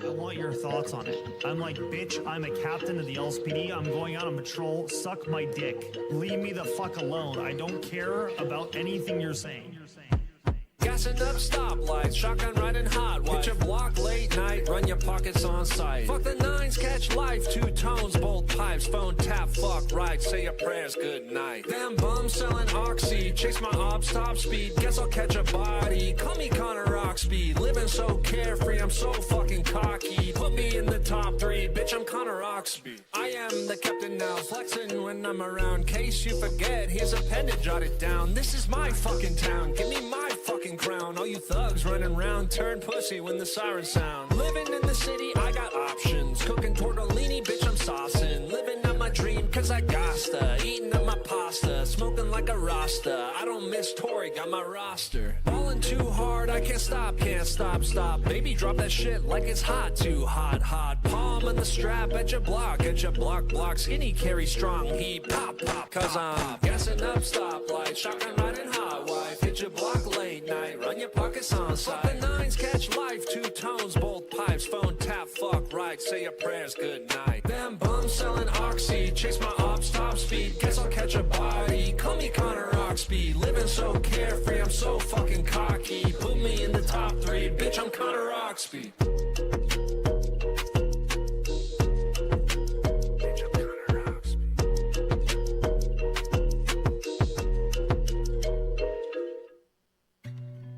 I want your thoughts on it. I'm like, bitch, I'm a captain of the LSPD. I'm going out on patrol. Suck my dick. Leave me the fuck alone. I don't care about anything you're saying. Gassing up stoplights, shotgun riding hot. Watch your block late night, run your pockets on sight. Fuck the nines, catch life, two tones, both pipes, phone tap, fuck right, say your prayers, good night. Damn bums selling Oxy, chase my ops top speed. Guess I'll catch a body, call me Connor Oxby. Living so carefree, I'm so fucking cocky. Put me in the top 3, bitch, I'm Connor Oxby. I am the captain now, flexing when I'm around. Case you forget, here's a pen to jot it down. This is my fucking town, give me my fucking crown. All you thugs running round, turn pussy when the sirens sound. Living in the city, I got options. Cooking tortellini, bitch, I'm saucing. Living out my dream, cause I gotta. Eating up my pasta, smoking like a Rasta. I don't miss Tory, got my roster. Balling too hard, I can't stop, stop. Baby, drop that shit like it's hot, too hot. Palm on the strap at your block, block. Skinny carry strong heat, pop. Cause I'm gassing up stoplight, shotgun riding hot wife. Hit your block late night, run your pockets on side. Fuck the nines, catch life, two tones, both pipes, phone tap, fuck right, say your prayers, good night. Them bums selling Oxy, chase my ops top speed. Guess I'll catch a body, call me Connor Oxby. Living so carefree, I'm so fucking cocky. Put me in the top 3, bitch, I'm Connor Oxby.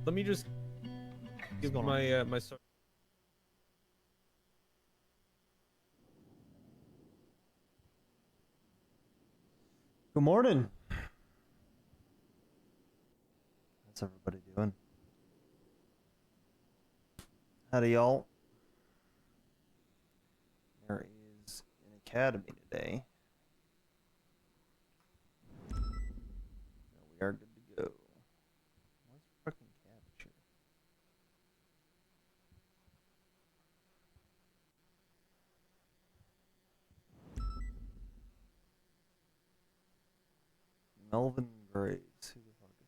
Let me just give my my start. Good morning. How's everybody doing? Howdy, y'all. There is an academy today. So we are good to go. Where's the fucking cabbage here? Melvin Graves. Who the fuck is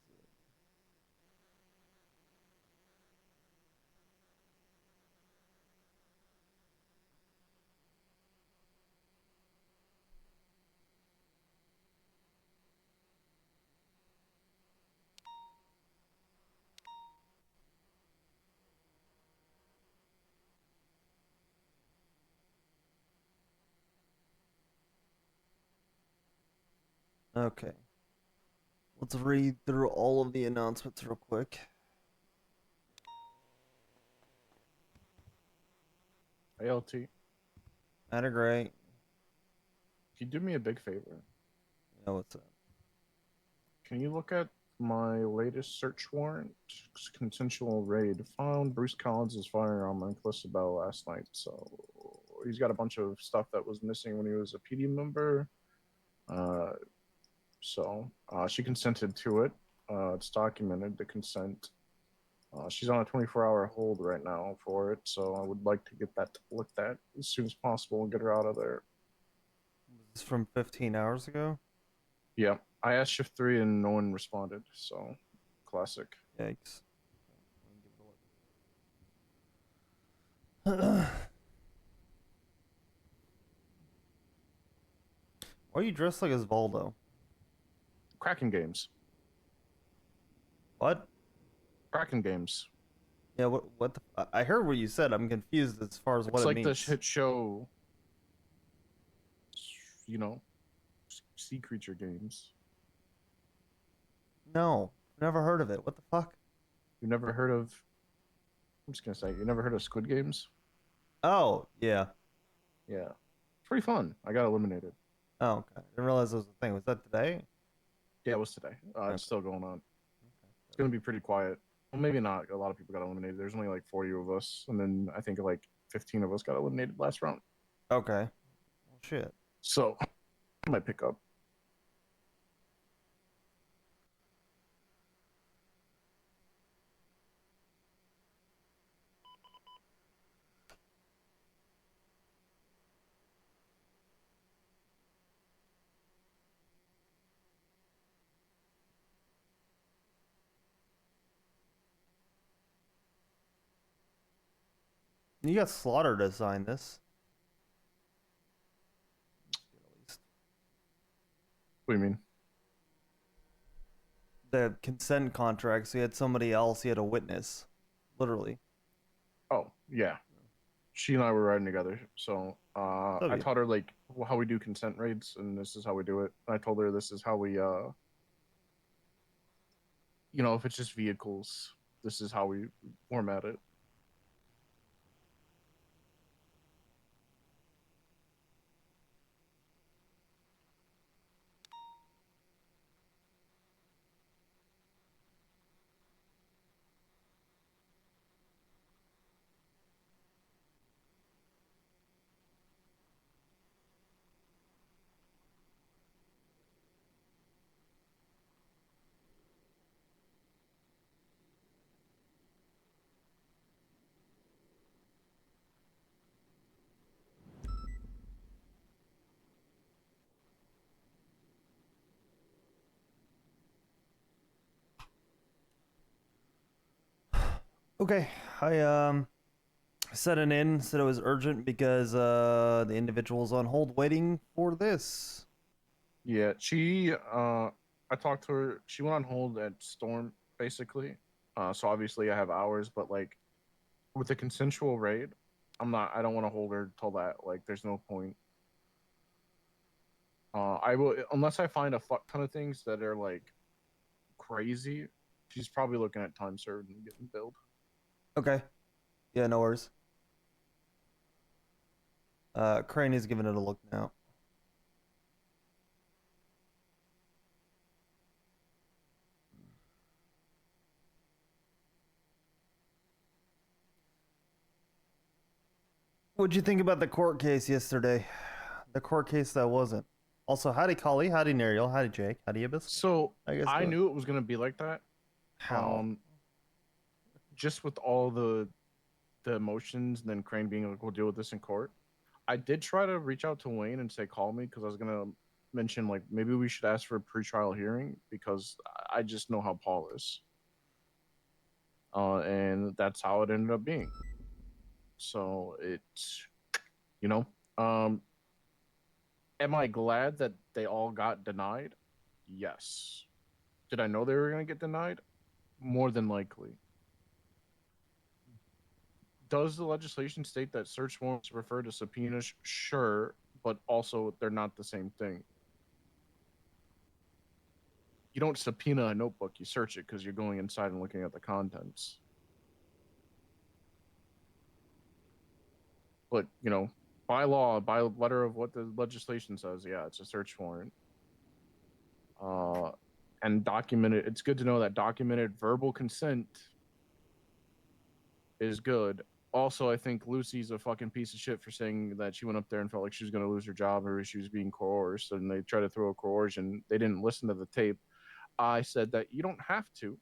it? Okay. Let's read through all of the announcements real quick. ALT, Matter great. can you do me a big favor? Yeah, what's up? Can you look at my latest search warrant? Consensual raid. Found Bruce Collins' firearm on Calista Bell last night. So he's got a bunch of stuff that was missing when he was a PD member. She consented to it. It's documented, the consent. She's on a 24-hour hold right now for it, so I would like to get that looked at as soon as possible and get her out of there. This is from 15 hours ago? Yeah, I asked Shift 3 and no one responded, so classic. Yikes. Why are you dressed like Osvaldo? Kraken games. What? Kraken games. Yeah, what the... I heard what you said. I'm confused as far as what it means. It's like the hit show, you know, sea creature games. No, never heard of it. What the fuck? You never heard of... I'm just gonna say, you never heard of Squid Games? Oh, yeah. Yeah. It's pretty fun. I got eliminated. Oh, okay. I didn't realize it was a thing. Was that today? Yeah, it was today. Okay. It's still going on. It's gonna be pretty quiet. Well, maybe not. A lot of people got eliminated. There's only like 40 of us, and then I think like 15 of us got eliminated last round. Okay. Well, shit. So, I might pick up. You got Slaughter to sign this. What do you mean? The consent contract, so he had somebody else, he had a witness. Literally. Oh, yeah. She and I were riding together, so I taught her like how we do consent raids, and this is how we do it. I told her this is how we, you know, if it's just vehicles, this is how we format it. Okay, I set it in, said it was urgent because the individual's on hold waiting for this. Yeah, she I talked to her. She went on hold at Storm basically. So obviously I have hours, but like with the consensual raid, I don't want to hold her till that. Like there's no point. I will unless I find a fuck ton of things that are like crazy. She's probably looking at time served and getting billed. Okay. Yeah, no worries. Crane is giving it a look now. What'd you think about the court case yesterday? The court case that wasn't. Also, howdy Collie, howdy Neriel, howdy Jake, howdy Ibis. So guess I knew it was gonna be like that. How? Just with all the emotions, and then Crane being like, "We'll deal with this in court." I did try to reach out to Wayne and say, "Call me," because I was gonna mention like maybe we should ask for a pretrial hearing because I just know how Paul is, and that's how it ended up being. So it's, you know, am I glad that they all got denied? Yes. Did I know they were gonna get denied? More than likely. Does the legislation state that search warrants refer to subpoenas? Sure, but also they're not the same thing. You don't subpoena a notebook, you search it because you're going inside and looking at the contents. But, you know, by law, by letter of what the legislation says, yeah, it's a search warrant. And documented, it's good to know that documented verbal consent is good. Also, I think Lucy's a fucking piece of shit for saying that she went up there and felt like she was going to lose her job or she was being coerced, and they tried to throw a coercion. They didn't listen to the tape. I said that you don't have to.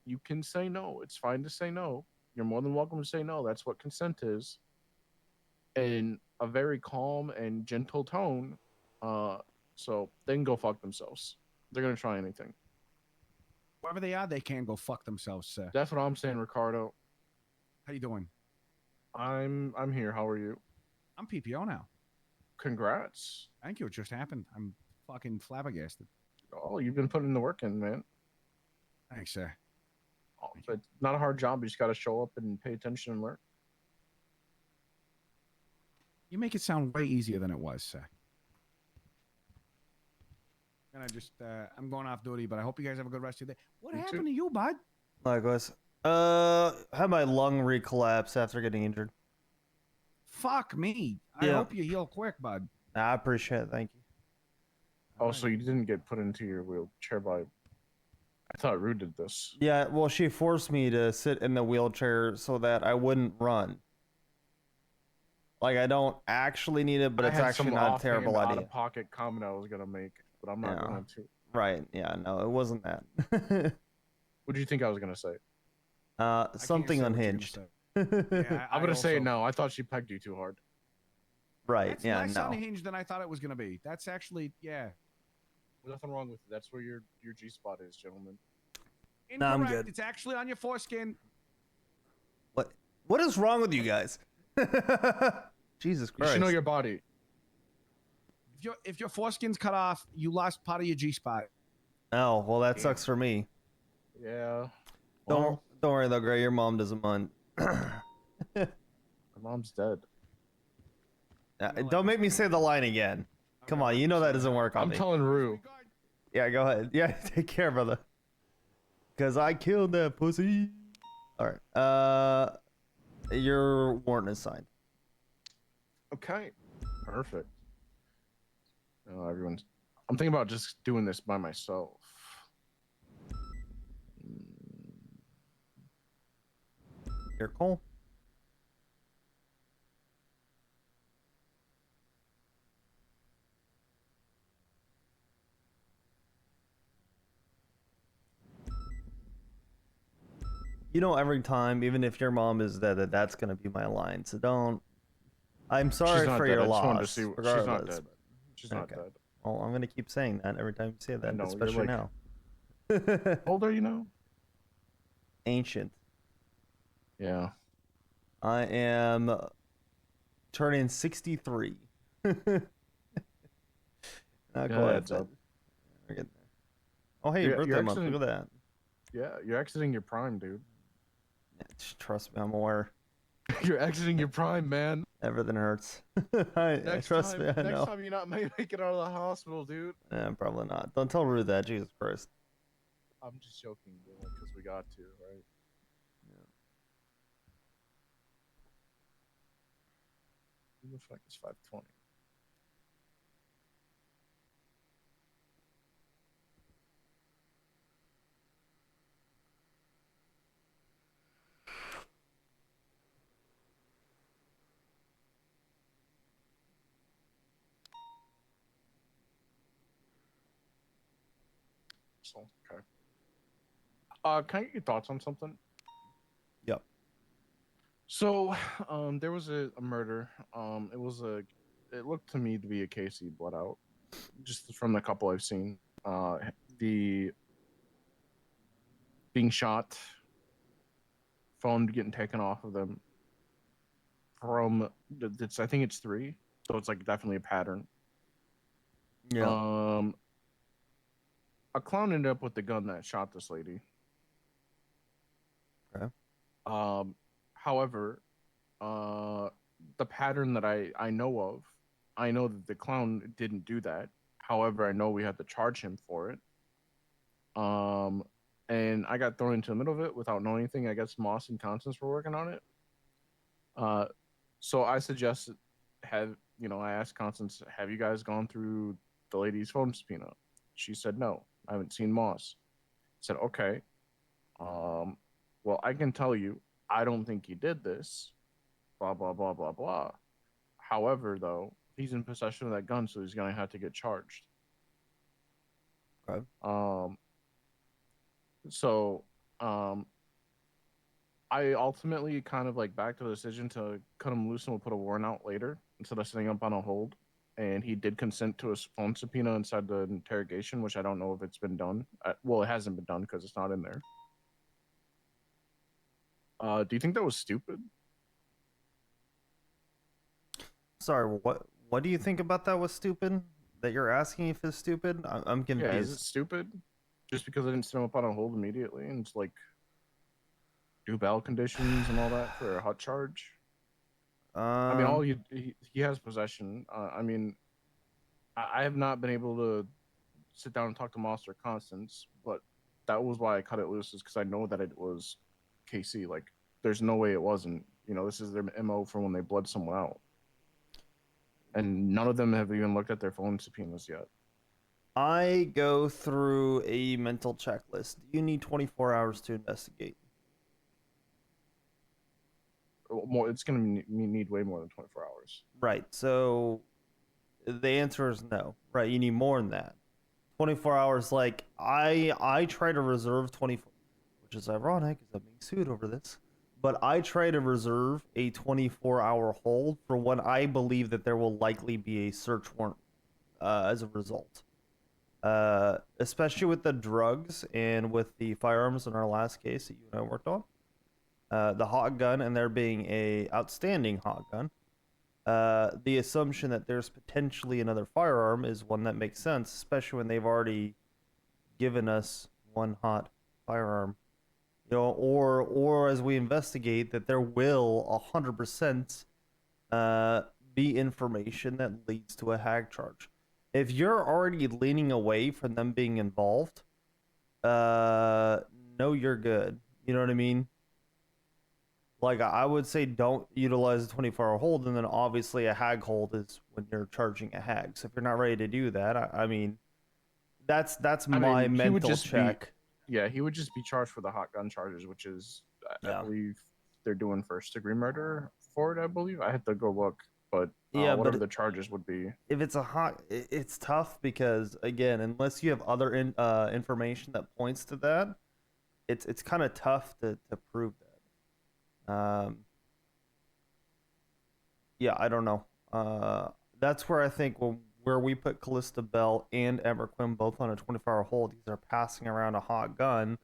You can say no. It's fine to say no. You're more than welcome to say no. That's what consent is. In a very calm and gentle tone. So they can go fuck themselves. They're going to try anything. Wherever they are, they can go fuck themselves, sir. That's what I'm saying, Ricardo. How you doing? I'm here. How are you? I'm PPO now. Congrats. Thank you. It just happened. I'm fucking flabbergasted. Oh, you've been putting the work in, man. Thanks, sir. Oh, it's not a hard job. You just got to show up and pay attention and learn. You make it sound way easier than it was, sir. And I'm going off duty, but I hope you guys have a good rest of your day. What happened to you, bud? Likewise. Had my lung recollapse after getting injured. Fuck me. I hope you heal quick, bud. I appreciate it. Thank you. Oh, so you didn't get put into your wheelchair by... I thought Rue did this. Yeah, well, she forced me to sit in the wheelchair so that I wouldn't run. Like, I don't actually need it, but it's actually not a terrible idea. Out-of-pocket comment I was going to make, but I'm not going to. Right, yeah, no, it wasn't that. What do you think I was going to say? Something unhinged. Yeah, I'm going to say no. I thought she pegged you too hard. Right, That's yeah, less no. unhinged than I thought it was going to be. That's actually, yeah. There's nothing wrong with it. That's where your G-spot is, gentlemen. Incorrect. I'm good. It's actually on your foreskin. What is wrong with you guys? Jesus You Christ. should know your body. If your foreskin's cut off, you lost part of your G spot. Oh, well, that sucks for me. Yeah. Don't worry though, Gray. Your mom doesn't mind. My mom's dead. Don't make me say the line again. Come on, you know that doesn't work on I'm me. telling Rue. Yeah, go ahead. Yeah, take care, brother. Cause I killed that pussy. All right. Your warrant is signed. Okay. Perfect. Everyone's. I'm thinking about just doing this by myself. Here, Cole. You know, every time, even if your mom is dead, that's gonna be my line. So don't. I'm sorry for your loss. She's not dead. She's not dead. Well, I'm gonna keep saying that every time you say that, know, especially like, now. How old are you now? Ancient. Yeah. I am turning 63. Not quite, adds but up. we're getting there. Oh, hey, You're birthday month. exiting- Look at that. Yeah, you're exiting your prime, dude. Yeah, trust me, I'm aware. You're exiting your prime, man. Everything hurts. Trust me, I know. Next time you're not make it out of the hospital, dude. Probably not. Don't tell Rue that. Jesus Christ. I'm just joking, because we got to, right? Who the fuck is 520? So, okay. Can I get your thoughts on something? Yep. So, there was a murder. It looked to me to be a Casey blood out, just from the couple I've seen. The being shot, phone getting taken off of them. I think it's 3, so it's like definitely a pattern. Yeah. A clown ended up with the gun that shot this lady. Okay. However, the pattern that I know of, I know that the clown didn't do that. However, I know we had to charge him for it. And I got thrown into the middle of it without knowing anything. I guess Moss and Constance were working on it. So I suggested, I asked Constance, have you guys gone through the lady's phone subpoena? She said, no, I haven't seen Moss. I said, okay. Well, I can tell you, I don't think he did this. Blah, blah, blah, blah, blah. However, though, he's in possession of that gun, so he's going to have to get charged. Okay. I ultimately kind of like backed to the decision to cut him loose and we'll put a warrant out later instead of setting up on a hold. And he did consent to a phone subpoena inside the interrogation, which I don't know if it's been done. Well, it hasn't been done because it's not in there. Do you think that was stupid? Sorry, what do you think about that was stupid? That you're asking if it's stupid? I'm confused. Yeah, is it stupid? Just because I didn't set him up on a hold immediately and it's like do bail conditions and all that for a hot charge? I mean, he has possession. I mean, I have not been able to sit down and talk to Moss or Constance, but that was why I cut it loose, is because I know that it was KC. Like, there's no way it wasn't. This is their MO for when they blood someone out. And none of them have even looked at their phone subpoenas yet. I go through a mental checklist. You need 24 hours to investigate. It's going to need way more than 24 hours. Right. So the answer is no. Right. You need more than that. 24 hours. Like I try to reserve 24, which is ironic because I'm being sued over this. But I try to reserve a 24-hour hold for when I believe that there will likely be a search warrant as a result. Especially with the drugs and with the firearms in our last case that you and I worked on. the hot gun and there being a outstanding hot gun, the assumption that there's potentially another firearm is one that makes sense, especially when they've already given us one hot firearm. You know, or as we investigate, that there will 100% be information that leads to a hag charge. If you're already leaning away from them being involved, no, you're good. You know what I mean? Like, I would say don't utilize a 24-hour hold, and then obviously a hag hold is when you're charging a hag. So if you're not ready to do that, I mean, that's my he would mental just check. he would just be charged for the hot gun charges, which is Yeah. I believe they're doing first-degree murder for it. I believe I had to go look, but Yeah, whatever but the charges would be. if it's a hot, it's tough because again, unless you have other information that points to that, it's kind of tough to prove that. Yeah, I don't know. That's where I think where we put Callista Bell and Ember Quinn both on a 24-hour hold, because they're passing around a hot gun,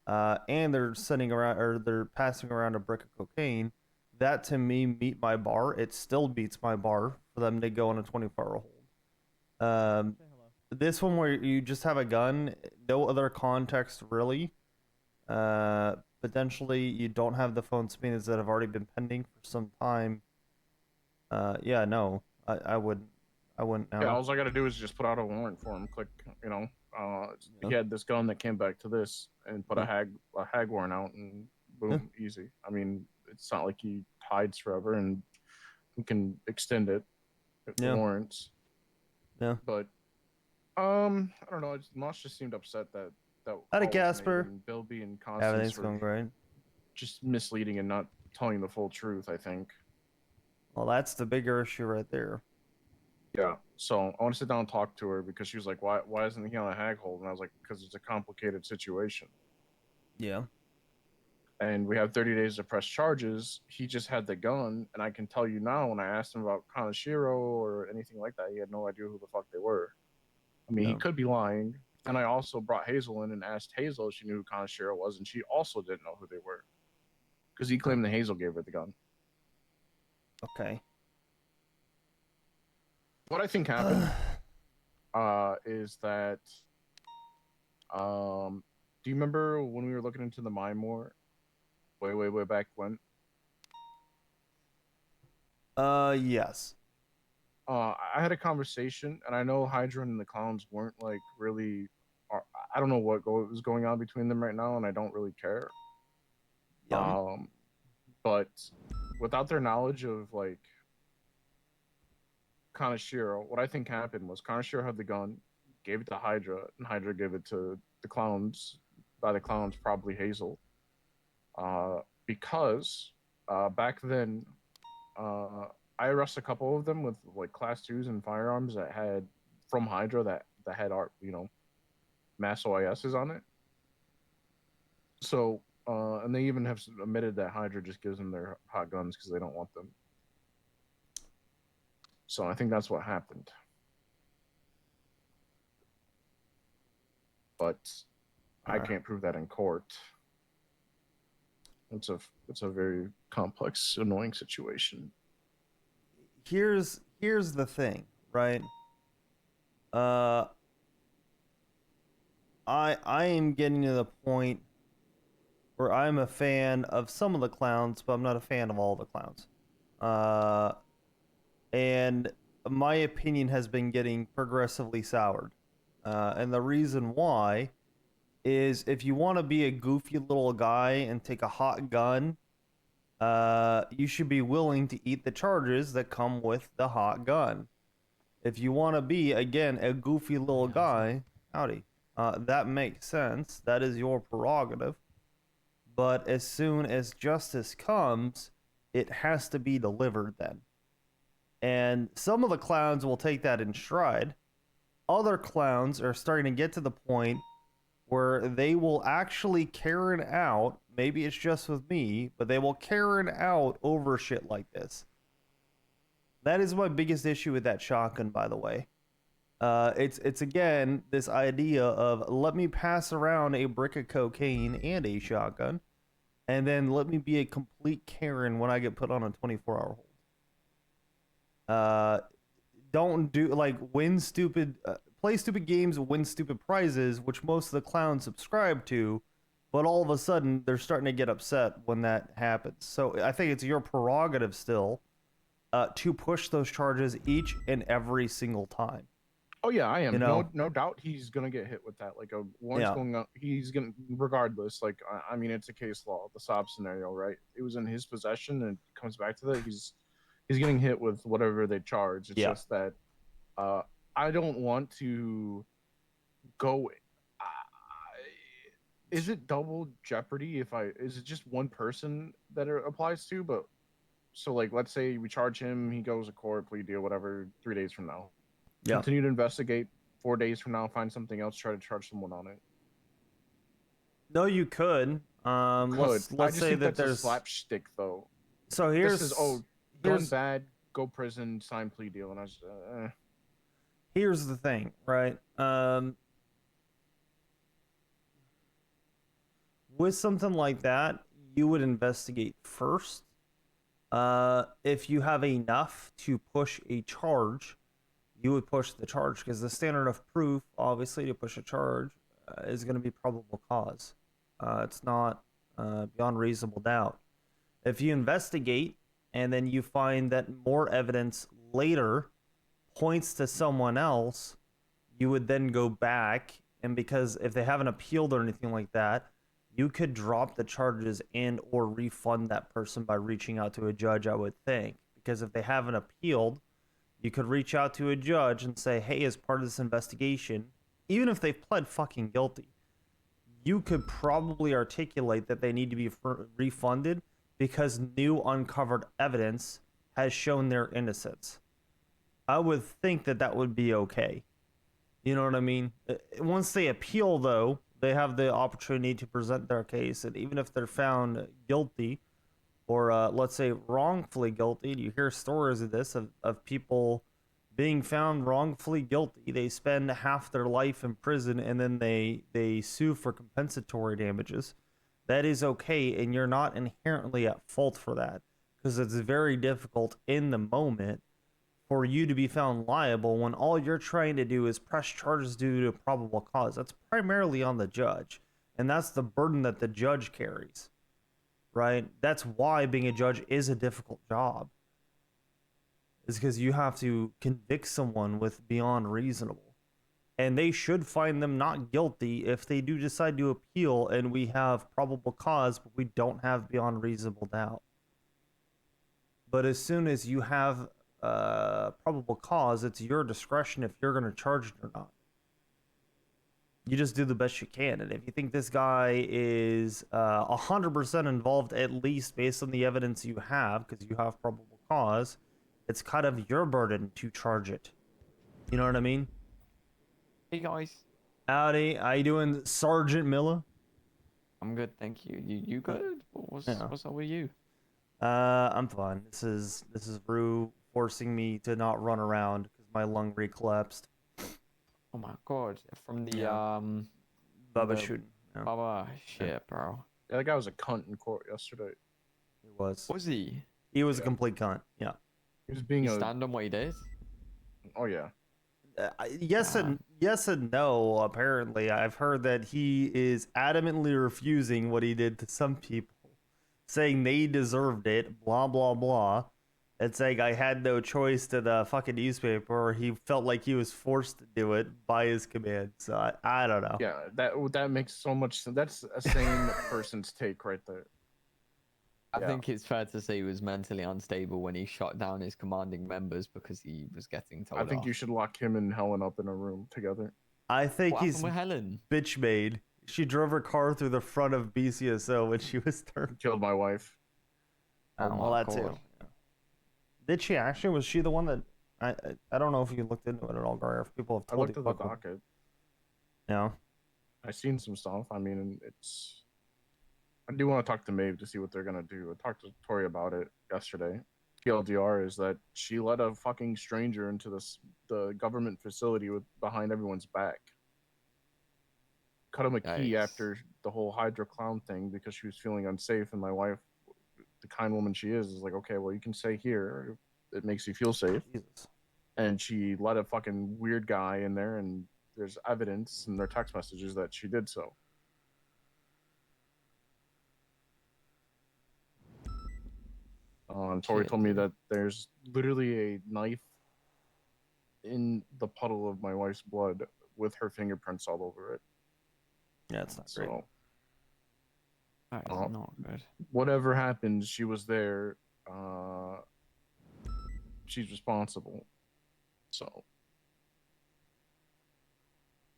and they're sending around, or they're passing around a brick of cocaine. That to me meet my bar. It still beats my bar for them to go on a 24-hour hold. This one where you just have a gun, no other context really. Potentially you don't have the phone subpoenas that have already been pending for some time. Yeah, no, I wouldn't. Yeah, all I got to do is just put out a warrant for him. Click, he had this gun that came back to this, and put a hag warrant out, and boom, easy. I mean, it's not like he hides forever, and we can extend it if the warrants. Yeah. But I don't know. Mosh just seemed upset that Howdy, Casper. Bill being Constance Everything's going great. just misleading and not telling the full truth, I think. Well, that's the bigger issue right there. Yeah. So I want to sit down and talk to her, because she was like, why isn't he on a hag hold? And I was like, because it's a complicated situation. Yeah. And we have 30 days to press charges. He just had the gun, and I can tell you now, when I asked him about Kanashiro or anything like that, he had no idea who the fuck they were. I mean, he could be lying. And I also brought Hazel in and asked Hazel if she knew who Kanashiro was, and she also didn't know who they were, because he claimed that Hazel gave her the gun. Okay. What I think happened is that, do you remember when we were looking into the mine more? Way back when? Yes. I had a conversation, and I know Hydra and the clowns weren't like really. I don't know what was going on between them right now, and I don't really care. But without their knowledge of like Kanashiro, what I think happened was Kanashiro had the gun, gave it to Hydra, and Hydra gave it to the clowns. By the clowns, probably Hazel. Because back then, I arrested a couple of them with like class 2s and firearms that had from Hydra that had our mass OISs on it. So and they even have admitted that Hydra just gives them their hot guns because they don't want them. So I think that's what happened. But I can't prove that in court. It's a very complex, annoying situation. Here's the thing, right? I am getting to the point where I'm a fan of some of the clowns, but I'm not a fan of all the clowns. And my opinion has been getting progressively soured. And the reason why is if you want to be a goofy little guy and take a hot gun, you should be willing to eat the charges that come with the hot gun. If you want to be, again, a goofy little guy, howdy, that makes sense. That is your prerogative. But as soon as justice comes, it has to be delivered then. And some of the clowns will take that in stride. Other clowns are starting to get to the point where they will actually Karen out. Maybe it's just with me, but they will Karen out over shit like this. That is my biggest issue with that shotgun, by the way. It's again this idea of let me pass around a brick of cocaine and a shotgun, and then let me be a complete Karen when I get put on a 24-hour hold. Don't do win stupid, play stupid games, win stupid prizes, which most of the clowns subscribe to, but all of a sudden they're starting to get upset when that happens. So I think it's your prerogative still to push those charges each and every single time. Oh yeah, I am. You know? No doubt he's gonna get hit with that. Like a warrant's going up, he's gonna regardless. Like I mean, it's a case law, the Saab scenario, right? It was in his possession, and it comes back to that. He's getting hit with whatever they charge. It's just that I don't want to go. Is it double jeopardy if is it just one person that it applies to? But so like, let's say we charge him, he goes to court, plea deal, whatever, 3 days from now. Yeah. Continue to investigate. 4 days from now, find something else, try to charge someone on it. No, you could. Let's I just say think that that's a there's slapstick though. So here's This is done bad, go prison, sign plea deal, and I was here's the thing, right? With something like that, you would investigate first. If you have enough to push a charge, you would push the charge, because the standard of proof, obviously, to push a charge is going to be probable cause. It's not beyond reasonable doubt. If you investigate and then you find that more evidence later points to someone else, you would then go back, and because if they haven't appealed or anything like that, you could drop the charges and or refund that person by reaching out to a judge, I would think. Because if they haven't appealed, you could reach out to a judge and say, hey, as part of this investigation, even if they've pled fucking guilty, you could probably articulate that they need to be refunded because new uncovered evidence has shown their innocence. I would think that that would be okay. You know what I mean? Once they appeal, though, they have the opportunity to present their case, and even if they're found guilty, or let's say wrongfully guilty, you hear stories of this, of people being found wrongfully guilty. They spend half their life in prison, and then they sue for compensatory damages. That is okay, and you're not inherently at fault for that, because it's very difficult in the moment for you to be found liable when all you're trying to do is press charges due to probable cause. That's primarily on the judge, and that's the burden that the judge carries, right? That's why being a judge is a difficult job, is because you have to convict someone with beyond reasonable, and they should find them not guilty if they do decide to appeal and we have probable cause, but we don't have beyond reasonable doubt. But as soon as you have probable cause, it's your discretion if you're going to charge it or not. You just do the best you can, and if you think this guy is 100% involved, at least based on the evidence you have, because you have probable cause, it's kind of your burden to charge it. You know what I mean? Hey guys. Howdy, how you doing, Sergeant Miller? I'm good, thank you. You good? What's up with you? I'm fine. This is Rue forcing me to not run around because my lung recollapsed. Oh my god, from the Bubba shooting. Yeah. Bubba shit, bro. Yeah, that guy was a cunt in court yesterday. He was. Was he? He was a complete cunt. Yeah. He was being You stand on what he did? Oh yeah. Yes and no. Apparently, I've heard that he is adamantly refusing what he did to some people, saying they deserved it. Blah blah blah. It's like I had no choice to the fucking newspaper. Or he felt like he was forced to do it by his command. So I don't know. Yeah, that makes so much sense. That's a sane person's take right there. I think it's fair to say he was mentally unstable when he shot down his commanding members because he was getting told I think off. you should lock him and Helen up in a room together. I think What he's happened with Helen? bitch made. She drove her car through the front of BCSO when she was turned. Killed my wife. Well, my that too. God. Did she actually? Was she the one that? I don't know if you looked into it at all, Gar. If people have I told looked you. at the docket. Yeah. I seen some stuff. I mean, it's. I do want to talk to Maeve to see what they're gonna do. I talked to Tori about it yesterday. TLDR is that she let a fucking stranger into the government facility behind everyone's back. Cut him a key Yikes. after the whole Hydra clown thing because she was feeling unsafe, and my wife, the kind woman she is like, okay, well, you can stay here. It makes you feel safe. Jesus. And she let a fucking weird guy in there, and there's evidence in their text messages that she did so. And Tori Shit, told me dude. that there's literally a knife in the puddle of my wife's blood with her fingerprints all over it. Yeah, it's not great. So That is Oh. not good. whatever happened, she was there. She's responsible. So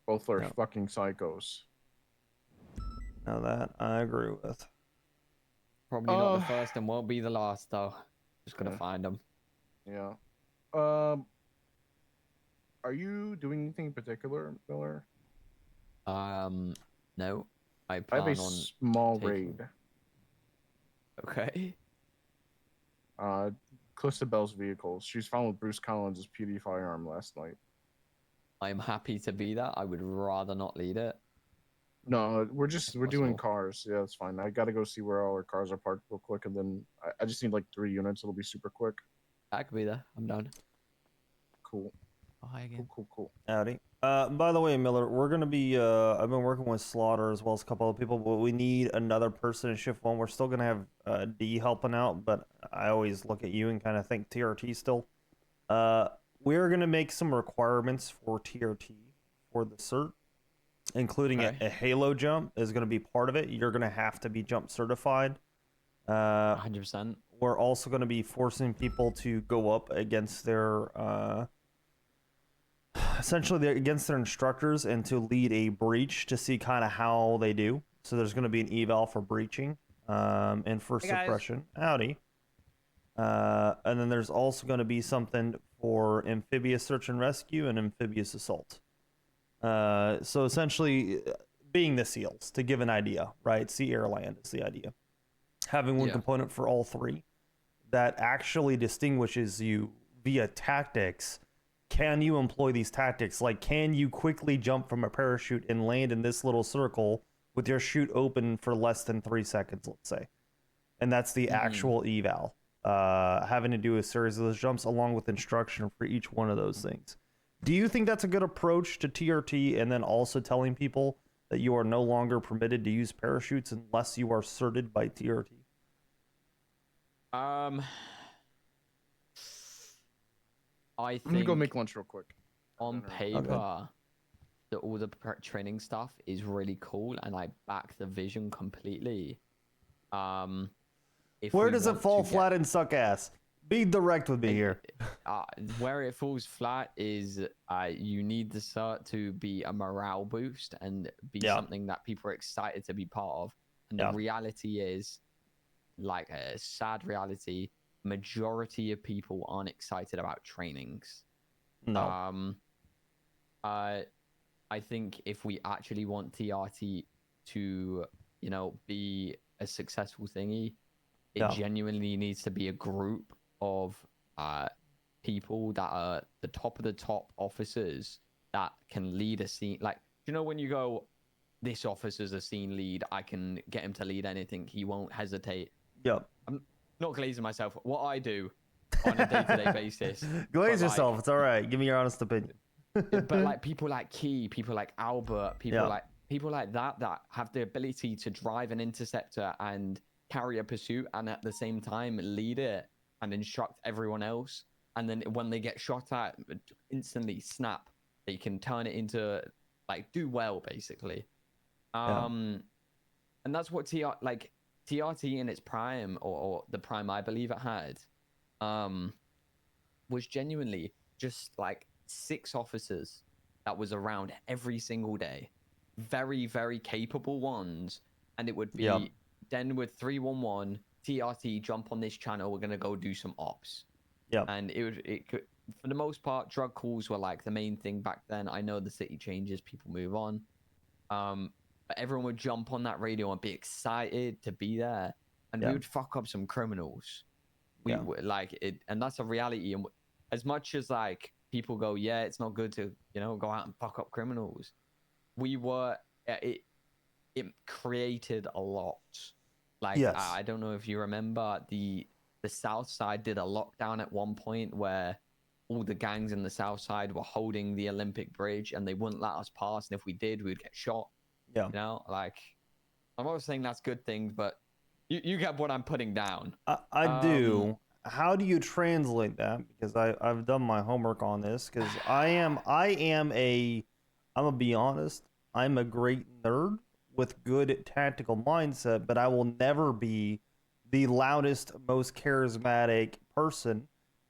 both are Yep. fucking psychos. Now that I agree with. Probably not the first and won't be the last though. Just gonna Yeah. find them. Yeah. Are you doing anything in particular, Miller? No. I I have plan a on small taking- raid. Okay. Calista Bell's vehicles. She's found with Bruce Collins' PD firearm last night. I'm happy to be that. I would rather not lead it. No, we're doing possible. cars. Yeah, that's fine. I gotta go see where all our cars are parked real quick, and then I just need like 3 units. It'll be super quick. I could be there. I'm done. Cool. Oh, hi again. Cool. Howdy. By the way, Miller, we're gonna be I've been working with Slaughter as well as a couple other people, but we need another person in shift 1. We're still gonna have D helping out, but I always look at you and kind of think TRT still. We're gonna make some requirements for TRT for the cert, including Okay. a Halo jump is gonna be part of it. You're gonna have to be jump certified. 100%. We're also gonna be forcing people to go up against their essentially they're against their instructors and to lead a breach to see kind of how they do. So there's going to be an eval for breaching and for Hey, guys. suppression. Howdy. And then there's also going to be something for amphibious search and rescue and amphibious assault. So essentially being the SEALs, to give an idea, right? Sea, air, land is the idea. Having one Yeah. component for all three that actually distinguishes you via tactics. Can you employ these tactics? Like, can you quickly jump from a parachute and land in this little circle with your chute open for less than 3 seconds, let's say? And that's the actual eval. Having to do a series of those jumps along with instruction for each one of those things. Do you think that's a good approach to TRT, and then also telling people that you are no longer permitted to use parachutes unless you are certed by TRT? I I'm gonna go think make lunch real quick. on Dinner. paper that all the training stuff is really cool, and I back the vision completely. If Where we does it want fall to flat and suck ass? Be direct with me here. Where it falls flat is you need the cert to be a morale boost and be Yeah. something that people are excited to be part of. And Yeah. the reality is, like a sad reality, majority of people aren't excited about trainings. No. I think if we actually want TRT to, be a successful thingy, it Yeah. genuinely needs to be a group of people that are the top of the top officers that can lead a scene. Like, when you go, this officer's a scene lead, I can get him to lead anything. He won't hesitate. Yep. I'm not glazing myself. What I do on a day-to-day basis. Glaze but, yourself. like, It's all right. Give me your honest opinion. but like people like Key, people like Albert, people like that have the ability to drive an interceptor and carry a pursuit and at the same time lead it and instruct everyone else. And then when they get shot at, instantly snap. They can turn it into do well basically. And that's what TRT in its prime or the prime I believe it had, was genuinely just 6 officers that was around every single day, very, very capable ones, and it would be then with 311 TRT jump on this channel, we're gonna go do some ops. And it could, for the most part, drug calls were the main thing back then. I know the city changes, people move on, but everyone would jump on that radio and be excited to be there, and we would fuck up some criminals. We would it, and that's a reality. And as much as people go, yeah, it's not good to go out and fuck up criminals. We were it it created a lot. Like Yes. I don't know if you remember the South Side did a lockdown at one point where all the gangs in the South Side were holding the Olympic Bridge and they wouldn't let us pass, and if we did, we'd get shot. Yeah. You know, like I'm always saying that's good things, but you get what I'm putting down. I do. How do you translate that? Because I've done my homework on this. Because I'm gonna be honest. I'm a great nerd with good tactical mindset, but I will never be the loudest, most charismatic person.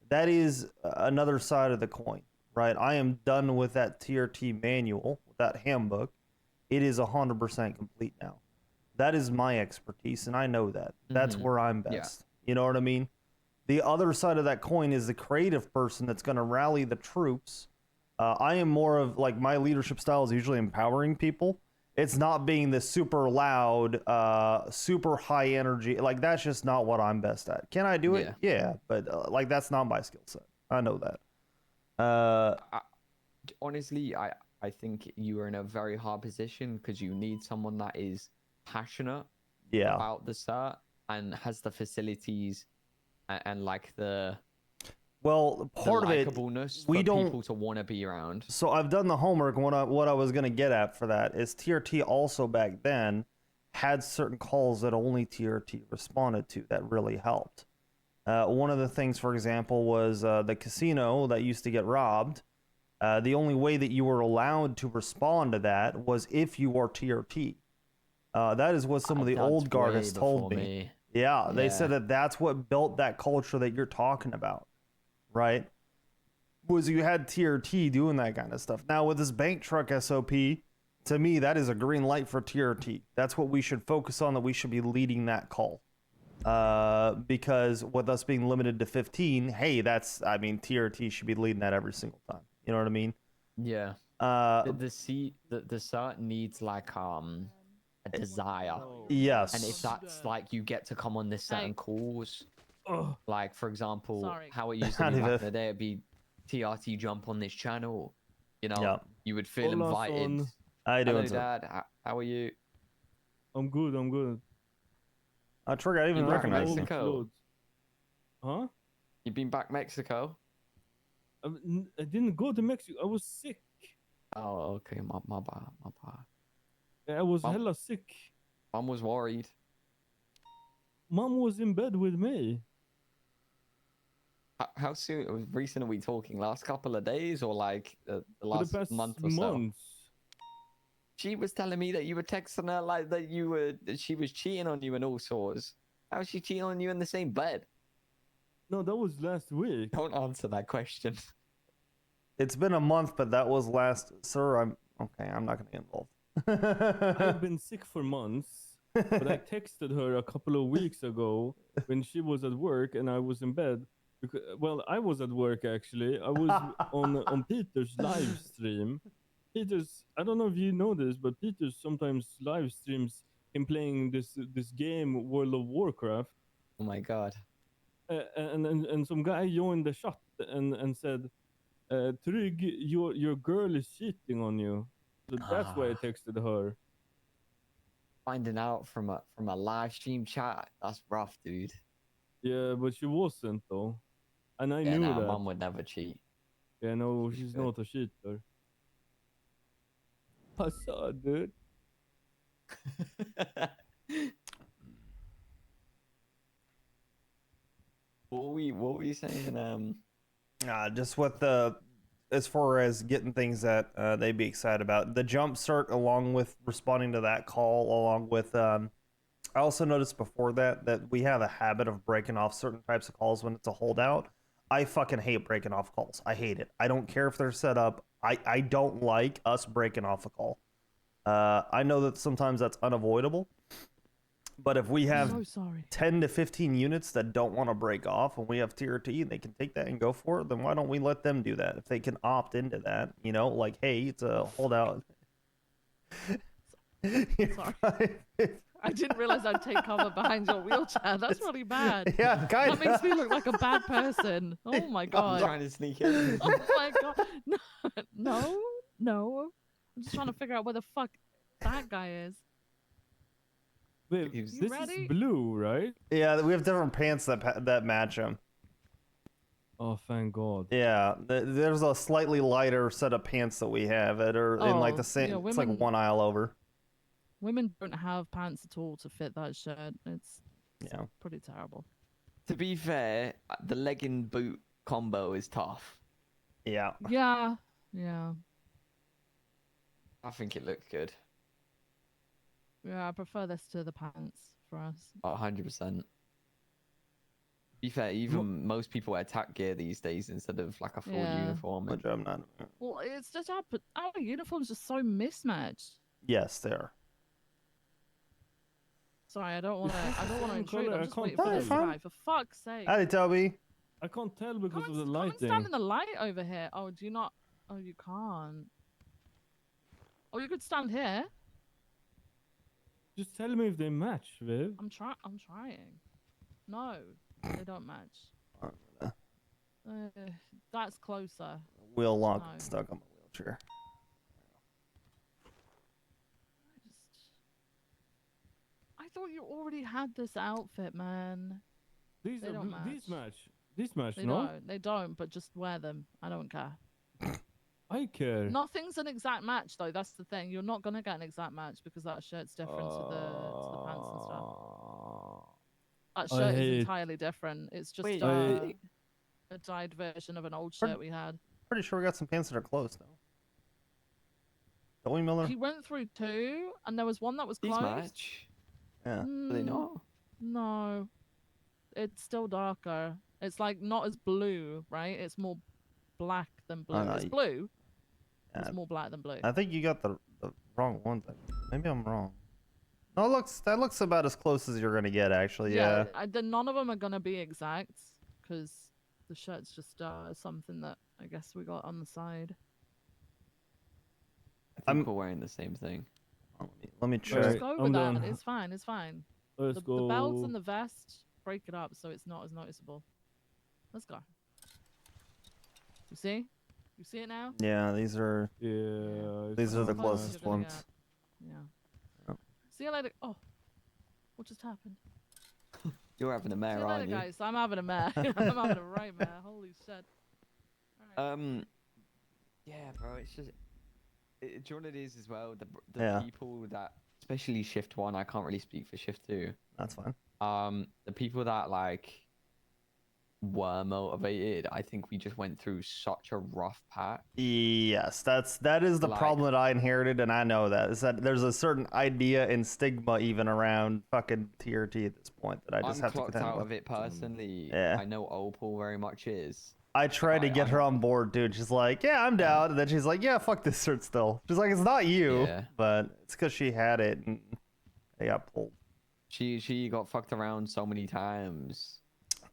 That is another side of the coin, right? I am done with that TRT manual, that handbook. It is 100% complete now. That is my expertise, and I know that. That's where I'm best. You know what I mean? The other side of that coin is the creative person that's going to rally the troops. I am more of, like, my leadership style is usually empowering people. It's not being the super loud, super high energy. Like, that's just not what I'm best at. Can I do it? Yeah, but like, that's not my skill set. I know that. Honestly, I think you are in a very hard position because you need someone that is passionate about the cert and has the facilities and like the part of it, we don't people to want to be around. So I've done the homework, and what I was going to get at for that is TRT also back then had certain calls that only TRT responded to that really helped. One of the things, for example, was the casino that used to get robbed. The only way that you were allowed to respond to that was if you were TRT. That is what some of the old guard has told me. Yeah, they said that that's what built that culture that you're talking about, right? Was you had TRT doing that kind of stuff. Now with this bank truck SOP, to me that is a green light for TRT. That's what we should focus on. That we should be leading that call, because with us being limited to 15, hey, TRT should be leading that every single time. You know what I mean? Yeah. The cert needs like a desire. Yes. And if that's like you get to come on this certain calls, like for example, how it used to be back in the day, it'd be TRT jump on this channel. You know, you would feel invited. How you doing, Hello, Dad. How are you? I'm good. I'm good. Trigger, I didn't even recognize Mexico. Huh? You've been back Mexico? I didn't go to Mexico. I was sick. Oh, okay. My bad. I was hella sick. Mom was worried. Mom was in bed with me. How soon? Recent are we talking? Last couple of days or like the last past month or months. so? She was telling me that you were texting her like that she was cheating on you and all sorts. How is she cheating on you in the same bed? No, that was last week. Don't answer that question. It's been a month, but that was last. Sir, I'm not going to get involved. I've been sick for months, but I texted her a couple of weeks ago when she was at work and I was in bed. Because, well, I was at work actually. I was on Peter's live stream. Peter's, I don't know if you know this, but Peter sometimes live streams him playing this game, World of Warcraft. Oh my god. And some guy joined the chat and said, Trig, your girl is cheating on you. So that's why I texted her. Finding out from a live stream chat, that's rough, dude. Yeah, but she wasn't though. And I knew that. Mom would never cheat. Yeah, no, she's not a cheater. I saw it, dude. What were you saying? Just what as far as getting things that they'd be excited about. The jump start, along with responding to that call, along with I also noticed before that we have a habit of breaking off certain types of calls when it's a holdout. I fucking hate breaking off calls. I hate it. I don't care if they're set up. I don't like us breaking off a call. I know that sometimes that's unavoidable, but if we have 10 to 15 units that don't want to break off and we have tier T and they can take that and go for it, then why don't we let them do that? If they can opt into that, you know, like, hey, it's a holdout. Sorry. I didn't realize I'd take cover behind your wheelchair. That's really bad. Yeah, kind of. That makes me look like a bad person. Oh my god. I'm trying to sneak in. Oh my god. No. I'm just trying to figure out where the fuck that guy is. Wait, You this ready? is blue, right? Yeah, we have different pants that match them. Oh, thank God. Yeah, there's a slightly lighter set of pants that we have that are in like the Oh, same. yeah, It's like women- one aisle over. Women don't have pants at all to fit that shirt. It's Yeah. pretty terrible. To be fair, the legging boot combo is tough. Yeah. Yeah, yeah, I think it looks good. yeah. I prefer this to the pants for us. 100%. To be fair, even most people wear tack gear these days instead of like a full Yeah. uniform. Which I'm not. Well, it's just our uniforms are so mismatched. Yes, they are. Sorry, I don't want to. I don't want to Same intrude. colour, I'm I just can't waiting for tell. this Fine. guy. For fuck's sake! Howdy, Toby. I can't tell because of the Come and stand lighting. in the light over here. Oh, do you not? Oh, you can't. Oh, you could stand here. Just tell me if they match, Viv. I'm trying. No, they don't match. That's closer. Wheel lock No. stuck on my wheelchair. I thought you already had this outfit, man. These They are don't these match. match. These match, They no? don't. They don't. But just wear them. I don't care. I care. Nothing's an exact match, though. That's the thing. You're not gonna get an exact match because that shirt's different to the pants and stuff. That I shirt is hate- entirely different. It's just Wait, a dyed version of an old shirt we had. Pretty sure we got some pants that are close though. Don't we, Miller? He went through two, and there was one that was These closed. match. Yeah. Do they Mm, not? No, it's still darker. It's like not as blue, right? It's more black than blue. no, It's you- blue. Yeah. It's more black than blue. I think you got the wrong one. Maybe I'm wrong. No, that looks about as close as you're gonna get, actually. Yeah. None of them are gonna be exact because the shirt's just something that I guess we got on the side. I think we're wearing the same thing. Let me Just check. go I'm with that. done. It's fine. It's fine. Let's The go. belts and the vest break it up so it's not as noticeable. Let's go. You see? You see it now? Yeah, these are Yeah. these are the Close as closest you're gonna ones. get. Yeah. Oh. See you later. Oh, what just happened? You're having a See mare, you later, aren't you? guys. I'm having a mare. I'm having a right mare. Holy shit. Alright. Yeah, bro. It's just. Do you know what it is as well? The Yeah. people that, especially shift one, I can't really speak for shift two. That's fine. The people that like were motivated, I think we just went through such a rough patch. Yes, that is the Like- problem that I inherited, and I know that is that there's a certain idea and stigma even around fucking TRT at this point that I just I'm have to clocked contend out with. of it personally. Yeah. I know Opal very much is. I tried to I- get her I'm- on board, dude. She's like, "Yeah, I'm down," and then she's like, "Yeah, fuck this shirt still." She's like, "It's not you," Yeah. but it's because she had it and they got pulled. She got fucked around so many times.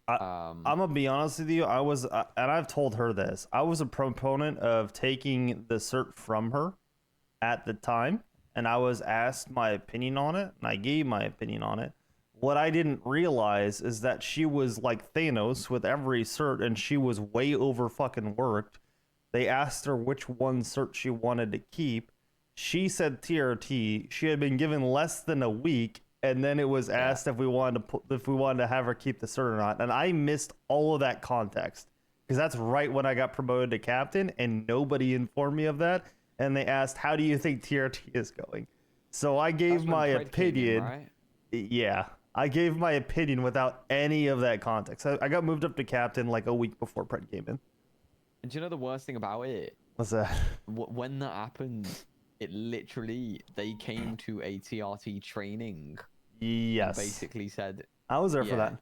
I'm gonna be honest with you. I was, and I've told her this. I was a proponent of taking the cert from her at the time, and I was asked my opinion on it, and I gave my opinion on it. What I didn't realize is that she was like Thanos with every cert, and she was way over fucking worked. They asked her which one cert she wanted to keep. She said TRT. She had been given less than a week, and then it was asked if we wanted to have her keep the cert or not. And I missed all of that context because that's right when I got promoted to captain, and nobody informed me of that. And they asked, "How do you think TRT is going?" So I gave That's when my Fred came in, opinion. right? Yeah, I gave my opinion without any of that context. I got moved up to captain like a week before Pred came in. And do you know the worst thing about it? What's that? When that happened, it literally they came to a TRT training. Yes. Basically said. I was there for Yeah. that.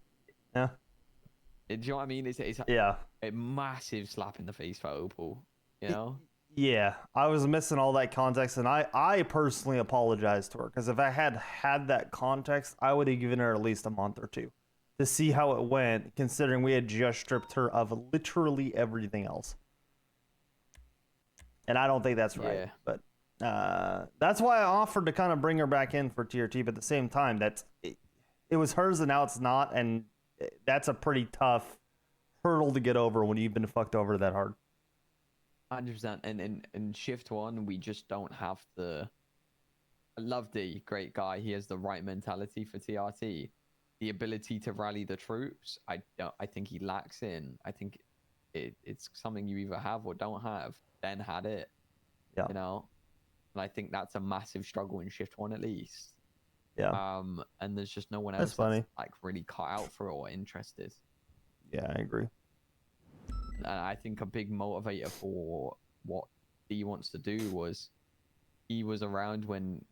Yeah. Do you know what I mean? It's Yeah. a massive slap in the face for Opal. You know? Yeah, I was missing all that context, and I personally apologized to her because if I had had that context, I would have given her at least a month or two to see how it went, considering we had just stripped her of literally everything else. And I don't think that's right. Yeah. But that's why I offered to kind of bring her back in for TRT, but at the same time, it was hers and now it's not, and that's a pretty tough hurdle to get over when you've been fucked over that hard. 100%. And in shift one, we just don't have the I love D, great guy. He has the right mentality for TRT. The ability to rally the troops, I think he lacks in. I think it's something you either have or don't have. Ben had it, Yeah. you know, and I think that's a massive struggle in Shift 1 at least. Yeah. And there's just no one That's else funny. that's like really cut out for it or interested. Yeah, I agree. And I think a big motivator for what D wants to do was he was around when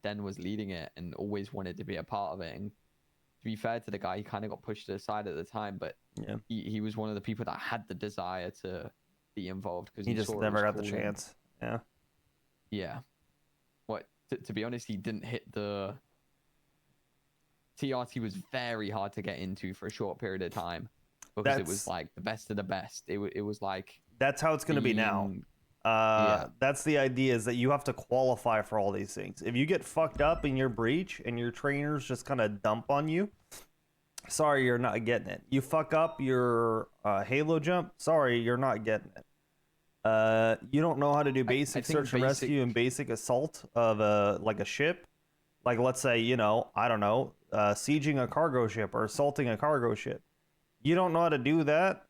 Den was leading it and always wanted to be a part of it. And to be fair to the guy, he kind of got pushed aside at the time, but Yeah. he was one of the people that had the desire to be involved because He just saw it never was got the cool and- chance. Yeah. Yeah. What to be honest, he didn't hit the TRT was very hard to get into for a short period of time because it was That's- like the best of the best. It was like That's how it's going to be now. being- Yeah. That's the idea, is that you have to qualify for all these things. If you get fucked up in your breach and your trainers just kind of dump on you, sorry, you're not getting it. You fuck up your Halo jump, sorry, you're not getting it. You don't know how to do basic think search and rescue and basic assault of a ship. Like, let's say, you know, I don't know, sieging a cargo ship or assaulting a cargo ship. You don't know how to do that?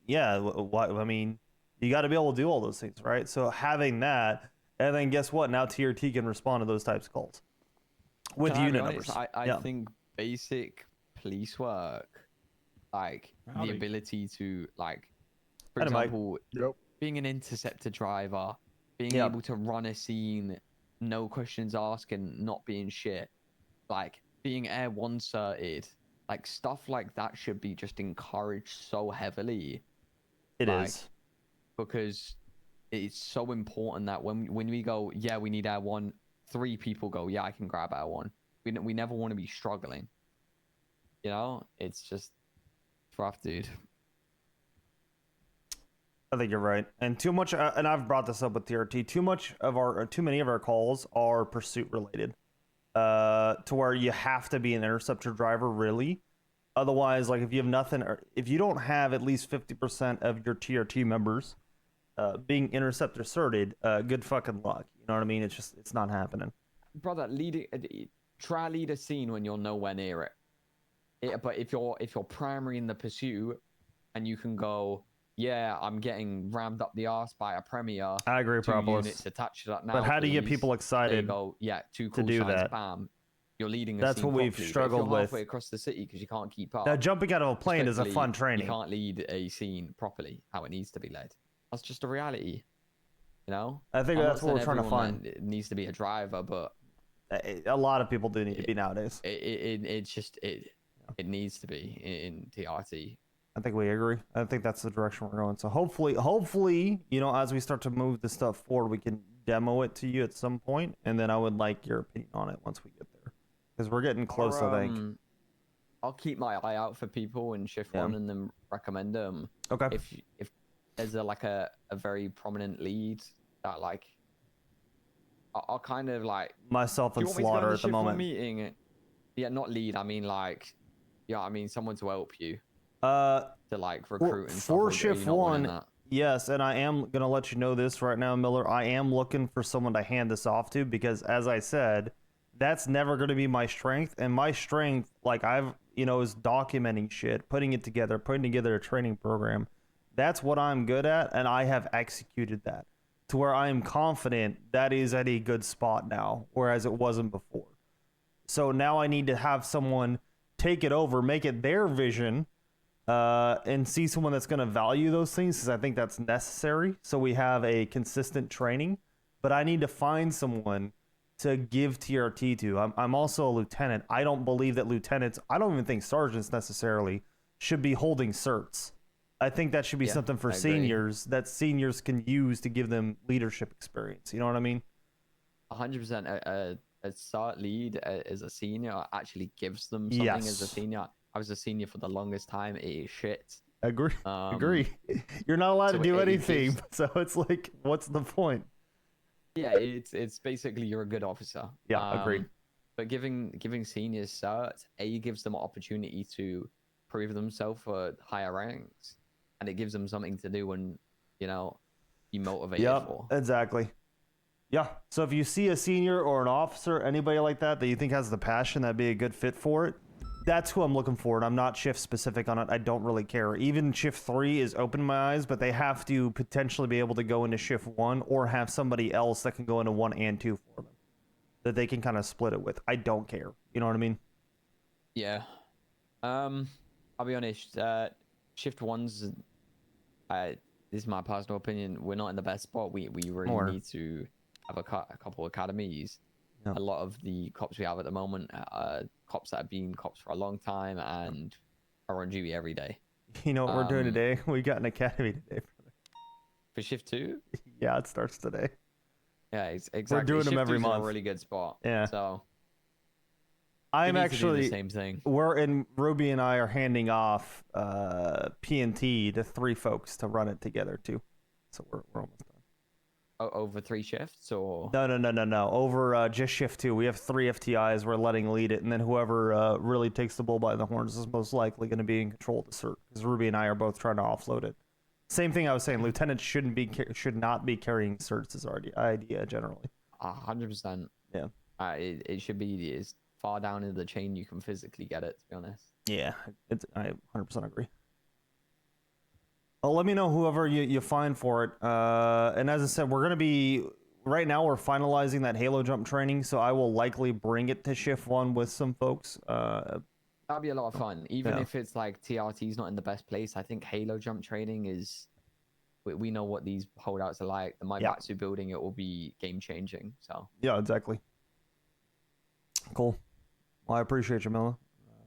Yeah, I mean, you got to be able to do all those things, right? So having that, and then guess what? Now TRT can respond to those types of calls with Can I be unit honest? numbers. I Yeah. think basic police work, like Howdy. the ability to, like, for Howdy, Mike. example, Yep. being an interceptor driver, being Yeah. able to run a scene, no questions asked, and not being shit, like being Air 1 certed, like stuff like that should be just encouraged so heavily. It Like, is. because it's so important that when we go, yeah, we need Air 1, 3 people go, yeah, I can grab Air 1. We never want to be struggling. You know, it's just rough, dude. I think you're right. And too much, and I've brought this up with TRT. Too many of our calls are pursuit related, to where you have to be an interceptor driver, really. Otherwise, like if you have nothing, or if you don't have at least 50% of your TRT members being interceptor certed, good fucking luck. You know what I mean? It's not happening. Brother, try lead a scene when you're nowhere near it. But if you're primary in the pursuit, and you can go, yeah, I'm getting rammed up the arse by a premier. I agree, 2 Propolis. units attached to that now. But how do you get please. people They excited? go, yeah, 2 to cool do signs, that? bam. You're leading a That's scene what we've properly. But if struggled you're with. halfway across the city because you can't keep up. Now, jumping out of a plane is a fun respectfully, training. You can't lead a scene properly how it needs to be led. That's just a reality. You know? I think I'm that's not what we're saying trying to everyone find. that needs to be a driver, but A lot of people do need to be nowadays. it's just it needs to be in TRT. I think we agree. I think that's the direction we're going. So hopefully, you know, as we start to move this stuff forward, we can demo it to you at some point, and then I would like your opinion on it once we get there, because we're getting close. I think. I'll keep my eye out for people in Shift Yeah. 1 and then recommend them. Okay. If there's a very prominent lead that like I'll kind of like Myself do and you want me to go in Slaughter the at the Shift 1 moment. meeting? Yeah, not lead. I mean like, yeah, I mean someone to help you To like recruit and stuff. for or are you Shift not wanting 1, that? yes, and I am gonna let you know this right now, Miller. I am looking for someone to hand this off to, because, as I said, that's never gonna be my strength. And my strength, like is documenting shit, putting together a training program. That's what I'm good at, and I have executed that to where I am confident that is at a good spot now, whereas it wasn't before. So now I need to have someone take it over, make it their vision, and see someone that's going to value those things, because I think that's necessary. So we have a consistent training, but I need to find someone to give TRT to. I'm also a lieutenant. I don't believe that lieutenants, I don't even think sergeants necessarily should be holding certs. I think that should be Yeah, something for I agree. seniors that seniors can use to give them leadership experience. You know what I mean? 100%. A start lead as a senior actually gives them something as a Yes. senior. I was a senior for the longest time. It is shit. Agree. Agree. You're not allowed so to do it anything, gives- so it's like, what's the point? Yeah, it's basically you're a good officer. Yeah, agreed. But giving seniors certs, gives them opportunity to prove themselves for higher ranks, and it gives them something to do and be motivated Yep, for. exactly. Yeah. So if you see a senior or an officer, anybody like that you think has the passion, that'd be a good fit for it. That's who I'm looking for, and I'm not shift specific on it. I don't really care. Even shift 3 is opening my eyes, but they have to potentially be able to go into shift 1 or have somebody else that can go into 1 and 2 for them, that they can kind of split it with. I don't care. You know what I mean? Yeah. I'll be honest. Shift 1's. This is my personal opinion. We're not in the best spot. We really need to have a couple academies. Yeah. A lot of the cops we have at the moment are cops that have been cops for a long time and are on duty every day. You know what we're doing today? We got an academy today. For shift 2? Yeah, it starts today. Yeah, exactly. We're doing them every month. A really good spot. Yeah. So I'm actually the same thing. Ruby and I are handing off P&T to 3 folks to run it together too. So we're almost done. Over 3 shifts or No. Over just shift 2. We have 3 FTIs. We're letting lead it, and then whoever really takes the bull by the horns is most likely going to be in control of the cert. Because Ruby and I are both trying to offload it. Same thing I was saying. Lieutenants should not be carrying certs is our idea generally. 100%. Yeah. It should be as far down in the chain you can physically get it. To be honest. Yeah, I 100% agree. Well, let me know whoever you find for it. And as I said, we're going to be... Right now, we're finalizing that Halo jump training, so I will likely bring it to Shift 1 with some folks. That'd be a lot of fun. Even if it's like TRT's not in the best place, I think Halo jump training is... We know what these holdouts are like. The Maibatsu building, it will be game-changing. So yeah, exactly. Cool. Well, I appreciate you, Milla.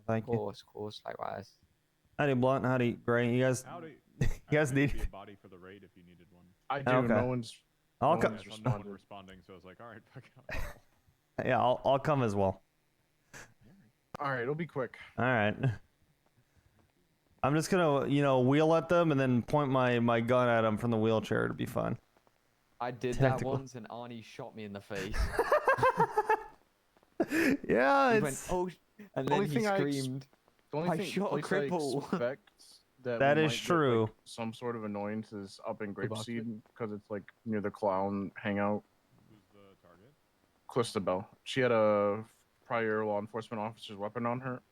Thank you. Of course, likewise. Howdy, Blunt. Howdy, Gray. You guys... Howdy. You guys need a body for the raid if you needed one. I do. Okay. No one's responding, so I was like, all right, fuck it. Yeah, I'll come as well. All right, it'll be quick. All right. I'm just gonna, wheel at them and then point my gun at them from the wheelchair. It'll be fun. I did that once, and Arnie shot me in the face. Yeah, he went, oh, and then he screamed. I shot a cripple. That is true. Like, some sort of annoyance is up in Grapeseed because it's like near the clown hangout. Who's the target? Clistabel. She had a prior law enforcement officer's weapon on her.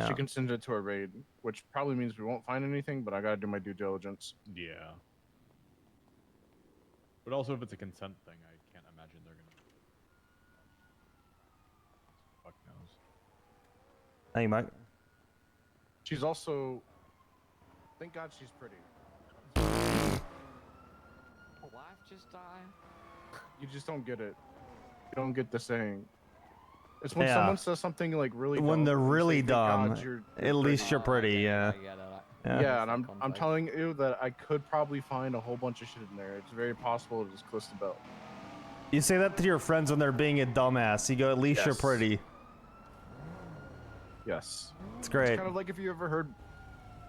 She can send it to a raid, which probably means we won't find anything, but I gotta do my due diligence. Yeah. But also, if it's a consent thing, I can't imagine they're gonna. Fuck knows. Hey, Mike. She's also. Thank God she's pretty. Wife just died. You just don't get it. You don't get the saying. It's when someone says something like really dumb. When they're really dumb, you're at least you're pretty, yeah. Yeah, and I'm telling you that I could probably find a whole bunch of shit in there. It's very possible to just Clistabel. You say that to your friends when they're being a dumbass. You go, at least you're pretty. Yes. It's great. It's kind of like if you ever heard...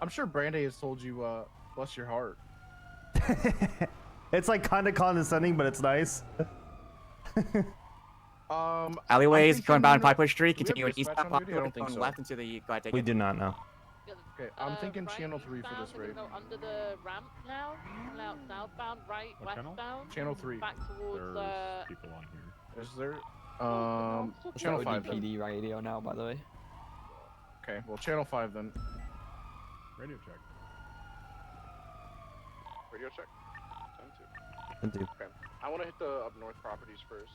I'm sure Brandy has told you, bless your heart. It's like kind of condescending, but it's nice. Alleyways going down Pipeline Street, continuing eastbound, so. left into the We do not know. Okay, I'm thinking channel 3 for this raid. Go under the ramp now, out southbound, right, westbound. Channel 3. Back towards. There's people on here. Is there? Channel 5 then. PD radio now, by the way. Okay, well, channel 5 then. Radio check. Radio check. 10-2. Okay. I want to hit the up north properties first.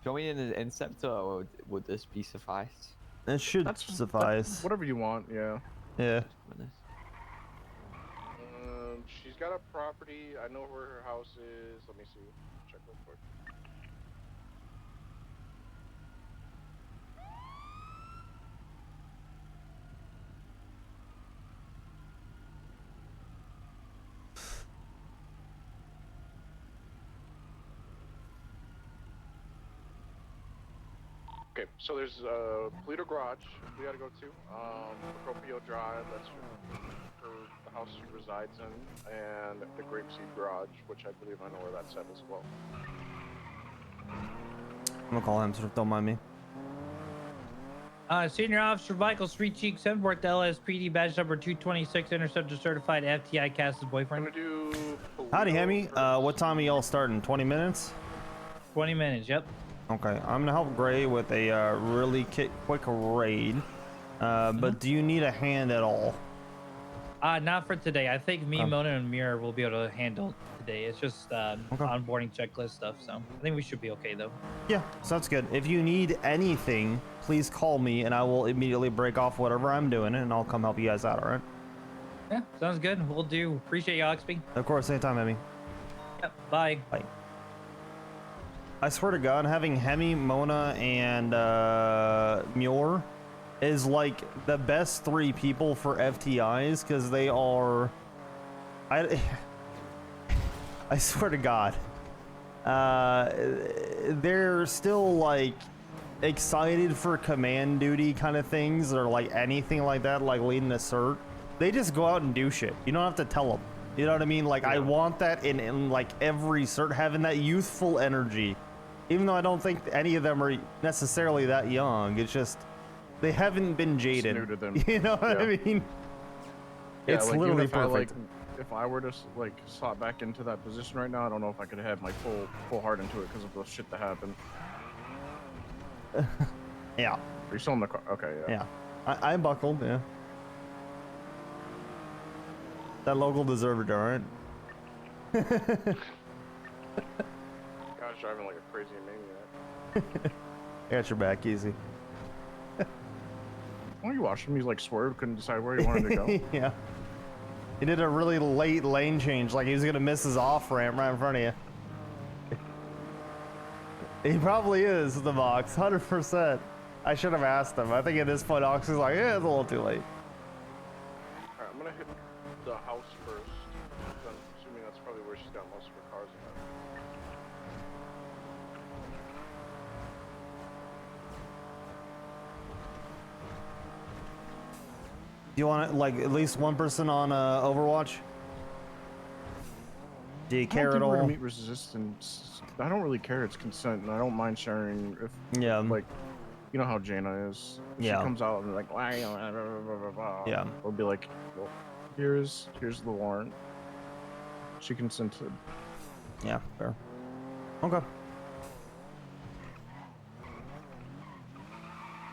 Do you want me in an Inceptor, or would this be suffice? It should suffice. Whatever you want, yeah. Yeah. She's got a property. I know where her house is. Let me see. Check real quick. Okay, so there's Polito Garage we gotta go to, Procopio Drive, that's the house she resides in, and the Grapeseed Garage, which I believe I know where that's at as well. I'm gonna call him, so don't mind me. Senior Officer Michael Street Cheek, 7th LSPD badge number 226, Interceptor certified FTI Cass's boyfriend. I'm gonna do Howdy, Hemi. What time are y'all starting? 20 minutes? 20 minutes, yep. Okay, I'm gonna help Gray with a really quick raid. But do you need a hand at all? Not for today. I think me, Okay. Mona, and Mira will be able to handle today. It's just onboarding checklist stuff, so I think we should be okay though. Yeah, sounds good. If you need anything, please call me and I will immediately break off whatever I'm doing and I'll come help you guys out, alright? Yeah, sounds good. We'll do. Appreciate you, Oxby. Of course, anytime, Hemi. Yep, bye. Bye. I swear to God, having Hemi, Mona, and Muir is like the best 3 people for FTIs because they are. I swear to God, they're still like excited for command duty kind of things or like anything like that, like leading a cert. They just go out and do shit. You don't have to tell them. You know what I mean? Like I want that in like every cert, having that youthful energy. Even though I don't think any of them are necessarily that young, it's just they haven't been jaded. It's new to them. You know what I mean? Yeah, It's like, literally even if perfect. if I were to like slot back into that position right now, I don't know if I could have my full heart into it because of the shit that happened. Yeah. Are you still in the car? Okay, yeah. Yeah. I buckled, yeah. That local deserved it, alright? Guy's driving like a crazy maniac. I got your back, easy. Why are you watching me like swerve? Couldn't decide where he wanted to go. Yeah. He did a really late lane change, like he was gonna miss his off ramp right in front of you. He probably is the box, 100%. I should have asked him. I think at this point, Ox is like, yeah, it's a little too late. Alright, I'm gonna hit the house first. I'm assuming that's probably where she's got most of her cars in. Do you want like at least one person on Overwatch? Do you care at We're gonna all? meet resistance. I don't really care. It's consent, and I don't mind sharing if like, you know how Jaina is. If she comes out and like, why? Yeah. We'll be like, well, here's the warrant. She consented. Yeah, fair. Okay.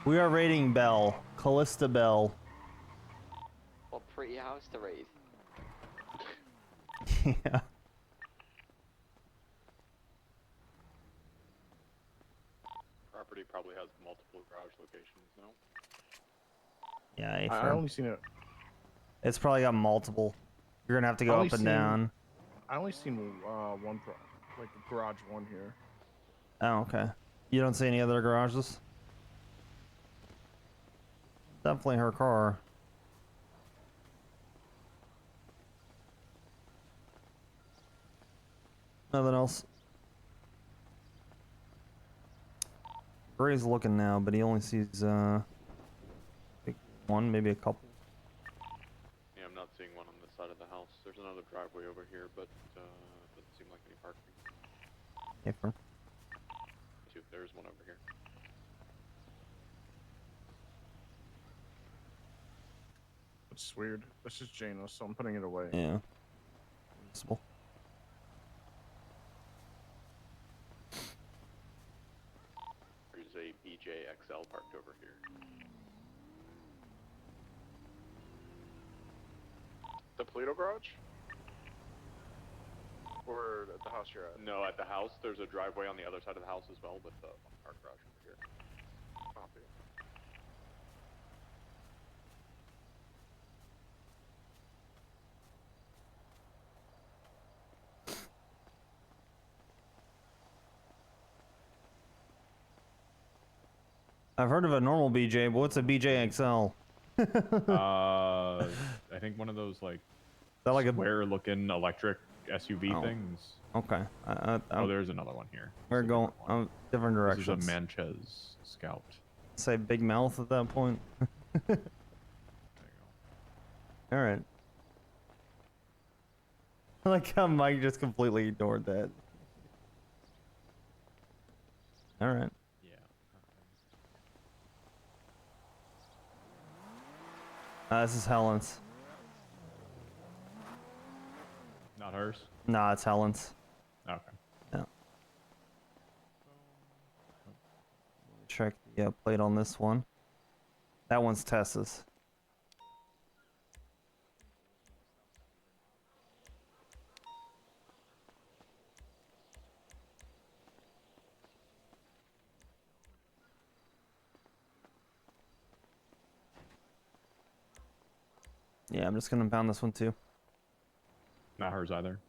We are raiding Bell, Callista Bell. What pretty house to raid. Yeah. Property probably has multiple garage locations, no? Yeah, I fair. only seen it. It's probably got multiple. You're gonna have to go up and down. I only seen one like garage one here. Oh, okay. You don't see any other garages? Definitely her car. Nothing else. Gray's looking now, but he only sees one, maybe a couple. Yeah, I'm not seeing one on this side of the house. There's another driveway over here, but doesn't seem like any parking. Yeah, fair. There's one over here. It's weird. This is Jaina, so I'm putting it away. Yeah. Possible. There's a BJ XL parked over here. The Polito garage? Or at the house you're at? No, at the house. There's a driveway on the other side of the house as well, with one parked garage over here. Copy. I've heard of a normal BJ, but what's a BJ XL? I think one of those like that like a square-looking electric SUV things. Okay. Oh, there's another one here. We're going different directions. This is a Manchez Scout. Say big mouth at that point. There you All right. I like how Mike just completely ignored that. All right. Yeah. This is Helen's. Not hers? Nah, it's Helen's. Okay. Yeah. Check the plate on this one. That one's Tessa's. Yeah, I'm just gonna pound this one too. Not hers either.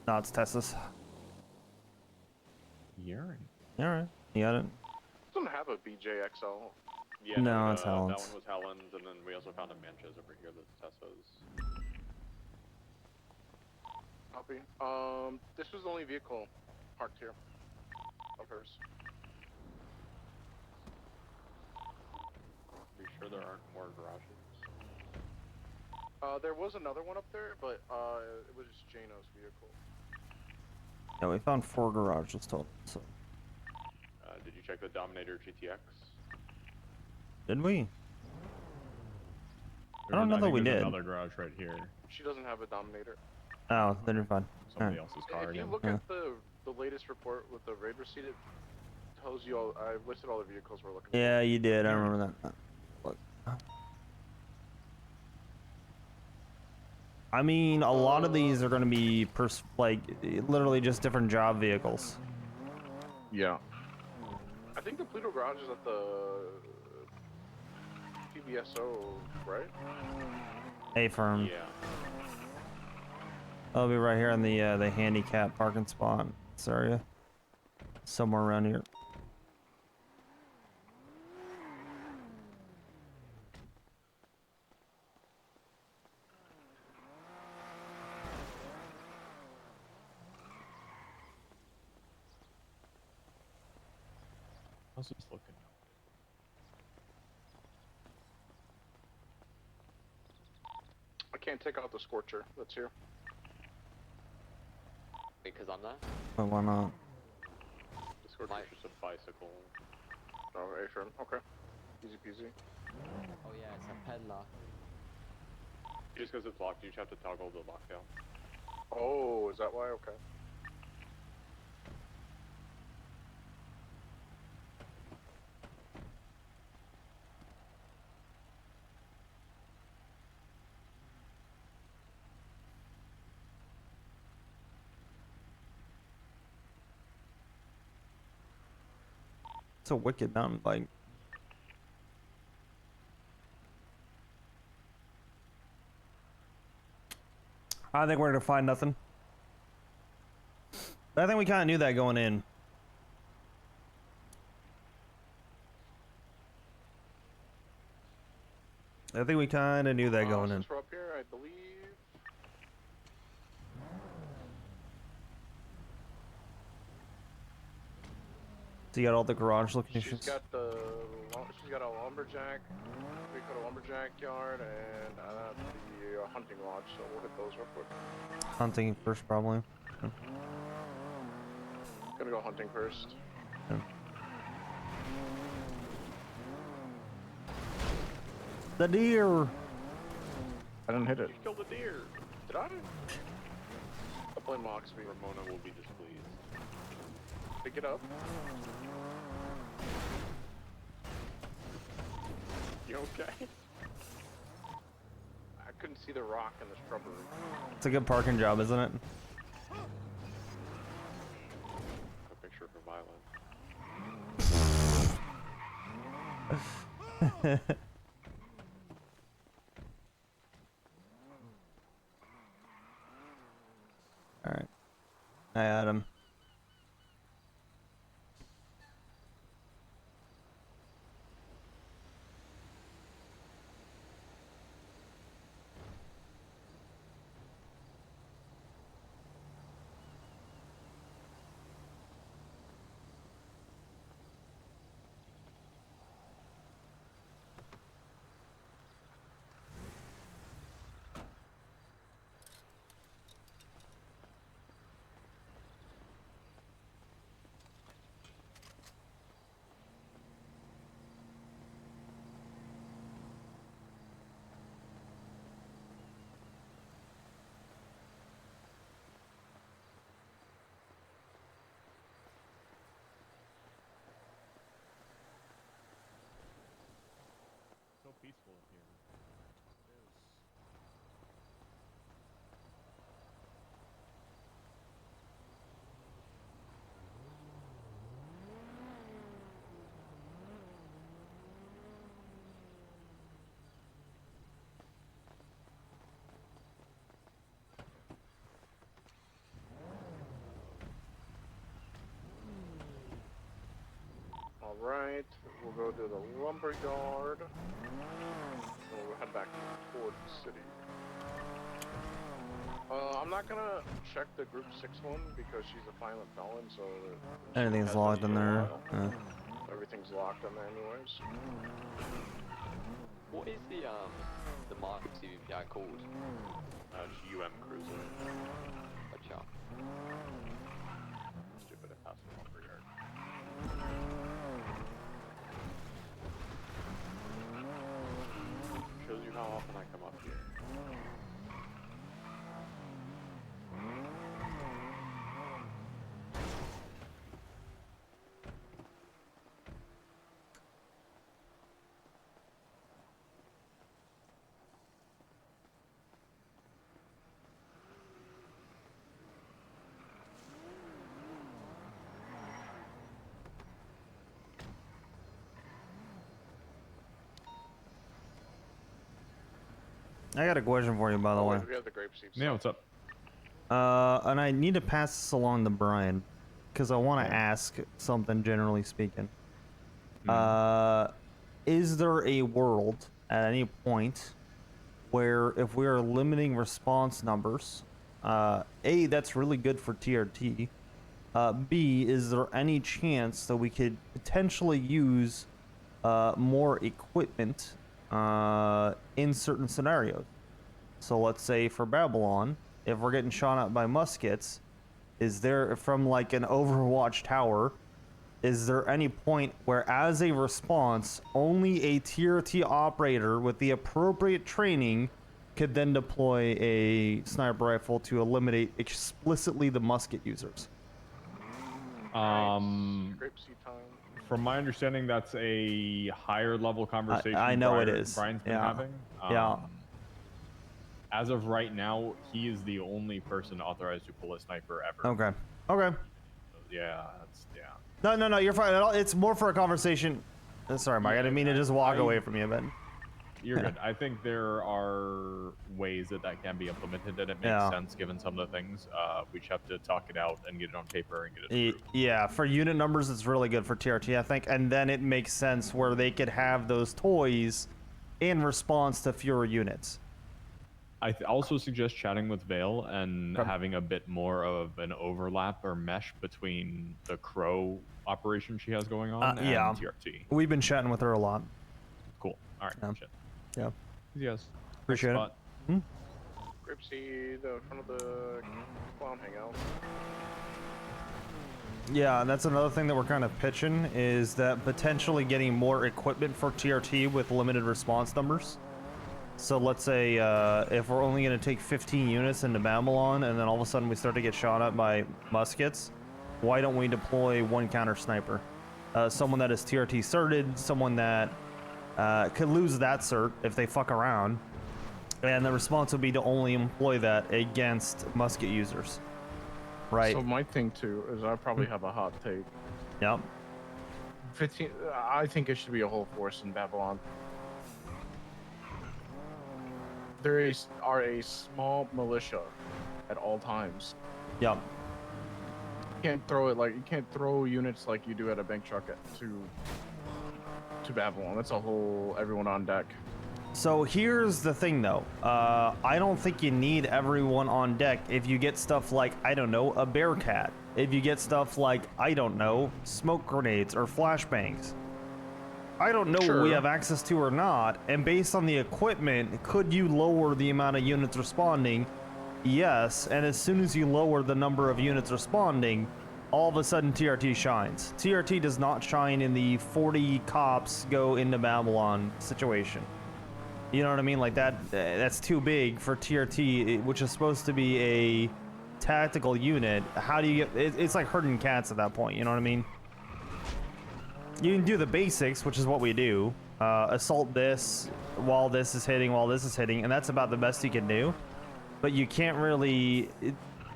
No, it's Tessa's. Urine. Alright, you got it. Doesn't have a BJXL. Yeah, No, it's that Helen's. one was Helen's, and then we also found a Manches over here that's Tessa's. Copy. This was the only vehicle parked here of hers. Are you sure there aren't more garages? There was another one up there, but it was just Jano's vehicle. Yeah, we found 4 garages total, so. Did you check the Dominator GTX? Did we? There's don't know that we there's did. Another garage right here. She doesn't have a Dominator. Oh, then you're fine. Somebody Alright. else's car If you again. look Yeah. at the latest report with the raid receipt, it tells you all. I listed all the vehicles we're looking Yeah, you did. I remember that. Look. I mean, a lot of these are going to be like literally just different job vehicles. for. Yeah. I think the Pluto garage is at the PBSO, right? A firm. Yeah. I'll be right here in the handicap parking spot. This area, somewhere around here. How's this looking? I can't take out the Scorcher. That's here. Because I'm there? But why not? The Scorcher's just a bicycle. Oh, A firm. Okay. Easy peasy. Oh yeah, it's a peddler. Just because it's locked, you just have to toggle the lockdown. Oh, is that why? Okay. It's a wicked mountain bike. I think we're gonna find nothing. I think we kind of knew that going in. I think we kind of knew that going in. Since we're up here, I believe. So you got all the garage locations. She's got a lumberjack. We got a lumberjack yard and the hunting lodge. So we'll hit those real quick. Hunting first, probably. Gonna go hunting first. Yeah. The deer. I didn't hit it. You killed a deer. Did I? I'll blame Oxby. Ramona will be displeased. Pick it up. You okay? I couldn't see the rock in the shrubbery. It's a good parking job, isn't it? A picture for Violet. All right. Hi, Adam. peaceful here. All right, we'll go to the lumber yard. And we'll head back toward the city. I'm not gonna check the Group 6 one because she's a violent felon, so Anything's locked in there. Everything's locked in there, anyways. What is the mark CVPI called? UM Cruiser. Gotcha. Stupid, it passed the lumber yard. Shows you how often I come up here. I got a question for you, by the way. We have the grape seeds. Yeah, what's up? And I need to pass this along to Brian, because I want to ask something, generally speaking. Is there a world at any point where if we are limiting response numbers, A, that's really good for TRT, B, is there any chance that we could potentially use more equipment in certain scenarios? So let's say for Babylon, if we're getting shot at by muskets, is there, from like an Overwatch tower, is there any point where as a response, only a TRT operator with the appropriate training could then deploy a sniper rifle to eliminate explicitly the musket users? Grape seed time. From my understanding, that's a higher level conversation. I know it is. Brian's been Yeah. having. Yeah. As of right now, he is the only person authorized to pull a sniper ever. Okay. Okay. Yeah, that's No, you're fine. It's more for a conversation. Sorry, Mike. I didn't mean to just walk away from you, but You're good. I think there are ways that can be implemented, and it makes sense given some of the things. We just have to talk it out and get it on paper and get it approved. Yeah, for unit numbers, it's really good for TRT, I think. And then it makes sense where they could have those toys in response to fewer units. I also suggest chatting with Vale and having a bit more of an overlap or mesh between the Crow operation she has going on and TRT. We've been chatting with her a lot. Cool. All right. Shit. Yeah. Yes. Appreciate it. Grape seed in front of the clown hangout. Yeah, and that's another thing that we're kind of pitching, is that potentially getting more equipment for TRT with limited response numbers. So let's say if we're only going to take 15 units into Babylon and then all of a sudden we start to get shot at by muskets, why don't we deploy one counter sniper? Someone that is TRT certed, someone that could lose that cert if they fuck around, and the response would be to only employ that against musket users. Right. So my thing too is I probably have a hot take. Yep. 15. I think it should be a whole force in Babylon. There are a small militia at all times. Yep. You can't throw it like you can't throw units like you do at a bank truck to Babylon. That's a whole everyone on deck. So here's the thing though, I don't think you need everyone on deck if you get stuff like, I don't know, a Bearcat. If you get stuff like, I don't know, smoke grenades or flashbangs. I don't know what we have access to or not, and based on the equipment, could you lower the amount of units responding? Yes, and as soon as you lower the number of units responding, all of a sudden TRT shines. TRT does not shine in the 40 cops go into Babylon situation. You know what I mean? Like that's too big for TRT, which is supposed to be a tactical unit. How do you get, it's like herding cats at that point, you know what I mean? You can do the basics, which is what we do, assault this while this is hitting, and that's about the best you can do. But you can't really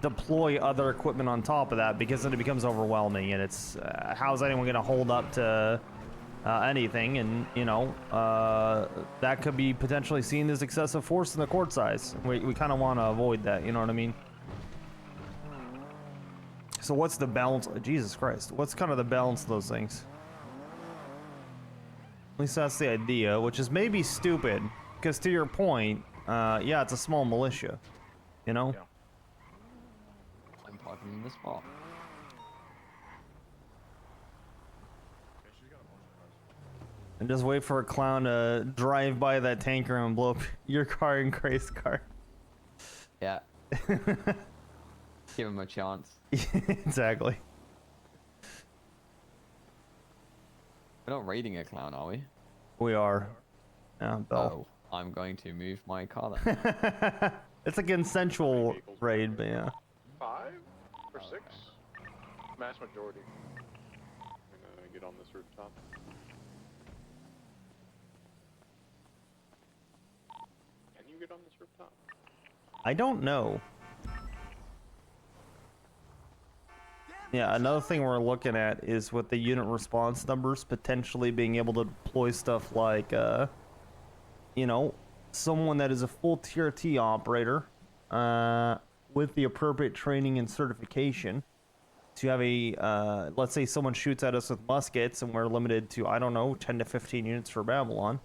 deploy other equipment on top of that because then it becomes overwhelming, and it's how's anyone going to hold up to anything? And you know, that could be potentially seen as excessive force in the court size. We kind of want to avoid that, you know what I mean? So what's the balance? Jesus Christ, what's kind of the balance of those things? At least that's the idea, which is maybe stupid, because to your point, yeah, it's a small militia, you know? Yeah. I'm parking in the spot. And just wait for a clown to drive by that tanker and blow up your car and Gray's car. Yeah. Give him a chance. Exactly. We're not raiding a clown, are we? We are. Yeah, Oh, I'm going to move my car then. It's a consensual raid, but yeah. 5 or 6? Mass majority. I'm gonna get on this rooftop. Can you get on this rooftop? I don't know. Yeah, another thing we're looking at is with the unit response numbers potentially being able to deploy stuff like, you know, someone that is a full TRT operator with the appropriate training and certification to have a, let's say someone shoots at us with muskets and we're limited to, I don't know, 10 to 15 units for Babylon.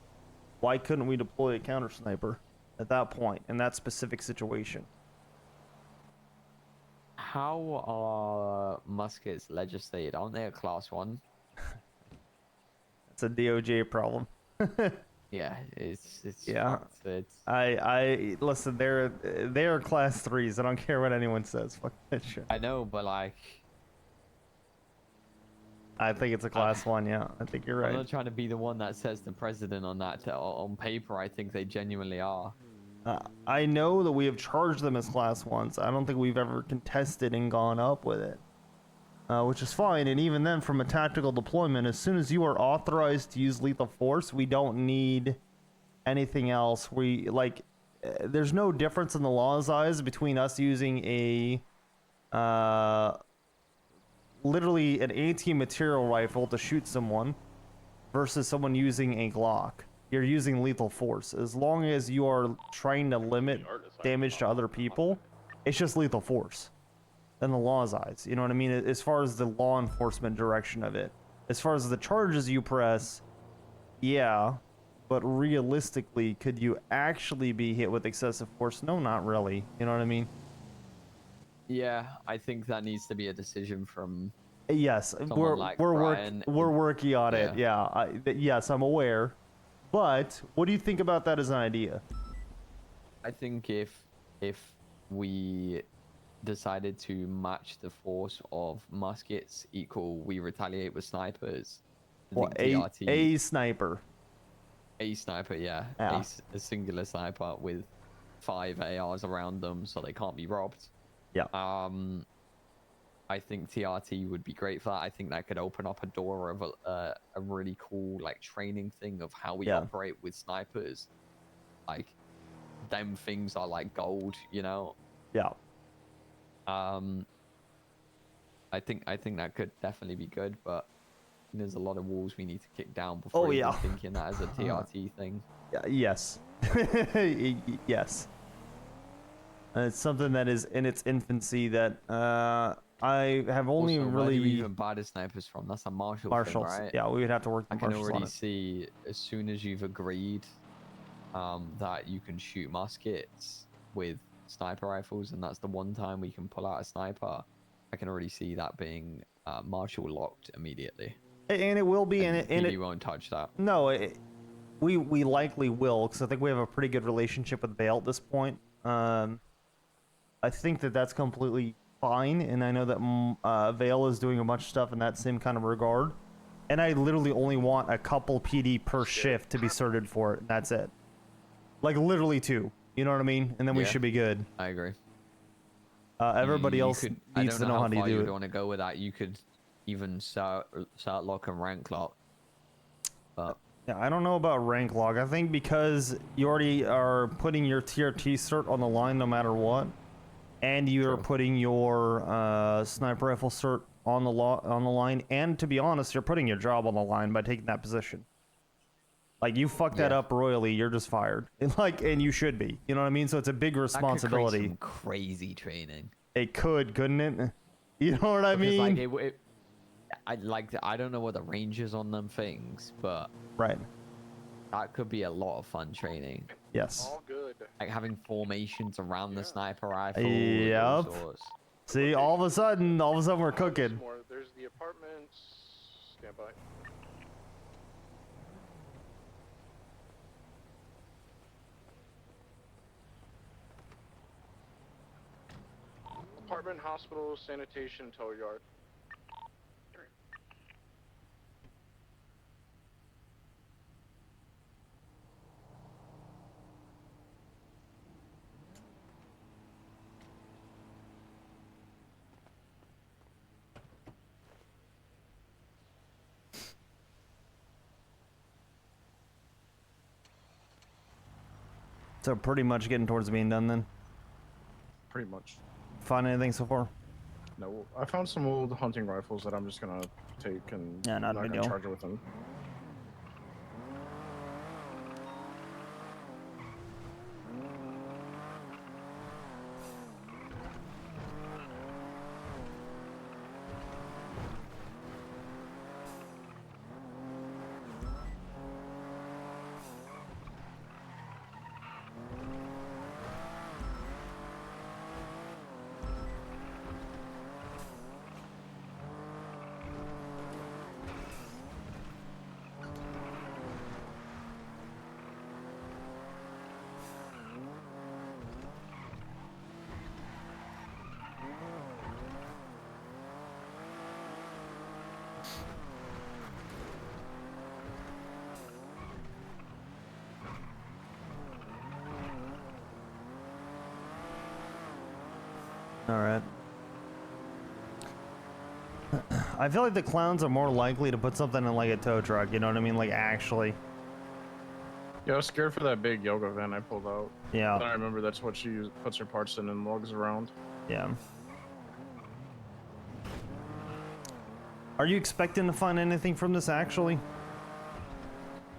Why couldn't we deploy a counter sniper at that point in that specific situation? How are muskets legislated? Aren't they a class 1? It's a DOJ problem. Yeah, it's yeah. It's... I listen. They are class 3s. I don't care what anyone says. Fuck that shit. I know, but like, I think it's a class 1. Yeah, I think you're right. I'm not trying to be the one that says the president on that. On paper, I think they genuinely are. I know that we have charged them as class 1s. I don't think we've ever contested and gone up with it, which is fine. And even then, from a tactical deployment, as soon as you are authorized to use lethal force, we don't need anything else. We like, there's no difference in the law's eyes between us using a literally an anti-material rifle to shoot someone versus someone using a Glock. You're using lethal force. As long as you are trying to limit damage to other people, it's just lethal force in the law's eyes. You know what I mean? As far as the law enforcement direction of it. As far as the charges you press, yeah, but realistically, could you actually be hit with excessive force? No, not really. You know what I mean? Yeah, I think that needs to be a decision from. Yes, we're working on it. Yeah, yes, I'm aware. But what do you think about that as an idea? I think if we decided to match the force of muskets equal we retaliate with snipers. Well, a sniper. A sniper, yeah. A singular sniper with 5 ARs around them so they can't be robbed. Yeah. I think TRT would be great for that. I think that could open up a door of a really cool like training thing of how we operate with snipers. Like, them things are like gold, you know. Yeah. I think that could definitely be good, but there's a lot of walls we need to kick down before even thinking that as a TRT thing. Yeah. Yes. Yes. It's something that is in its infancy that I have only also, really. Where do you even buy the snipers from? That's a Marshals thing, right? Yeah, we would have to work. I can already see as soon as you've agreed that you can shoot muskets with sniper rifles, and that's the one time we can pull out a sniper. I can already see that being martial locked immediately. And it will be, and you won't touch that. No, we likely will, because I think we have a pretty good relationship with Vale at this point. I think that's completely fine, and I know that Vale is doing a bunch of stuff in that same kind of regard. And I literally only want a couple PD per shift to be sorted for it, and that's it. Like, literally 2. You know what I mean? And then we should be good. I agree. Everybody else needs to know how to do it. You don't want to go with that. You could even start lock and rank lock. But Yeah, I don't know about rank log. I think because you already are putting your TRT cert on the line no matter what, and you're putting your sniper rifle cert on the line, and to be honest, you're putting your job on the line by taking that position. Like, you fuck that up royally, you're just fired. And you should be. You know what I mean? So it's a big responsibility. That could create some crazy training. It could, couldn't it? You know what I mean? Like, I don't know what the range is on them things, but right, that could be a lot of fun training. Yes. All good. Like having formations around the sniper rifle. Yep. See, all of a sudden we're cooking. There's the apartments. Stand by. Apartment, hospital, sanitation, tow yard. So pretty much getting towards being done then. Pretty much. Find anything so far? No, I found some old hunting rifles that I'm just gonna take and not a big gonna deal. charge it with them. Alright. I feel like the clowns are more likely to put something in like a tow truck, you know what I mean? Like actually. Yeah, I was scared for that big yoga van I pulled out. Yeah. But I remember that's what she puts her parts in and lugs around. Yeah. Are you expecting to find anything from this actually?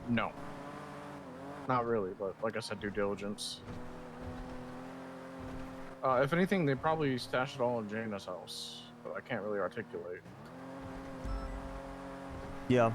No. Not really, but like I said, due diligence. If anything, they probably stashed it all in Jaina's house, but I can't really articulate. Yeah.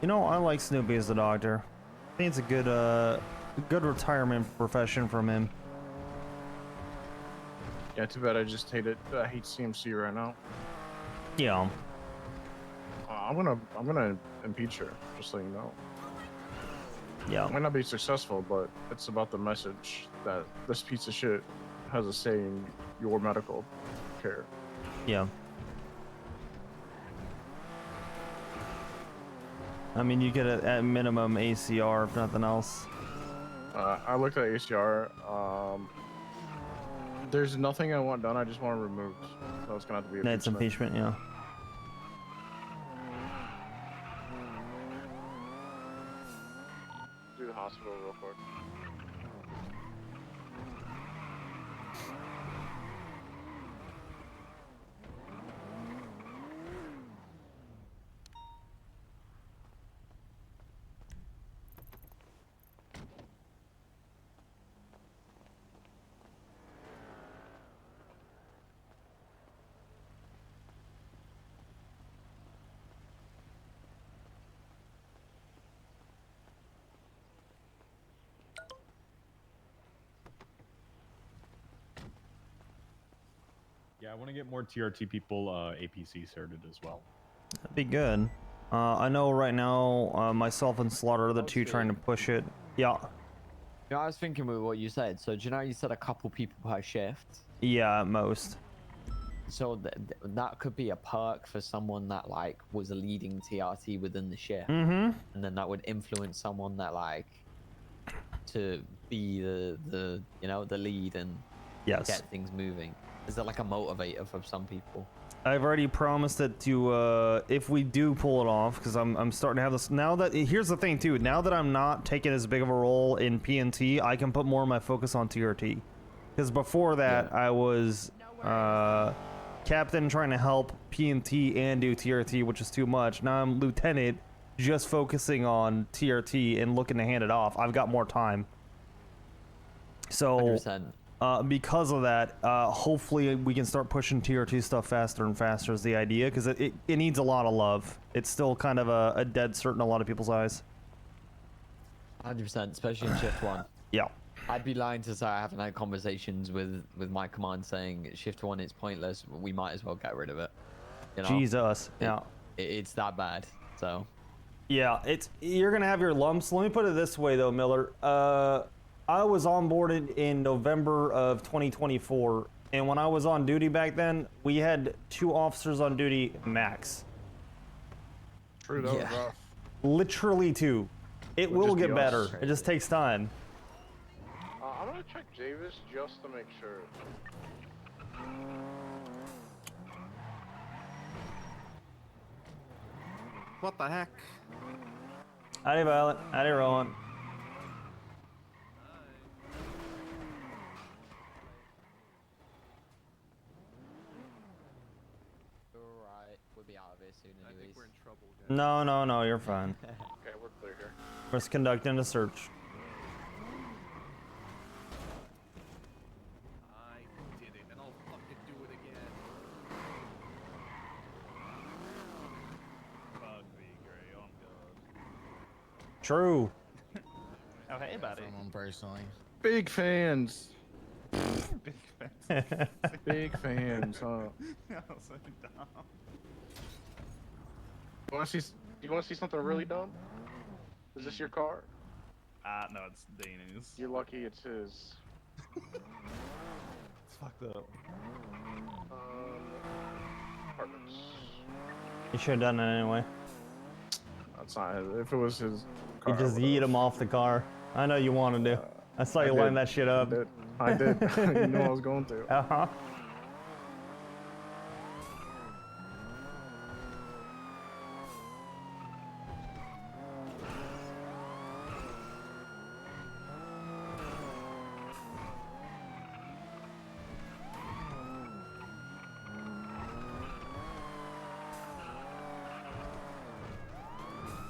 You know, I like Snoopy as the doctor. I think it's a good retirement profession from him. Yeah, too bad I just hate it. I hate CMC right now. Yeah. I'm gonna impeach her, just so you know. Yeah. It might not be successful, but it's about the message that this piece of shit has a say in your medical care. Yeah. I mean, you get at minimum ACR, if nothing else. I looked at ACR. There's nothing I want done. I just want it removed. So it's gonna have to be It's impeachment, yeah. Do the hospital real quick. Yeah, I want to get more TRT people APC certed as well. That'd be good. I know right now, myself and Slaughter are the two trying to push it. Yeah. You know, I was thinking with what you said. So, do you know you said a couple people per shift? Yeah, at most. So that could be a perk for someone that like was a leading TRT within the shift, Mm-hmm. and then that would influence someone that like to be the you know the lead and get things moving. Is that like a motivator for some people? I've already promised it to if we do pull it off, because I'm starting to have this now. That here's the thing too. Now that I'm not taking as big of a role in PNT, I can put more of my focus on TRT. Because before that, I was captain trying to help PNT and do TRT, which is too much. Now I'm lieutenant, just focusing on TRT and looking to hand it off. I've got more time. So 100%. Because of that, hopefully we can start pushing TRT stuff faster and faster is the idea, because it needs a lot of love. It's still kind of a dead cert in a lot of people's eyes. 100%, especially in shift 1. Yeah. I'd be lying to say I haven't had conversations with my command saying shift 1 is pointless. We might as well get rid of it. You know? Jesus. Yeah. It's that bad. So. Yeah, you're gonna have your lumps. Let me put it this way though, Miller. I was onboarded in November of 2024, and when I was on duty back then, we had 2 officers on duty max. True, that was rough. Literally 2. It will get better. It just takes time. I'm gonna check Javis just to make sure. What the heck? Howdy, Violet. Howdy, Rowan. Alright, we'll be out of here soon anyways. I think we're in trouble, guys. No, you're fine. Okay, we're clear here. We're just conducting a search. I did it, and I'll fucking do it again. Ugly, Gray, I'm good. True. Oh, hey, buddy. Someone personally. Big fans. Big fans. Big fans, huh? No, so dumb. You wanna see something really dumb? Is this your car? No, it's Dane's. You're lucky it's his. It's fucked up. Apartments. You should have done it anyway. That's not his. If it was his car, You just yeet him off the car. I know you wanted to. I saw you line that shit up. I did. You knew I was going to. Uh-huh.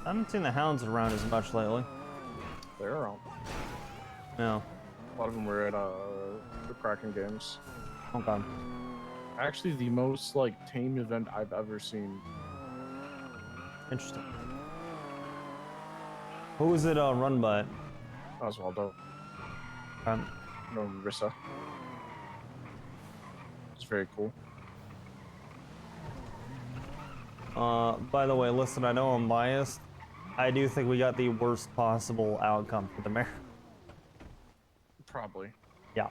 I haven't seen the hounds around as much lately. They're around. No. A lot of them were at the Kraken games. Okay. Actually, the most like tame event I've ever seen. Interesting. Who was it run by? Oswaldo. Um, No, Rissa. It's very cool. By the way, listen, I know I'm biased. I do think we got the worst possible outcome for the mayor. Probably. Yeah.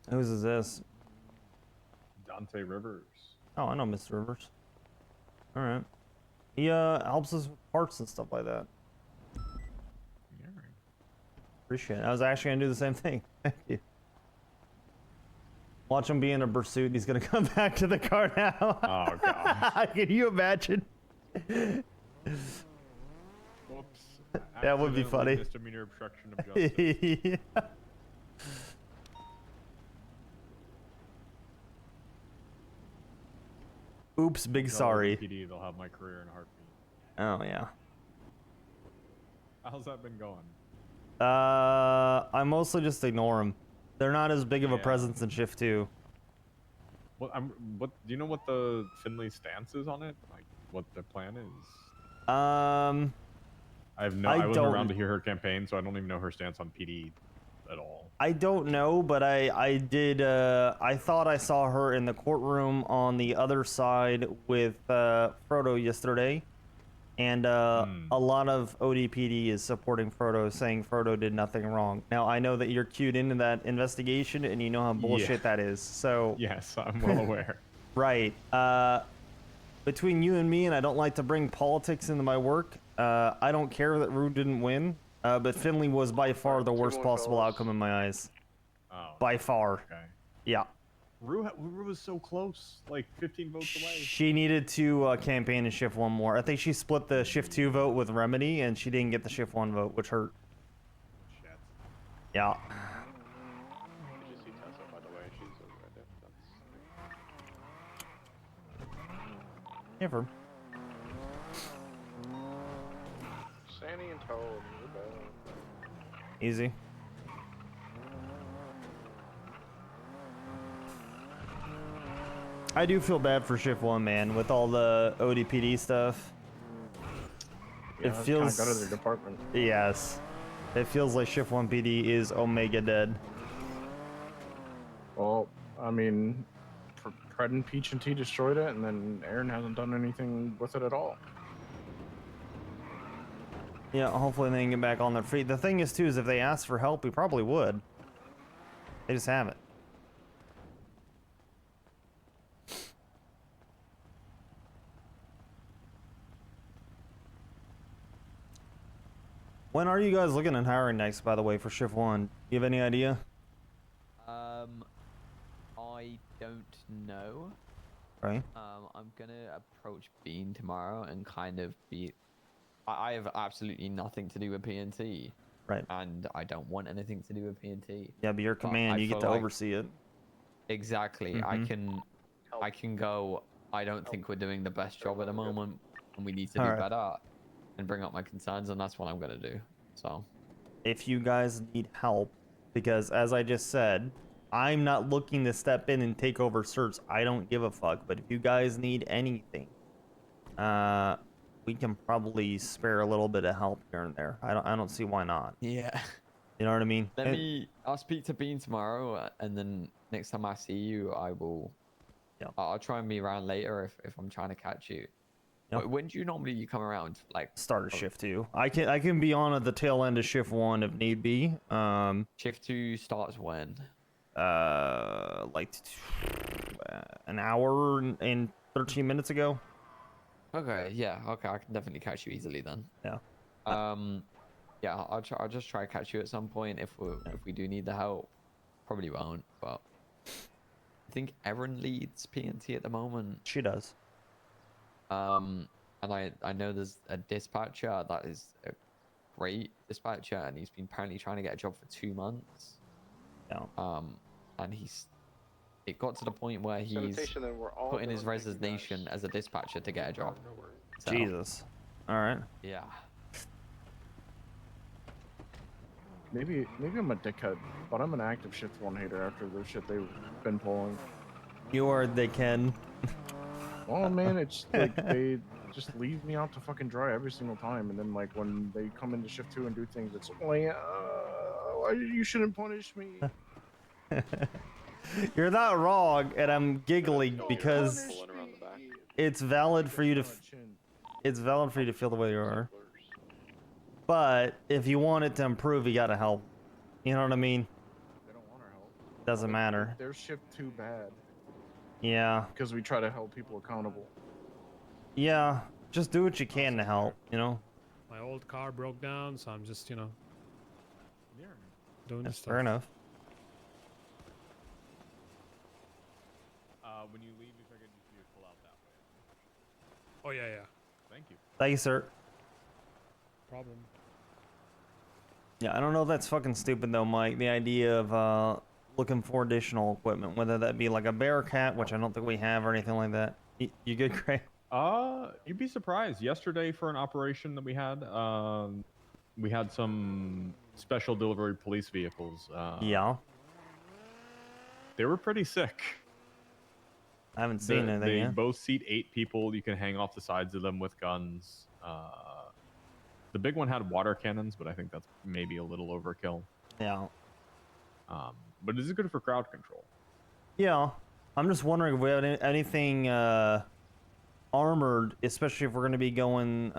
Whose is this? Dante Rivers. Oh, I know Mr. Rivers. All right. He helps us with parts and stuff like that. Yeah. Appreciate it. I was actually gonna do the same thing. Thank you. Watch him be in a pursuit. He's gonna come back to the car now. Oh god. Can you imagine? Whoops. That would be funny. Misdemeanor obstruction of justice. Yeah. Oops, big sorry. PD, they'll have my career in a heartbeat. Oh yeah. How's that been going? I mostly just ignore them. They're not as big of a presence in Shift 2. What do you know what the Finley stance is on it? Like what the plan is? I I wasn't around to hear her campaign, so I don't even know her stance on PD at all. I don't know, but I did. I thought I saw her in the courtroom on the other side with Frodo yesterday, and a lot of ODPD is supporting Frodo, saying Frodo did nothing wrong. Now I know that you're cued into that investigation, and you know how bullshit that is. So yes, I'm well aware. Right. Between you and me, and I don't like to bring politics into my work. I don't care that Rue didn't win. But Finley was by far the worst possible outcome in my eyes. Oh. By far. Okay. Yeah. Rue was so close, like 15 votes away. She needed to campaign and shift one more. I think she split the shift 2 vote with Remedy, and she didn't get the shift 1 vote, which hurt. Shit. Yeah. You should see Tessa, by the way. She's over there. That's... Never. Sandy and Toad. Easy. I do feel bad for shift 1, man, with all the ODPD stuff. Yeah, it feels kind of go to their department. Yes. It feels like shift 1 PD is Omega dead. Well, I mean, Pred and Peach and T destroyed it, and then Aaron hasn't done anything with it at all. Yeah, hopefully they can get back on their feet. The thing is, too, is if they asked for help, we probably would. They just haven't. When are you guys looking at hiring next, by the way, for shift 1? Do you have any idea? I don't know. Right. I'm gonna approach Bean tomorrow and kind of be... I have absolutely nothing to do with PNT. Right. And I don't want anything to do with PNT. Yeah, but your command, you get to oversee it. Exactly. I can go, I don't think we're doing the best job at the moment, and we need to do better, and bring up my concerns, and that's what I'm gonna do. So if you guys need help, because as I just said, I'm not looking to step in and take over certs. I don't give a fuck. But if you guys need anything, we can probably spare a little bit of help here and there. I don't see why not. yeah. You know what I mean? I'll speak to Bean tomorrow, and then next time I see you, I will. Yeah. I'll try and be around later if I'm trying to catch you. Yep. When do you normally come around? Like start of shift 2. I can be on at the tail end of shift 1 if need be. Shift 2 starts when? Like an hour and 13 minutes ago. Okay, yeah, okay, I can definitely catch you easily then. Yeah. Yeah, I'll just try to catch you at some point if we do need the help. Probably won't, but I think Erin leads PNT at the moment. She does. And I know there's a dispatcher that is a great dispatcher, and he's been apparently trying to get a job for 2 months. Yeah. And it got to the point where he's put in his resignation as a dispatcher to get a job. So, Jesus. All right. Yeah. Maybe I'm a dickhead, but I'm an active shift 1 hater after the shit they've been pulling. You are they can. Oh man, it's like they just leave me out to fucking dry every single time, and then like when they come into shift 2 and do things, it's like, you shouldn't punish me. You're not wrong, and I'm giggling because it's valid for you to. It's valid for you to feel the way you are. But if you want it to improve, you gotta help. You know what I mean? They don't want our help. Doesn't matter. Their shift 2 bad. Yeah. Because we try to hold people accountable. Yeah. Just do what you can to help. You know. My old car broke down, so I'm just doing That's stuff. fair enough. When you leave, if I could just pull out that way. Oh yeah. Thank you. Thank you, sir. Problem. Yeah, I don't know if that's fucking stupid though, Mike. The idea of looking for additional equipment, whether that be like a Bearcat, which I don't think we have, or anything like that. You good, Craig? You'd be surprised. Yesterday, for an operation that we had some special delivery police vehicles. Yeah. They were pretty sick. I haven't seen anything They yet. both seat 8 people. You can hang off the sides of them with guns. The big one had water cannons, but I think that's maybe a little overkill. Yeah. But it is good for crowd control. Yeah. I'm just wondering if we have anything armored, especially if we're going to be going,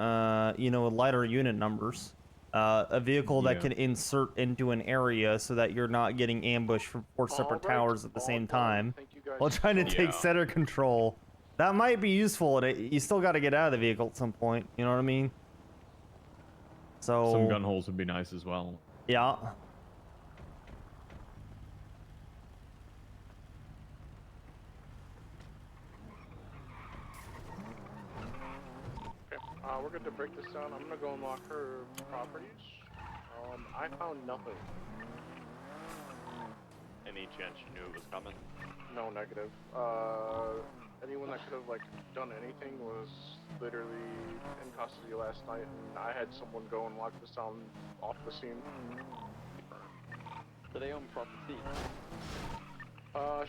you know, with lighter unit numbers. A vehicle that can insert into an area so that you're not getting ambushed from 4 separate towers at the same time while trying to take center control. That might be useful. You still got to get out of the vehicle at some point. You know what I mean? So some gun holes would be nice as well. Yeah. We're good to break this down. I'm gonna go unlock her properties. I found nothing. Any chance you knew it was coming? No, negative. Anyone that could have like done anything was literally in custody last night, and I had someone go and lock this down off the scene. Do they own property?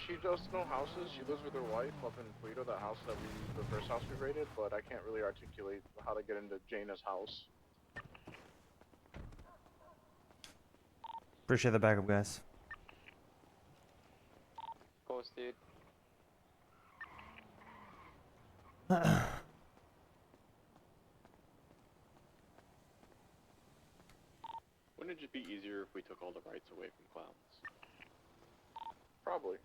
She does know houses. She lives with her wife up in Toledo, the house that the first house we raided, but I can't really articulate how to get into Jaina's house. Appreciate the backup, guys. Of course, dude. Wouldn't it just be easier if we took all the rights away from clowns? Probably.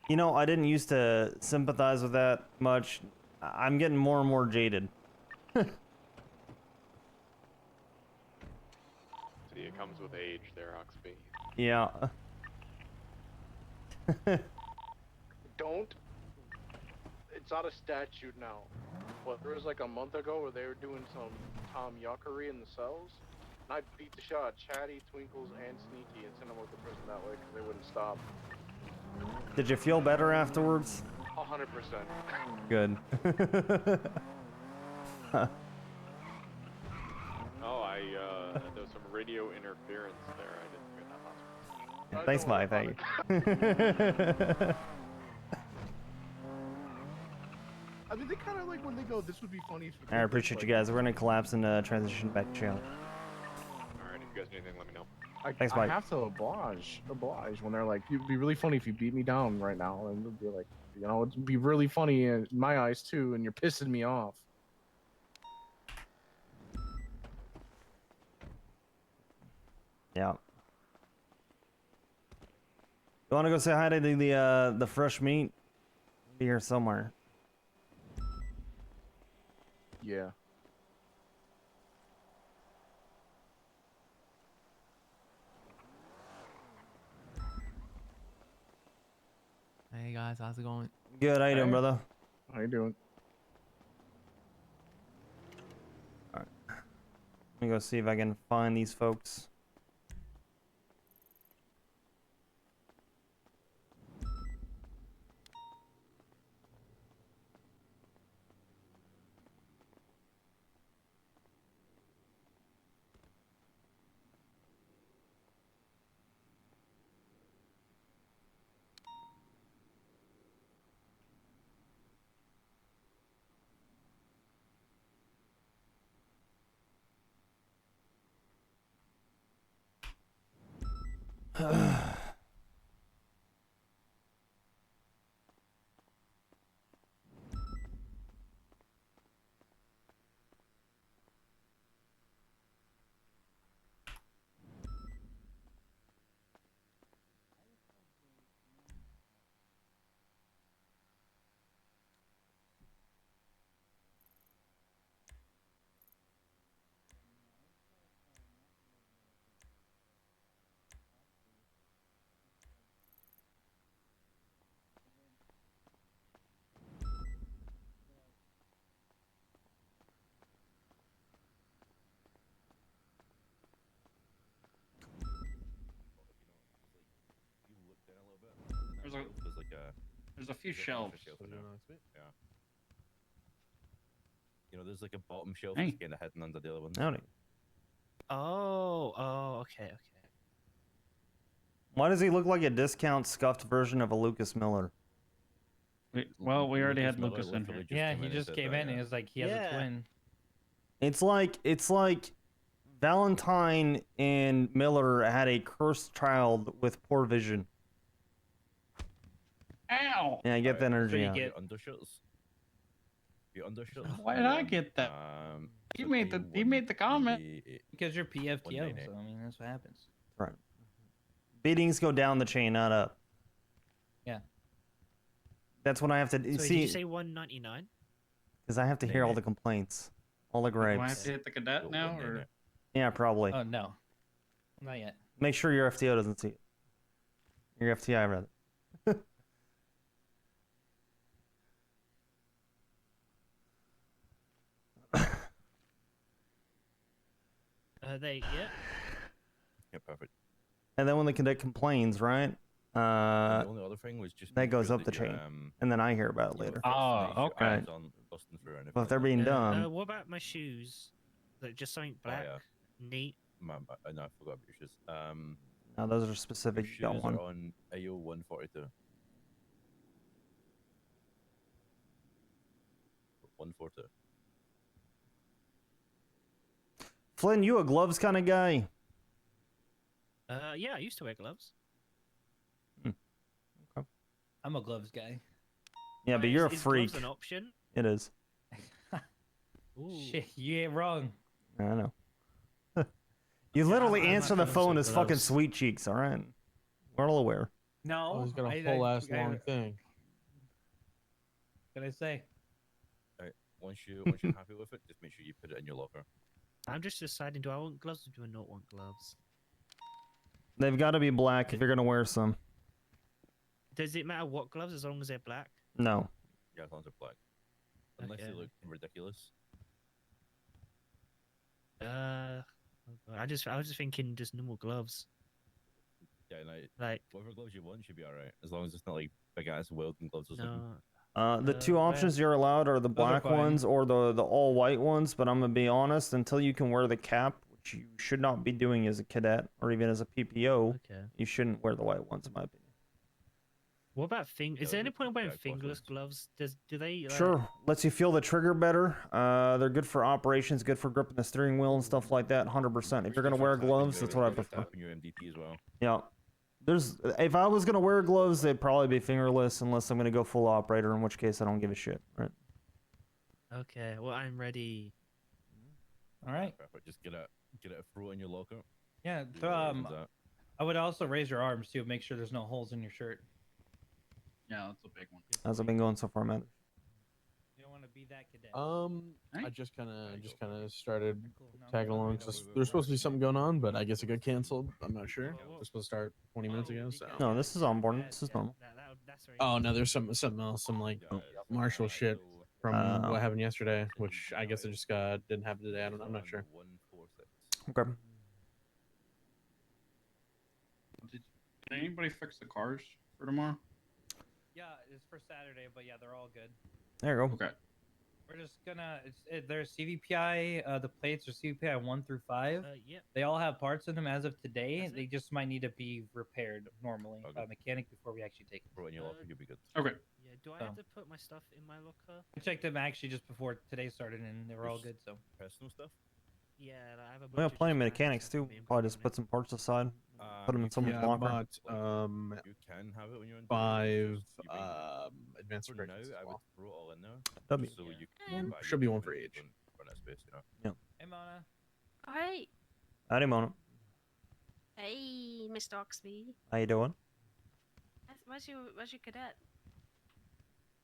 You know, I didn't used to sympathize with that much. I'm getting more and more jaded. See, it comes with age there, Oxby. Yeah. Don't. It's out of statute now. But there was like a month ago where they were doing some Tom Yuckery in the cells. And I beat the shot Chatty, Twinkles, and Sneaky and sent them out to prison that way because they wouldn't stop. Did you feel better afterwards? 100%. Good. Oh, there was some radio interference there. I didn't hear that last one. Thanks, Mike. Thank you. I mean, they kind of like when they go, this would be funny. I appreciate you guys. We're going to collapse and transition back to channel. Alright, if you guys need anything, let me know. Thanks, I Mike. have to oblige when they're like, it'd be really funny if you beat me down right now, and it'd be like, you know, it'd be really funny in my eyes too, and you're pissing me off. Yeah. You want to go say hi to the fresh meat? Be here somewhere. Yeah. Hey guys, how's it going? Good, how you doing, brother? How you doing? Alright. Let me go see if I can find these folks. There's a few shelves. Yeah. You know, there's like a bottom shelf Hey. that's kind of hidden under the other one. Howdy. Oh, okay. Why does he look like a discount scuffed version of a Lucas Miller? We already had Lucas in here. Yeah, he just came in and it's like he has a twin. It's like Valentine and Miller had a cursed child with poor vision. Ow! Yeah, get that energy you out. get- Undershirts. Your undershirts. Why did I get that? He made the comment. Because you're PFTO, so I mean that's what happens. Right. Beatings go down the chain, not up. Yeah. That's when I have to So see. did you say 199? Because I have to hear all the complaints, all the Do I have gripes. to hit the cadet now, or? Yeah, probably. Oh no, not yet. Make sure your FTO doesn't see it. Your FTI rather. Yeah. Yeah, perfect. And then when the cadet complains, right? The only other thing was just that make goes sure up the that you, chain, and then I hear about it later. Oh, okay. Right. Well, Well, if they're being dumb, What about my shoes? Like just something black, neat. No, I forgot about your shoes. now those are specific. Your You got shoes one. are on AO 142. 142. Flynn, you a gloves kind of guy? Yeah, I used to wear gloves. I'm a gloves guy. Yeah, but you're a is freak. gloves an option? It is. Shit, you ain't wrong. I know. You literally I'm answer not the gonna phone say as fucking gloves. sweet cheeks, all right? We're all aware. No, Oh, he's got a whole ass long thing. What can I say? Alright, once you're happy with it, just make sure you put it in your locker. I'm just deciding: do I want gloves or do I not want gloves? They've got to be black if you're gonna wear some. Does it matter what gloves as long as they're black? No. Yeah, as long as they're black. Unless they Okay. look ridiculous. I was just thinking just normal gloves. Yeah, like whatever gloves you want should be alright. As long as it's not like big ass welding gloves or something. The two options you're allowed are the are black fine. ones or the all white ones, but I'm gonna be honest, until you can wear the cap, which you should not be doing as a cadet or even as a PPO, you shouldn't wear the white ones in my opinion. What about Is there any point in wearing fingerless gloves? Do they? Like... Sure, lets you feel the trigger better. They're good for operations, good for gripping the steering wheel and stuff like that. 100%. If you're gonna wear gloves, that's what I prefer. Tapping your MDT as well. Yeah. If I was gonna wear gloves, they'd probably be fingerless unless I'm gonna go full operator, in which case I don't give a shit, right? Okay, well I'm ready. All right. Perfect. Just get a throw in your locker. Yeah. See So, what opens up. I would also raise your arms too. Make sure there's no holes in your shirt. Yeah, that's a big one. How's it been going so far, man? You don't want to be that cadet. I just kind of started tagging along. So there's supposed to be something going on, but I guess it got canceled. I'm not sure. It was supposed to start 20 minutes ago. So. No, this is onboarding. This is normal. Oh no, there's something else. Some like Marshall shit from what happened yesterday, which I guess I just didn't have today. I'm not sure. Okay. Did anybody fix the cars for tomorrow? Yeah, it's for Saturday, but yeah, they're all good. There you go. Okay. We're just gonna. There's CVPI. The plates are CVPI 1 through 5. Yep. They all have parts in them as of today. They just might need to be repaired normally by a mechanic before we actually take them. Throw it in your locker, you'll be good. Okay. Yeah. Do I have to put my stuff in my locker? I checked them actually just before today started, and they were all good. So personal stuff. Yeah, I have a. We have plenty of mechanics too. Probably just put some parts aside, put them in someone's Yeah, I locker. bought You can have it when you're in 5 advanced For now, corrections as I would well. throw it all in there. W. So you can buy Should be one for each. Run out of space, you know. Yeah. Hey, Mona. Hi. Howdy, Mona. Hey, Mr. Oxby. How you doing? Where's your cadet?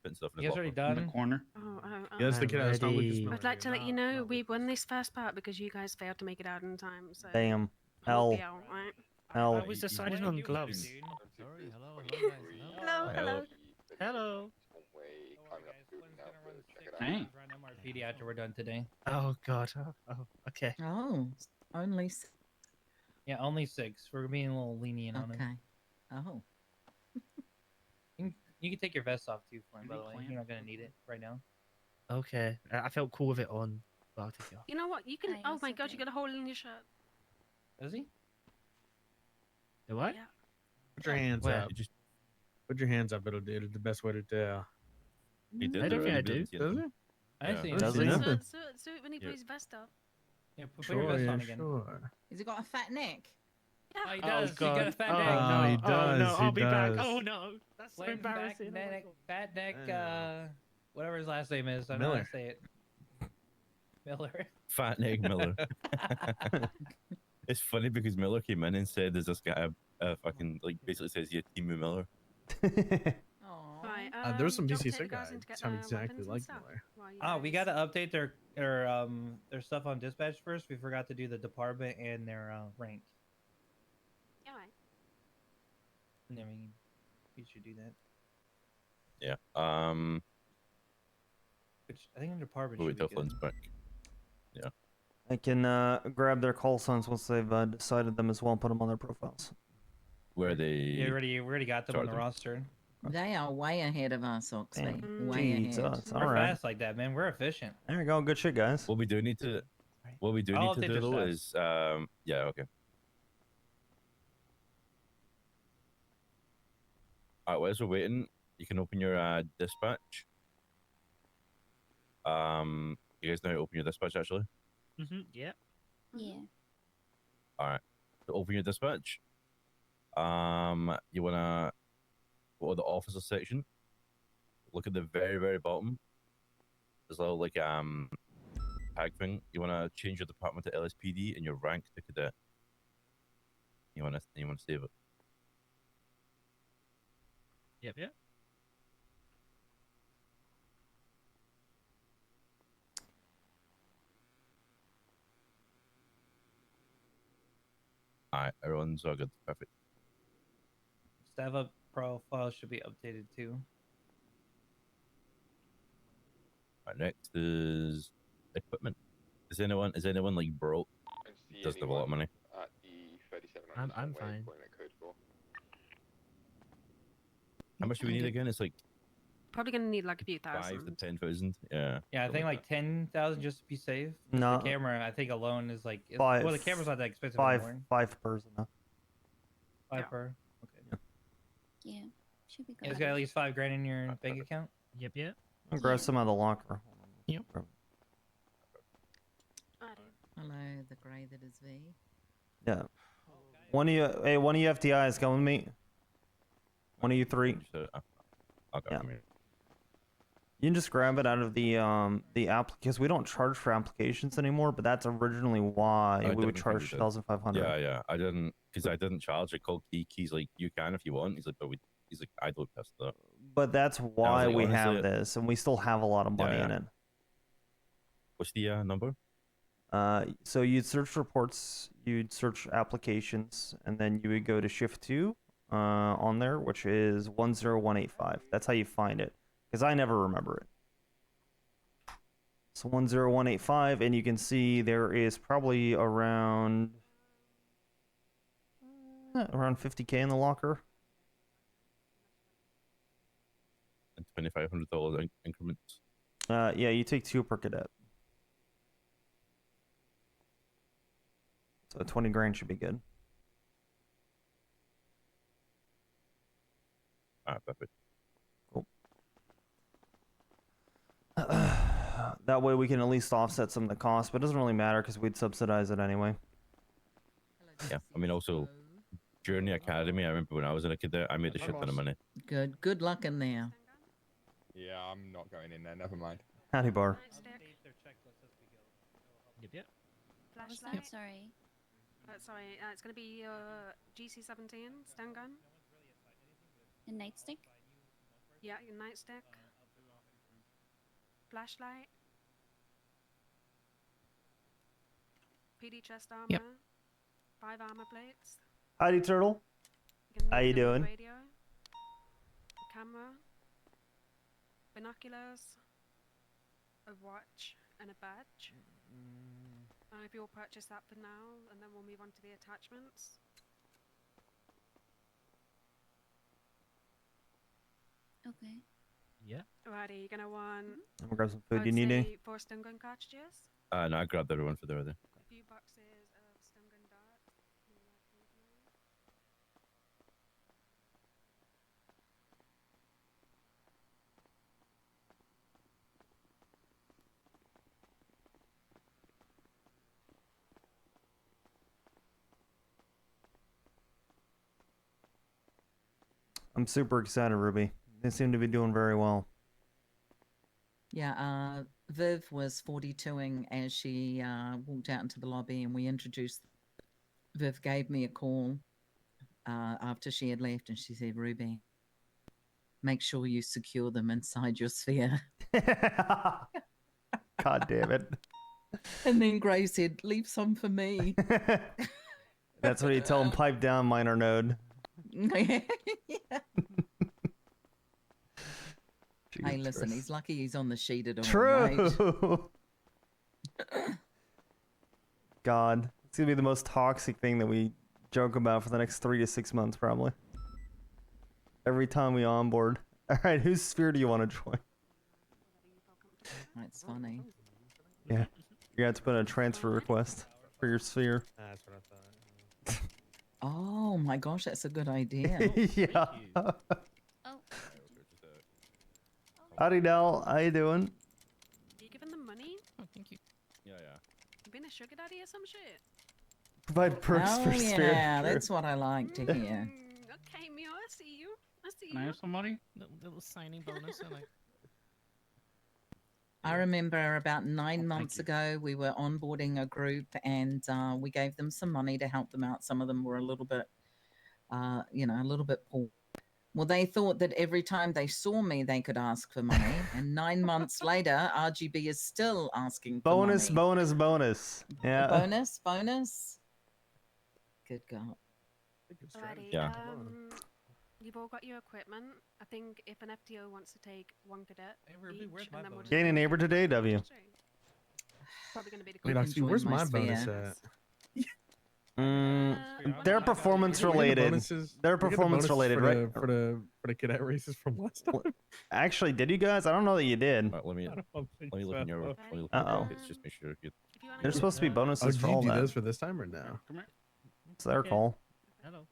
Putting stuff in You his guys already locker. done? In the corner. Yes, the kid has not looking I'd like to let you know we won this first part because you guys failed to make it out in time. So Damn. we'll Hell. be out, right? Hell. I was deciding on gloves. Sorry, hello, guys. Hello. Hello. Dang. Run MRPD after we're done today. Oh God. Oh. Okay. Oh, only. Yeah, only 6. We're being a little lenient on Okay. them. Oh. You can take your vest off too, Flynn, by the way. You're not gonna need it right now. Okay. I felt cool with it on, but I'll take it off. You know what? You can. Oh my God! You got a hole in your shirt. Does he? The what? Yeah. Put your hands Where? up. Put your hands up. It'll do the best way to tell. He did I don't think I already, do. didn't he? Does it? I see. Does he? Nothing. So when he put his vest up. Yeah, put your vest on again. Sure. Has he got a fat neck? Oh, he Oh, does. He God. got a fat Oh, neck. no, he Oh does, no, I'll he be back. does. Oh no, that's so Fat embarrassing. neck, fat neck, Yeah. whatever his last name is. I don't know how Miller. to say it. Miller. Fat Neck Miller. It's funny because Miller came in and said, "There's this guy, fucking like basically says you're Timu Miller." Right, there was some do you want DC to take the sick guys guy. in to get Sound their exactly weapons and like stuff Miller. while you Oh, we guys- got to update their stuff on dispatch first. We forgot to do the department and their rank. Yeah, right. And then we should do that. Yeah. Which I think the department Wait should till be good. Flynn's back. Yeah. I can grab their call signs once they've decided them as well and put them on their profiles. Where they? Yeah, we already got them on the roster. They are way ahead of us, Oxby. Damn. Way ahead. Jesus, We're all right. fast like that, man. We're efficient. There you go. Good shit, guys. What we do need to, I'll do update their though stats. is, yeah, okay. All right, while we're waiting, you can open your dispatch. You guys know how to open your dispatch actually? Yeah. Yeah. All right. To open your dispatch, you wanna go to the officer section. Look at the very, very bottom. There's a little like tag thing. You wanna change your department to LSPD and your rank to cadet. You wanna save it. Yep. Alright, everyone's all good. Perfect. Staff up profile should be updated too. Alright, next is equipment. Is anyone like broke? Doesn't have a lot of money. At the 3700 I'm fine. coordinate code 4. How much do we need again? It's like Probably gonna need like a few 5 to thousand. 10,000. Yeah. Yeah, I think like 10,000 just to be safe. No. The camera, I think alone is like Five. well, the camera's not that expensive Five anymore. per enough. 5 per. Okay. Yeah. Should be You good. guys got at least 5 grand in your bank account. Yep. I'll grab some out of the locker. Yep. Hello, the grey that is V. Yeah. One of you FTIs come with me. One of you three. Okay. Yeah. You can just grab it out of the app because we don't charge for applications anymore. But that's originally why we would charge 2,500. Yeah. I didn't charge. I called He's like, you can if you want. He's like, he's like, I don't test that. But that's why like, we honestly, have this, and we still have a lot of money in it. What's the number? So you'd search reports, you'd search applications, and then you would go to shift 2 on there, which is 10185. That's how you find it, because I never remember it. So 10185, and you can see there is probably around 50K in the locker. And $2,500 increments. Yeah, you take 2 per cadet. So 20 grand should be good. Alright, perfect. Cool. That way we can at least offset some of the costs, but it doesn't really matter because we'd subsidize it anyway. Yeah, I mean, also, during the academy, I remember when I was in a cadet, I made a shit ton of money. Good luck in there. Yeah, I'm not going in there. Never mind. Howdy, Bar. Yep. Flashlight. Sorry. Sorry, it's gonna be GC17 stun gun. A nightstick? Yeah, your nightstick. Flashlight. PD chest armor. Yep. 5 armor plates. Howdy, Turtle. How you doing? Radio. Camera. Binoculars. A watch and a badge. If you'll purchase that for now, and then we'll move on to the attachments. Okay. Yeah. Alrighty, you're gonna want. I'm gonna grab some food. I'd You need say any? 4 stun gun cartridges. No, I grabbed everyone for the other. A few boxes of stun gun darts. I'm super excited, Ruby. They seem to be doing very well. Yeah, Viv was 42ing as she walked out into the lobby, and we introduced. Viv gave me a call after she had left, and she said, "Ruby, make sure you secure them inside your sphere." God damn it. And then Gray said, "Leave some for me." That's what you tell him, pipe down, minor node. Yeah. Hey, Jesus listen, Christ. he's lucky he's on the sheet at all, True. right? God. It's going to be the most toxic thing that we joke about for the next 3 to 6 months, probably. Every time we onboard. Alright, whose sphere do you want to join? That's funny. Yeah. You have to put in a transfer request for your sphere. That's what I thought. Oh my gosh, that's a good idea. Yeah. Howdy, Del. How you doing? You giving them money? Oh, thank you. Yeah. You being a sugar daddy or some shit? Provide perks Oh for sphere. yeah, that's what I like to hear. Okay, Mio, I see you. I see Can I you. have some money? Little signing bonus. I like. I remember about 9 months ago, we were onboarding a group, and we gave them some money to help them out. Some of them were a little bit, a little bit poor. Well, they thought that every time they saw me, they could ask for money. And 9 months later, RGB is still asking for Bonus, money. bonus. Yeah. Bonus. Good God. Alrighty, Yeah. You've all got your equipment. I think if an FTO wants to take one cadet Ruby, each, and then we'll just Gain a neighbor today, W. probably going to be the Wait, quickest. Oxby, where's my bonus at? They're performance related. They're performance related, right? For the cadet races from last time. Actually, did you guys? I don't know that you did. Let me look in your. Let me look in Uh-oh. your pockets, just make sure you. There's supposed to be bonuses for did all you do that. those for this time or no? It's their call. Hello.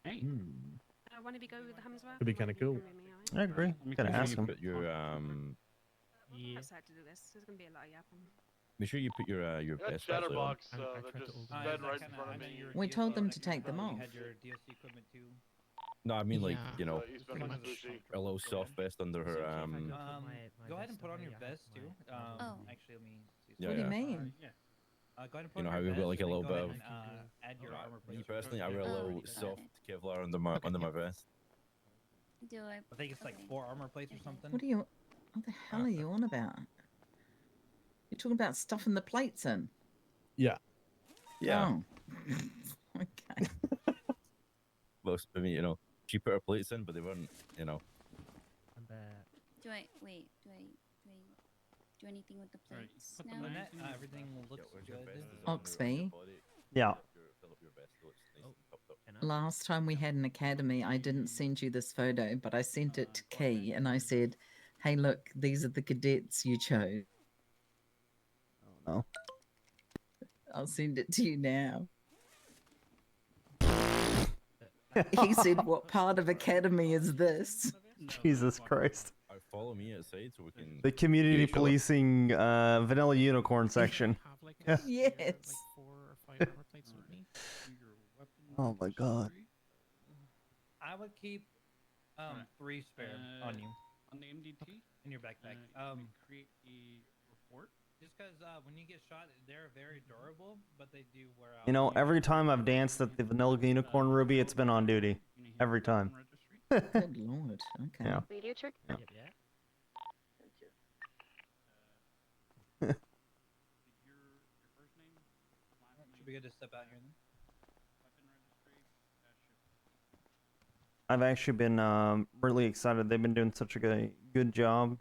Hey. One of you go with the Hamsworth? Could be kind of cool. I agree. Gotta ask him. Put your I'm excited to do this. There's going to be a lot of yapping. Make sure you put your That best patch on. Chatterbox, they're just bed right in front of me. We told them to take them off. No, I mean like Yeah. He's been with Sushi. a little soft vest under her Go ahead and put on your vest too. Actually, let me see. Yeah, What do you yeah. mean? Go ahead and put You know on how your we've got vest, like a and then little go bit ahead of. and, add your armor Me plate. personally, I wear a little soft Kevlar under my vest. Do I? I think it's like 4 armor plates or something. What the hell are you on about? You're talking about stuffing the plates in? Yeah. Yeah. Oh. Okay. Most, I mean, she put her plates in, but they weren't, Do I wait? Do I do anything with the plates Put now? them in it. Everything looks good. Oxby. Yeah. Last time we had an academy, I didn't send you this photo, but I sent it to Key, and I said, "Hey, look, these are the cadets you chose." Oh no. I'll send it to you now. He said, "What part of academy is this?" Jesus Christ. Follow me outside so we can. The community policing vanilla unicorn section. Yes. Oh my god. I would keep 3 spare on you. On the MDT? In your backpack. Create a report. Just because when you get shot, they're very durable, but they do wear out. You know, every time I've danced at the vanilla unicorn Ruby, it's been on duty. Every time. Good lord. Okay. Yeah. Radio check? Yeah. Should be good to step out here then. I've actually been really excited. They've been doing such a good job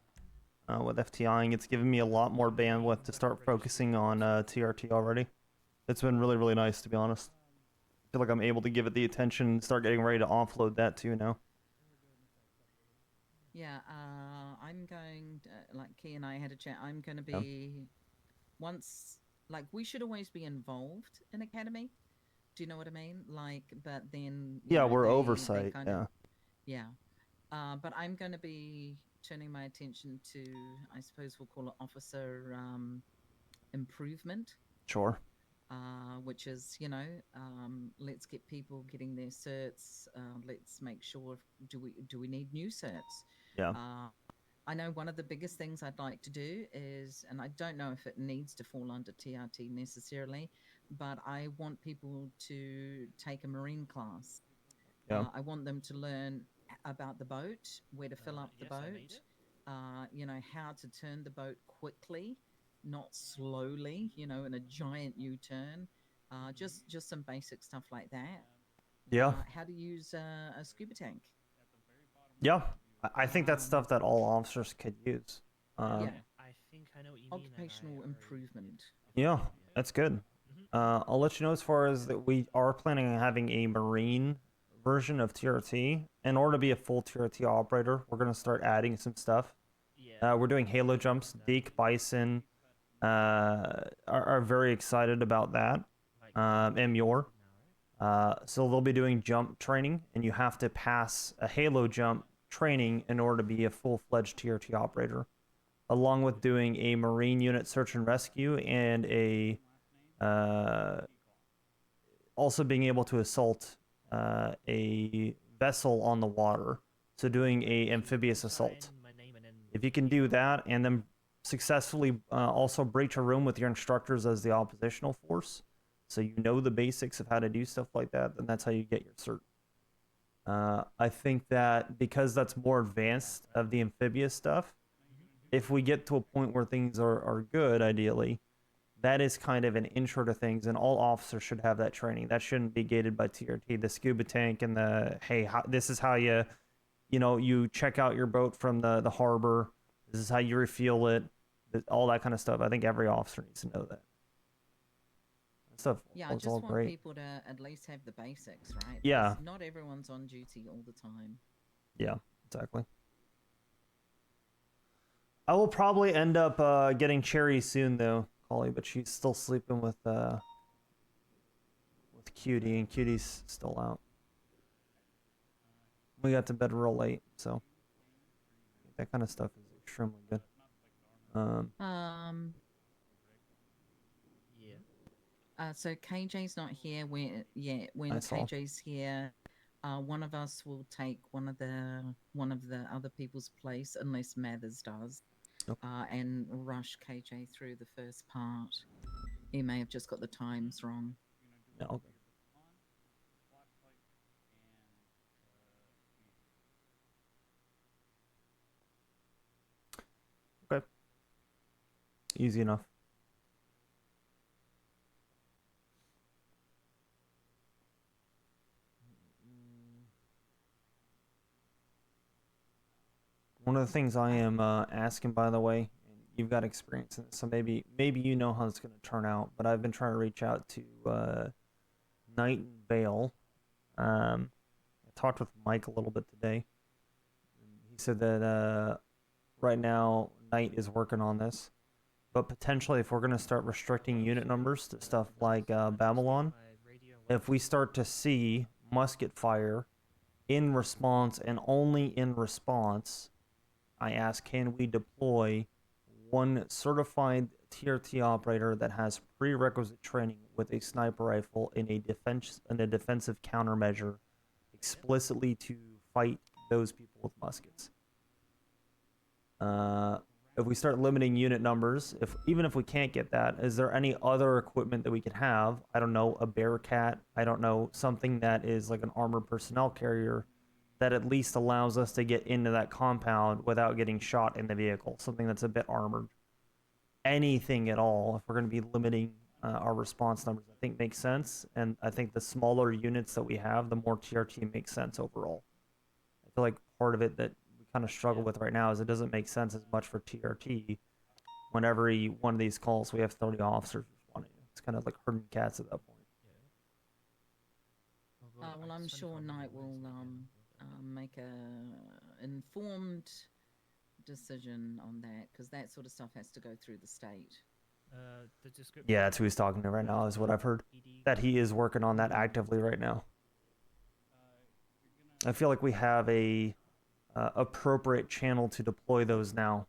with FTIing. It's given me a lot more bandwidth to start focusing on TRT already. It's been really, really nice, to be honest. I feel like I'm able to give it the attention and start getting ready to offload that too now. Yeah, I'm going, like Key and I had a chat, I'm going to be, we should always be involved in Academy. Do you know what I mean? But then... Yeah, we're oversight, yeah. Yeah. But I'm going to be turning my attention to, I suppose we'll call it officer improvement. Sure. which is, you know, let's get people getting their certs. Let's make sure, do we need new certs? Yeah. I know one of the biggest things I'd like to do is, and I don't know if it needs to fall under TRT necessarily, but I want people to take a marine class. Yeah. I want them to learn about the boat, where to fill up the boat, you know, how to turn the boat quickly, not slowly, you know, in a giant U-turn. Just some basic stuff like that. Yeah. How to use a scuba tank. Yeah. I think that's stuff that all officers could use. Yeah. I think I know what you mean. Occupational improvement. Yeah, that's good. I'll let you know as far as that we are planning on having a marine version of TRT. In order to be a full TRT operator, we're going to start adding some stuff. We're doing halo jumps. Deke, Bison are very excited about that. And Muir. So they'll be doing jump training, and you have to pass a halo jump training in order to be a full-fledged TRT operator, along with doing a marine unit search and rescue and a also being able to assault a vessel on the water. So doing a amphibious assault. If you can do that and then successfully also breach a room with your instructors as the oppositional force, so you know the basics of how to do stuff like that, then that's how you get your cert. I think that because that's more advanced of the amphibious stuff, if we get to a point where things are good, ideally, that is kind of an intro to things, and all officers should have that training. That shouldn't be gated by TRT. The scuba tank and the, hey, this is how you know, you check out your boat from the harbor. This is how you refuel it. All that kind of stuff. I think every officer needs to know that. Stuff. Yeah, I just all want great. people to at least have the basics, right? Yeah. Because not everyone's on duty all the time. Yeah, exactly. I will probably end up getting Cherry soon, though, Collie, but she's still sleeping with Cutie, and Cutie's still out. We got to bed real late, so that kind of stuff is extremely good. So KJ's not here. When That's all. KJ's here, one of us will take one of the other people's place, unless Mathers does, and rush KJ through the first part. He may have just got the times wrong. Yeah, okay. Okay. Easy enough. One of the things I am asking, by the way, and you've got experience in this, so maybe you know how it's going to turn out, but I've been trying to reach out to Knight and Vale. I talked with Mike a little bit today. He said that right now Knight is working on this, but potentially if we're going to start restricting unit numbers to stuff like Babylon, if we start to see musket fire in response and only in response, I ask, can we deploy one certified TRT operator that has prerequisite training with a sniper rifle in a defensive countermeasure explicitly to fight those people with muskets? If we start limiting unit numbers, even if we can't get that, is there any other equipment that we could have? I don't know, a Bearcat, I don't know, something that is like an armored personnel carrier that at least allows us to get into that compound without getting shot in the vehicle, something that's a bit armored. Anything at all, if we're going to be limiting our response numbers, I think makes sense, and I think the smaller units that we have, the more TRT makes sense overall. I feel like part of it that we kind of struggle with right now is it doesn't make sense as much for TRT when every one of these calls we have 30 officers responding. It's kind of like herding cats at that point. Well, I'm sure Knight will make a informed decision on that, because that sort of stuff has to go through the state. Yeah, that's who he's talking to right now, is what I've heard. That he is working on that actively right now. I feel like we have a appropriate channel to deploy those now,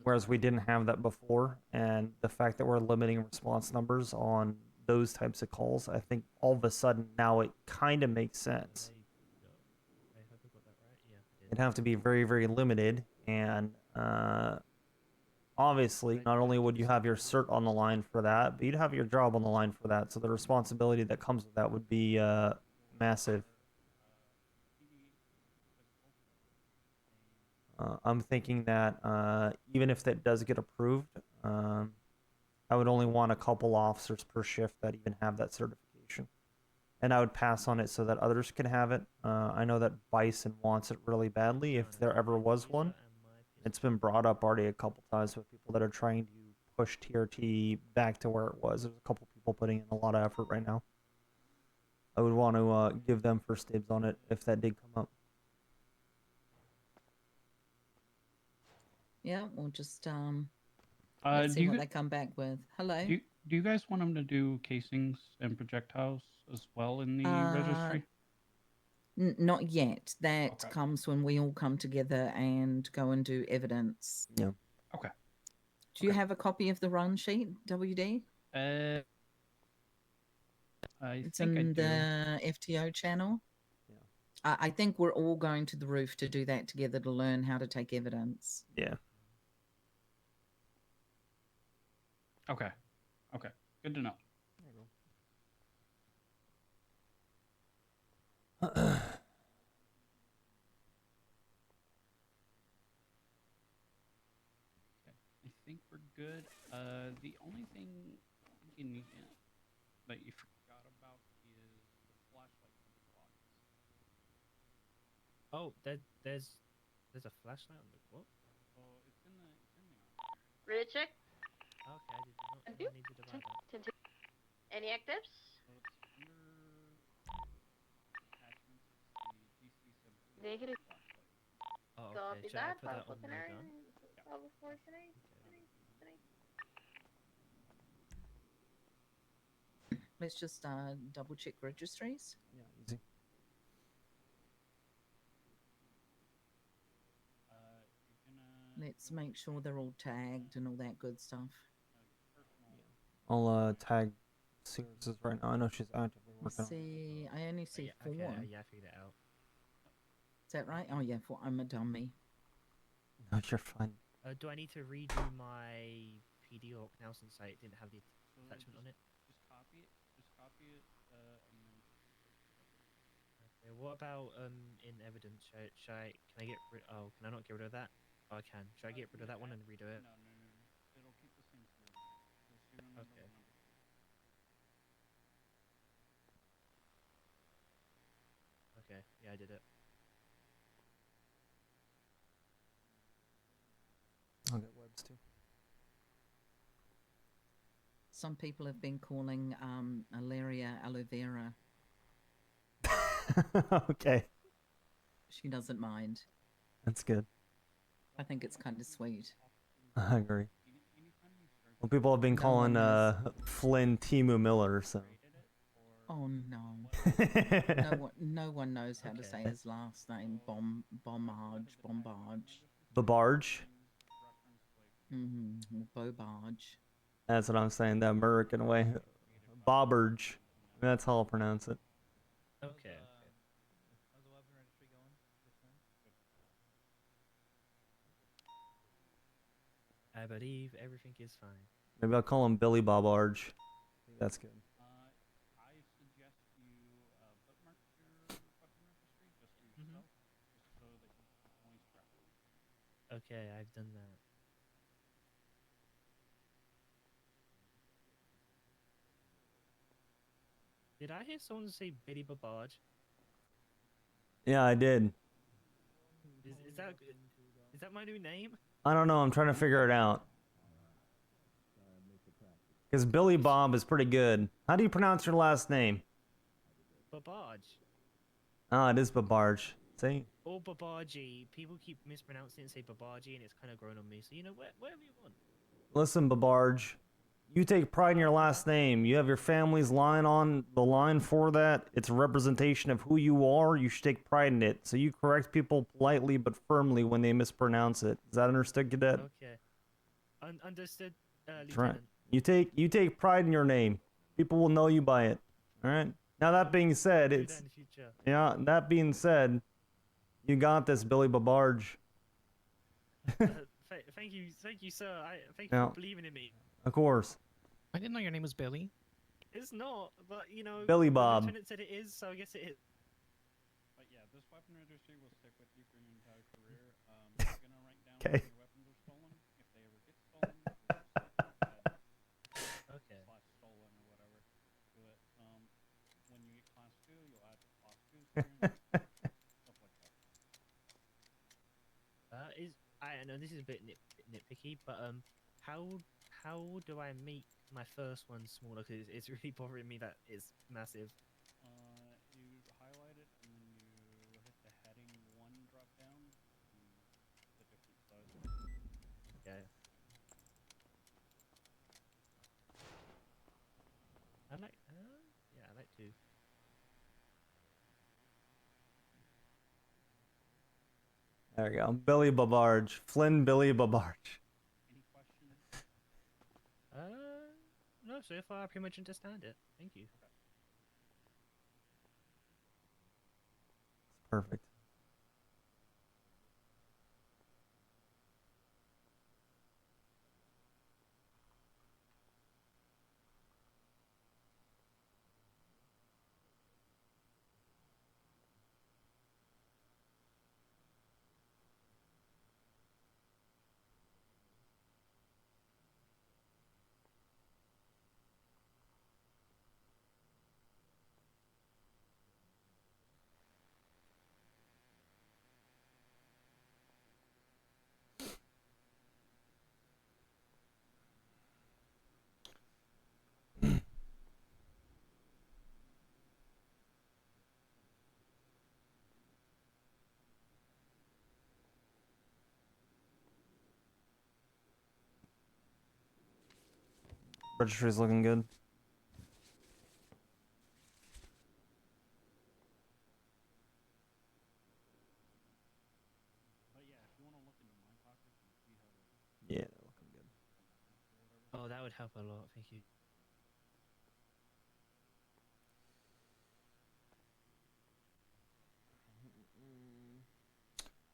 whereas we didn't have that before, and the fact that we're limiting response numbers on those types of calls, I think all of a sudden now it kind of makes sense. It'd have to be very, very limited, and obviously, not only would you have your cert on the line for that, but you'd have your job on the line for that, so the responsibility that comes with that would be massive. I'm thinking that even if that does get approved, I would only want a couple officers per shift that even have that certification. And I would pass on it so that others can have it. I know that Bison wants it really badly if there ever was one. It's been brought up already a couple times with people that are trying to push TRT back to where it was. There's a couple people putting in a lot of effort right now. I would want to give them first dibs on it if that did come up. Yeah, we'll just let's see what they come back with. Hello. Do you guys want them to do casings and projectiles as well in the registry? Not yet. That comes when we all come together and go and do evidence. Yeah. Okay. Do you have a copy of the run sheet, WD? I It's think I in do. the FTO channel. Yeah. I think we're all going to the roof to do that together to learn how to take evidence. Yeah. Okay. Okay. Good to know. I think we're good. The only thing you need that you forgot about is the flashlight for the closets. Oh, there's a flashlight on the what? Oh, it's in the Ready to check? Okay, I did not know I needed to buy that. Any actives? Negative. Oh, Copy okay. Should I that. put that I'll on the gun? before today. Let's just double check registries. Yeah, easy. Let's make sure they're all tagged and all that good stuff. I'll tag Sears right now. I know she's actively working on it. See, I only see four. Okay, yeah, I figured it out. Is that right? Oh yeah, I'm a dummy. No, you're fine. Do I need to redo my PD Orc now since I didn't have the attachment on it? Just copy it. Just copy it, and then. Okay, what about in evidence? Should I? Can I get rid? Oh, can I not get rid of that? Oh, I can. Should I get rid of that one and redo it? No. It'll keep the same serial number. The serial number Okay. will never change. Okay, yeah, I did it. I'll get webs too. Some people have been calling Alaria aloe vera. Okay. She doesn't mind. That's good. I think it's kind of sweet. I agree. Well, people have been calling Flynn Timu Miller, so. Oh no. no one knows how to say his last name. Bombage. Babarge? Bobarge. That's what I'm saying, the American way. Bobbarge. That's how I'll pronounce it. Okay. How's the weapon registry going? I believe everything is fine. Maybe I'll call him Billy Bobarge. I think that's good. I suggest you bookmark your weapon registry just for yourself, just so that you can always track it. Okay, I've done that. Did I hear someone say Billy Babarge? Yeah, I did. Is that my new name? I don't know. I'm trying to figure it out. Because Billy Bob is pretty good. How do you pronounce your last name? Babarge. Oh, it is Babarge. See? Or Babargi. People keep mispronouncing it and say Babargi, and it's kind of grown on me. So, you know, whatever you want. Listen, Babarge. You take pride in your last name. You have your family's line on the line for that. It's a representation of who you are. You should take pride in it. So you correct people politely but firmly when they mispronounce it. Is that understood, Cadet? Okay. Understood, That's Lieutenant. right. You take pride in your name. People will know you by it. All right. Now that being said, Do that it's in the future. yeah. That being said, you got this, Billy Babarge. Thank you, sir. Thank you Yeah. for believing in me. Of course. I didn't know your name was Billy. It's not, but you know, Billy the Bob. lieutenant said it is, so I guess it is. But yeah, this weapon registry will stick with you for your entire career. You're gonna write down Okay. when your weapons are stolen. If they ever get stolen, Okay. / stolen or whatever to it. When you get class 2, you'll add class 2 experience, stuff like that. I know this is a bit nitpicky, but how do I make my first one smaller? Because it's really bothering me that it's massive. You highlight it and then you hit the heading 1 drop down, and the different sizes. Okay. I like, yeah, I like to. There we go. Billy Babarge. Flynn Billy Babarge. Any questions? No, so far I pretty much understand it. Thank you. Perfect. Registry's looking good. But yeah, if you want to look into my pockets and see how to. Yeah, looking good. Oh, that would help a lot. Thank you.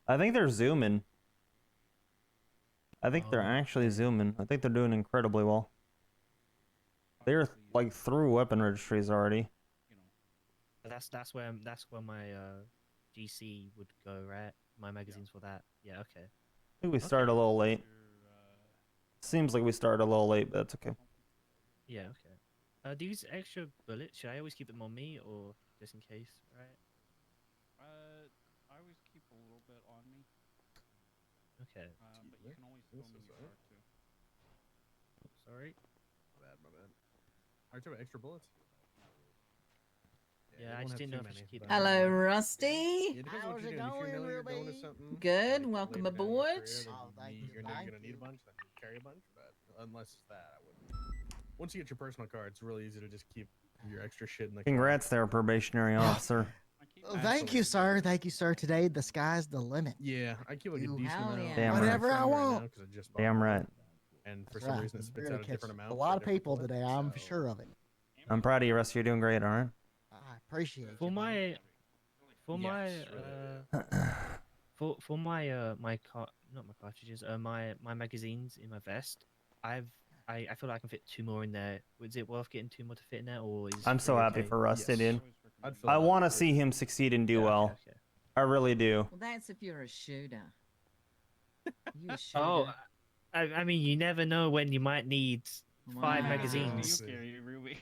I think they're zooming. I think they're Oh, actually zooming. I think they're doing incredibly well. They're like through weapon registries already. That's where my GC would go, right? My magazines for that. Yeah. Okay. I think we started a little late. Seems like we started a little late, but that's okay. Yeah. Okay. These extra bullets, should I always keep them on me or just in case? Right. I always keep a little bit on me. Okay. But you can always throw me your card too. Sorry. My bad. Are there extra bullets? Yeah, I just didn't know if I should keep them. Hello, Rusty. How's it going, Ruby? Good. Welcome aboard. You're gonna need a bunch, then you carry a bunch. But unless it's that, I wouldn't. Once you get your personal card, it's really easy to just keep your extra shit in the car. Congrats there, probationary officer. Thank you, sir. Thank you, sir. Today, the sky's the limit. Yeah, I keep like a decent amount. Damn Whatever right. I want. Damn right. And for That's some right. reason, it spits We're out gonna a catch different amount. a for lot of different people bullets, today. I'm so- sure of it. I'm proud of you, Rusty. You're doing great, alright? I appreciate For you. my, for my, Yes, really. for my my car, not my cartridges, my magazines in my vest, I feel like I can fit 2 more in there. Was it worth getting 2 more to fit in there, or is? I'm so 3 happy okay? for Rusty, dude. I'd fill I it up want to for- see him succeed and do Yeah, well. okay. I really do. Well, that's if you're a shooter. You a shooter? Oh, I mean, you never know when you might need 5 Wow. magazines. You carry Ruby.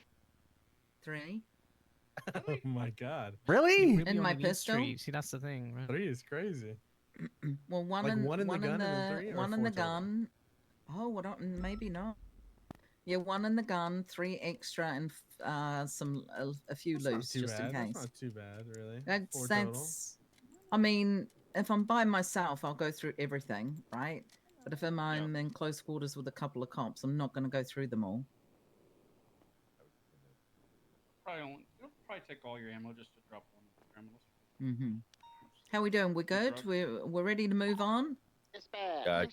3. Oh my god. Really? And my pistol? See, that's the thing, right? 3 is crazy. Well, one Like in one in the gun and then 3, or one in 4 the total? gun. Oh, well, maybe not. Yeah, 1 in the gun, 3 extra, and a few That's not loose too just bad. in That's case. not too bad, really. 4 That's total. I mean, if I'm by myself, I'll go through everything, right? But if I'm in close quarters with a couple of cops, I'm not going to go through them all. It'll probably take all your ammo just to drop 1 of the criminals. Mm-hmm. How we doing? We good? We're ready to move on? Yeah,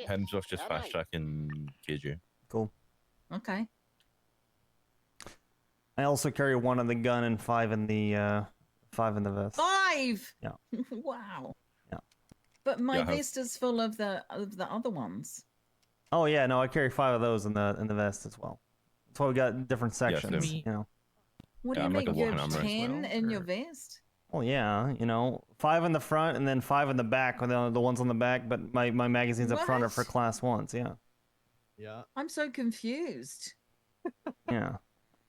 Hemsworth just fast tracking KJ. Cool. Okay. I also carry 1 in the gun and 5 in the 5 in the vest. 5. Yeah. Wow. Yeah. But my Yeah, I have- vest is full of the other ones. Oh yeah, no, I carry 5 of those in the vest as well. That's why we got different Yeah, sections. same. You know. What Yeah, do I'm you like a mean? You walking have armor. 10 in your vest? Well, yeah, you know, 5 in the front and then 5 in the back. The ones on the back, but my magazines up front are for What? class 1s. Yeah. Yeah. I'm so confused. Yeah.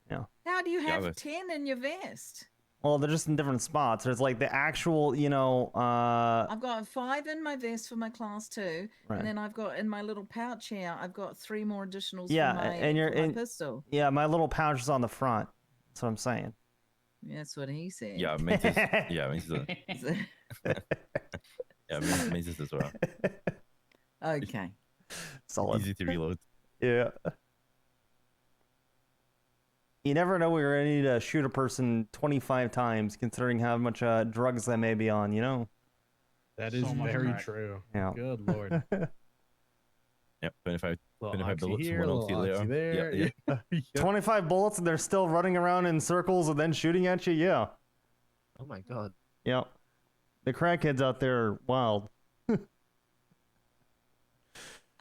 Yeah. How do you Yeah, have but- 10 in your vest? Well, they're just in different spots. There's like the actual, you know, I've got 5 in my vest for my class 2, Right. and then I've got in my little pouch here, I've got 3 more additionals yeah, for my, and you're for my in. pistol. Yeah, my little pouch is on the front. That's what I'm saying. That's what he said. Yeah, mine's is, yeah, mine's is yeah, mine's is as well. Okay. Solid. Easy to reload. Yeah. You never know when you're gonna need to shoot a person 25 times, considering how much drugs they may be on. You know. That is So much very crack. true. Yeah. Good lord. Yep, 25 Little 25 oxy bullets, here, 1 little oxy oxy later. there. Yep, yep. 25 bullets and they're still running around in circles and then shooting at you. Yeah. Oh my god. Yep. The crackheads out there are wild.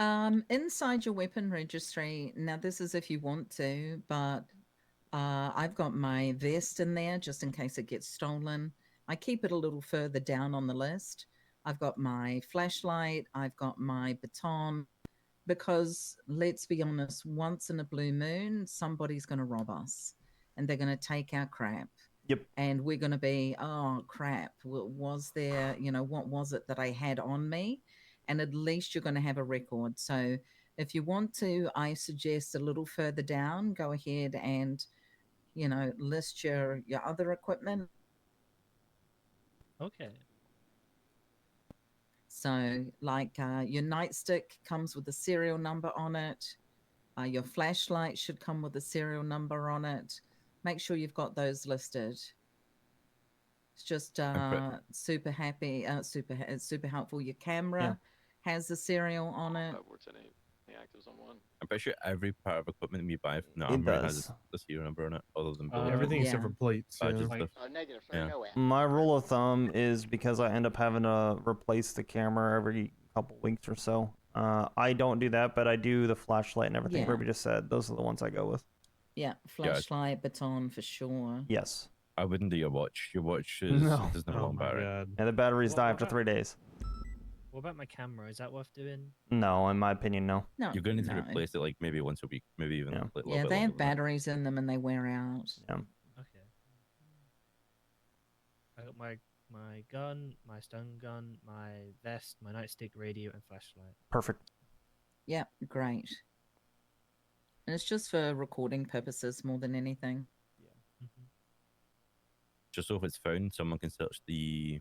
Inside your weapon registry, now this is if you want to, but I've got my vest in there just in case it gets stolen. I keep it a little further down on the list. I've got my flashlight, I've got my baton, because let's be honest, once in a blue moon, somebody's going to rob us and they're going to take our crap. Yep. And we're going to be, oh crap, was there, you know, what was it that I had on me? And at least you're going to have a record. So if you want to, I suggest a little further down, go ahead and, you know, list your other equipment. Okay. So like your nightstick comes with a serial number on it. Your flashlight should come with a serial number on it. Make sure you've got those listed. It's just super happy, super helpful. Your camera has the serial on it. What's any actives on one? I'm pretty sure every part of equipment we buy from the It armory does. has the serial number on it, other than bullets. Everything except for plates. Badges Yeah. and stuff. Negative, sir. Yeah. Nowhere. My rule of thumb is because I end up having to replace the camera every couple weeks or so. I don't do that, but I do the flashlight and everything Yeah. Ruby just said. Those are the ones I go with. Yeah, flashlight, baton for sure. Yes. I wouldn't do your watch. Your watch is No. doesn't have a long battery. And the batteries die after about- 3 days. What about my camera? Is that worth doing? No, in my opinion, no. No, You're going to need no. to replace it like maybe once a week, maybe even Yeah. a little Yeah, bit they longer have than that. batteries in them and they wear out. Yeah. Okay. I got my gun, my stun gun, my vest, my nightstick, radio, and flashlight. Perfect. Yeah, great. And it's just for recording purposes more than anything. Just so if it's found, someone can search the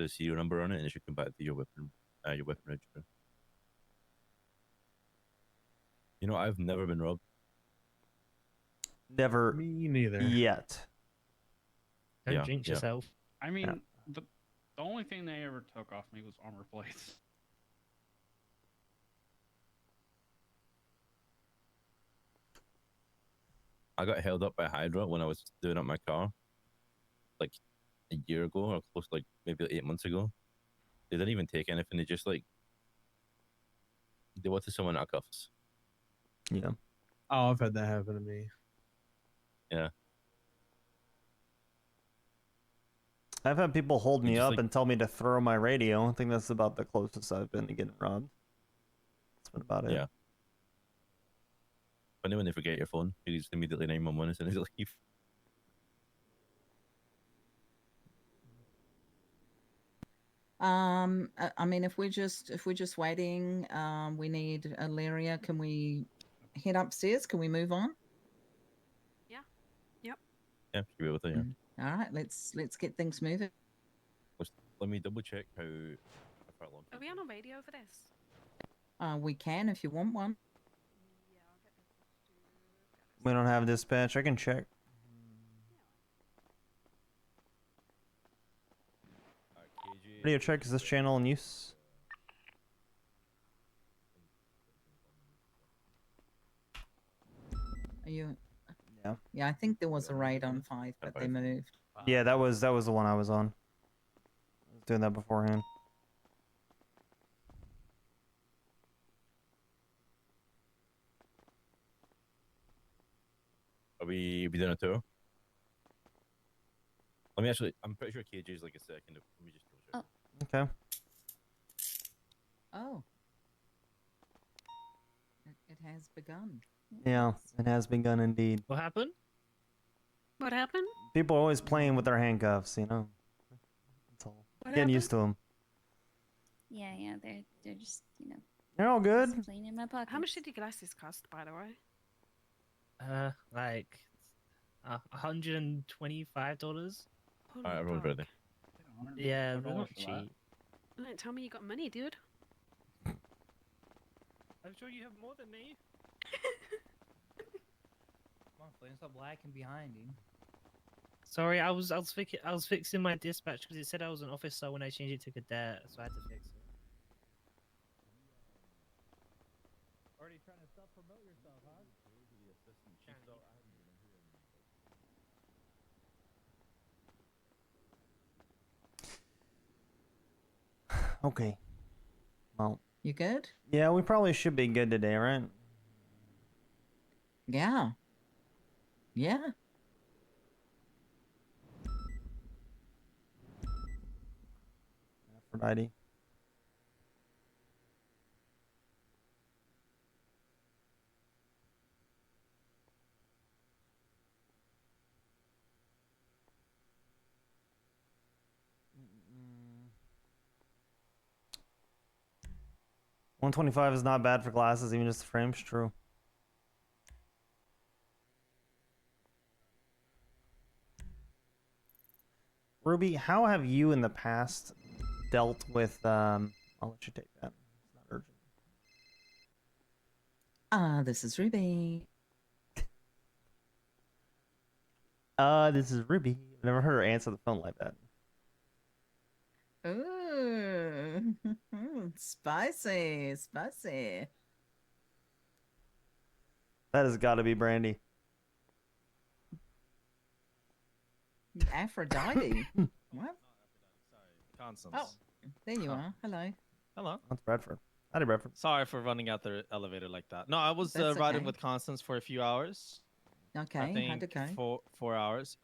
serial number on it, and it should come back to your weapon register. You know, I've never been robbed. Never. Me neither. Yet. Don't Yeah, jinx yeah. yourself. I mean, the only thing they ever took off me was armor plates. I got held up by Hydra when I was doing up my car, like a year ago, or close, like maybe 8 months ago. They didn't even take anything. They just like they wanted someone out of cuffs. Yeah. Oh, I've had that happen to me. Yeah. I've had people hold me just, up like- and tell me to throw my radio. I think that's about the closest I've been to getting robbed. That's been about it. Yeah. Funny when they forget your phone, you just immediately 911 as soon as you leave. I mean, if we're just waiting, we need Ilaria. Can we head upstairs? Can we move on? Yeah. Yep. Yeah, should be able to. Yeah. All right, let's get things moving. Let me double check how far along. Are we on a radio for this? We can if you want one. We don't have dispatch. I can check. Radio check. Is this channel in use? Are you? Yeah, I think there was a raid on 5, but they moved. Yeah, that was the one I was on. I was doing that beforehand. Are we doing a tour? Let me actually. I'm pretty sure KJ's like a second. Let me just double check. Okay. Oh. It has begun. Yeah, it has begun indeed. What happened? What happened? People are always playing with their handcuffs, you know. That's all. Getting used to them. Yeah, they're just, you know. They're all good. just playing in my pocket. How much did your glasses cost, by the way? Like $125. Holy Alright, everyone's fuck. ready. Yeah, they're $100 not for that. cheap. Don't tell me you got money, dude. I'm sure you have more than me. Come on, Flynn, stop lagging behind you. Sorry, I was fixing my dispatch because it said I was an officer when I changed it to cadet, so I had to fix it. Already trying to self-promote yourself, huh? Okay. Well. You good? Yeah, we probably should be good today, right? Yeah. Yeah. Aphrodite. $125 is not bad for glasses, even just the frame's true. Ruby, how have you in the past dealt with I'll let you take that. It's not urgent. This is Ruby. This is Ruby. I've never heard her answer the phone like that. Ooh, spicy. That has got to be Brandy. Aphrodite. What? Constance. Oh, there you are. Hello. Hello. That's Bradford. Howdy, Bradford. Sorry for running out the elevator like that. No, I was That's riding okay. with Constance for a few hours. Okay, I think how'd it go? 4 hours.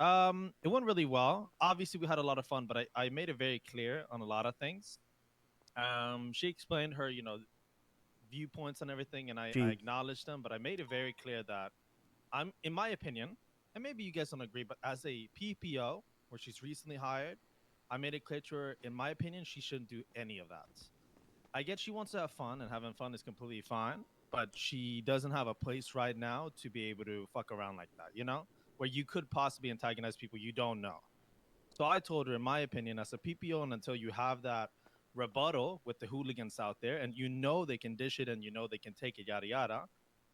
It went really well. Obviously, we had a lot of fun, but I made it very clear on a lot of things. She explained her, viewpoints and everything, and I acknowledged them, but I made it very clear that in my opinion, and maybe you guys don't agree, but as a PPO, where she's recently hired, I made it clear to her, in my opinion, she shouldn't do any of that. I get she wants to have fun, and having fun is completely fine, but she doesn't have a place right now to be able to fuck around like that, where you could possibly antagonize people you don't know. So I told her, in my opinion, as a PPO, and until you have that rebuttal with the hooligans out there, and they can dish it, and they can take it, yada yada,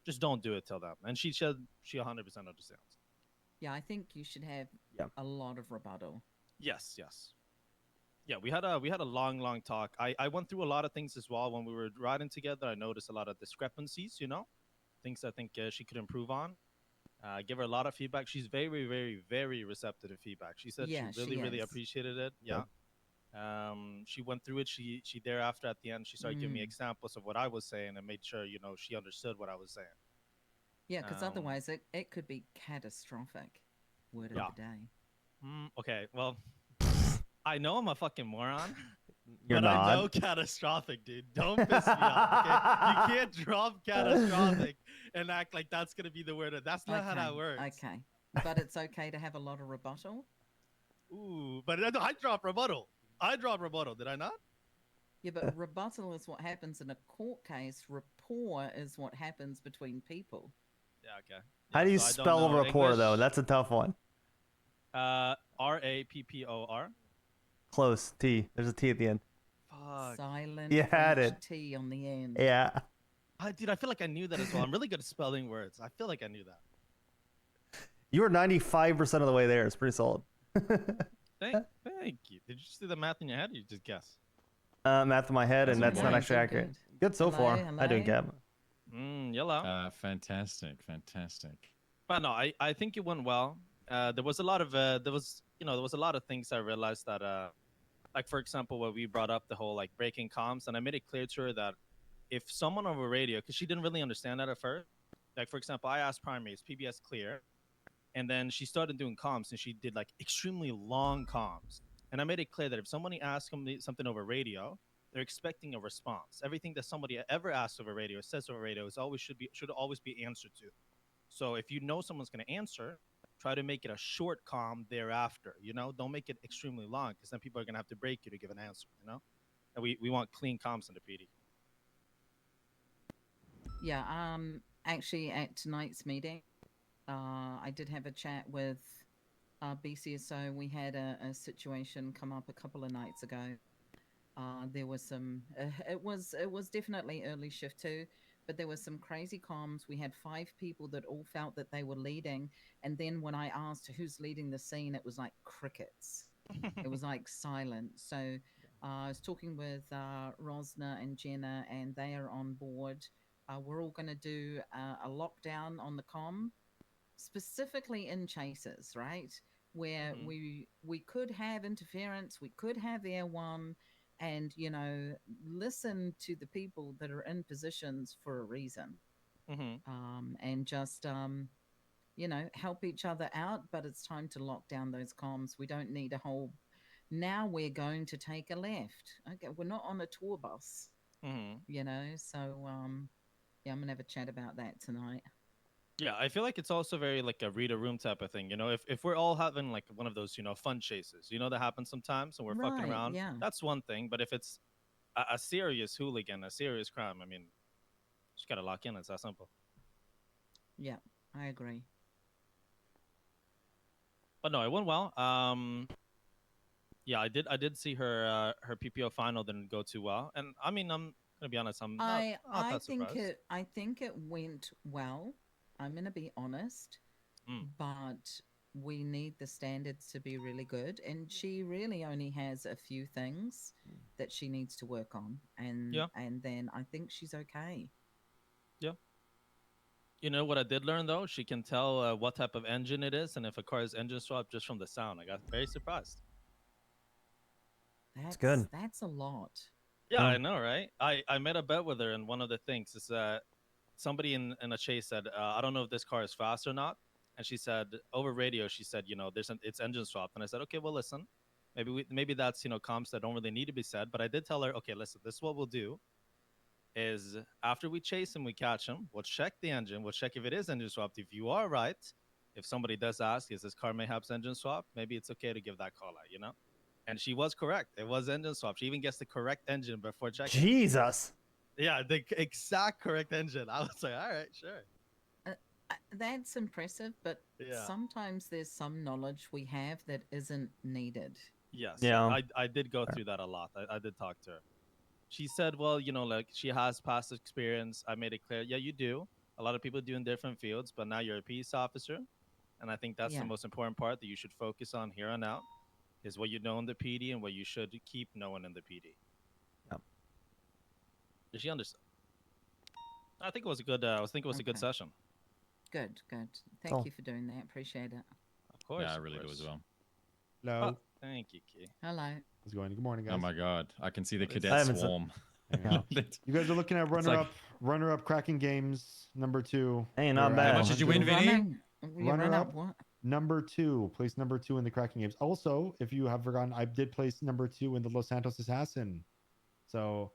just don't do it till then. And she 100% understands. Yeah, I think you should have a lot of rebuttal. Yes. Yeah, we had a long talk. I went through a lot of things as well when we were riding together. I noticed a lot of discrepancies, things I think she could improve on. Give her a lot of feedback. She's very, very, very receptive to feedback. She said she really appreciated it. Yeah. She went through it. She thereafter at the end she started giving me examples of what I was saying and made sure she understood what I was saying. Yeah, because otherwise it could be catastrophic. Word of the day. Okay, well, I know I'm a fucking moron. You're but not. I know catastrophic, dude. Don't piss me off. Okay? You can't drop catastrophic and act like that's gonna be the word. That's not how that works. Okay, but it's okay to have a lot of rebuttal. Ooh, but I dropped rebuttal. Did I not? Yeah, but rebuttal is what happens in a court case. Rapport is what happens between people. Yeah, okay. How do you spell rapport, though? That's a tough one. RAPPOR. Close. T. There's a T at the end. Fuck. Silent. You had French it. T on the end. Yeah. Dude, I feel like I knew that as well. I'm really good at spelling words. I feel like I knew that. You were 95% of the way there. It's pretty solid. Thank you. Did you just do the math in your head or you just guess? Math in my head, and that's not nice. actually accurate. Good so far. I do, Cap. Yellow. Fantastic. But no, I think it went well. There was a lot of there was a lot of things I realized that like for example when we brought up the whole like breaking comms, and I made it clear to her that if someone over radio, because she didn't really understand that at first, like for example I asked Primary, is PBS clear? And then she started doing comms, and she did like extremely long comms. And I made it clear that if somebody asks something over radio, they're expecting a response. Everything that somebody ever asks over radio, says over radio, should always be answered to. So if you know someone's going to answer, try to make it a short comm thereafter. Don't make it extremely long, because then people are going to have to break you to give an answer. And we want clean comms in the PD. Yeah. Actually, at tonight's meeting, I did have a chat with BCSO. We had a situation come up a couple of nights ago. There was some. It was definitely early shift too, but there was some crazy comms. We had 5 people that all felt that they were leading, and then when I asked who's leading the scene, it was like crickets. It was like silent. So I was talking with Rosna and Jenna, and they are on board. We're all going to do a lockdown on the comm, specifically in chases, right? Where we could have interference, we could have air one, and listen to the people that are in positions for a reason, and just help each other out. But it's time to lock down those comms. We don't need a whole. Now we're going to take a left. Okay, we're not on a tour bus. So yeah, I'm gonna have a chat about that tonight. Yeah, I feel like it's also very like a read a room type of thing. If we're all having like one of those, fun chases, that happens sometimes, and we're fucking Right, around, yeah. that's one thing. But if it's a serious hooligan, a serious crime, I mean, just gotta lock in. It's that simple. Yeah, I agree. But no, it went well. Yeah, I did see her PPO final didn't go too well, and I mean, I'm gonna be honest, I'm not that surprised. I think it went well. I'm gonna be honest, but we need the standards to be really good, and she really only has a few things that she needs to work on, and then I think she's okay. Yeah. You know what I did learn though? She can tell what type of engine it is, and if a car is engine swapped just from the sound. I got very surprised. That's good. That's a lot. Yeah, I know, right? I made a bet with her, and one of the things is that somebody in a chase said, I don't know if this car is fast or not. And she said, over radio, she said, it's engine swapped. And I said, okay, well, listen, maybe that's, comms that don't really need to be said. But I did tell her, okay, listen, this is what we'll do is after we chase him, we catch him. We'll check the engine. We'll check if it is engine swapped. If you are right, if somebody does ask, is this car mayhaps engine swapped? Maybe it's okay to give that call out, And she was correct. It was engine swapped. She even gets the correct engine before checking. Jesus. Yeah, the exact correct engine. I was like, all right, sure. That's impressive, but sometimes there's some knowledge we have that isn't needed. Yes. Yeah. I did go through that a lot. I did talk to her. She said, well, like she has past experience. I made it clear. Yeah, you do. A lot of people do in different fields, but now you're a peace officer. And I think that's the most important part that you should focus on here on out is what you know in the PD and what you should keep knowing in the PD. Yep. Did she understand? I think it was a good. I was thinking it was a good session. Good. Thank you for doing that. Appreciate it. Of course. Yeah, I really do as well. Hello. Oh, thank you, Key. Hello. How's it going? Good morning, guys. Oh my god, I can see the I cadet haven't swarm. You guys are looking at runner-up cracking games #2. Hey, not We're bad. at How much did you win, Vinny? Runner-up #2. Place #2 in the cracking games. Also, if you have forgotten, I did place #2 in the Los Santos Assassin. So,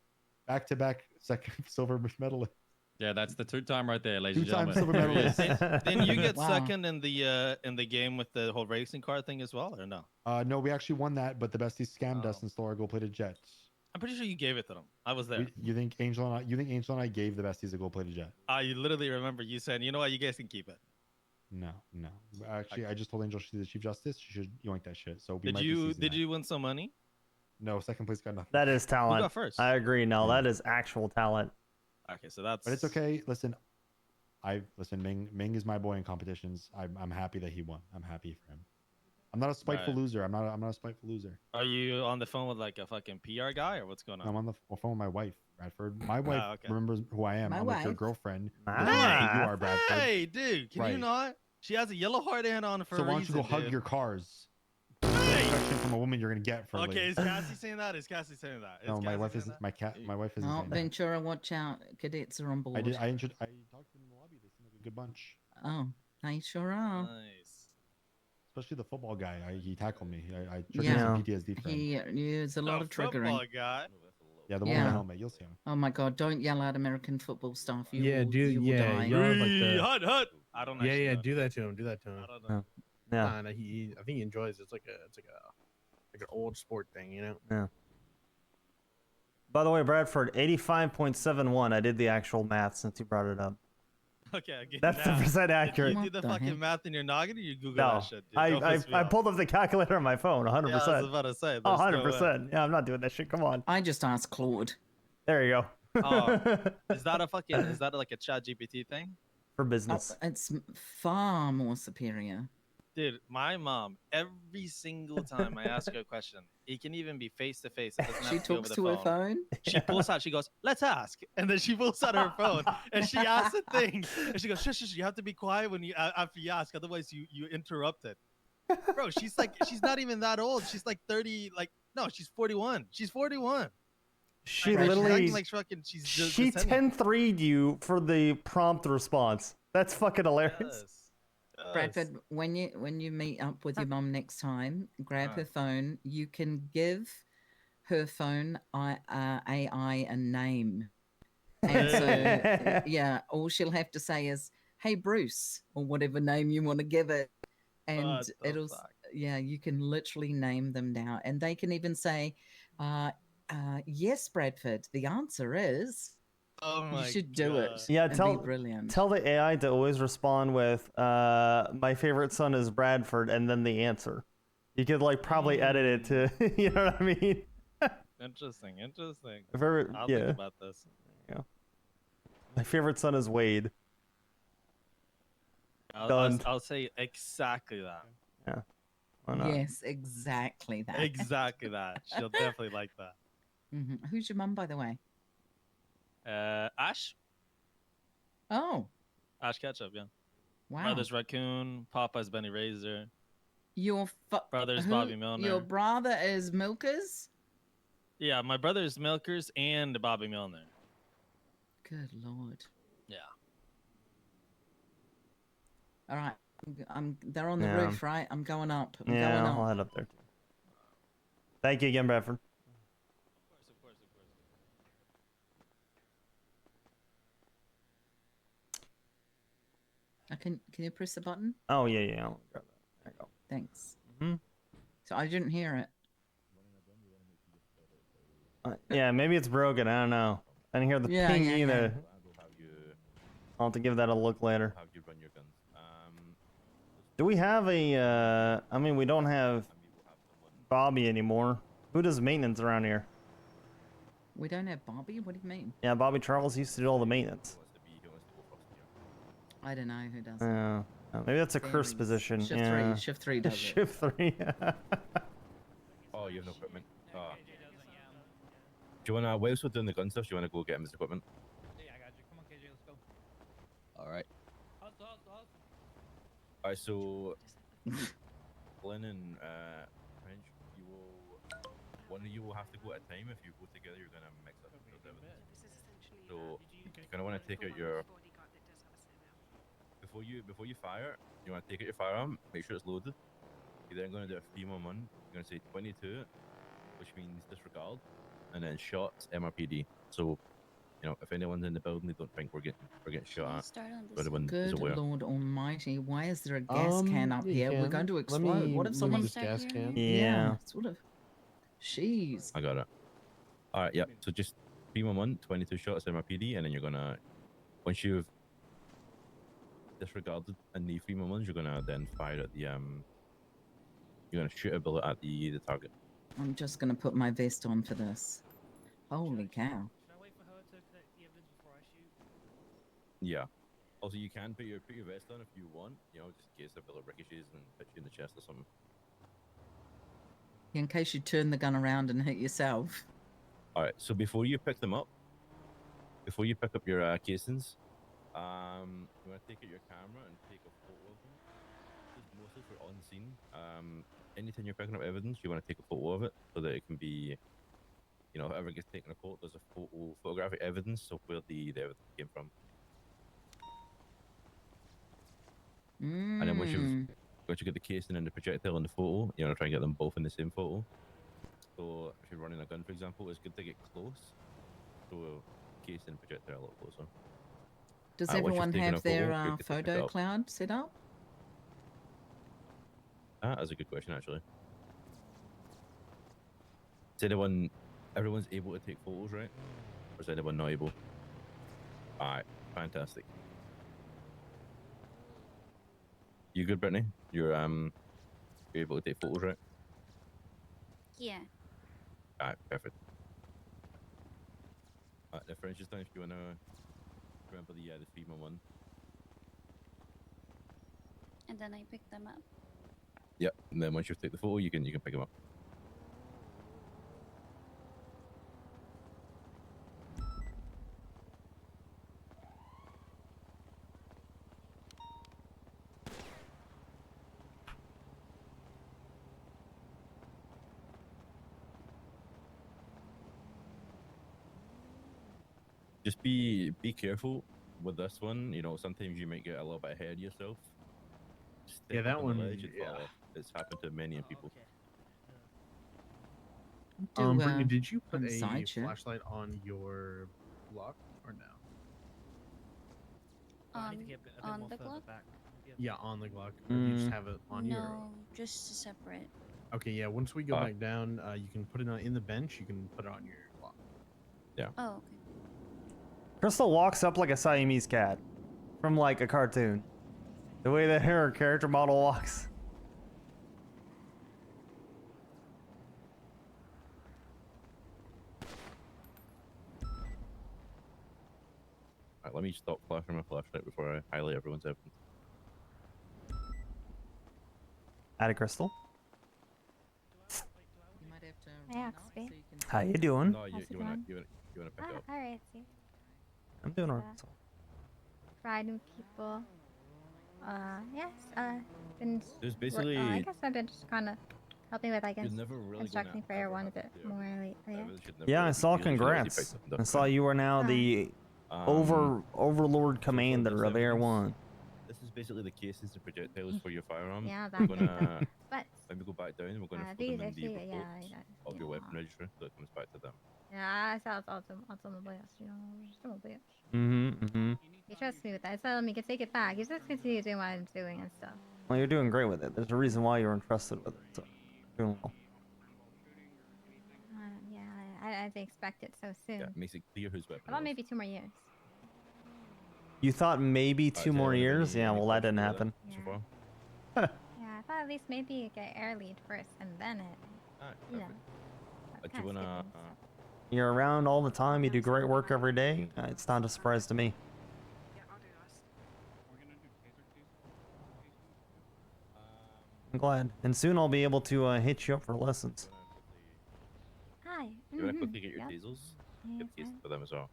back-to-back second silver medalist. Yeah, that's the 2-time right there, ladies and 2-time gentlemen. silver medalist. Then you get second in the game with the whole racing car thing as well, or no? No, we actually won that, but the besties scammed us and stole our gold-plated jet. I'm pretty sure you gave it to them. I was there. You think Angel and I gave the besties a gold-plated jet? I literally remember you saying, you know what, you guys can keep it. No. Actually, I just told Angel she's the Chief Justice. She should yoink that shit. So did you win some money? No, second place got nothing. That is talent. Who got first? I agree. No, that is actual talent. Okay, so that's. But it's okay. Listen, Ming is my boy in competitions. I'm happy that he won. I'm happy for him. I'm not a spiteful loser. I'm not a spiteful loser. Are you on the phone with like a fucking PR guy or what's going on? I'm on the phone with my wife, Bradford. My wife remembers who I am. My I'm wife. your girlfriend. Ah. You are Bradford. Hey, dude, can you not? She has a yellow hard hand on for So a why don't you reason, go hug dude. your cars? Affection from a woman you're gonna get for a Okay, lady. is Cassie saying that? Is Cassie saying that? Is No, my Cassie wife saying is that? my wife isn't Oh, saying that. Ventura, watch out. Cadets are on board. I talked to them in the lobby. They seem like a good bunch. Oh, they sure are. Nice. Especially the football guy. He tackled me. I triggered Yeah. some PTSD for him. He used a lot of triggering. Football guy. Yeah, the one with the helmet. You'll see him. Oh my God! Don't yell out American football stuff. You Yeah, will, dude. you will Yeah, die. yell like the. Hut. I don't know. Yeah, do that to him. Do that to him. I don't know. Yeah. Nah, I think he enjoys it. It's like an old sport thing, you know. Yeah. By the way, Bradford, 85.71. I did the actual math since you brought it up. Okay, I get That's the that. percent accurate. You do the fucking math in your noggin, or you Google No, that shit, dude? Don't piss me I off. pulled up the calculator on my phone. 100%. Yeah, I was about to say. Oh, there's no way. 100%. Yeah, I'm not doing that shit. Come on. I just asked Claude. There you go. Oh, is that like a Chat GPT thing? For business. It's far more superior. Dude, my mom, every single time I ask her a question, it can even be face to face. She talks to her phone. She pulls out, she goes, "Let's ask," and then she pulls out her phone and she asks a thing, and she goes, "Shush, shush, you have to be quiet when you after you ask, otherwise you interrupt it." Bro, she's not even that old. She's like 30, no, she's 41. She's 41. She She's literally acting like fucking, she's just she descending. 10-3'd you for the prompt response. That's fucking hilarious. Yes. Bradford, when you meet up with your mum next time, grab her phone. You can give her phone AI a name, and so yeah, all she'll have to say is "Hey Bruce" or whatever name you want to give it, and yeah, you can literally name them now, and they can even say, "Yes, Bradford. The answer is." Oh my You should do it. Yeah, and tell be brilliant. tell the AI to always respond with my favorite son is Bradford and then the answer. You could probably edit it to you know what I mean? Interesting. Very, I'll yeah. think about this. Yeah. My favorite son is Wade. I'll say exactly that. Yeah. Why not? Yes, exactly that. Exactly that. She'll definitely like that. Who's your mum, by the way? Ash Ketchup, yeah. Wow. Brother's Raccoon, Papa's Benny Razor. Your brother's Bobby Milner. Your brother is Milkers? Yeah, my brother is Milkers and Bobby Milner. Good Lord. Yeah. All right. They're on the roof, right? I'm going up. I'm yeah, going up. I'll head up there too. Thank you again, Bradford. Of course. Can you press the button? Oh yeah. I'll grab that. There you go. Thanks. Mhm. So I didn't hear it. Yeah, maybe it's broken. I don't know. I didn't hear the ping either. I'll have to give that a look later. How do you run your guns? Do we have a? I mean, we don't have Bobby anymore. Who does maintenance around here? We don't have Bobby? What do you mean? Yeah, Bobby Charles used to do all the maintenance. I don't know who does it. Yeah. Maybe that's a curse position. Shift yeah. 3. Shift 3 does it. Shift 3. Oh, you have no equipment. Oh. Do you wanna? While we're doing the gun stuff, do you wanna go get him his equipment? Yeah, I got you. Come on, KJ, let's go. All right. Hustle. All right. So, Glenn and French, you will. One of you will have to go at a time. If you go together, you're gonna mix up. So you're gonna want to take out your. Before you fire, you want to take out your firearm. Make sure it's loaded. You're then gonna do a 3-1-1. You're gonna say 22, which means disregard, and then shots MRPD. So, if anyone's in the building, they don't think we're getting shot at. But everyone is Good aware. Lord Almighty! Why is there a gas can up here? We're going to Let explode. me What if move someone? this gas can? Yeah. Sort of. Jeez. I got it. All right, yeah. So just 3-1-1, 22 shots MRPD, and then you're gonna, once you've disregarded in the 3-1-1s, you're gonna then fire at the you're gonna shoot a bullet at the target. I'm just going to put my vest on for this. Holy cow! Should I wait for her to collect the evidence before I shoot? Yeah. Also, you can put your vest on if you want, just in case the bullet ricochets and hits you in the chest or something. In case you turn the gun around and hit yourself. All right. So before you pick them up, before you pick up your casings, You want to take out your camera and take a photo of them. This is mostly for on scene. Anytime you're picking up evidence, you want to take a photo of it so that it can be, you know, if it ever gets taken to court, there's a photographic evidence of where the evidence came from. And then once you get the casing and the projectile and the photo, you want to try and get them both in the same photo. So if you're running a gun, for example, it's good to get close. So casing and projectile a little closer. Does Once you've everyone taken a have their photo, you can pick it photo up. cloud set up? That's a good question, actually. Is everyone's able to take photos, right? Or is anyone not able? Alright, fantastic. You good, Brittany? You're able to take photos, right? Yeah. Alright, perfect. Alright, for instance, if you wanna remember the 311. And then I pick them up. Yep, and then once you take the photo, you can pick them up. Just be careful with this one. You know, sometimes you might get a little bit ahead of yourself. Step Yeah, that on one. the ledge and Yeah. fall off. It's happened to many people. Brittany, did you put a side check. flashlight on your block or no? On the Glock? Yeah, on the Glock. Or do you just have it on you? Or... No, just separate. Okay, yeah. Once we go back down, you can put it on in the bench. You can put it on your Glock. Yeah. Oh, okay. Crystal walks up like a Siamese cat from like a cartoon. The way that her character model walks. Alright, let me stop flashing my flashlight before I highlight everyone's evidence. Atta Crystal. You might have to. Hey, Oxby. How you doing? No, you wanna pick up. Alright, see. I'm doing alright. Riding people. Yes, been. There's basically. I guess I've been just kind of helping with, I guess, never really instructing for everyone a bit more lately. Yeah, I saw. Congrats. I saw you are now the overlord commander of Air One. This is basically the cases and projectiles for your firearm. Yeah, we're that. gonna, But. when we go back down, we're gonna put These them in the actually, reports yeah, of your weapon registry, so it comes back to them. Yeah, I saw it's automobile, you know, just automobile. Mm-hmm. He trusts me with that. I told him he could take it back. He's just continue doing what I'm doing and stuff. Well, you're doing great with it. There's a reason why you're entrusted with it. So, doing well. Yeah, I didn't expect it so soon. Yeah, it makes it clear whose weapon. I thought maybe 2 more years. You thought maybe 2 more years? Yeah, well, that didn't happen. Yeah. Yeah, I thought at least maybe get air lead first and then it. You know. Do you wanna? You're around all the time. You do great work every day. It's not a surprise to me. I'm glad. And soon I'll be able to hit you up for lessons. Hi. You wanna quickly get your Yep. tasers? Get the cases for them as well.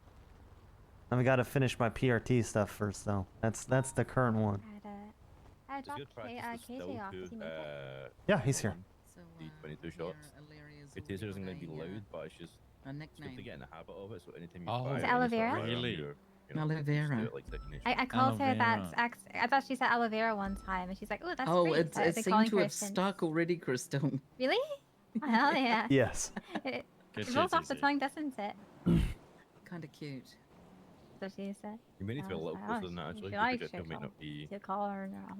I've got to finish my PRT stuff first, though. That's the current one. I dropped KJ off. Did he make it? Yeah, he's here. The 22 shots. Your taser isn't going to be loud, but it's just a it's good to nickname. get in the habit of it. So anytime you Oh, fire, is it any aloe sort of vera? firearm, Really? you're, Aloe just do vera. it like technician. I called her that. Vera. I thought she said aloe vera one time, and she's like, "Oh, that's Oh, great." So I've it been seemed calling to her have since. stuck already, Crystal. Really? Hell yeah. Yes. It Good rolls shit, off the Susie. tongue, doesn't it? Kind of cute. So she said. You may need to be a little closer than that, actually. If you Your like, projectile she'll might not be. call her now.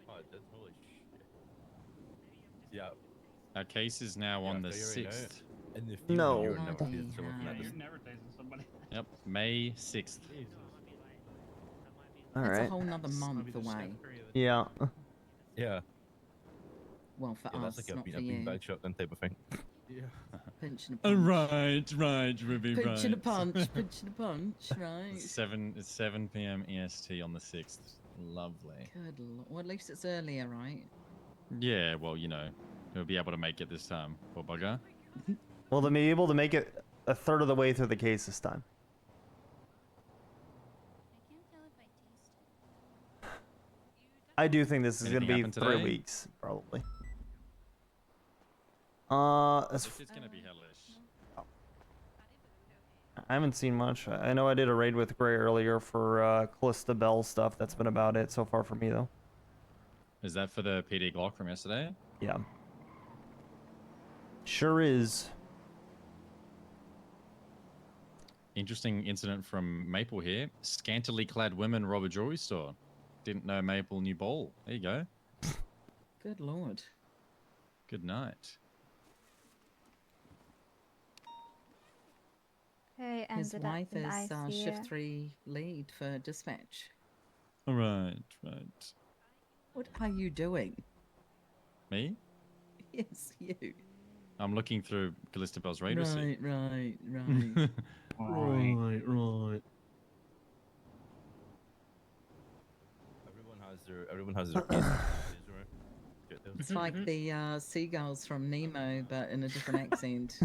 Oh, it did. Holy shit. Yeah. Our case is now on the figure it out. 6th. In the field, No. you're never tasing someone from that You're distance. never tasing somebody. Yep, May 6th. All That's right. a whole nother month away. Yeah. Yeah. Well, for Yeah, us, that's like not a for you. beanbag shotgun type of thing. Yeah. Pinch and a punch. Right, Ruby, Pinch and a punch. Pinch and a punch. Right. It's 7 p.m. EST on the 6th. Lovely. Good lord. Well, at least it's earlier, right? Yeah, well, you know, we'll be able to make it this time. Poor bugger. Well, to be able to make it a third of the way through the case this time. I do think this is going to Anything be happen 3 today? weeks, probably. This is gonna be hellish. I haven't seen much. I know I did a raid with Gray earlier for Callista Bell stuff. That's been about it so far for me, though. Is that for the PD Glock from yesterday? Yeah. Sure is. Interesting incident from Maple here. Scantily clad women rob a jewelry store. Didn't know Maple knew ball. There you go. Good lord. Good night. Hey, His ended up wife in is ICU. shift 3 lead for dispatch. All right, right. What are you doing? Me? Yes, you. I'm looking through Callista Bell's raid receipt. Right. Right. Everyone has their cases. Get those. It's like the seagulls from Nemo, but in a different accent.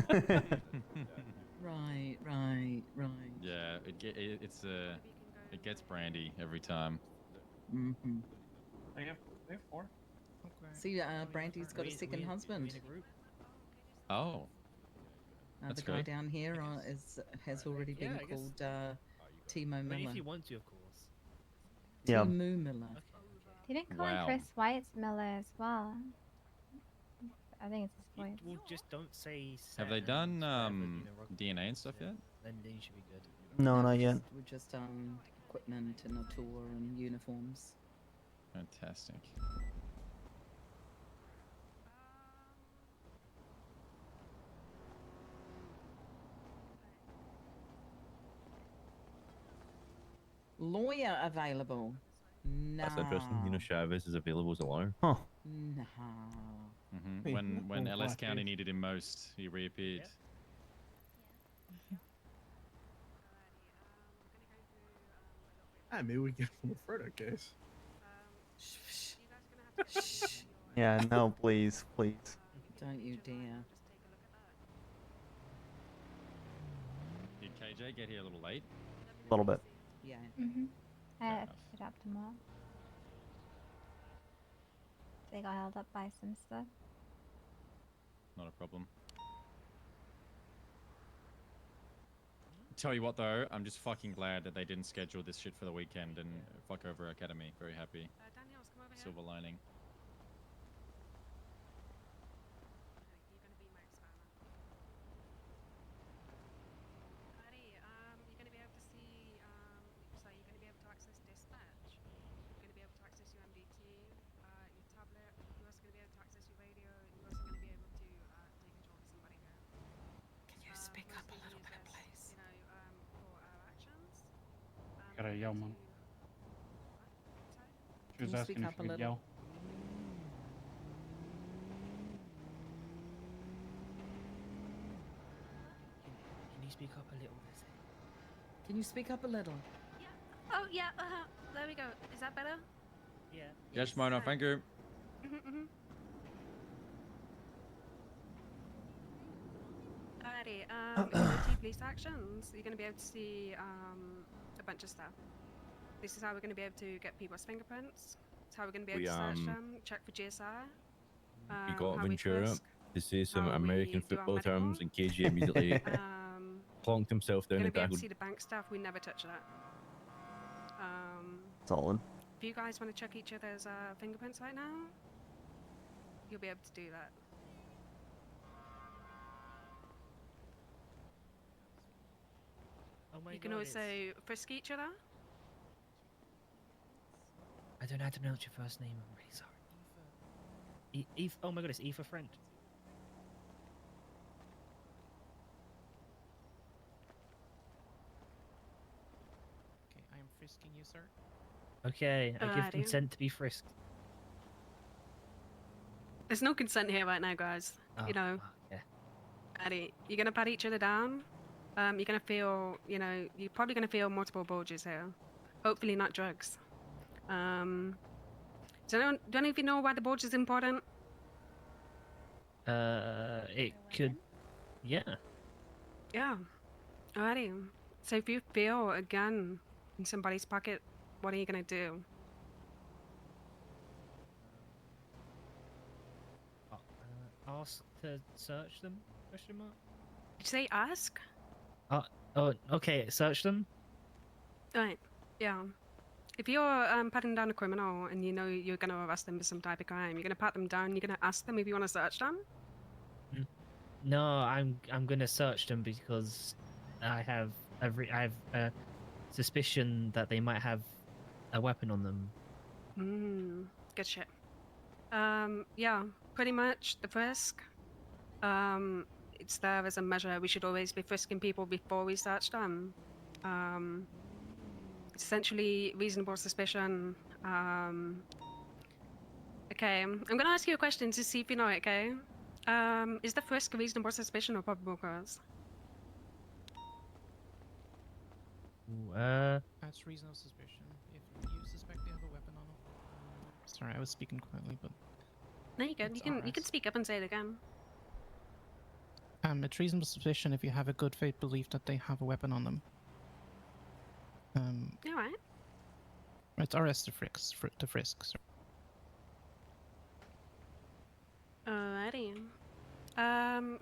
Right. Yeah, it gets brandy every time. Mm-hmm. They have 4. See, Brandy's got a second husband. Oh, The that's guy good. down here has already been Yeah, I guess- called Timo I mean, Miller. if you want to, of course. Yeah. Timo Miller. Didn't call Wow. Chris White Miller as well. I think it's his voice. Well, just don't say. Have they Saturn done forever, you know, rock- DNA and stuff yet? Then you should be good. No, not yet. We're just equipment and a tour and uniforms. Fantastic. Lawyer available. No. That's interesting. You know, Chavez is available as a lawyer. Huh. No. Mm-hmm. When LS County needed him most, he reappeared. Maybe we get a further case. Yeah, no, please. Don't you dare. Did KJ get here a little late? A little bit. Yeah. I had to drop them off. They got held up by some stuff. Not a problem. Tell you what though, I'm just fucking glad that they didn't schedule this shit for the weekend and fuck over Academy. Very happy. Daniels, come over here. Silver lining. You're gonna be my experiment. Alrighty, you're gonna be able to see, so you're gonna be able to access dispatch. You're gonna be able to access your MDT, your tablet. You're also gonna be able to access your radio. You're also gonna be able to take control of somebody here. Can you speak up a little bit, please? You know, for our actions. Gotta yell, man. She was Can you asking speak if up a you could little? yell. Can you speak up a little bit? Can you speak up a little? Oh yeah, there we go. Is that better? Yeah. Yes, Mona, thank you. Alrighty, in the police actions, you're going to be able to see a bunch of stuff. This is how we're going to be able to get people's fingerprints. It's how we're going to be able to search them, check for GSI. We got how we Ventura frisk, to say some how we American do our football medical. terms, and KG immediately plonked himself You're down going and to be able to tackled. see the bank stuff. We never touch that. Solid. If you guys want to check each other's fingerprints right now, you'll be able to do that. Oh my You can God, also frisk each other. I don't know how to pronounce your first name. I'm really sorry. Eve. Oh my God, it's Eve, a friend. Okay, I am frisking you, sir. Okay, I give Alrighty. consent to be frisked. There's no consent here right now, guys. Oh, You know, yeah. Addy, you're gonna pat each other down. You're gonna feel, you know, you're probably gonna feel multiple bulges here. Hopefully not drugs. Do any of you know why the bulge is important? It could. Yeah. Yeah. Alrighty. So if you feel a gun in somebody's pocket, what are you gonna do? ask to search them? Question mark. Did you say ask? Oh, okay. Search them. Right. Yeah. If you're patting down a criminal and you know you're going to arrest them for some type of crime, you're going to pat them down. You're going to ask them if you want to search them. No, I'm gonna search them because I have a suspicion that they might have a weapon on them. Good shit. Yeah, pretty much the frisk. It's there as a measure. We should always be frisking people before we search them. It's essentially reasonable suspicion. Okay, I'm gonna ask you a question to see if you know it, okay? Is the frisk reasonable suspicion or probable cause? That's reasonable suspicion. If you suspect they have a weapon on them. Sorry, I was speaking quietly, but. No, you can. You can speak up and say it again. It's reasonable suspicion if you have a good faith belief that they have a weapon on them. All right. It's RS to frisk. Sorry. Alrighty.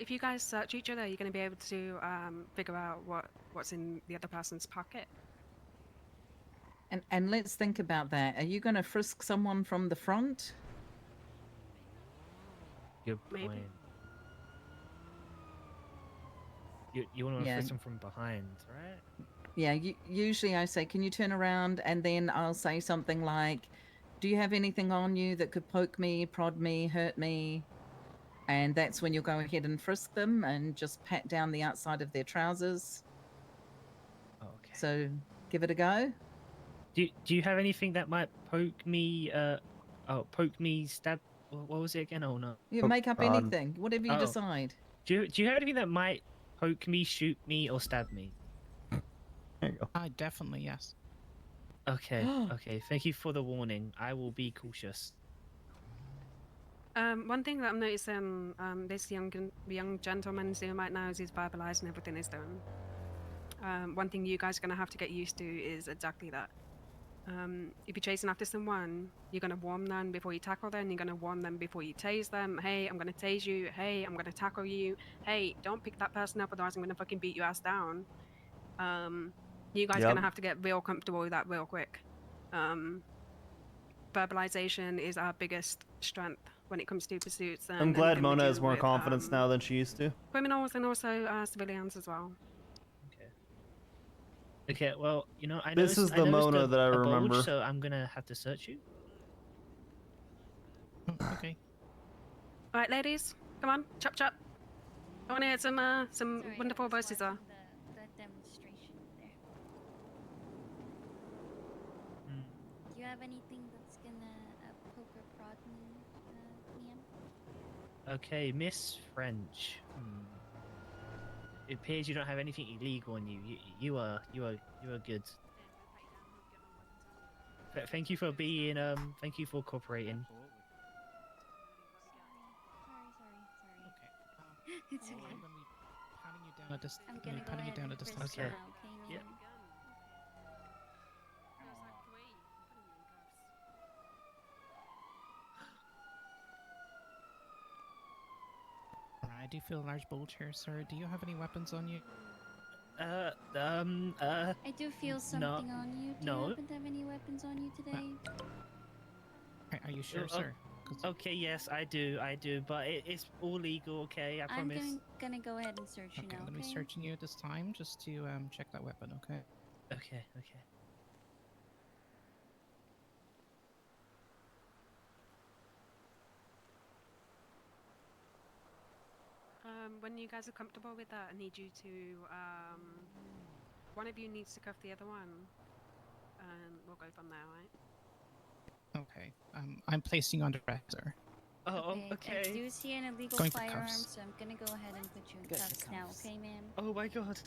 If you guys search each other, you're going to be able to figure out what's in the other person's pocket. And let's think about that. Are you going to frisk someone from the front? Good Maybe. point. You want to Yeah. frisk them from behind, right? Yeah, usually I say, can you turn around? And then I'll say something like, do you have anything on you that could poke me, prod me, hurt me? And that's when you'll go ahead and frisk them and just pat down the outside of their trousers. Okay. So give it a go. Do you have anything that might poke me? Poke me, stab. What was it again? Oh no. You make up anything, whatever you Oh. decide. Do you have anything that might poke me, shoot me, or stab me? There you go. Definitely, yes. Okay. Okay. Thank you for the warning. I will be cautious. One thing that I'm noticing, this young gentleman doing right now is he's verbalizing everything he's doing. One thing you guys are going to have to get used to is exactly that. If you're chasing after someone, you're going to warn them before you tackle them. You're going to warn them before you tase them. Hey, I'm going to tase you. Hey, I'm going to tackle you. Hey, don't pick that person up, otherwise I'm going to fucking beat your ass down. You guys are going to have to get real comfortable with that real quick. Verbalization is our biggest strength when it comes to pursuits. I'm glad anything we Mona do has more with, confidence now than she used to. criminals and also civilians as well. Okay. Well, I This noticed, is the Mona that I a bulge, remember. so I'm gonna have to search you. Okay. All right, ladies, come on, chop chop. I want to hear some wonderful voices. The demonstration there. Do you have anything that's gonna poke or prod me, ma'am? Okay, Miss French. It appears you don't have anything illegal on you. You are good. Thank you for being Thank you for cooperating. Sorry. It's okay. I'm gonna be patting you down at this. I'm gonna go ahead and frisk Okay. you now, okay, ma'am? I do feel a large bulge here, sir. Do you have any weapons on you? I do feel something on you. Do no. you happen to have any weapons on you today? Are you sure, sir? Okay, yes, I do, but it's all legal, okay? I promise. I'm gonna go ahead and search you now, I'm gonna be searching you this time just to check that weapon, okay? Okay. When you guys are comfortable with that, I need you to one of you needs to cuff the other one, and we'll go from there, right? Okay. I'm placing you under arrest, sir. Oh, I okay. do see an illegal Going for firearm, cuffs. so I'm gonna go ahead and put you in Good for cuffs now, cuffs. okay, ma'am? Oh my god.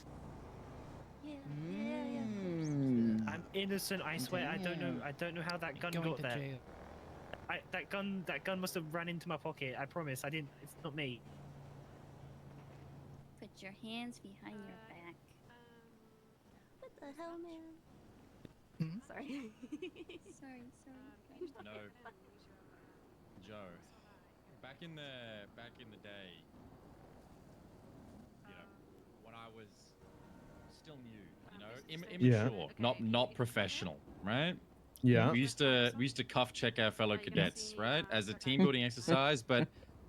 Yeah. I'm innocent, I swear. I don't know how that gun Going got to there. jail. That gun must have ran into my pocket. I promise. I didn't. It's not me. Put your hands behind your back. What the hell, man? Sorry. sorry. No. Joe. back in the day, you know, when I was still new, you know, immature, not professional, right? Yeah. We used to cuff check our fellow cadets, right, as a team building exercise, but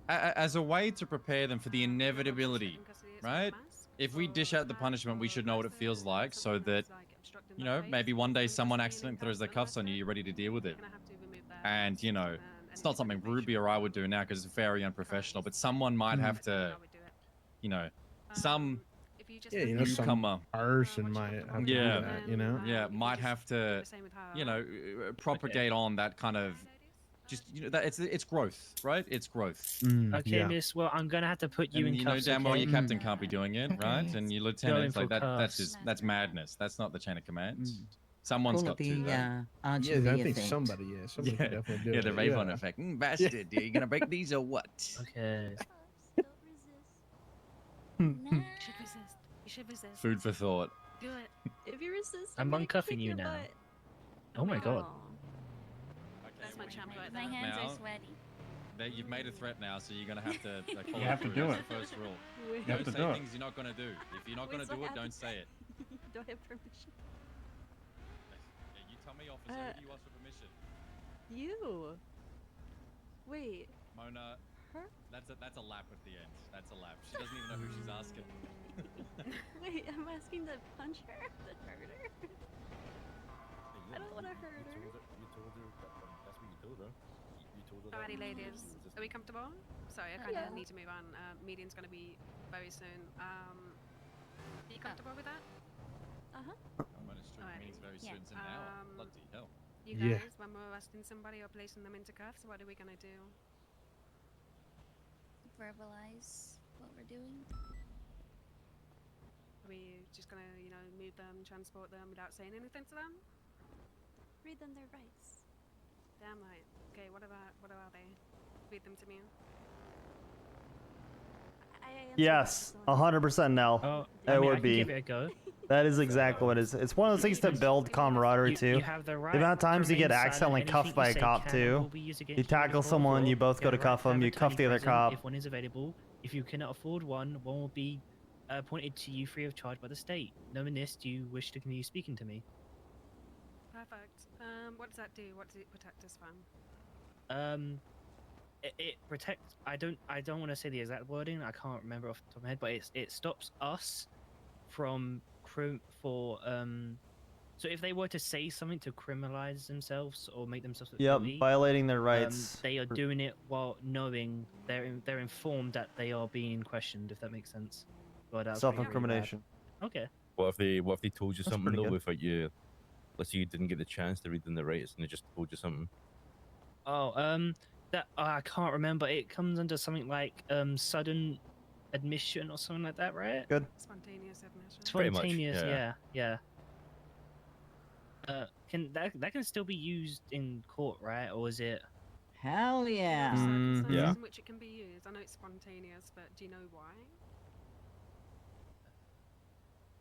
as a way to prepare them for the inevitability, right? If we dish out the punishment, we should know what it feels like, so that, you know, maybe one day someone accidentally throws their cuffs on you, you're ready to deal with it. And you know, it's not something Ruby or I would do now because it's very unprofessional, but someone might have to, you know, some Yeah, you know, some newcomer. person might have to do that, you know? Yeah, might have to, you know, propagate on that kind of, just, you know, that it's growth, right? It's growth. Okay, miss. Well, I'm gonna have to put you And in you know cuffs. damn well Okay? your captain can't be doing it, right? And your Going lieutenants, for like that's cuffs. just that's madness. That's not the chain of command. Someone's Call got it to, the right? RGB I think effect. somebody could definitely do Yeah, it. the Rayvon effect. Bastard, are you gonna break these or what? Okay. You should resist. You should resist. Food for thought. Do it. If you resist, I'm gonna uncuffing kick you your now. butt. Oh my god. That's my champ right My there. hands Now- are sweaty. You've made a threat now, so you're gonna have to follow You have to through. do That's it. the first rule. You have Don't to say do it. things you're not gonna do. If you're not gonna Wait, so do it, have- don't say it. Do I have permission? Yeah, you tell me, officer. Who do you ask for permission? You. Wait. Mona. Her? That's a lap at the end. That's a lap. She doesn't even know who she's asking. Wait, I'm asking to punch her, to hurt her. I don't want to hurt her. You told her that's what you told her. You told her that. Alrighty, ladies. Are we comfortable? Sorry, I kind of Yeah. need to move on. Meeting's gonna be very soon. Are you comfortable with that? Ministry means very soon to now. Bloody hell. You guys, Yeah. when we're arresting somebody or placing them into cuffs, what are we gonna do? Verbalize what we're doing. Are we just gonna, you know, move them, transport them without saying anything to them? Read them their rights. Damn right. Okay, what are they? Read them to me. Yes, 100% Nell. Oh, it would I can be. give it a go. That is exactly what it is. It's one of those things to build camaraderie too. You have the right The amount of times to you get remain accidentally silent. cuffed Anything by you a say cop can and will too. be used against You in tackle court. someone, you both You go have to the right cuff to have them, you attorney cuff the other present cop. If one is available, if you cannot afford one will be appointed to you free of charge by the state. Knowing this, do you wish to continue speaking to me? Perfect. What does that do? What does it protect us from? It protects. I don't want to say the exact wording. I can't remember off the top of my head, but it stops us from So if they were to say something to criminalize themselves or make themselves look Yep, guilty, violating their rights. they are doing it while knowing they're informed that they are being questioned. If that makes sense. Well, that was pretty bad. Self-incrimination. Okay. What if they told you That's something pretty though, good. without you, let's say you didn't get the chance to read them the rights and they just told you something? Oh, that I can't remember. It comes under something like sudden admission or something like that, right? Good. Spontaneous admission. Pretty much, Spontaneous, yeah. yeah. Can that can still be used in court, right? Or is it? Hell yeah. Circumstances yeah. in which it can be used. I know it's spontaneous, but do you know why?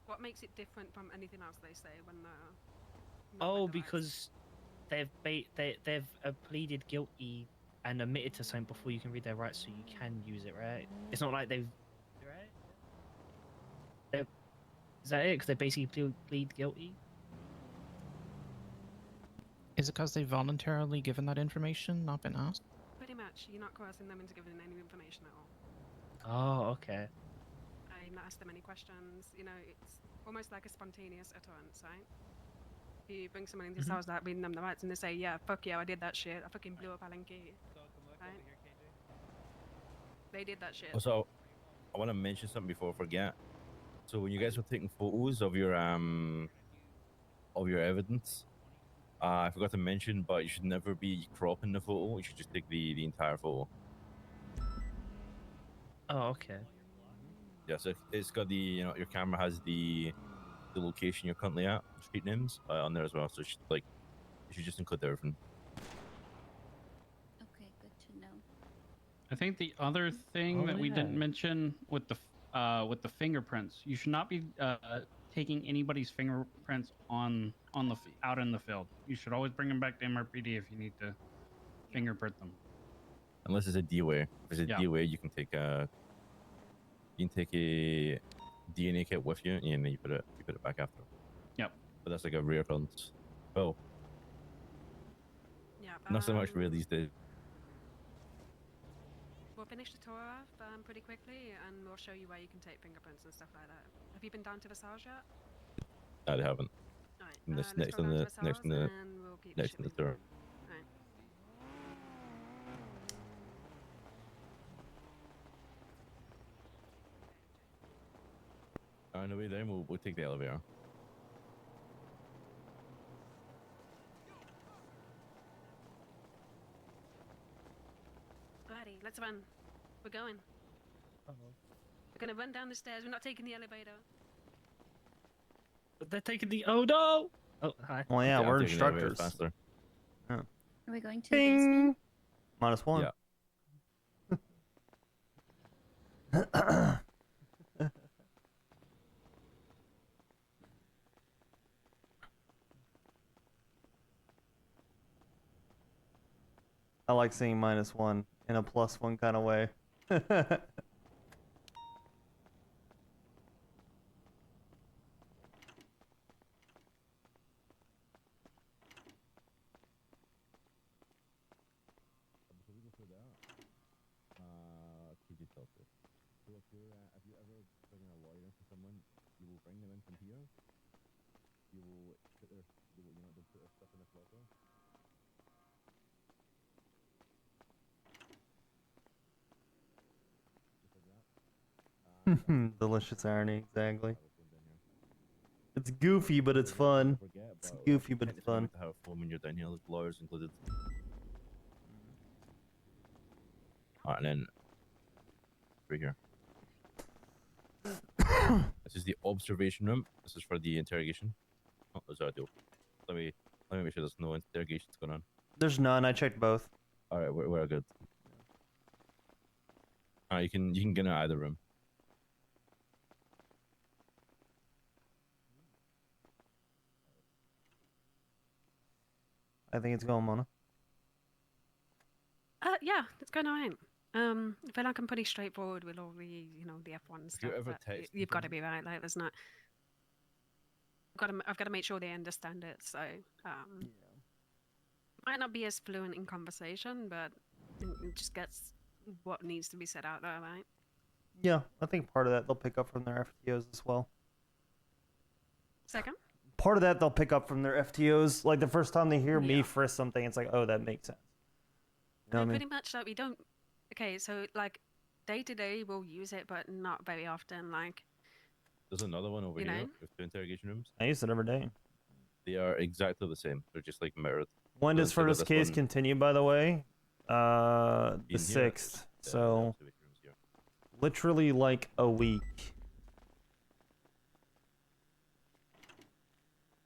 What makes it different from anything else they say when they're Oh, because they've pleaded guilty and admitted to something before you can read their rights, so you can use it, right? It's not like they've. Right? Is that it? Because they basically plead guilty. Is it because they voluntarily given that information, not been asked? pretty much you're not coercing them into giving any information at all. Oh, okay. I'm not asked them any questions. You know, it's almost like a spontaneous utterance, right? You bring someone into this house that reading them the rights and they say, yeah, fuck yeah, I did that shit. I fucking blew up Alan Key. Right? They did that shit. Also, I want to mention something before I forget. So when you guys were taking photos of your evidence, I forgot to mention, but you should never be cropping the photo. You should just take the entire photo. Oh, okay. Yeah, so it's got the, you know, your camera has the location you're currently at, street names on there as well. So you should just include everything. Okay, good to know. I think the other thing Oh, that we yeah. didn't mention with the fingerprints, you should not be taking anybody's fingerprints out in the field. You should always bring them back to MRPD if you need to fingerprint them. Unless it's a D-way. If it's a Yeah. D-way, you can take a DNA kit with you, and then you put it back after. Yep. But that's like a rare occurrence. Well, Yeah. not so much rare these days. We'll finish the tour pretty quickly, and we'll show you where you can take fingerprints and stuff like that. Have you been down to Visage yet? I haven't. Alright, This let's next go on down the to Visage, next on the and we'll keep next on the shipping. tour. Alright. On the way down, we'll take the elevator. Alrighty, let's run. We're going. We're gonna run down the stairs. We're not taking the elevator. But they're taking the. Oh no! Oh hi. Well, yeah, I'm we're taking the elevator instructors. faster. Yeah. Are we going to the basement? -1. Yeah. I like seeing -1 in a +1 kind of way. Could you tell this? So if you ever bring a lawyer for someone, you will bring them in from here. You will put their, they'll put their stuff in this locker. Just like that. Delicious irony, exactly. It's goofy, but it's fun. It's goofy, but it's fun. To have fun when you're down here, with lawyers included. Alright, and then right here. This is the observation room. This is for the interrogation. Oh, there's our deal. Let me make sure there's no interrogations going on. There's none. I checked both. Alright, we're good. Alright, you can get in either room. I think it's going, Mona. Yeah, it's going alright. I feel like I'm pretty straightforward with all the, the F1 stuff. ever but text you've got to be right. Like, there's not. I've got to make sure they understand it. So, might not be as fluent in conversation, but it just gets what needs to be said out there, right? Yeah, I think part of that they'll pick up from their FTOs as well. Second. Part of that they'll pick up from their FTOs. Like the first time they hear me frisk something, it's like, oh, that makes sense. You know what I mean? Pretty much like we don't. Okay, so like day to day we'll use it, but not very often. Like. There's another one over You here know? with 2 interrogation rooms. I use it every day. They are exactly the same. They're just like mirrored. When does Instead of Furnace case one- continue, by the way? The In here, 6th. the So observation rooms here. literally like a week.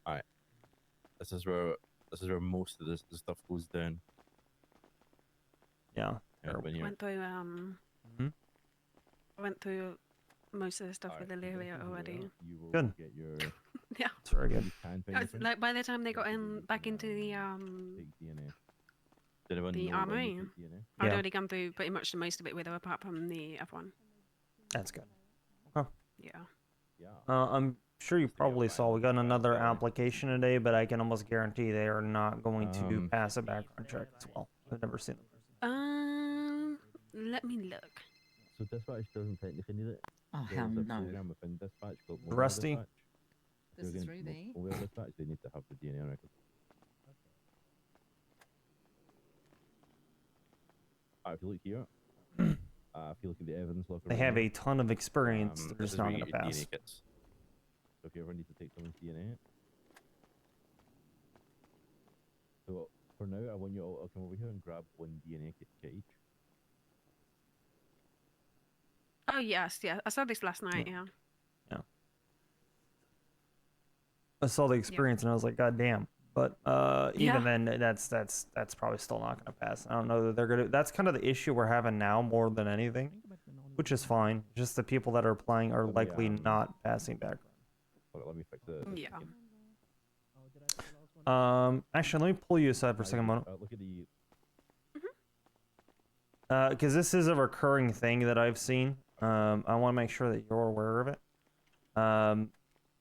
Alright. This is where most of this stuff goes down. Yeah. Up in here. Went through Mhm. I went through most of the stuff with Illyria already. You will Good. get your Yeah. It's very good. you can It's fingerprint. like by the time they got in back into the Take DNA. Did anyone the know when armory, you take DNA? I'd Yeah. already gone through pretty much the most of it with her, apart from the F1. That's good. Okay. Yeah. Yeah. I'm sure you probably saw we got another application today, but I can almost guarantee they are not going to pass a background check as well. I've never seen them. Let me look. So dispatch doesn't technically need it. Oh, There's hell a no. program within dispatch called mobile Rusty? dispatch. This If you're is gonna Ruby. Mobile dispatch, they need to have the DNA record. If you look here, if you look at the evidence locker, They right have now, a ton of experience. They're this just is not where going you to get your pass. DNA kits. So if you ever need to take someone's DNA. So for now, I want you all to come over here and grab one DNA kit each. Oh yes, yeah. I saw this last night. Yeah. I saw the experience and I was like, God damn. But Yeah. even then, that's probably still not going to pass. I don't know that they're going to. That's kind of the issue we're having now more than anything, which is fine. Just the people that are applying are likely not passing background. Okay, let me fix it. Yeah. Actually, let me pull you aside for a second, Mono. Look at the. because this is a recurring thing that I've seen. I want to make sure that you're aware of it.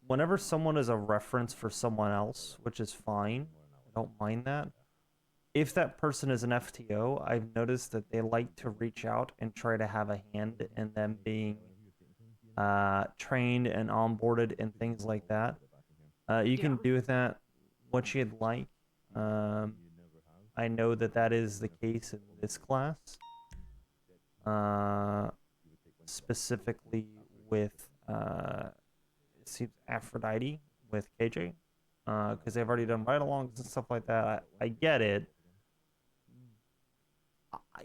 Whenever someone is a reference for someone else, which is fine, I don't mind that. If that person is an FTO, I've noticed that they like to reach out and try to have a hand in them being trained and onboarded and things like that. You can do with that what you'd like. I know that that is the case in this class. Specifically with it seems Aphrodite with KJ, because they've already done ride-alongs and stuff like that. I get it.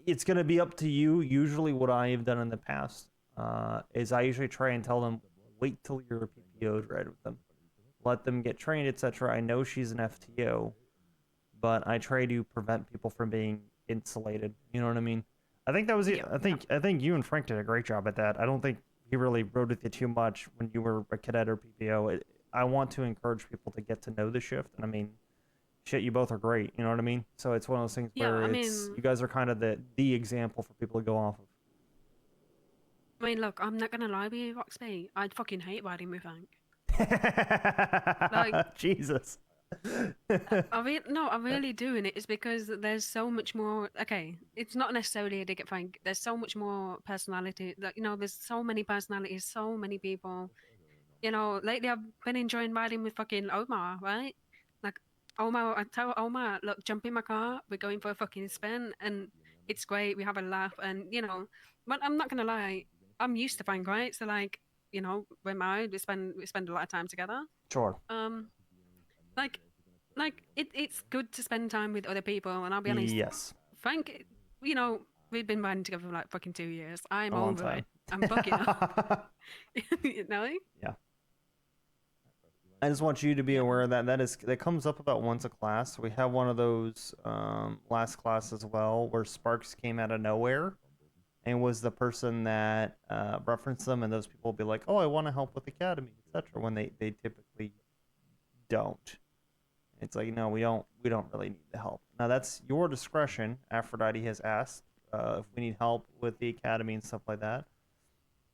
It's gonna be up to you. Usually, what I have done in the past is I usually try and tell them, wait till you're a PPO to ride with them, let them get trained, etc. I know she's an FTO, but I try to prevent people from being insulated. You know what I mean? I think that was it. I think you and Frank did a great job at that. I don't think he really rode with you too much when you were a cadet or PPO. I want to encourage people to get to know the shift, and I mean, shit, you both are great. You know what I mean? So it's one of those things where you guys are kind of the example for people to go off of. I mean, look, I'm not gonna lie with you, Oxby. I fucking hate riding with Frank. Like, Jesus. I really do, and it's because there's so much more. Okay, it's not necessarily a dig at Frank. There's so much more personality. Like, there's so many personalities, so many people. Lately I've been enjoying riding with fucking Omar, right? Like, Omar, I tell Omar, look, jump in my car. We're going for a fucking spin, and it's great. We have a laugh, and but I'm not gonna lie, I'm used to Frank, right? So like, we're married. We spend a lot of time together. Sure. It's good to spend time with other people, and I'll be honest. Yes. Frank, we've been riding together for like fucking 2 years. I'm A long over time. it. I'm fucking up. Yeah. I just want you to be aware of that comes up about once a class. We have one of those last class as well where Sparks came out of nowhere and was the person that referenced them, and those people will be like, oh, I want to help with Academy, etc. when they typically don't. It's like, no, we don't really need the help. Now that's your discretion. Aphrodite has asked if we need help with the Academy and stuff like that.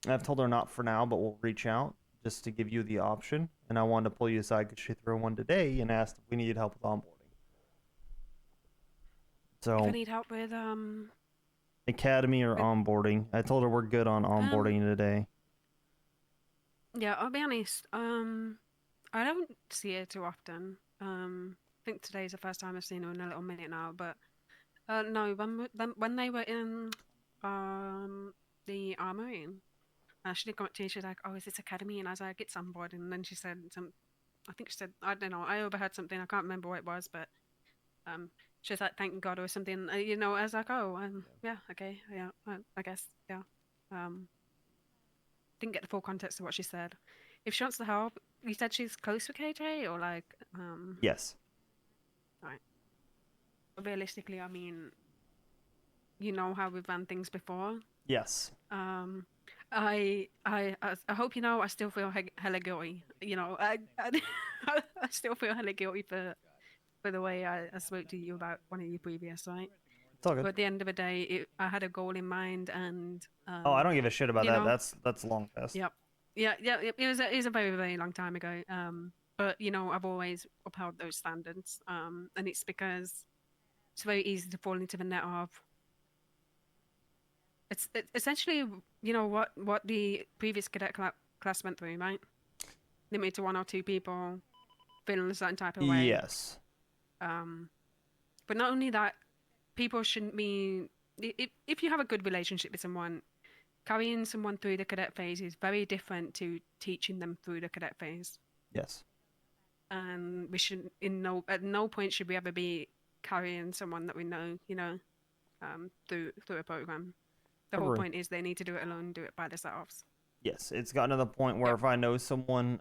I've told her not for now, but we'll reach out just to give you the option. And I wanted to pull you aside because she threw one today and asked if we needed help with onboarding. So if I need help with Academy or onboarding, I told her we're good on onboarding today. Yeah, I'll be honest. I don't see her too often. I think today's the first time I've seen her in a little minute now. But no, when they were in the armory, she did come up to me. She's like, "Oh, is this Academy?" And I was like, "It's on board." And then she said I think she said, I don't know, I overheard something. I can't remember what it was, but she was like, "Thank God" or something. I was like, "Oh, yeah, okay, yeah, I guess, yeah." Didn't get the full context of what she said. If she wants the help, you said she's close with KJ, or like Yes. Right. Realistically, I mean, you know how we've run things before. Yes. I hope you know I still feel hella guilty. I still feel hella guilty for the way I spoke to you about one of your previous, right? It's all good. But at the end of the day, I had a goal in mind, and Oh, I don't give a shit about that. That's long past. Yep. Yeah. It was a very, very long time ago. But I've always upheld those standards. And it's because it's very easy to fall into the net of. It's essentially, what the previous cadet class went through, right? Limited to 1 or 2 people, feeling a certain type of way. Yes. But not only that, people shouldn't be. If you have a good relationship with someone, carrying someone through the cadet phase is very different to teaching them through the cadet phase. Yes. And we should, at no point should we ever be carrying someone that we know, through a program. The whole point is they need to do it alone, do it by themselves. Yes, it's gotten to the point where if I know someone,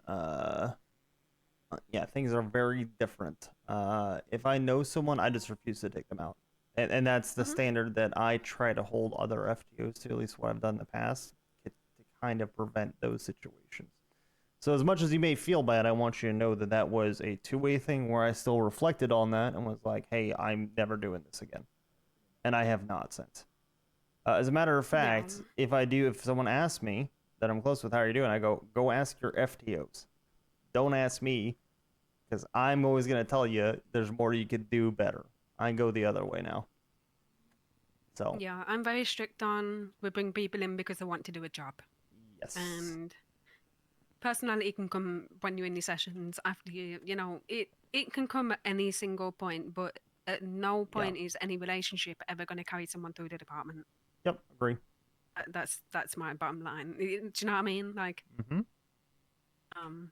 things are very different. If I know someone, I just refuse to take them out. And that's the standard that I try to hold other FTOs to, at least what I've done in the past, to kind of prevent those situations. So as much as you may feel bad, I want you to know that that was a two-way thing where I still reflected on that and was like, hey, I'm never doing this again. And I have not since. As a matter of fact, if someone asks me that I'm close with, how are you doing? I go ask your FTOs. Don't ask me, because I'm always gonna tell you there's more you could do better. I go the other way now. So Yeah, I'm very strict on we bring people in because they want to do a job. yes. And personality can come when you're in these sessions after it can come at any single point, but at no point is any relationship ever going to carry someone through the department. Yep, agree. That's my bottom line. Do you know what I mean? Like, Mm-hmm.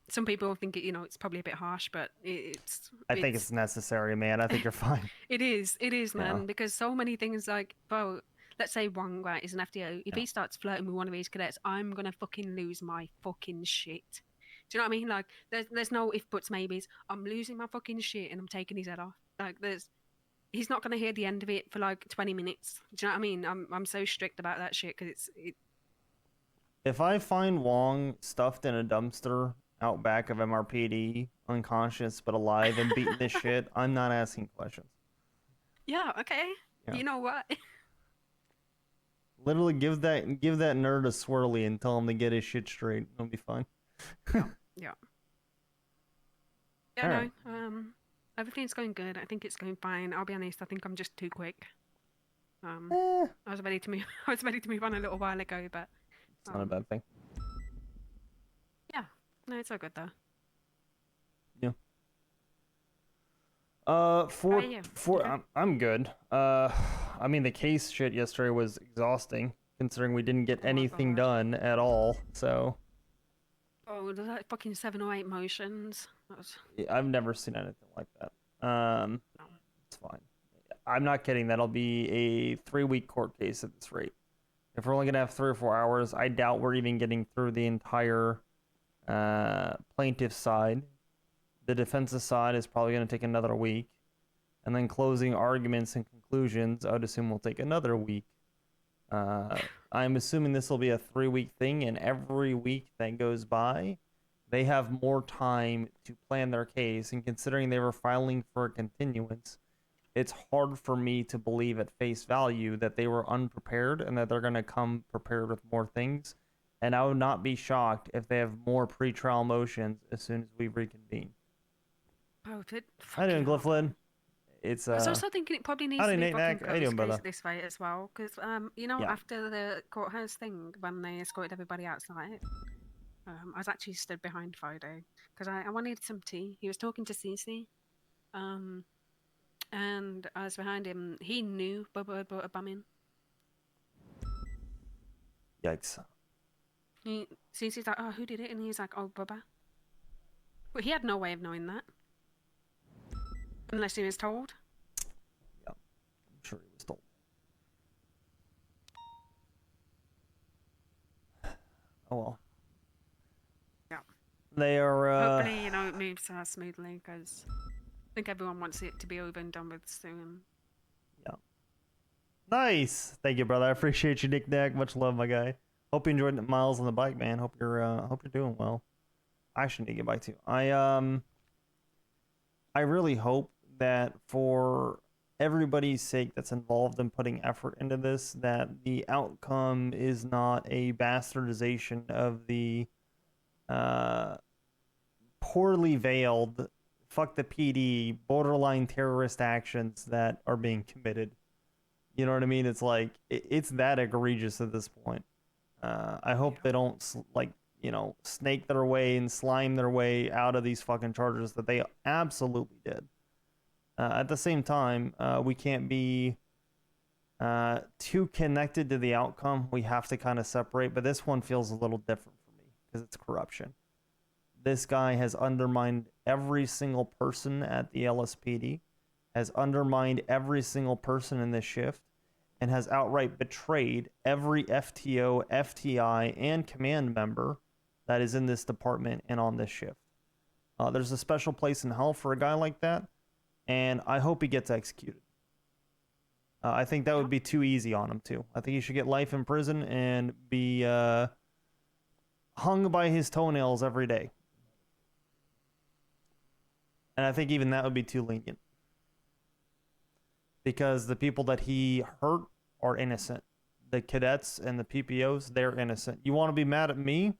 some people think it's probably a bit harsh, but I think it's necessary, man. I think you're fine. It is, man, Yeah. because so many things like, bro, let's say Wong, right, is an FDO. If he starts flirting with one of these cadets, I'm gonna fucking lose my fucking shit. Do you know what I mean? Like, there's no if, buts, maybes. I'm losing my fucking shit and I'm taking his head off. Like, he's not gonna hear the end of it for like 20 minutes. Do you know what I mean? I'm so strict about that shit because If I find Wong stuffed in a dumpster out back of MRPD, unconscious but alive and beating this shit, I'm not asking questions. yeah, okay. Yeah. You know what? Literally give that nerd a swirly and tell him to get his shit straight. It'll be fine. Yeah. All no. right. Everything's going good. I think it's going fine. I'll be honest. I think I'm just too quick. I was ready to move. I was ready to move on a little while ago, but It's not a bad thing. yeah, no, it's all good though. Yeah. you? I'm good. I mean the case shit yesterday was exhausting, considering we didn't get anything done at all. So Oh, there's like fucking 7 or 8 motions. That was... I've never seen anything like that. It's fine. I'm not kidding. That'll be a 3-week court case at this rate. If we're only gonna have 3 or 4 hours, I doubt we're even getting through the entire plaintiff side. The defense's side is probably gonna take another week, and then closing arguments and conclusions, I would assume, will take another week. I'm assuming this will be a 3-week thing, and every week that goes by, they have more time to plan their case. And considering they were filing for a continuance, it's hard for me to believe at face value that they were unprepared and that they're going to come prepared with more things. And I would not be shocked if they have more pre-trial motions as soon as we reconvene. Oh, How you doing, Glyphlin? It's I was also thinking it probably needs howdy, to be Nate fucking Nack. How you doing, brother? this way as well, because Yeah. after the courthouse thing when they escorted everybody outside, I was actually stood behind Fido because I wanted some tea. He was talking to Cece, and I was behind him. He knew Bubba had brought a bum in. Yikes. Cece's like, oh, who did it? And he's like, oh, Bubba. But he had no way of knowing that. Unless he was told. Yeah, I'm sure he was told. Oh well. Yeah. They are. Hopefully, it moves smoothly because I think everyone wants it to be over and done with soon. Yeah. Nice. Thank you, brother. I appreciate you, Nick Nack. Much love, my guy. Hope you enjoyed the miles on the bike, man. Hope you're doing well. I actually need to get bike too. I really hope that for everybody's sake that's involved in putting effort into this, that the outcome is not a bastardization of the poorly veiled, fuck the PD, borderline terrorist actions that are being committed. You know what I mean? It's like, it's that egregious at this point. I hope they don't, snake their way and slime their way out of these fucking charges that they absolutely did. At the same time, we can't be too connected to the outcome. We have to kind of separate, but this one feels a little different for me because it's corruption. This guy has undermined every single person at the LSPD, has undermined every single person in this shift, and has outright betrayed every FTO, FTI, and command member that is in this department and on this shift. There's a special place in hell for a guy like that, and I hope he gets executed. I think that would be too easy on him, too. I think he should get life in prison and be hung by his toenails every day. And I think even that would be too lenient. Because the people that he hurt are innocent. the cadets and the PPOs, they're innocent. You want to be mad at me?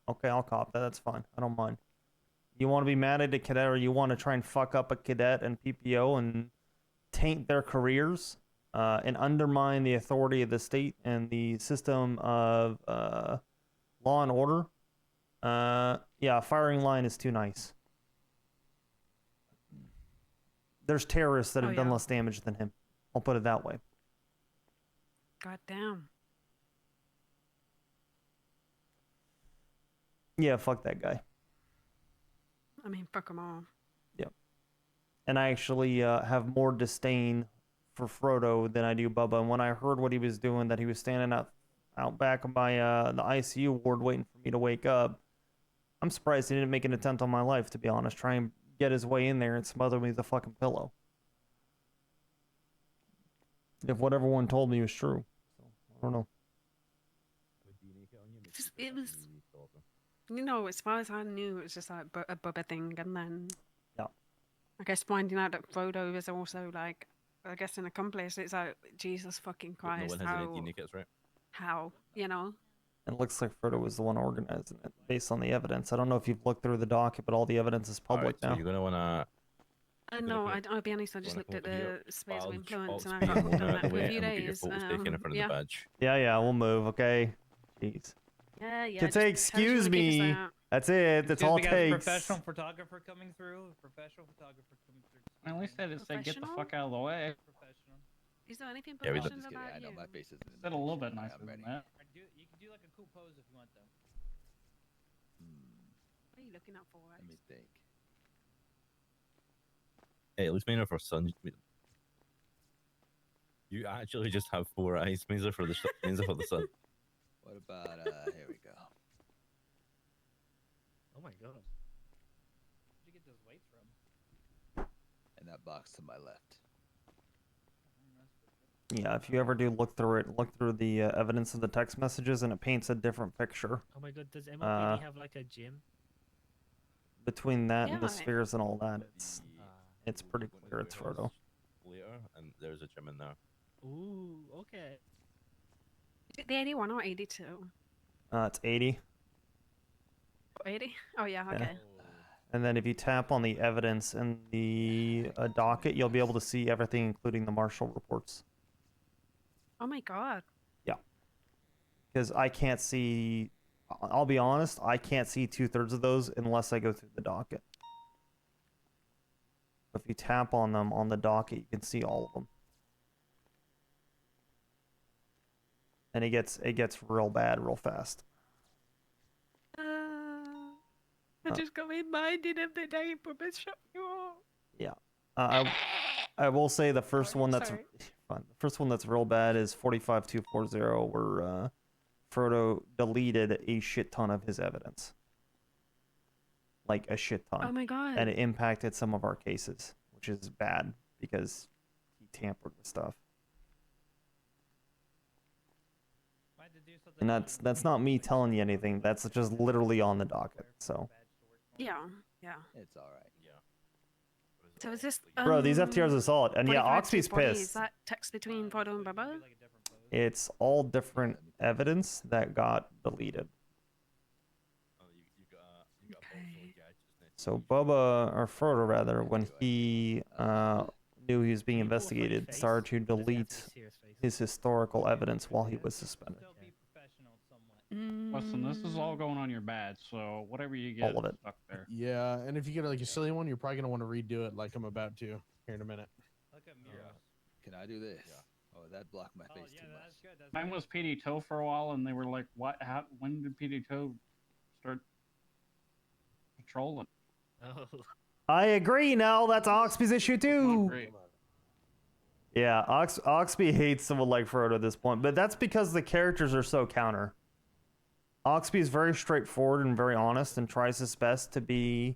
Okay, I'll cop that. That's fine. I don't mind. You want to be mad at a cadet, or you want to try and fuck up a cadet and PPO and taint their careers and undermine the authority of the state and the system of law and order? Yeah, firing line is too nice. There's terrorists that have done less damage than him. I'll put it that way. God damn. Yeah, fuck that guy. I mean, fuck them all. Yep. And I actually have more disdain for Frodo than I do Bubba. And when I heard what he was doing, that he was standing out back by the ICU ward waiting for me to wake up, I'm surprised he didn't make an attempt on my life, to be honest. Try and get his way in there and smother me with a fucking pillow. If what everyone told me was true. So, I don't know. It was, you know, as far as I knew, it was just like a Bubba thing, and then I guess finding out that Frodo is also like, I guess, an accomplice. It's like, Jesus fucking Christ, no one has any DNA kits, right? how, you know? It looks like Frodo was the one organizing it, based on the evidence. I don't know if you've looked through the docket, but all the evidence is public now. So you're gonna wanna. No, I'll be honest. I just looked at the space of influence, and I Oxby thought and I've done Mona that for a away, few and we'll get your days. photos taken in front of the Yeah. badge. Yeah, we'll move, okay? Jeez. Yeah, yeah. Can say, just tell you excuse to keep us me. out. That's it. That's all it takes. Professional photographer coming through. Professional photographer coming through. At least I just said get the Professional? fuck out of the way. Professional. Is there anything Yeah, we don't- professional about you? my face is Said a little bit nicer than that. You can do like a cool pose if you want, though. What are you looking out for? Let me think. Hey, at least Maynard for sun. You actually just have 4 eyes. Means for the sun. What about here we go. Oh my god. Where'd you get those weights from? And that box to my left. Yeah, if you ever do look through it, look through the evidence of the text messages, and it paints a different picture. Oh my god, does MLPD have like a gym? Between that and the Yeah. spheres and all that, it's pretty clear it's Frodo. Later, and there's a gym in there. Ooh, okay. Is it the 81 or 82? It's 80. 80? Oh, yeah, okay. And then if you tap on the evidence in the docket, you'll be able to see everything, including the marshal reports. Oh my god. Yeah. Because I can't see, I'll be honest, I can't see 2/3 of those unless I go through the docket. If you tap on them on the docket, you can see all of them. And it gets real bad real fast. I just got reminded of the day Bubba shot you all. Yeah. I will say the first one that's sorry. fine. The first one that's real bad is 45240, where Frodo deleted a shit ton of his evidence. Like a shit ton. Oh my god. And it impacted some of our cases, which is bad because he tampered with stuff. And that's not me telling you anything. That's just literally on the docket. So. Yeah, yeah. It's all right. Yeah. So is this Bro, these FTRs are solid. And yeah, 45 Oxby's 240, pissed. Is that text between Frodo and Bubba? It's all different evidence that got deleted. So Bubba, or Frodo rather, when he knew he was being investigated, started to delete his historical evidence while he was suspended. Listen, this is all going on your badge, so whatever you get All of it. stuck there. Yeah, and if you get like a silly one, you're probably gonna want to redo it, like I'm about to here in a minute. Can I do this? Oh, that blocked my face too much. Mine was PD Toe for a while, and they were like, "What? How? When did PD Toe start patrolling?" Oh. I agree, Nell. That's Oxby's issue too. Great. Yeah, Oxby hates someone like Frodo at this point, but that's because the characters are so counter. Oxby is very straightforward and very honest and tries his best to be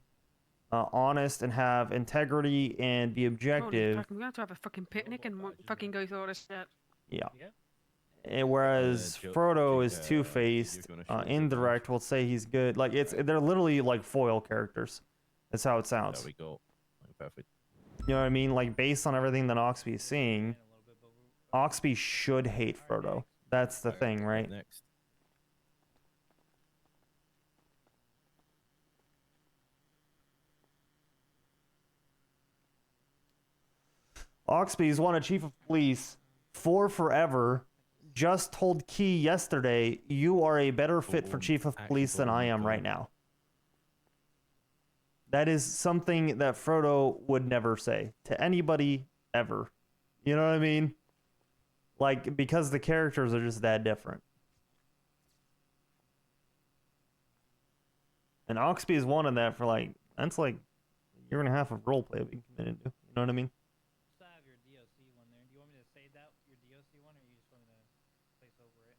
honest and have integrity and be Holy objective. fuck, we're gonna have to have a fucking picnic and fucking go through all this shit. Yeah. And whereas Frodo is two-faced, indirect, will say he's good. Like they're literally like foil characters. That's how it sounds. There we go. Perfect. You know what I mean? Like based on everything that Oxby is seeing, Oxby should hate Frodo That's the thing, right? Next. Oxby's wanted chief of police for forever. Just told Key yesterday, you are a better fit for chief of police than I am right now. That is something that Frodo would never say to anybody ever. You know what I mean? Like, because the characters are just that different. And Oxby has wanted that for like, that's like a year and a half of roleplay being committed to. You know what I mean? still have your DOC one there. Do you want me to say that your DOC one, or you just want me to place over it?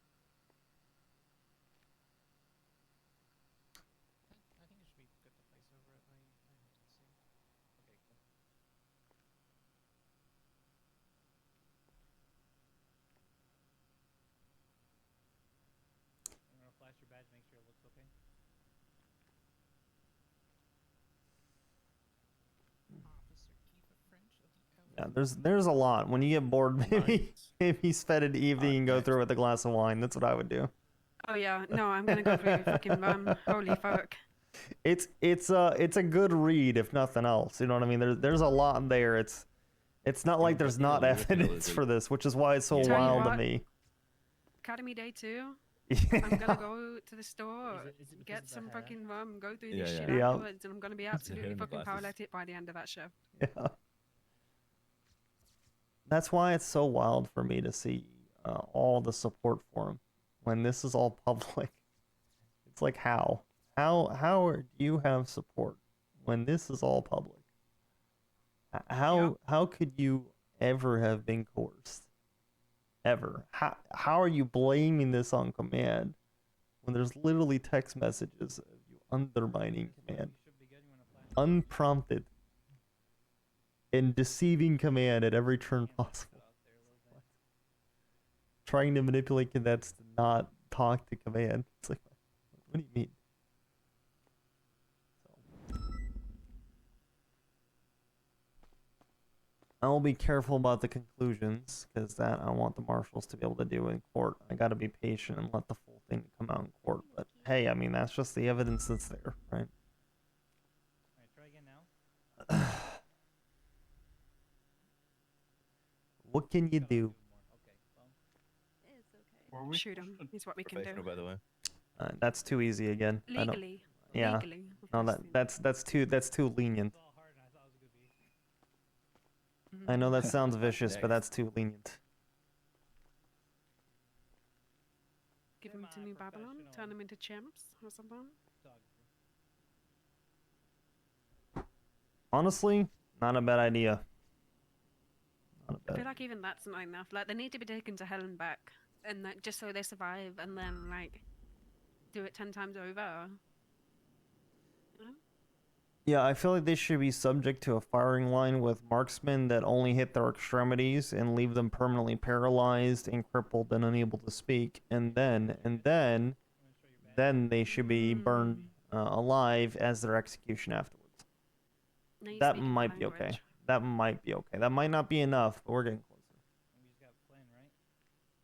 I think it should be good to place over it. I have to see. Okay, cool. I'm gonna flash your badge, make sure it looks okay. Officer Kiva French of the Yeah, there's a lot. When you get bored, maybe spend an evening and go through it with a glass of wine. That's what I would do. Oh yeah, no, I'm gonna go through fucking holy fuck. It's a good read if nothing else. You know what I mean? There's a lot there. It's not like there's not evidence for this, which is why it's so Tell you wild to what, me. Academy Day 2. I'm gonna go to the store, get some fucking rum, go through this shit Yeah. afterwards, and I'm gonna be absolutely fucking paralytic by the end of that show. Yeah. That's why it's so wild for me to see all the support for him when this is all public. It's like how do you have support when this is all public? How could you ever have been coerced? Ever? How are you blaming this on command when there's literally text messages of you undermining command, unprompted, and deceiving command at every turn possible, trying to manipulate cadets to not talk to command? It's like, what do you mean? I'll be careful about the conclusions, because that I want the marshals to be able to do in court. I gotta be patient and let the full thing come out in court. But hey, I mean, that's just the evidence that's there, right? Alright, try again now. What can you do? Shoot him. Is what we can do. By the way. That's too easy again. I don't- Legally. Yeah. Legally, No, that's too lenient. I know that sounds vicious, but that's too lenient. Give him to New Babylon, turn him into chimps or something. Honestly, not a bad idea. Not a I bad. feel like even that's not enough. Like, they need to be taken to hell and back, and like, just so they survive, and then like do it 10 times over. You know? Yeah, I feel like they should be subject to a firing line with marksmen that only hit their extremities and leave them permanently paralyzed and crippled and unable to speak, and then they should be burned alive as their execution afterwards. Now you That speak in might be okay. language. That might be okay. That might not be enough, but we're getting closer.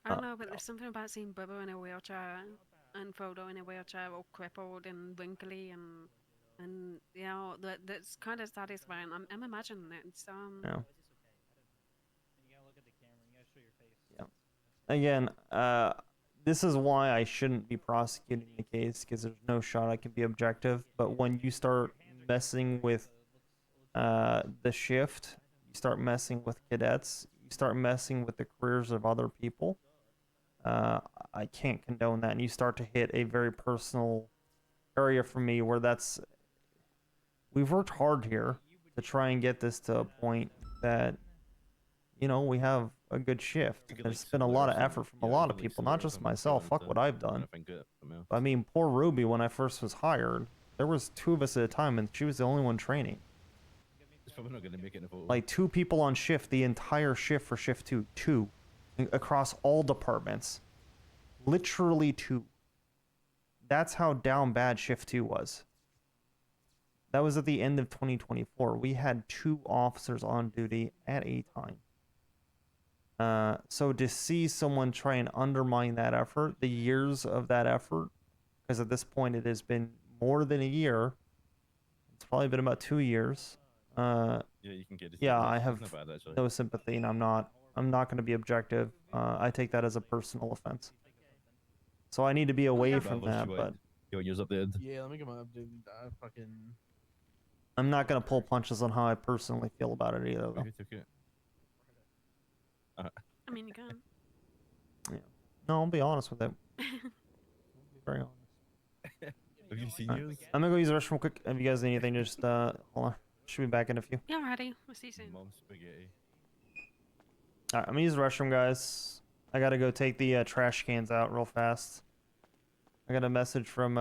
I don't know, but there's something about seeing Bubba in a wheelchair and Frodo in a wheelchair, all crippled and wrinkly, and you know that's kind of satisfying. I'm imagining it. It's Yeah. You gotta look at the camera. You gotta show your face. Yeah. Again, this is why I shouldn't be prosecuting the case, because there's no shot I can be objective. But when you start messing with the shift, you start messing with cadets, you start messing with the careers of other people, I can't condone that. And you start to hit a very personal area for me where that's... We've worked hard here to try and get this to a point that, you know, we have a good shift. There's been a lot of effort from a lot of people, not just myself. Fuck what I've done. I mean, poor Ruby, when I first was hired, there was 2 of us at a time, and she was the only one training. It's probably not gonna make it in a photo. Like 2 people on shift, the entire shift for shift 2. 2. Across all departments. Literally 2. That's how down bad shift 2 was. That was at the end of 2024. We had 2 officers on duty at a time. So to see someone try and undermine that effort, the years of that effort, because at this point it has been more than a year. It's probably been about 2 years. Yeah, you can get it. Yeah, It's I have not bad, actually. no sympathy, and I'm not going to be objective. I take that as a personal offense. So I need to be away from that, but Your yours updated. Yeah, let me get my updated. I fucking. I'm not going to pull punches on how I personally feel about it either, though. Okay. I mean, you can. Yeah. No, I'll be honest with it. I'll be very honest. Have you seen Alright. yours? I'm gonna go use the restroom real quick. If you guys need anything, just hold on. Should be back in a few. Yeah, alrighty. We'll see you soon. Mom's spaghetti. Alright, I'm gonna use the restroom, guys. I gotta go take the trash cans out real fast. I got a message from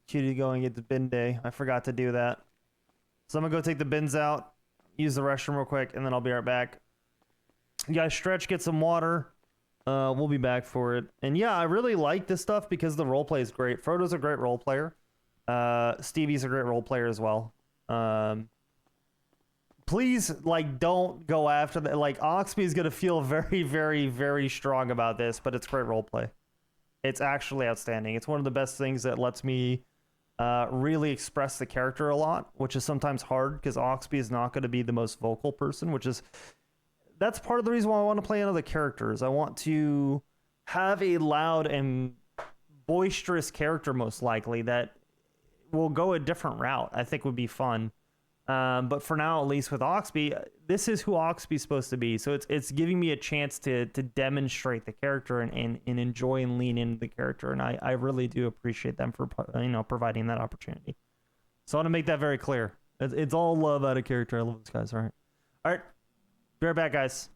Cutie going into bin day. I forgot to do that. So I'm gonna go take the bins out, use the restroom real quick, and then I'll be right back. You guys stretch, get some water. We'll be back for it. And yeah, I really like this stuff because the roleplay is great. Frodo's a great role player. Stevie's a great role player as well. Please, like, don't go after that. Like, Oxby is gonna feel very, very, very strong about this, but it's great roleplay. It's actually outstanding. It's one of the best things that lets me really express the character a lot, which is sometimes hard because Oxby is not going to be the most vocal person, that's part of the reason why I want to play another characters. I want to have a loud and boisterous character, most likely, that will go a different route. I think would be fun. But for now, at least with Oxby, this is who Oxby's supposed to be. So it's giving me a chance to demonstrate the character and enjoy and lean into the character. And I really do appreciate them for providing that opportunity. So I want to make that very clear. It's all love out of character. I love these guys. All right. Be right back, guys.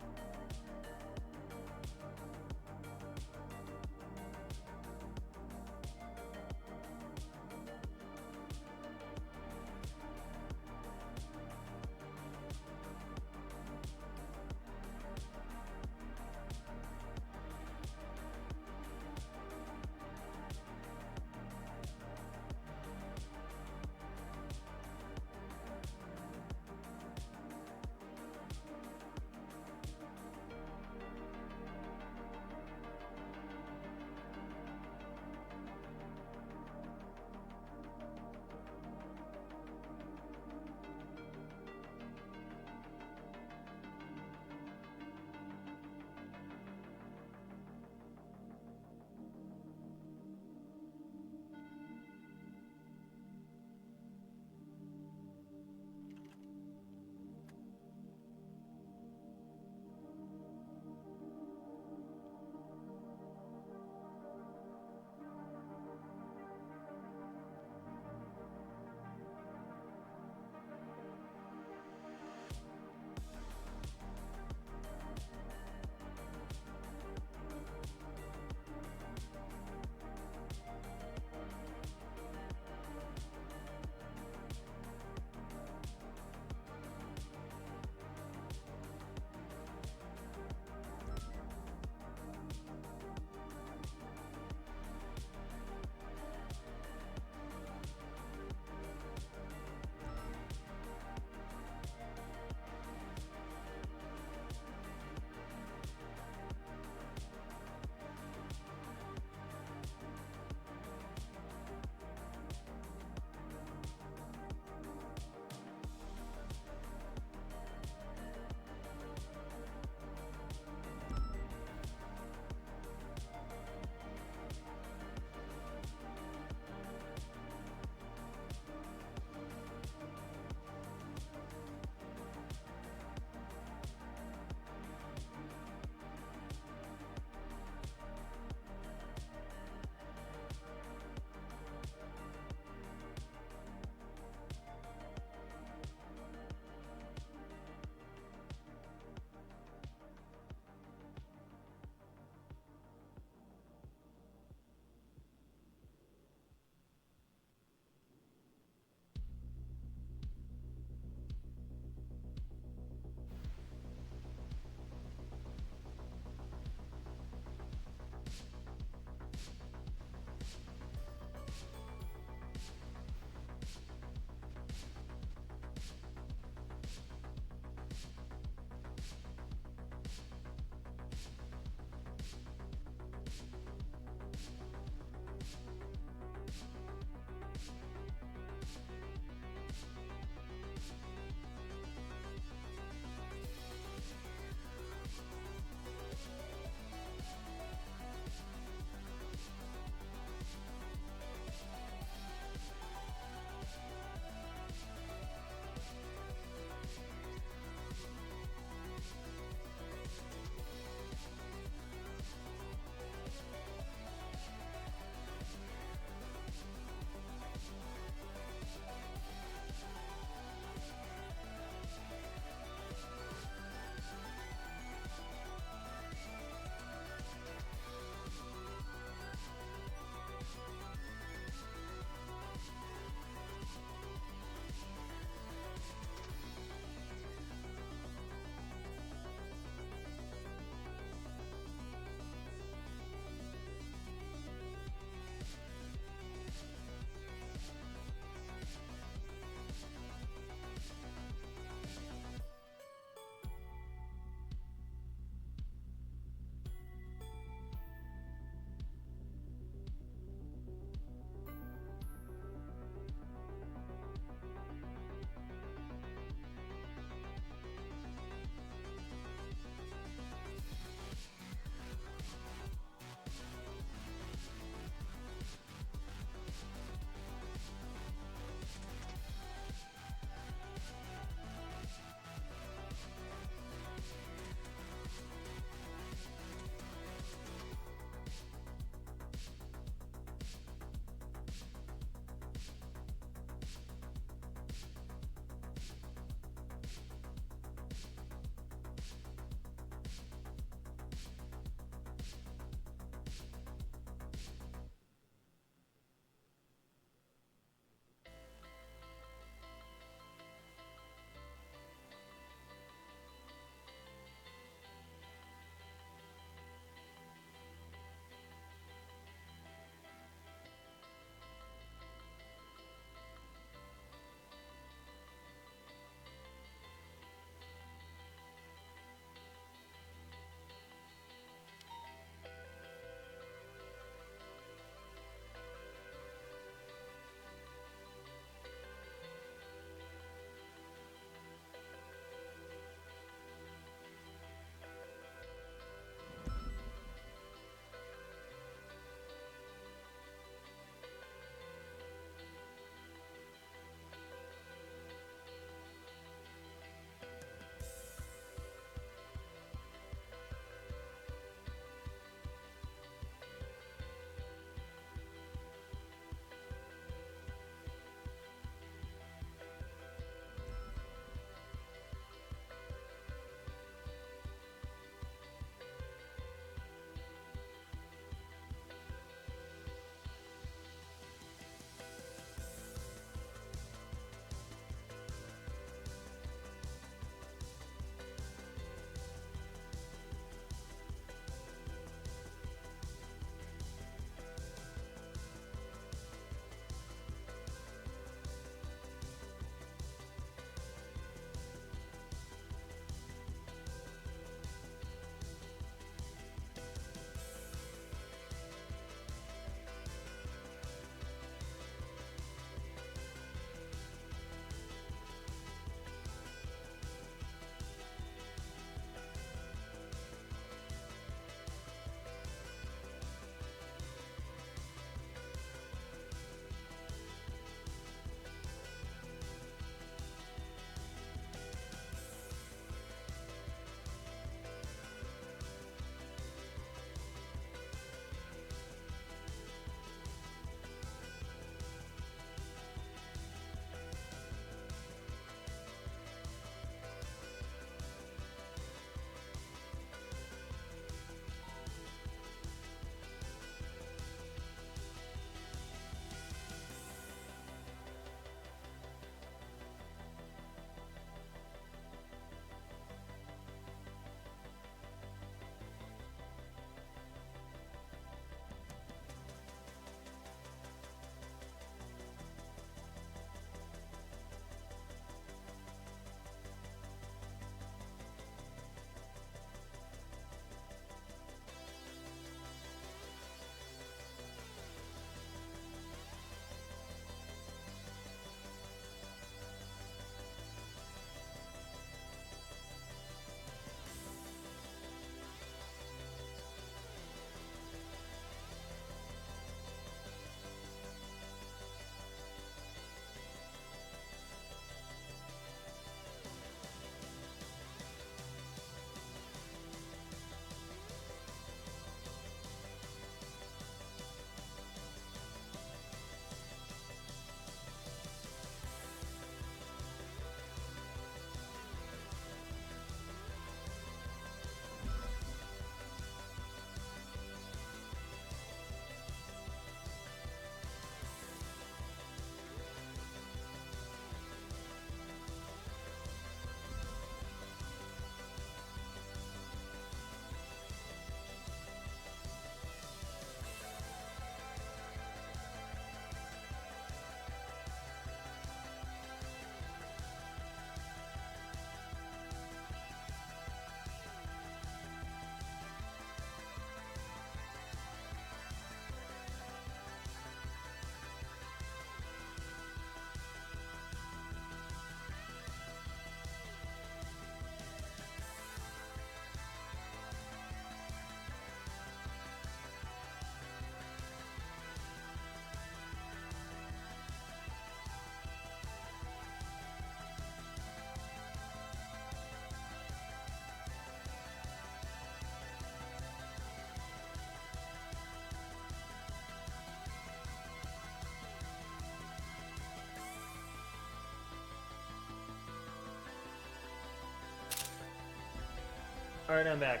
All right, I'm back.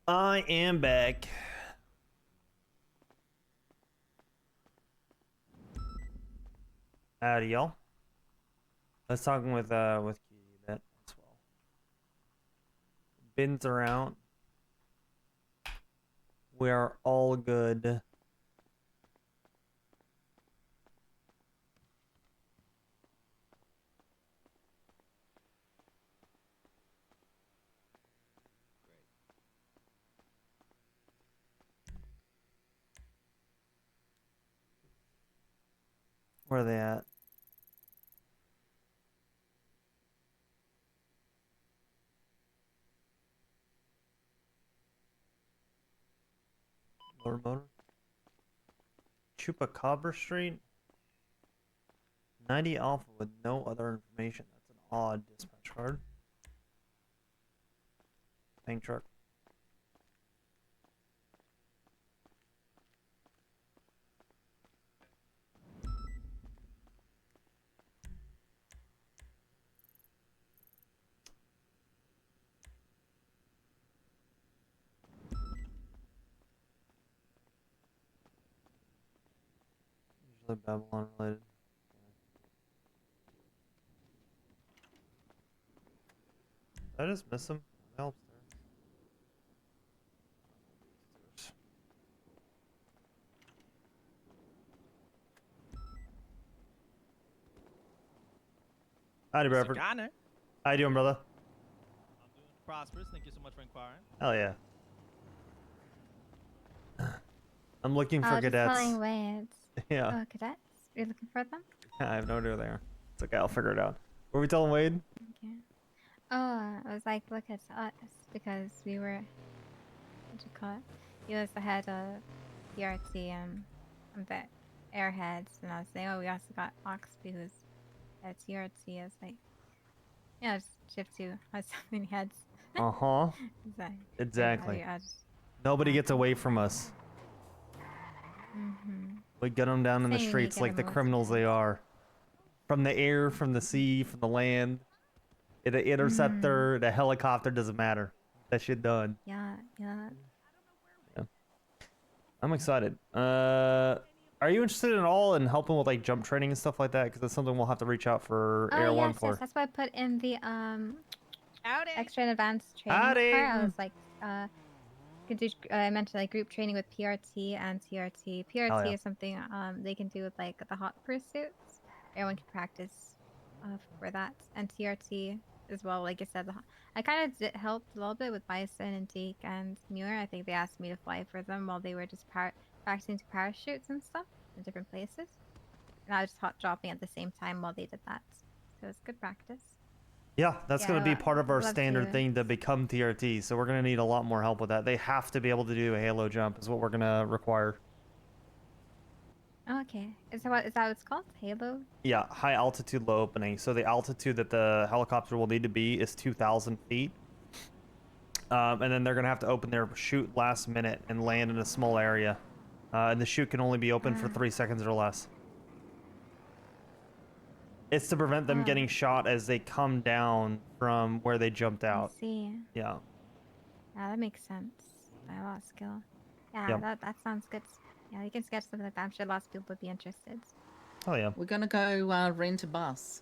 I am back. Howdy, y'all. I was talking with Katie a bit as well. Bins are out. We are all good. Where are they at? Motor motor. Chupacabra Street. 90 Alpha with no other information. That's an odd dispatch card. Tank truck. Usually Babylon related. Did I just miss him? Are they all upstairs? Howdy, Bradford. Connor. How you doing, brother? I'm doing prosperous. Thank you so much for inquiring. Hell yeah. I'm looking for Just cadets. flying waves. Yeah. Oh, cadets? You're looking for them? I have no idea where they are. It's okay, I'll figure it out. What were we telling Wade? Okay. Oh, I was like, look at us because we were. What'd you call it? He was the head of PRT and the airheads, and I was saying, oh, we also got Oxby, who's at TRT. I was like, yeah, just Shift 2 has so many heads. Uh-huh. Exactly. Exactly. I just, Nobody gets away from us. We gun them down in the Saying you streets get like the them all criminals they are. From the air, from the sea, from the land. The interceptor, the helicopter, doesn't matter. That shit done. yeah. I'm excited. Are you interested at all in helping with like jump training and stuff like that? Because that's something we'll have to reach out for Air Oh, One yes, for. yes. That's why I put in the extra and advanced training Howdy. part. I was like, could do. I mentioned like group training with PRT and TRT. PRT yeah. is something they can do with like the hot pursuits. Everyone can practice for that, and TRT as well. Like I said, I kind of helped a little bit with Bison and Deke and Muir. I think they asked me to fly for them while they were just practicing to parachutes and stuff in different places. And I was just hot dropping at the same time while they did that. So it's good practice. Yeah, that's going to be I part of our love standard to- thing to become TRT. So we're going to need a lot more help with that. They have to be able to do a halo jump is what we're going to require. Oh, okay. Is that what it's called? Halo? Yeah, high altitude, low opening. So the altitude that the helicopter will need to be is 2,000 feet. And then they're going to have to open their chute last minute and land in a small area. And the chute can only be open for 3 seconds or less. It's to prevent them getting shot as they come down from where they jumped out. I see. Yeah. Yeah, that makes sense. A lot of skill. Yeah, Yep. that sounds good. Yeah, you can sketch something like that. I'm sure lots of people would be interested. Oh yeah. We're gonna go rent a bus.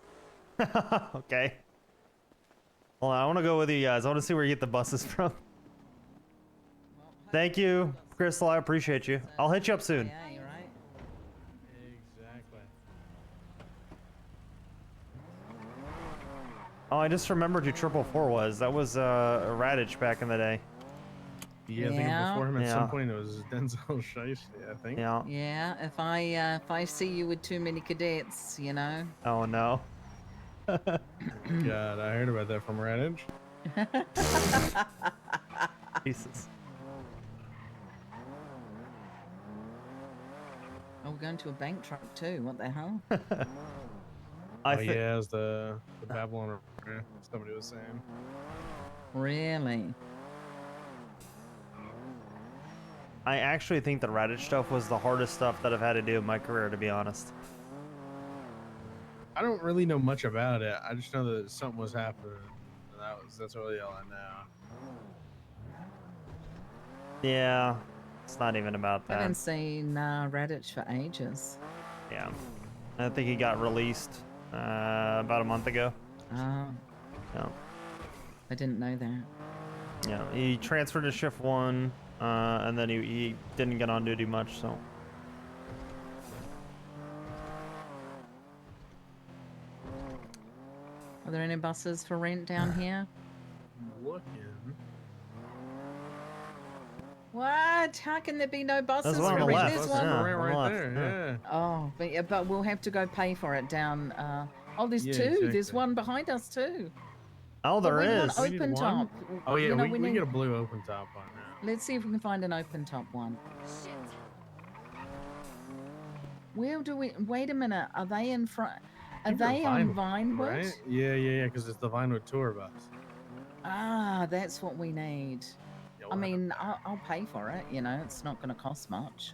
Okay. Well, I want to go with you guys. I want to see where you get the buses from. Thank you, Crystal. I appreciate you. I'll hit you up soon. Yeah, you're right. Exactly. Oh, I just remembered who 444 was. That was Radich back in the day. Yeah, I think before him at some Yeah. point it was Denzel Shiesty, I think. Yeah. Yeah, if I see you with too many cadets, you know. Oh no. God, I heard about that from Radich. Jesus. Oh, we're going to a bank truck too. What the hell? Oh yeah, it's the Babylon. Somebody was saying. Really? I actually think the Radich stuff was the hardest stuff that I've had to do in my career, to be honest. I don't really know much about it. I just know that something was happening. And that's really all I know. Yeah, it's not even about I that. haven't seen Raditch for ages. Yeah, I think he got released about a month ago. Oh, Yeah. I didn't know that. Yeah, he transferred to shift 1, and then he didn't get on duty much, so. Are there any buses for rent down here? Looking. What? How can there be no buses one on for the rent? left. There's Buses one for Yeah, rent on the right left, there. Yeah. Oh, but we'll have to go pay for it down. Oh, there's Yeah, two. There's exactly. one behind us too. Oh, But there we want is. We need open one? top. Oh yeah, You know, we need. get a blue open top on now. Let's see if we can find an open top one. Where do we? Wait a minute. Are they in front? I Are think they're they on Vinewood, Vinewood? right? Yeah, because it's the Vinewood tour bus. Ah, that's what we need. Yeah, I we'll have mean, I'll pay for it. You know, it's not going to cost much.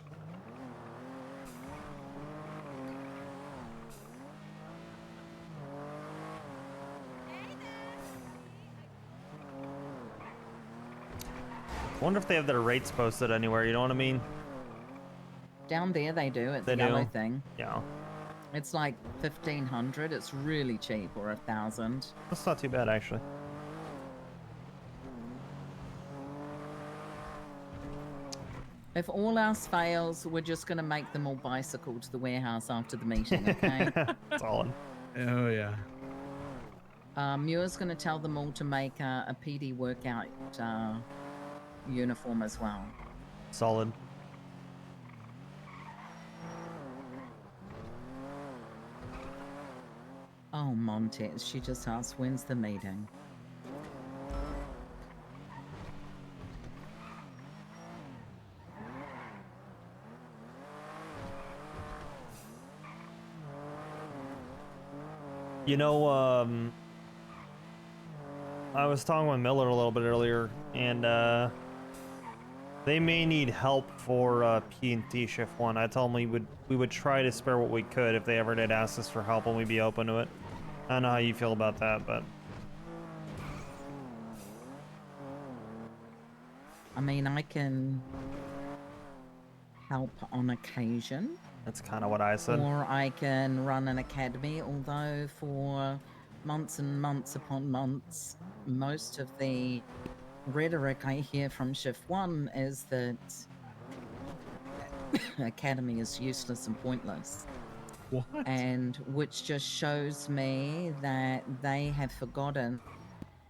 Wonder if they have their rates posted anywhere. You know what I mean? Down there they do at They the yellow do? thing. Yeah. It's like 1,500. It's really cheap, or 1,000. That's not too bad, actually. If all else fails, we're just going to make them all bicycle to the warehouse after the meeting, okay? Solid. Oh yeah. Muir's going to tell them all to make a PD workout uniform as well. Solid. Oh, Montez, she just asked, when's the meeting? You know, I was talking with Miller a little bit earlier, and they may need help for P&T shift 1. I told them we would try to spare what we could if they ever did ask us for help, and we'd be open to it. I don't know how you feel about that, but I mean, I can help on occasion. that's kind of what I said. Or I can run an academy, although for months and months upon months, most of the rhetoric I hear from Shift 1 is that academy is useless and pointless. What? And which just shows me that they have forgotten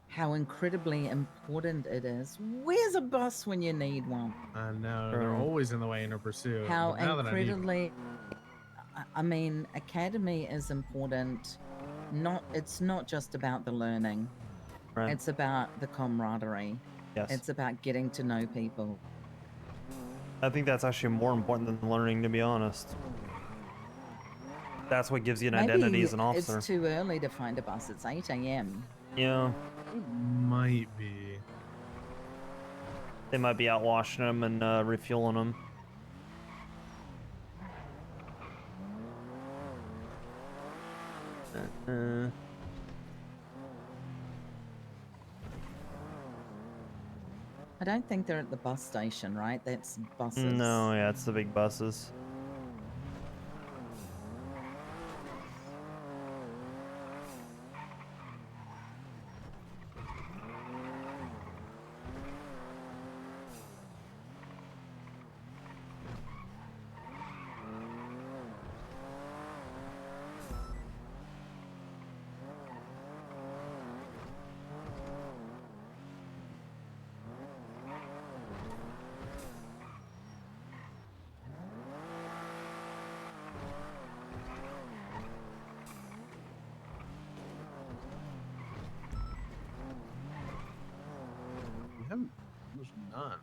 how incredibly important it is. Where's a bus when you need one? I know, they're always in the way in a pursuit. How but now that I need incredibly I mean, academy is important. It's not just about the learning. Right. It's about the camaraderie. Yes. It's about getting to know people. I think that's actually more important than learning, to be honest. That's what gives you an identity as an officer. It's too early to find a bus. It's 8 a.m. Yeah. It might be. They might be out washing them and refueling them. I don't think they're at the bus station, right? That's buses. No, yeah, it's the big buses. We haven't. There's none.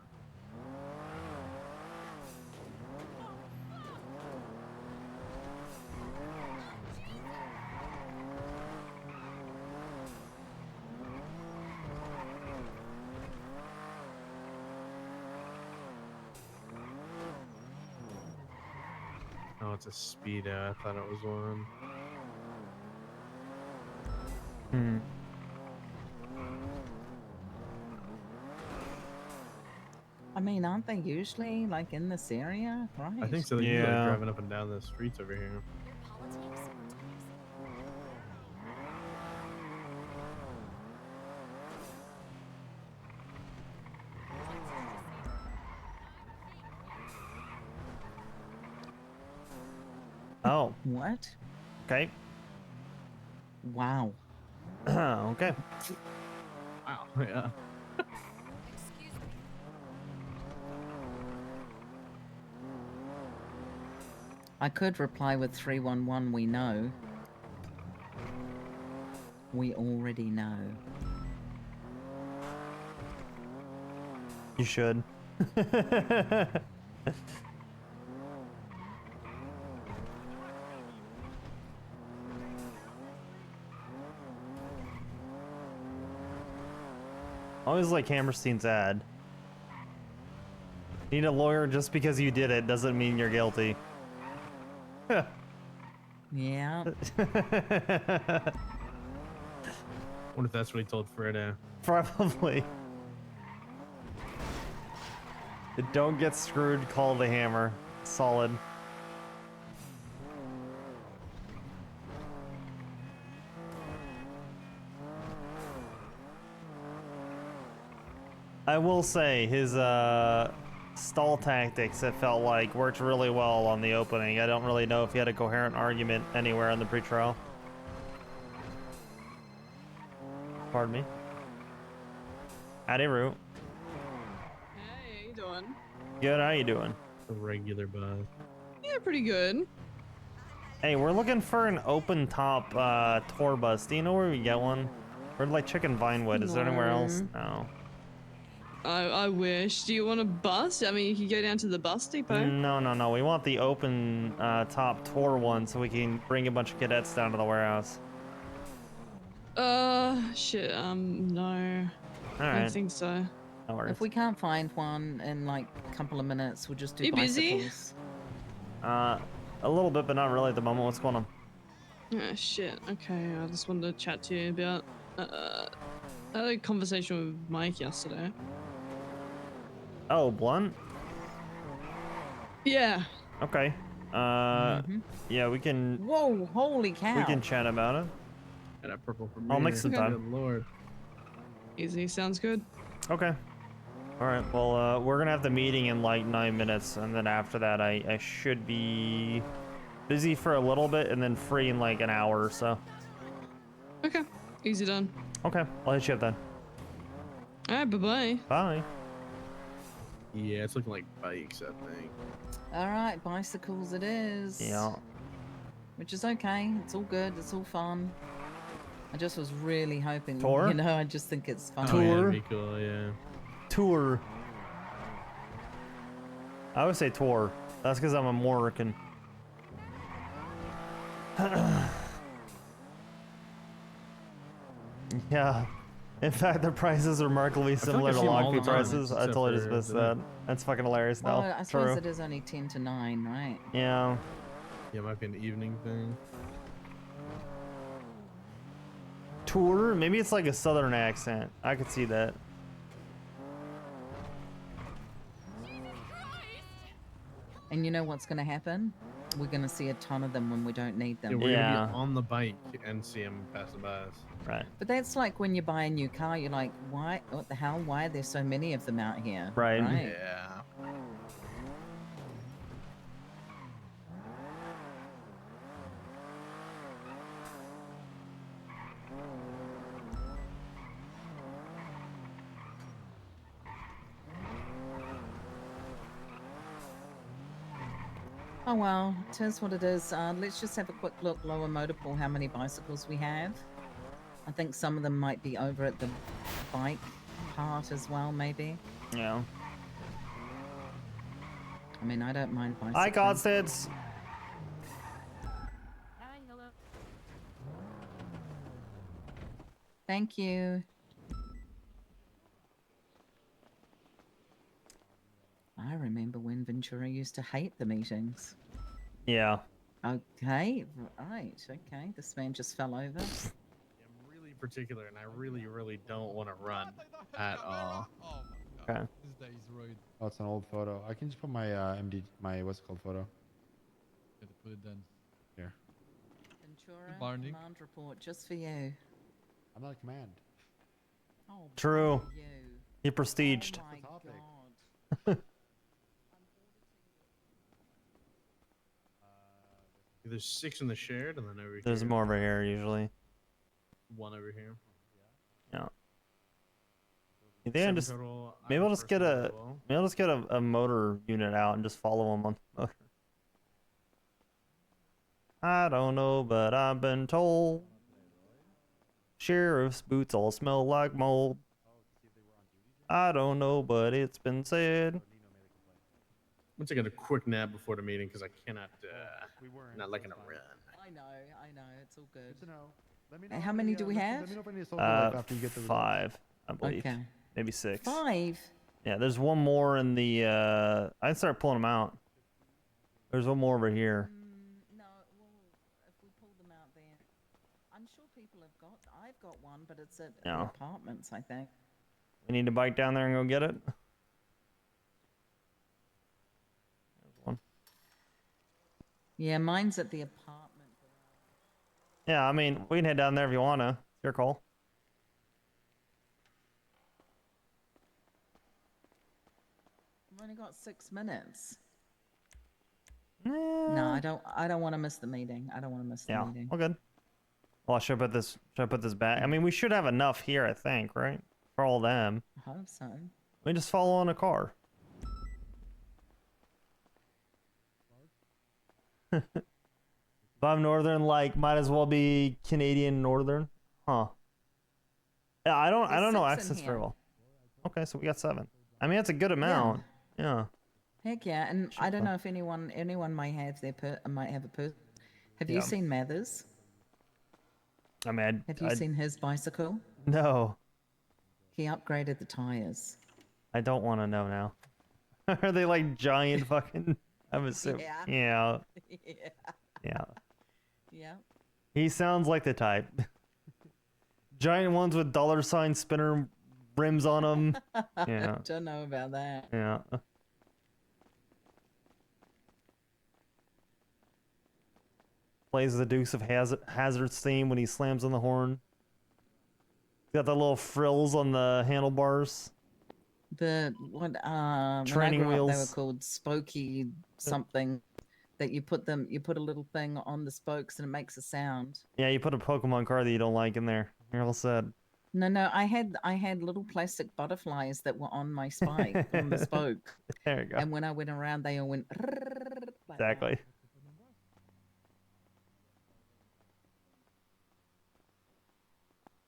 Oh, it's a speedo. I thought it was one. Hmm. I mean, aren't they usually like in this area, right? I think so. They're usually like, Yeah. driving up and down the streets over here. Oh. What? Okay. Wow. Okay. Wow. Yeah. I could reply with 311. We know. We already know. You should. Always like Hammerstein's ad. Need a lawyer just because you did it doesn't mean you're guilty. Yeah. Wonder if that's what he told Freda. Probably. Don't get screwed, call the hammer. Solid. I will say his stall tactics, it felt like, worked really well on the opening. I don't really know if he had a coherent argument anywhere in the pretrial. Pardon me. Howdy, Root. Hey, how you doing? Good, how you doing? A regular buzz. Yeah, pretty good. Hey, we're looking for an open top tour bus. Do you know where we get one? We're like Chicken Vinewood. Is there anywhere else? No. I wish. Do you want a bus? I mean, you could go down to the bus depot. No. We want the open top tour one so we can bring a bunch of cadets down to the warehouse. Shit, no. I Alright. don't think so. No worries. If we can't find one in like a couple of minutes, we'll just do You busy? bicycles. A little bit, but not really at the moment. What's going on? Oh, shit. Okay, I just wanted to chat to you about, I had a conversation with Mike yesterday. Oh, Blunt? Yeah. Okay. Yeah, we can... Whoa, holy cow. We can chat about it. Got a purple for I'll make some time. Good lord. Easy, sounds good. Okay. Alright, well, we're gonna have the meeting in like 9 minutes, and then after that I should be busy for a little bit, and then free in like an hour or so. Okay, easy done. Okay, I'll hit you up then. Alright, bye-bye. Bye. Yeah, it's looking like bikes, I think. All right, bicycles it is. Yeah. Which is okay. It's all good. It's all fun. I just was really hoping, Tour? you know, I just think it's fun. Oh, yeah, Tour? that'd be cool, yeah. Tour. I would say tour. That's because I'm American. Yeah. In fact, the prices are remarkably similar I to see 'em all Lockby the time, prices. I except totally for just missed the- that. That's fucking hilarious now. Well, I suppose True. it is only 10 to 9, right? Yeah. Yeah, it might be an evening thing. Tour? Maybe it's like a southern accent. I could see that. And you know what's going to happen? We're going to see a ton of them when we don't need Yeah, them. we're gonna be on the bike and see him passing by us. Right. But that's like when you buy a new car, you're like, why? What the hell? Why are there so many of them out here? Right. Yeah. Oh well, tis what it is. Let's just have a quick look, lower motor pool, how many bicycles we have. I think some of them might be over at the bike part as well, maybe. Yeah. I mean, I don't mind bicycling. Hi, Godsteds. Hi, hello. Thank you. I remember when Ventura used to hate the meetings. Yeah. Okay, right, okay. This man just fell over. particular, and I really, really don't want to run at all. Okay. This day is ruined. Oh, it's an old photo. I can just put my my what's it called photo. Get to put it then. Here. Ventura, morning. command report just for you. I'm not a command. Oh, True. bother you. He prestiged. Oh my topic. god. There's 6 in the shared, and then over here. There's more over here usually. 1 over here. Yeah. You think I 7 just total. maybe I'm I'll just get personal a as well. maybe I'll just get a motor unit out and just follow him on the motor. I don't know, but I've been told sheriff's boots all smell like mold. I don't know, but it's been said. I'm taking a quick nap before the meeting because I cannot. Not like in a run. I know, it's all good. Good to know. Let me Hey, how many do we have? Let me know if I need a social life after you get the results. 5, I believe. Okay. Maybe 6. 5. Yeah, there's one more in the I can start pulling them out. There's one more over here. No, well, if we pull them out there, I'm sure people have got. I've got one, but it's at the No. apartments, I think. We need to bike down there and go get it. There's one. Yeah, mine's at the apartment. Yeah, I mean, we can head down there if you wanna. It's your call. I've only got 6 minutes. No, I don't. I don't want to miss the meeting. I don't want to miss the Yeah, meeting. all good. Well, should I put this? Should I put this back? I mean, we should have enough here, I think, right? For all them. I hope so. We just follow in a car. If I'm Northern, like, might as well be Canadian Northern, huh? Yeah, I don't There's know 6 in accents very here. well. Okay, so we got 7. I mean, that's a good amount. Yeah. Heck yeah, and I don't know if anyone might have might have a person. Have you Yeah. seen Mathers? I mean, Have you seen his bicycle? No, He upgraded the tires. I don't want to know now. Are they like giant fucking? I'm assuming. Yeah. Yeah. Yeah. Yeah. Yeah. He sounds like the type. Giant ones with $ spinner rims on them. Yeah. Don't know about that. Yeah. Plays the Dukes of Hazzard's theme when he slams on the horn. Got the little frills on the handlebars. The what? Training when I grew up, they were wheels. called spokey something. That you put a little thing on the spokes and it makes a sound. Yeah, you put a Pokemon card that you don't like in there. You're all set. No, I had little plastic butterflies that were on my spike, on the spoke. There you go. And when I went around, they all went. Like Exactly.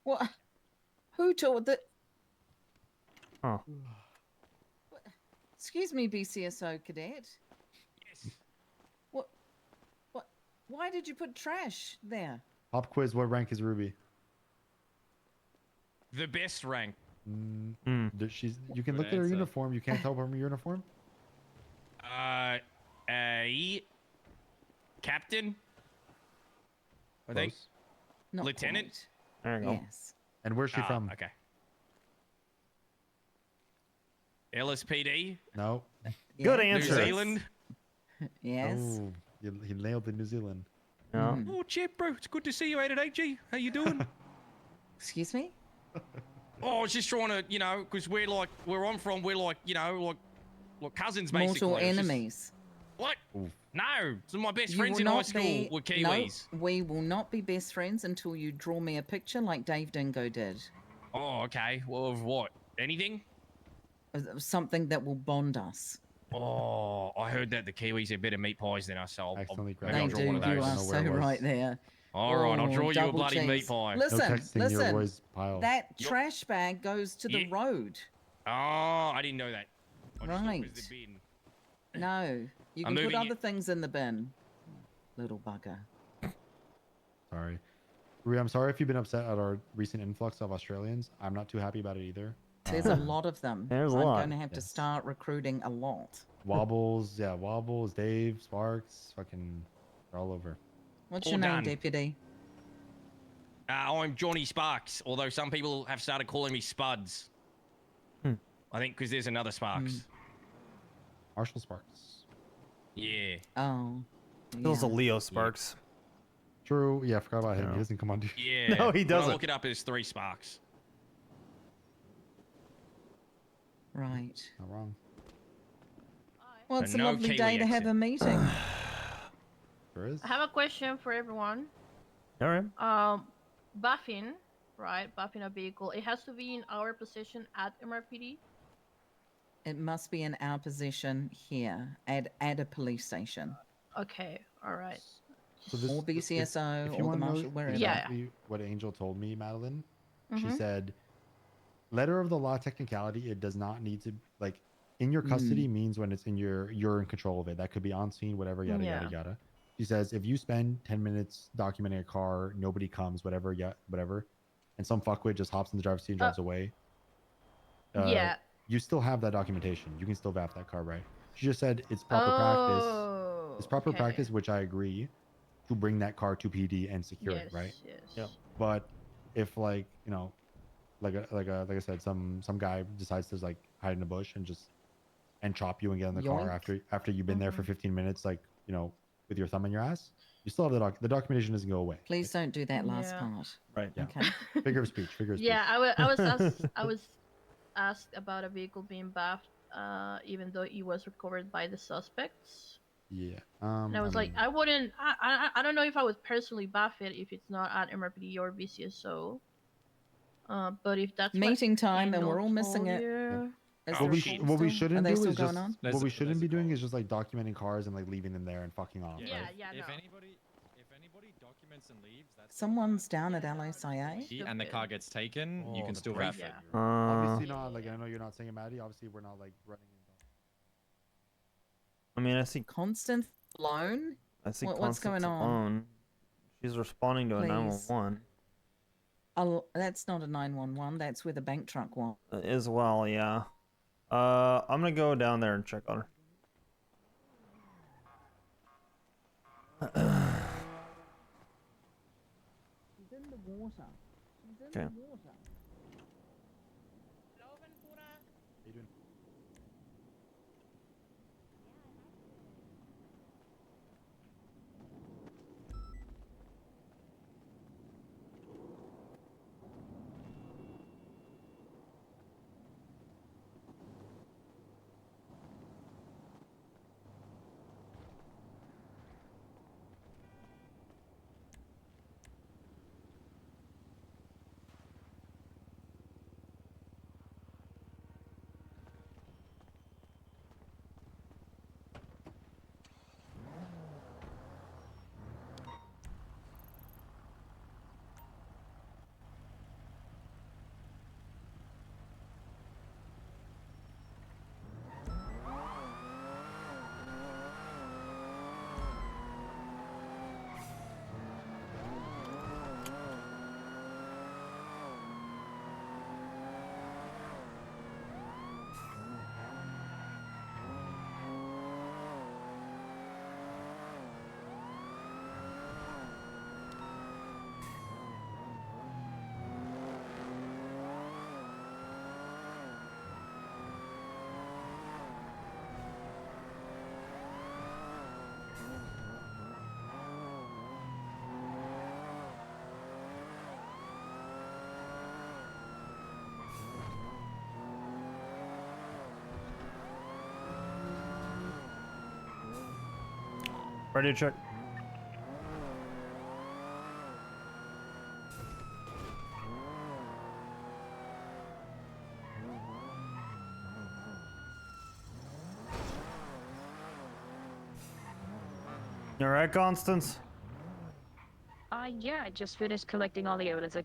What? Who told that? Huh. Excuse me, BCSO cadet. Yes. What? Why did you put trash there? Pop quiz. What rank is Ruby? The best rank. She's. You can Good look at her answer. uniform. You can't tell from her uniform. Captain. I think. Close. Not Lieutenant. There you go. Yes. And where's she from? Okay. LSPD. No. Good New answer. Zealand. Yes. Oh, he nailed the New Zealand. Yeah. Oh, Chip, bro, it's good to see you out at AG. How you doing? Excuse me? Oh, I was just trying to, because we're like, where I'm from, we're like, like cousins, basically. Mortal It's just- enemies. What? No, some of my best You friends will in high not school be- were Kiwis. No, we will not be best friends until you draw me a picture like Dave Dingo did. Oh, okay. Well, of what? Anything? Of something that will bond us. Oh, I heard that the Kiwis are better meat pies than us, so Accidentally maybe I'll They draw do. one of You those. are so right there. All right, I'll Oh, draw you a double bloody meat cheese. pie. Listen, texting your listen. boys' pile. That trash bag goes to the road. Oh, I didn't know that. I just thought it was Right. the bin. No, you I'm can put moving other it. things in the bin. Little bugger. Sorry. Ruby, I'm sorry if you've been upset at our recent influx of Australians. I'm not too happy about it either. There's a lot of them. There's a I'm lot. going to have to start recruiting a lot. Wobbles, yeah, Wobbles, Dave, Sparks, fucking, they're all over. What's All your name, done. deputy? I'm Johnny Sparks, although some people have started calling me Spuds. I think because there's another Sparks. Marshall Sparks. Yeah. Oh. It was a Leo Sparks. True. Yeah, I forgot about him. He doesn't come on duty. Yeah. No, he When doesn't. I look it up, there's 3 Sparks. Right. Not wrong. Well, So it's a no lovely Kiwi day to have accent. a meeting. There is. I have a question for everyone. All right. Buffing, right? Buffing a vehicle. It has to be in our possession at MRPD. It must be in our possession here at a police station. Okay, all right. So this, Or if BCSO you or the want to know marshal, wherever. exactly what Angel told me, Madeline, she Mhm. said, letter of the law technicality, it does not need to, like, in your Mm. custody means when it's in you're in control of it. That could be on scene, whatever, yada, yada, Yeah. yada. She says, if you spend 10 minutes documenting a car, nobody comes, whatever, whatever, and some fuckwit just hops in the driver's seat and drives away, Yeah. you still have that documentation. You can still VAP that car, right? She just said it's proper practice. Oh, It's proper okay. practice, which I agree, to bring that car to PD and secure Yes, it, right? yes. Yep. But if, like, you know, like I said, some guy decides to like hide in a bush and just chop you and get in the car Yoink. after you've been there for Mhm. 15 minutes, like, you know, with your thumb in your ass, you still have the documentation doesn't go away. Please don't do that last Yeah. part. Right. Yeah. Okay. Figure of speech. Figure of speech. Yeah, I was asked about a vehicle being buffed, even though it was recovered by the suspects. Yeah. And I was like, mean, I wouldn't. I don't know if I would personally buff it if it's not at MRPD or BCSO. But if that's Meeting time, and Angel we're all missing told it. you- Is what there we a call what we still? shouldn't Are they do still is going just on? what we shouldn't be doing is just like documenting cars and like leaving them there and fucking off. Yeah, right? yeah, If no. anybody documents and leaves, that's Someone's down at LSIA. and the car gets taken, you can the still break. VAF it. Obviously not. Like, I know you're not saying it, Maddie. Obviously, we're not like running. I mean, I see. Constant alone. I see. What's going on? Alone. She's responding to a Please. 911. Oh, that's not a 911. That's where the bank truck was. As well, yeah. I'm gonna go down there and check on her. She's in the water. She's in Okay. the water. Ready to check. You alright, Constance? Yeah, I just finished collecting all the evidence.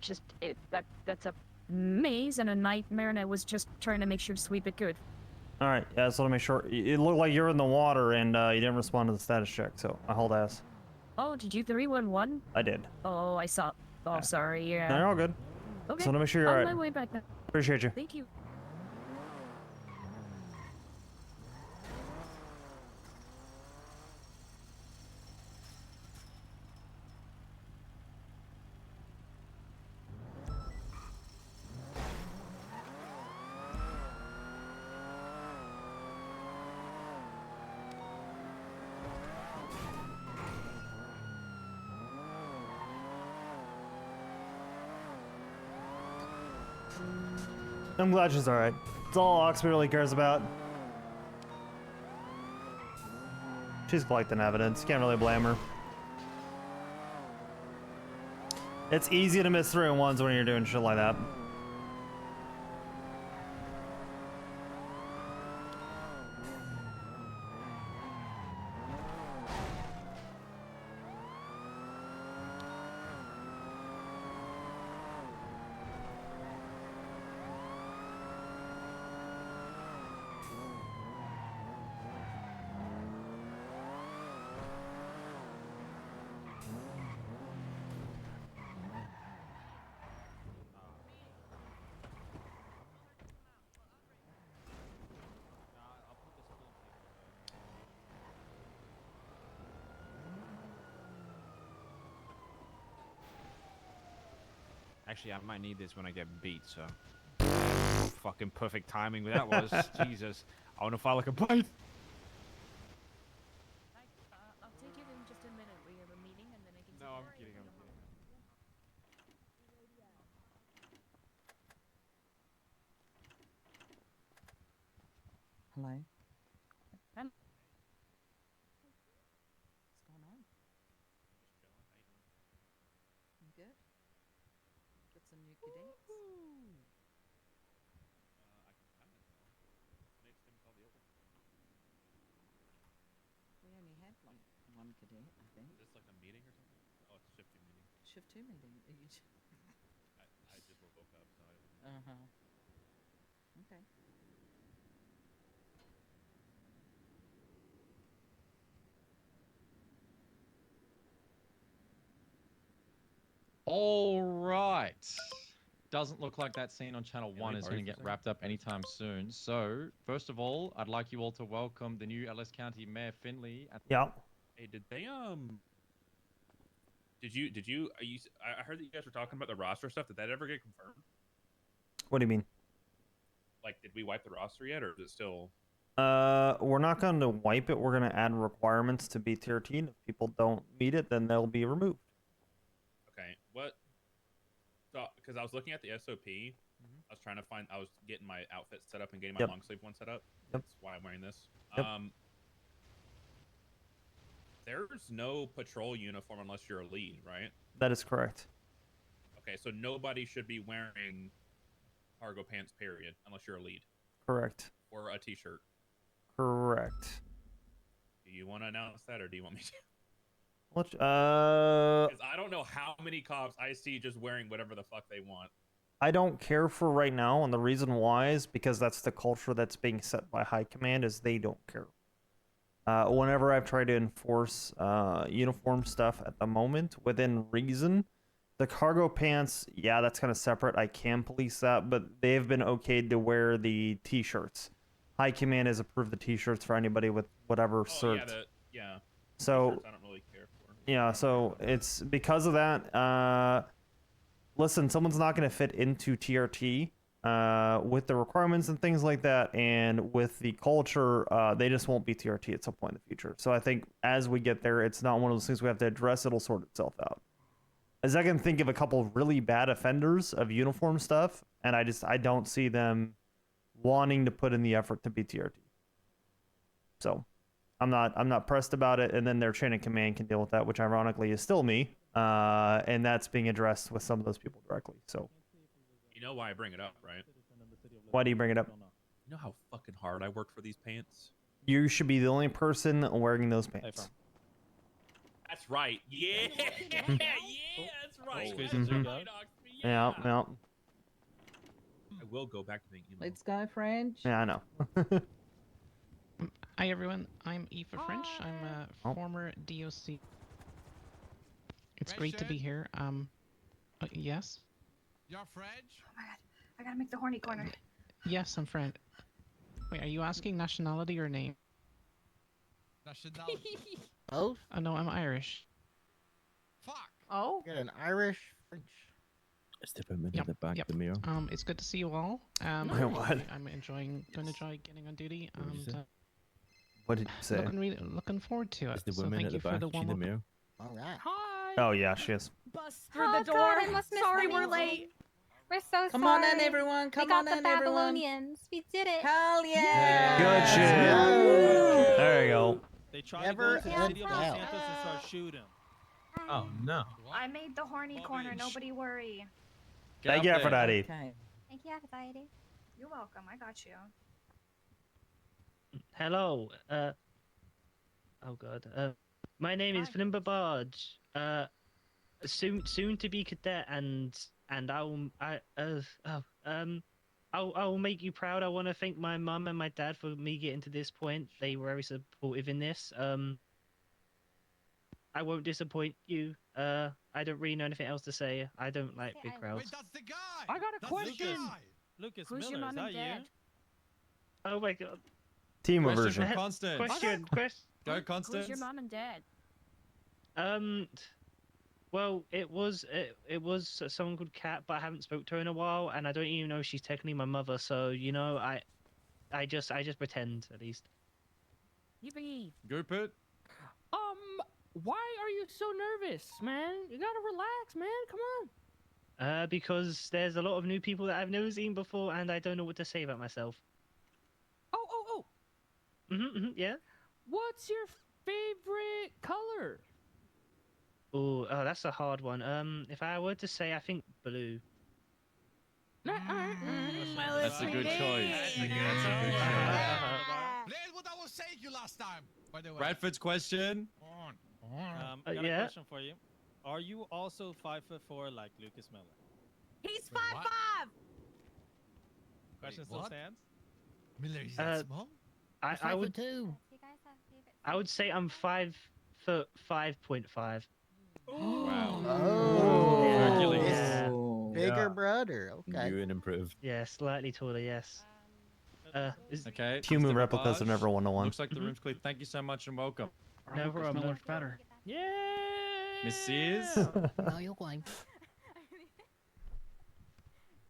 That's a maze and a nightmare, and I was just trying to make sure to sweep it good. Alright, yeah, so let me make sure. It looked like you're in the water and you didn't respond to the status check, so I hauled ass. Oh, did you 311? I did. Oh, I saw. Oh, sorry. Yeah. No, you're all good. Okay. So let me make sure you're On alright. my way back now. Appreciate you. Thank you. I'm glad she's alright. It's all Oxby really cares about. She's collecting evidence. Can't really blame her. It's easy to miss 3-1s when you're doing shit like that. Actually, I might need this when I get beat, so. Fucking perfect timing with that was. Jesus. I want to file a complaint. I'll take it in just a minute. We have a meeting and then I can. No, I'm kidding. I'm kidding. Hello. Hello. What's going on? You good? Got some new cadets? We only had like one cadet, I think. Is this like a meeting or something? Oh, it's shift 2 meeting. Shift 2 meeting. Are you I just woke up, so I didn't. Uh-huh. Okay. All right. Doesn't look like that scene on Channel 1 is going to get wrapped up anytime soon. So, first of all, I'd like you all to welcome the new Ellis County Mayor Finley. Yeah. Hey, did they I heard that you guys were talking about the roster stuff. Did that ever get confirmed? What do you mean? Like, did we wipe the roster yet, or is it still? We're not going to wipe it. We're going to add requirements to be tier T. If people don't meet it, then they'll be removed. Okay. What? So, because I was looking at the SOP, I was trying to find. I was getting my outfit set up and getting my long sleeve one set up. Yep. That's why I'm wearing this. Yep. There's no patrol uniform unless you're a lead, right? That is correct. Okay, so nobody should be wearing cargo pants, period, unless you're a lead. Correct. Or a t-shirt. Correct. Do you want to announce that, or do you want me to? What? Because I don't know how many cops I see just wearing whatever the fuck they want. I don't care for right now, and the reason why is because that's the culture that's being set by high command. Is they don't care. Whenever I've tried to enforce uniform stuff at the moment within reason, the cargo pants, yeah, that's kind of separate. I can police that, but they've been okayed to wear the t-shirts. High command has approved the t-shirts for anybody with whatever cert. Yeah. So T-shirts I don't really care for. yeah, so it's because of that. Listen, someone's not going to fit into TRT with the requirements and things like that, and with the culture, they just won't be TRT at some point in the future. So I think as we get there, it's not one of those things we have to address. It'll sort itself out. As I can think of a couple of really bad offenders of uniform stuff, and I don't see them wanting to put in the effort to be TRT. So I'm not pressed about it, and then their chain of command can deal with that, which ironically is still me, and that's being addressed with some of those people directly. So You know why I bring it up, right? why do you bring it up? You know how fucking hard I worked for these pants? You should be the only person wearing those pants. That's right. Yeah. Yeah, that's right. Mhm. Yeah, yeah. I will go back to being emo. Let's go, French. Yeah, I know. Hi everyone, I'm Eva French. I'm a Oh. former DOC. It's great to be here. Yes? You're French? Oh my god, I gotta make the horny corner. Yes, I'm French. Wait, are you asking nationality or name? Nationality. Both? Oh no, I'm Irish. Oh? Get an Irish French. Step a minute in the back of the mirror. It's good to see you all. Wait, what? I'm enjoy getting on duty. What did you say? What did you say? Looking forward to it. Is the So woman thank at you the for back the in the warm-up. mirror? All right. Hi. Oh yeah, she is. Bust through Oh, the door. God, I must miss Sorry the we're music. late. We're so Come sorry. on in, everyone. Come we got on the in, everyone. Babylonians. We did it. Hell yeah! Good shit. There you go. They try Never to go to the city of Los in doubt. Santos and start shooting. Oh no. I made the horny corner. Nobody worry. Get Thank up you, there. Aphrodite. Okay. Thank you, Aphrodite. You're welcome. I got you. Hello. Oh god. My name is Flimber Barge. Soon to be cadet, and I'll make you proud. I want to thank my mum and my dad for me getting to this point. They were very supportive in this. I won't disappoint you. I don't really know anything else to say. I don't like big crowds. Wait, that's the guy. I got a question. Lucas Who's your Miller, is mom that and you? dad? Oh my god. Team Question aversion. from Constant. Question. Go, Constance. Who's your mom and dad? Well, it was someone called Kat, but I haven't spoke to her in a while, and I don't even know if she's technically my mother. So you know, I just pretend at least. Yippee! Goopert. Why are you so nervous, man? You gotta relax, man. Come on. Because there's a lot of new people that I've never seen before, and I don't know what to say about myself. Oh. Yeah. What's your favorite color? Oh, that's a hard one. If I were to say, I think blue. That's a good choice. That's a good what I was saying you last time, by the way. Bradford's question. Got a yeah. question for you. Are you also 5'4" like Lucas Miller? He's Wait, what? 5'5". Question still what? stands? Miller is that small? I would You guys have favorite. I would say I'm 5'5.5. Wow. Oh. Hercules. Yeah. Bigger brother. Okay. New and improved. Yeah, slightly taller. Yes. Okay. Human Mr. replicas are Garbage. never 1-1. Looks like the room's clear. Thank you so much and welcome. No problem. Miller's better. Yeah. Miss Sears. No, you're going.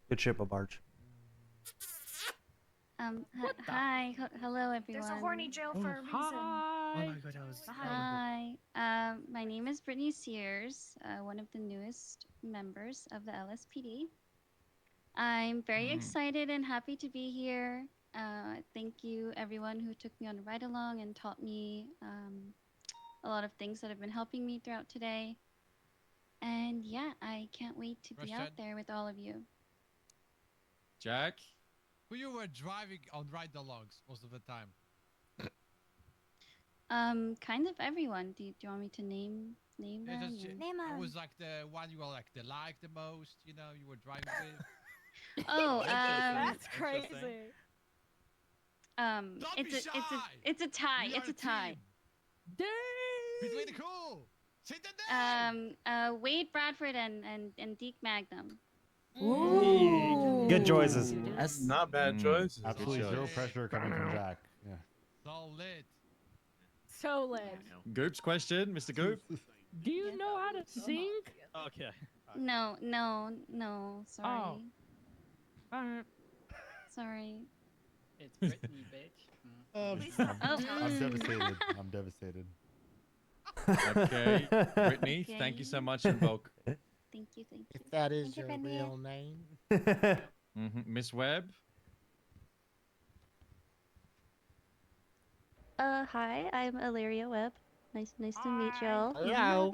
Good ship, a barge. Hi, hello everyone. There's a horny jail for a reason. Hi. Oh my god, I was. Hi. My name is Brittany Sears, one of the newest members of the LSPD. I'm very excited and happy to be here. Thank you, everyone who took me on a ride along and taught me a lot of things that have been helping me throughout today. And yeah, I can't wait to be out there with all of you. Jack. Who you were driving on ride-alongs most of the time? Kind of everyone. Do you want me to name Yeah, them? just, or- who was like the one you were like the most? You know, you were driving with. Oh, That's crazy. It's a tie. It's a tie. Between the cool. Say the name. Wade Bradford and Deke Magnum. Ooh. Good choices. That's not bad choices. Absolutely zero pressure coming from Jack. Yeah. Solid. So lit. Goop's question, Mr. Goop. Do you know how to sing? Okay. No. Sorry. Alright. Sorry. It's Brittany, bitch. I'm devastated. I'm devastated. Okay. Brittany, thank you so much and welcome. Thank you. If that is Thank you, your Brittany. real name. Miss Webb. Hi, I'm Ilaria Webb. Nice to meet y'all. Hello.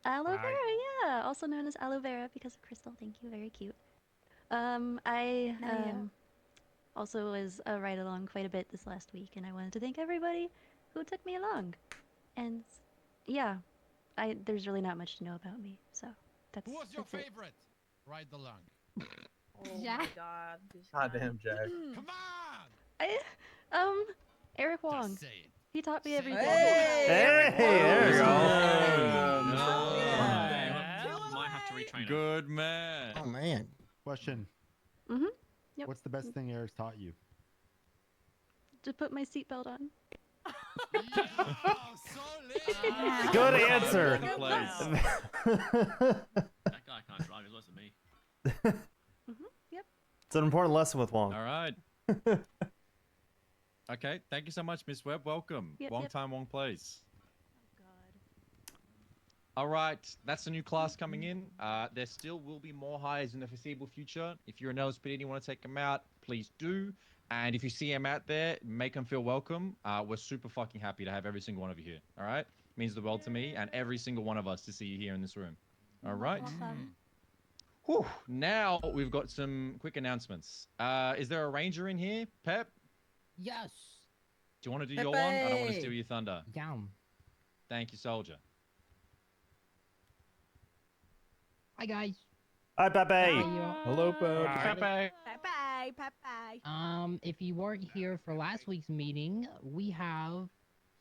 Aloe Vera, yeah, also known as Aloe Vera because of Crystal. Thank you, very cute. I also was a ride along quite a bit this last week, and I wanted to thank everybody who took me along. And yeah, there's really not much to know about me, so that's. Who was your that's it. favorite ride-along? Oh Jack? my god. This God guy. damn, Jack. Come on. Eric Wong. Just say it. He taught me everything. Hey, there you go. Might have to retrain him. Good man. Oh man. Question. Yep. What's the best thing Eric's taught you? To put my seatbelt on. Good answer. That guy can't drive. He's less than me. Yep. It's an important lesson with Wong. All right. Okay. Thank you so much, Miss Webb. Welcome. Yep, Long yep. time, long place. All right, that's a new class coming in. There still will be more hires in the foreseeable future. If you're an LSPD and you want to take them out, please do. And if you see them out there, make them feel welcome. We're super fucking happy to have every single one of you here. All right, means the world to me and every single one of us to see you here in this room. All right. Whew. Now we've got some quick announcements. Is there a ranger in here, Pep? Yes. Do you want to do your one? I don't want to Pepe. steal your thunder. Down. Thank you, soldier. Hi guys. Hi, Pepe. Hello, Pep. Pepe. If you weren't here for last week's meeting, we have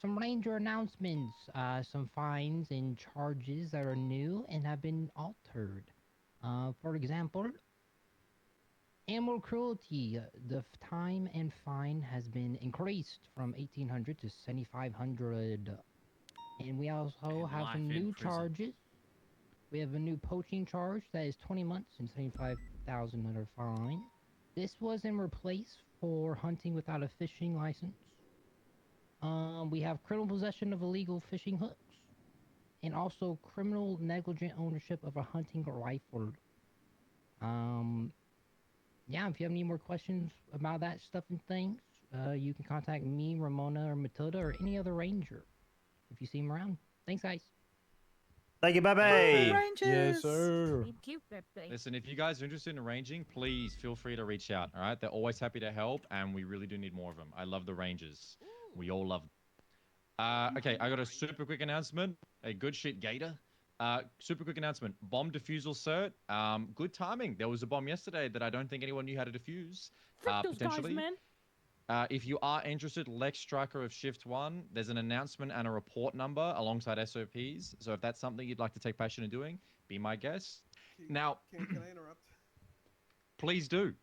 some ranger announcements, some fines and charges that are new and have been altered. For example, animal cruelty. The time and fine has been increased from 1,800 to 7,500. And we also have some life in new prison. charges. We have a new poaching charge that is 20 months and 75,000 fine. This was in replace for hunting without a fishing license. We have criminal possession of illegal fishing hooks, and also criminal negligent ownership of a hunting rifle. Yeah, if you have any more questions about that stuff and things, you can contact me, Ramona, or Matilda, or any other ranger if you see them around. Thanks, guys. Thank you, Pepe. Yes, sir. Thank you, Pepe. Listen, if you guys are interested in arranging, please feel free to reach out. All right, they're always happy to help, and we really do need more of them. I love the Rangers. We all love them. Okay, I got a super quick announcement. A good shit, Gator. Super quick announcement. Bomb defusal cert. Good timing. There was a bomb yesterday that I don't think anyone knew how to defuse. Frick those guys, Potentially. man. If you are interested, Lex Striker of Shift 1, there's an announcement and a report number alongside SOPs. So if that's something you'd like to take passion in doing, be my guest. Now, Can I interrupt? please do.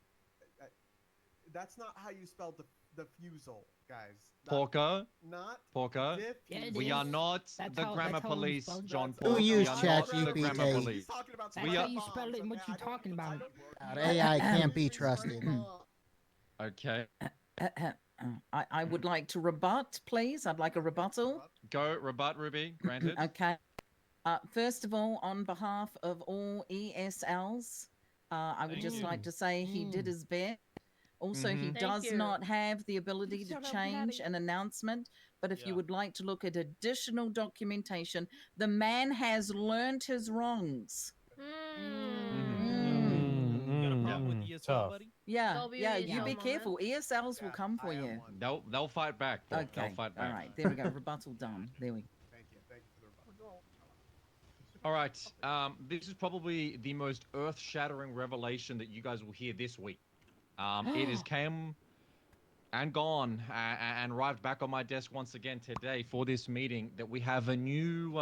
That's not how you spell the fusel, guys. Porker. Not Porker. diffusal. We are not That's the how- grammar that's how we police, spelled it. John Who Paul. We used are not the ChatGPT? grammar police. That's We how are... you spell it. What you talking about? AI can't be trusted. Okay. I would like to rebut, please. I'd like a rebuttal. Go, rebut, Ruby. Granted. Okay. First of all, on behalf of all ESLs, I would Thank just you. like to say he did his best. Also, he Mhm. does Thank you. not have the ability to Shut up, change Maddie. an announcement. But if you would like to look at additional documentation, the man has learned his wrongs. You got a problem with ESL, buddy? Yeah, yeah. You WESL be moment. careful. ESLs will come for you. They'll fight back. Paul. Okay. They'll fight back. All right. There we go. Rebuttal done. There we go. Thank you for the rebuttal. All right. This is probably the most earth-shattering revelation that you guys will hear this week. It has come and gone and arrived back on my desk once again today for this meeting that we have a new,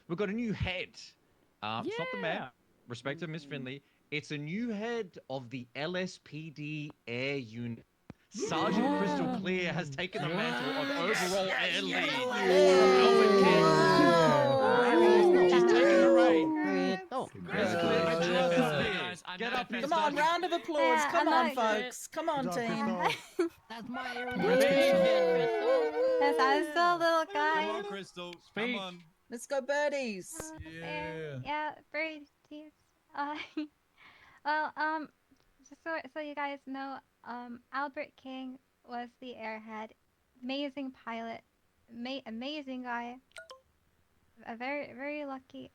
we've got a new head. It's not the mayor, respect to Miss Finley. It's a new head of the LSPD Air Unit. Sergeant Crystal Clear has taken the mantle of overall air lead from Alvin Kent. She's taking the reign. Miss Clear, I trust Clear. Get up here, Come on, Sergeant. round of applause. Yeah, Come I'm on, not- folks. Come on, team. That's my Yes, I'm still a little guy. Come on, Crystal. Come on. Let's go, birdies. Yeah, birdies. Well, just so you guys know, Albert King was the airhead, amazing pilot, amazing guy, a very lucky.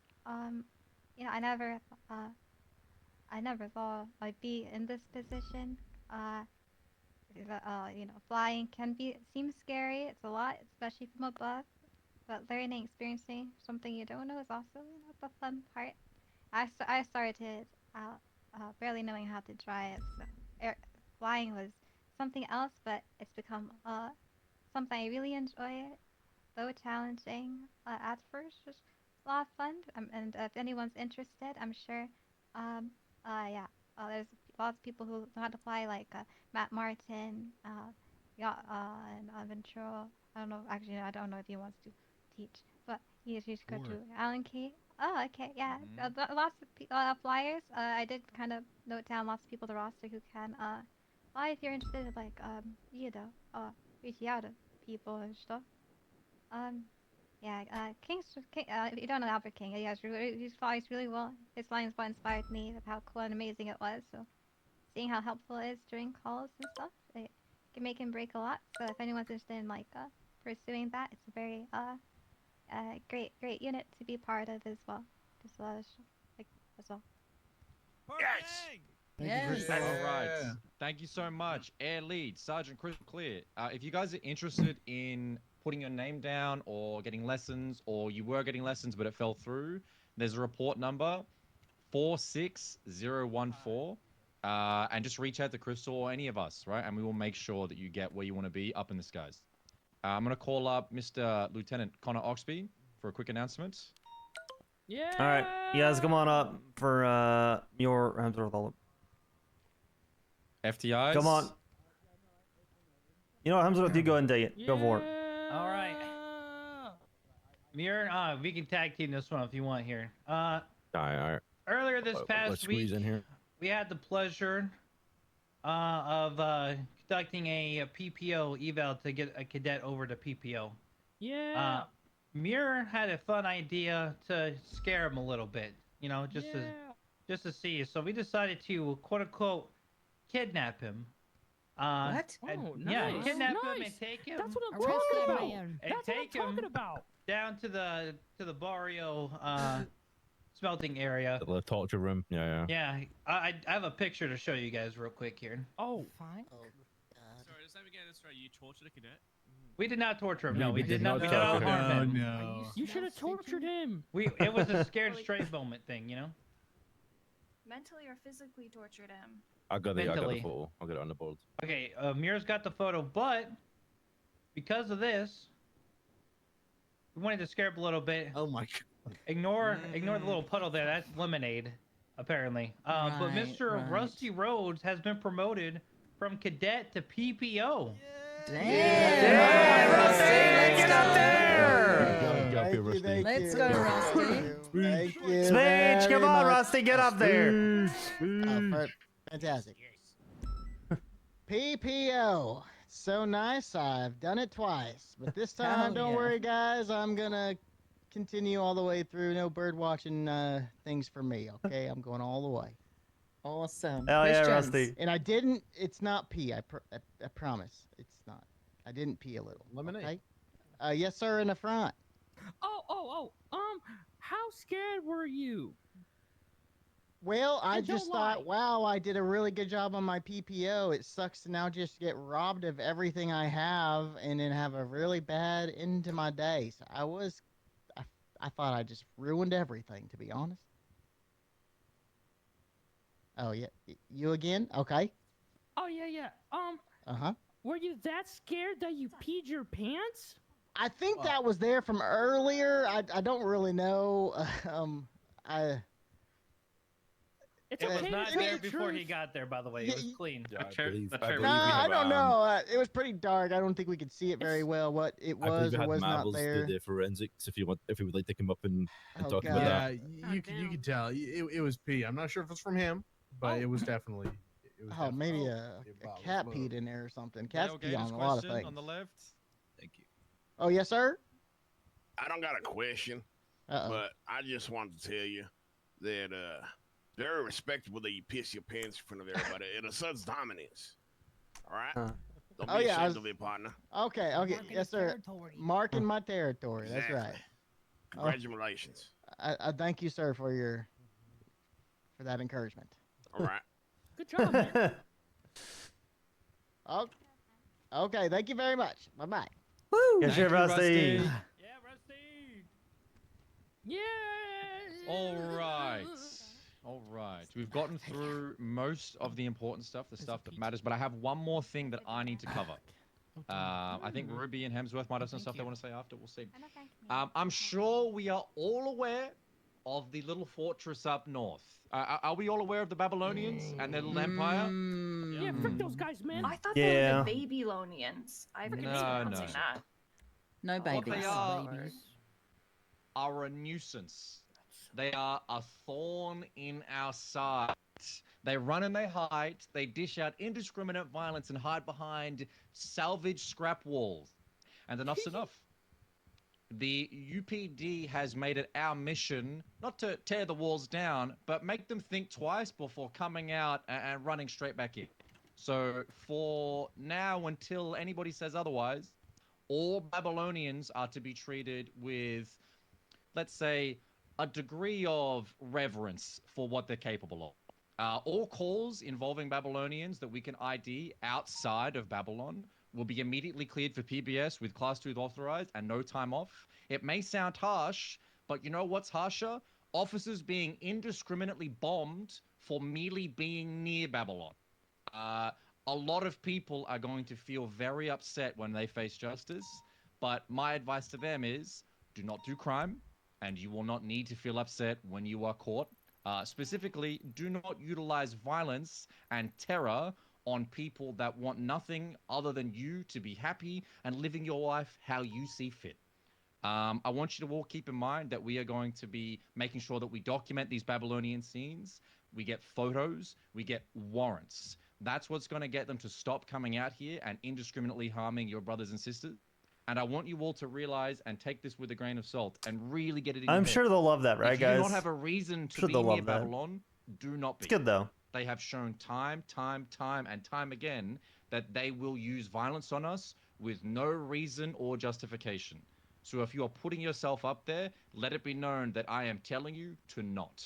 You know, I never thought I'd be in this position. You know, flying seems scary. It's a lot, especially from above. But learning, experiencing something you don't know is also, you know, the fun part. I started out barely knowing how to drive, so flying was something else, but it's become something I really enjoy. Though challenging at first, just a lot of fun. And if anyone's interested, I'm sure. Yeah. There's lots of people who know how to fly, like Matt Martin, and Ventura. I don't know. Actually, I don't know if he wants to teach, but he's good Sure. too. Alan Key. Oh, okay, yeah. Lots of flyers. I did kind of note down lots of people on the roster who can fly if you're interested, like you know, reaching out to people and stuff. Yeah, if you don't know Albert King, he flies really well. His lines what inspired me of how cool and amazing it was. So, seeing how helpful it is during calls and stuff, it can make him break a lot. So, if anyone's interested in pursuing that, it's a very great unit to be part of as well. Just as well. Yes. Yes. All right. Thank you so much, Air Lead, Sergeant Crystal Clear. If you guys are interested in putting your name down or getting lessons, or you were getting lessons but it fell through, there's a report number 46014. And just reach out to Crystal or any of us, right? And we will make sure that you get where you want to be up in the skies. I'm going to call up Mr. Lieutenant Connor Oxby for a quick announcement. All right, you guys, come on up for your FTIs. Come on. You know what, Hemsworth, you go ahead and take it. Go for it. All right. Mirror, we can tag team this one if you want here. All right. Earlier this Let's past squeeze week, in here. we had the pleasure of conducting a PPO eval to get a cadet over to PPO. Yeah. Mirror had a fun idea to scare him a little bit, you know, just to see. So we decided to quote unquote kidnap him. What? Yeah, nice. kidnap him and Nice. take him. That's what I'm Arrest talking that about. man. And That's what I'm take him talking about. down to the barrio smelting area. The torture room. Yeah. Yeah, I have a picture to show you guys real quick here. Oh. Fine. Sorry, just let me get this right. You tortured a cadet? We did not torture him. We No, we did not. We did not torture harm him. him. No. You should have tortured him. It was a scared straight moment thing, you know. Mentally or physically tortured him. I got the Mentally. photo. I'll get it on the board. Okay, Mira's got the photo, but because of this, we wanted to scare him a little bit. Oh my god. Ignore the little puddle there. That's lemonade, apparently. But Right, Mr. right. Rusty Rhodes has been promoted from cadet to PPO. Damn, Rusty, let's go Thank you, Rusty. Let's go, Rusty. Thank you. Speech, very come on, much. Rusty, get up there. Fantastic. PPO. So nice. I've done it twice. But this time, Hell don't yeah. worry, guys. I'm going to continue all the way through. No bird watching things for me, okay? I'm going all the way. Awesome. Hell yeah, Questions? Rusty. And I didn't, it's not pee. I promise. It's not. I didn't pee a little. Lemonade. Okay? Yes, sir, in the front. How scared were you? Well, I And don't just thought, wow, I did a really good job on my PPO. It sucks to now just get robbed of everything I have and then have a really bad end to my day. So I thought I just ruined everything, to be honest. Oh, yeah. You again? Okay. Oh yeah. Uh-huh. Were you that scared that you peed your pants? I think that was there from earlier. I don't really know. It was not you know there the before he truth. got there, by the way. It was clean. I believe No, we I have, don't know. It was pretty dark. I don't think we could see it very well what it I believe was we or had was not Marvels there. do the forensics if you would like to come up and Oh, talk God. about Yeah, that. you could tell it was pee. I'm not sure if it's from him, but it was definitely. It was Oh, maybe definitely a bottle cat of peed in there or something. Cats Dale pee Gator's on a lot of question things. on the left. Thank you. Oh, yes, sir? I don't got a question, Uh-oh. but I just wanted to tell you that very respectable that you piss your pants in front of everybody. It asserts dominance. All right? Don't be Oh, yeah, I ashamed was- of it, partner. Okay, yes, sir. Marking my territory. That's Exactly. right. Congratulations. I thank you, sir, for that encouragement. All right. Good job, man. Oh, okay, thank you very much. Bye-bye. Woo! Good Thank shit, you, Rusty. Rusty. Yeah. All right. We've gotten through most of the important stuff, the stuff that matters, but I have one more thing that I need to cover. I think Ruby and Hemsworth might have some stuff they want to say after. We'll see. I'm sure we are all aware of the little fortress up north. Are we all aware of the Babylonians and their little empire? Yeah, frick those guys, man. I thought they were the Babylonians. I forget pronouncing that. No What babies. they are a nuisance. They are a thorn in our side. They run and they hide. They dish out indiscriminate violence and hide behind salvaged scrap walls. And enough's enough. the UPD has made it our mission not to tear the walls down, but make them think twice before coming out and running straight back in. So for now, until anybody says otherwise, all Babylonians are to be treated with, let's say, a degree of reverence for what they're capable of. All calls involving Babylonians that we can ID outside of Babylon will be immediately cleared for PBS with Class 2 authorized and no time off. It may sound harsh, but you know what's harsher? Officers being indiscriminately bombed for merely being near Babylon. A lot of people are going to feel very upset when they face justice, but my advice to them is do not do crime, and you will not need to feel upset when you are caught. Specifically, do not utilize violence and terror on people that want nothing other than you to be happy and living your life how you see fit. I want you to all keep in mind that we are going to be making sure that we document these Babylonian scenes. We get photos, we get warrants. That's what's going to get them to stop coming out here and indiscriminately harming your brothers and sisters. And I want you all to realize and take this with a grain of salt and really get it in your I'm head. sure they'll love that, right, If you guys? do not have a reason to Sure be they'll near love that. Babylon, do not be. It's good though. They have shown time and time again that they will use violence on us with no reason or justification. So if you are putting yourself up there, let it be known that I am telling you to not.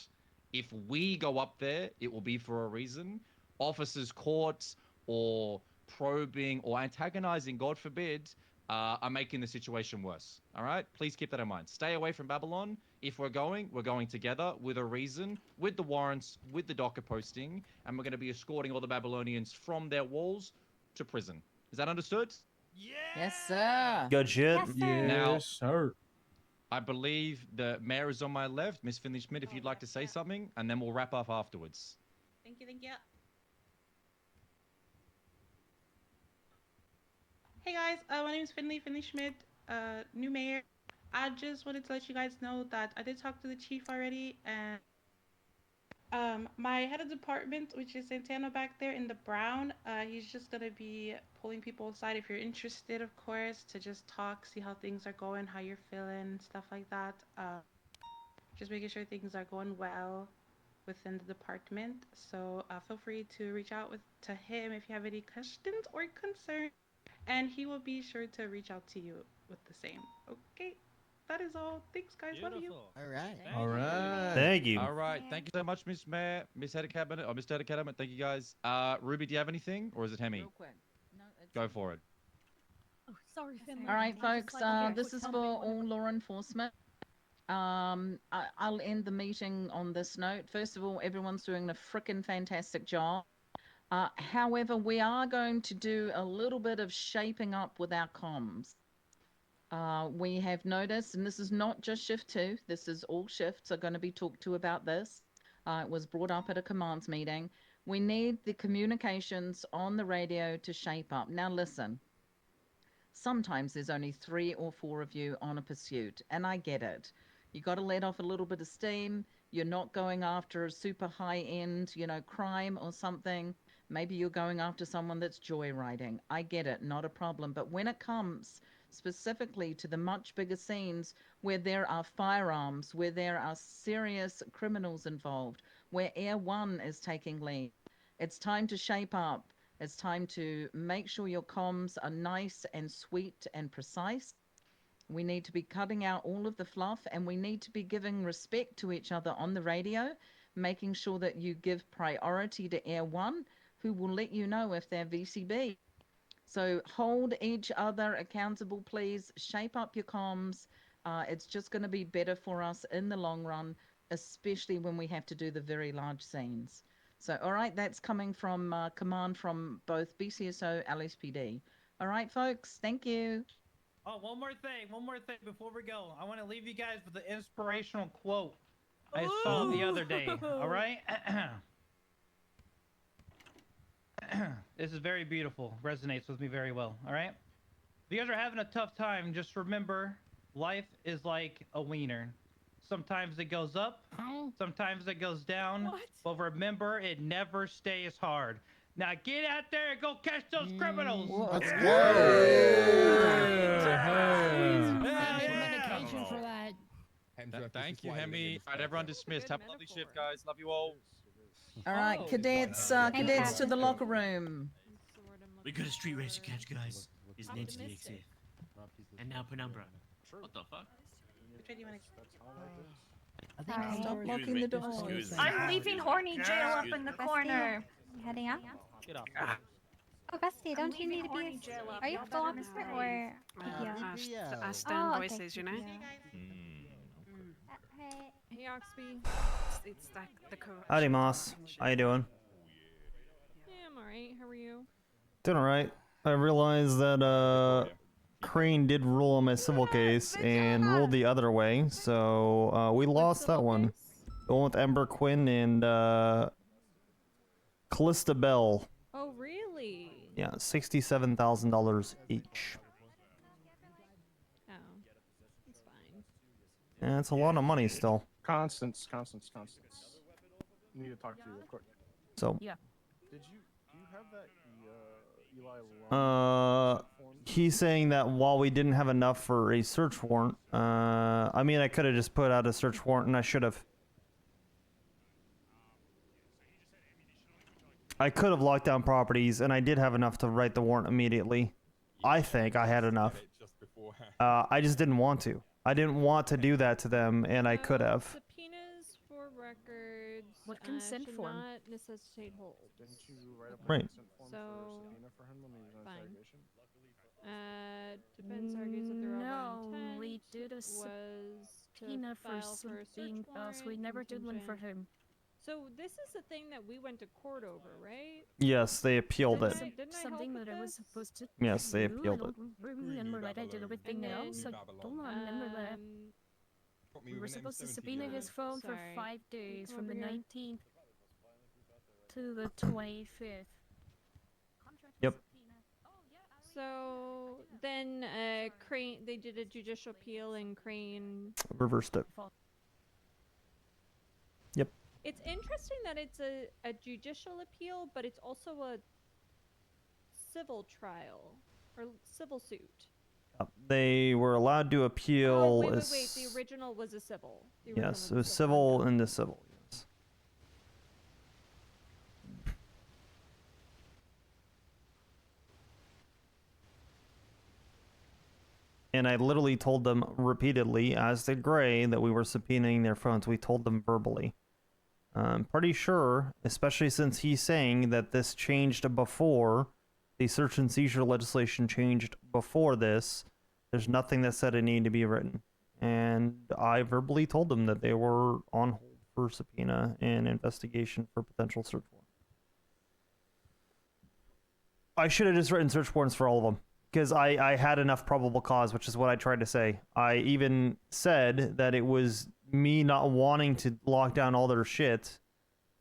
If we go up there, it will be for a reason. Officers, courts, or probing or antagonizing, God forbid, are making the situation worse. All right? Please keep that in mind. Stay away from Babylon. If we're going together with a reason, with the warrants, with the docker posting, and we're going to be escorting all the Babylonians from their walls to prison. Is that understood? Yes, sir. Good shit. Now, sir. I believe the mayor is on my left. Miss Finley Schmidt, if you'd like to say something, and then we'll wrap up afterwards. Thank you, thank you. Hey guys, my name is Finley Schmidt, new mayor. I just wanted to let you guys know that I did talk to the chief already, and my head of department, which is Santana back there in the brown, he's just gonna be pulling people aside if you're interested, of course, to just talk, see how things are going, how you're feeling, stuff like that. Just making sure things are going well within the department. So feel free to reach out to him if you have any questions or concerns, and he will be sure to reach out to you with the same. Okay, that is all. Thanks, guys. Love you. All right. All right. Thank you. All right. Thank you so much, Miss Mayor, Miss Head of Cabinet, or Mr. Head of Cabinet. Thank you, guys. Ruby, do you have anything, or is it Hemi? Real quick. No, it's Go for it. Oh, sorry, Finley. All right, I folks. just like to This quick is for comment. all law enforcement. I'll end the meeting on this note. First of all, everyone's doing a frickin' fantastic job. However, we are going to do a little bit of shaping up with our comms. We have noticed, and this is not just shift 2, this is all shifts are going to be talked to about this. It was brought up at a commands meeting. We need the communications on the radio to shape up. Now listen, sometimes there's only 3 or 4 of you on a pursuit, and I get it. You got to let off a little bit of steam. You're not going after a super high-end, crime or something. Maybe you're going after someone that's joyriding. I get it, not a problem. But when it comes specifically to the much bigger scenes where there are firearms, where there are serious criminals involved, where Air 1 is taking lead, it's time to shape up. It's time to make sure your comms are nice and sweet and precise. We need to be cutting out all of the fluff, and we need to be giving respect to each other on the radio, making sure that you give priority to Air 1, who will let you know if they're VCB. So hold each other accountable, please. Shape up your comms. It's just going to be better for us in the long run, especially when we have to do the very large scenes. So, all right, that's coming from command from both BCSO, LSPD. All right, folks, thank you. Oh, one more thing before we go. I want to leave you guys with an inspirational quote I saw the other day. All right? This is very beautiful. Resonates with me very well. All right? If you guys are having a tough time, just remember life is like a wiener. Sometimes it goes up, sometimes it goes down. But remember, it never stays hard. Now get out there and go catch those criminals. Let's Yeah. go. Yeah. Thank you, Hemi. All right, everyone dismissed. Have a lovely shift, guys. Love you all. All right, cadets, cadets to the locker room. We got a street race to catch, guys. His name's the XF. And now Penumbra. What the fuck? Which way do you want to Stop locking the doors. I'm leaving Horny Jail up in the corner. You heading out? Get off. Oh, Bestie, don't you leaving need to Horny be? Jail up. Are you Y'all full better officer misbehave. or? Our stern Oh, okay. voices, you know? Hey. Hey, Oxby. It's like the Howdy, Moss. How you doing? Yeah, I'm alright. How are you? Doing alright. I realized that Crane did rule on my civil case and ruled the other way, so we lost that one. The one with Ember Quinn and Callista Bell. Oh, really? Yeah, $67,000 each. Oh, it's fine. Yeah, it's a lot of money still. Constance. Need to talk to you real quick. So. Yeah. Do you have that Eli Long He's saying that while we didn't have enough for a search warrant, I mean, I could have just put out a search warrant, and I should have. I could have locked down properties, and I did have enough to write the warrant immediately. I think I had enough. I just didn't want to. I didn't want to do that to them, and I could have. Subpoenas for records. What consent should form? not necessitate hold. Didn't you write up a Right. consent form So, for subpoena for him when he was on fine. interrogation? Defense argues that their No, overall we intent did a was to subpoena for file for a search something else. We warrant never did one for contingent. him. So this is the thing that we went to court over, right? Yes, they appealed it. Didn't I Something help that with I was this? supposed to Yes, they do. appealed I it. don't remember that I did everything And else. I then, don't remember that. We were supposed to subpoena his phone for Sorry. 5 days, Come from the over here. 19th to the 25th. Yep. So then Crane, they did a judicial appeal and Crane. Reversed it. Yep. It's interesting that it's a judicial appeal, but it's also a civil trial or civil suit. They were allowed to appeal. Oh, wait. The original was a civil. The original Yes, it was civil and the civil. Yes. And I literally told them repeatedly, as did Gray, that we were subpoenaing their phones. We told them verbally. I'm pretty sure, especially since he's saying that this changed before, the search and seizure legislation changed before this, there's nothing that said it needed to be written. And I verbally told them that they were on hold for subpoena and investigation for potential search warrant. I should have just written search warrants for all of them, because I had enough probable cause, which is what I tried to say. I even said that it was me not wanting to lock down all their shit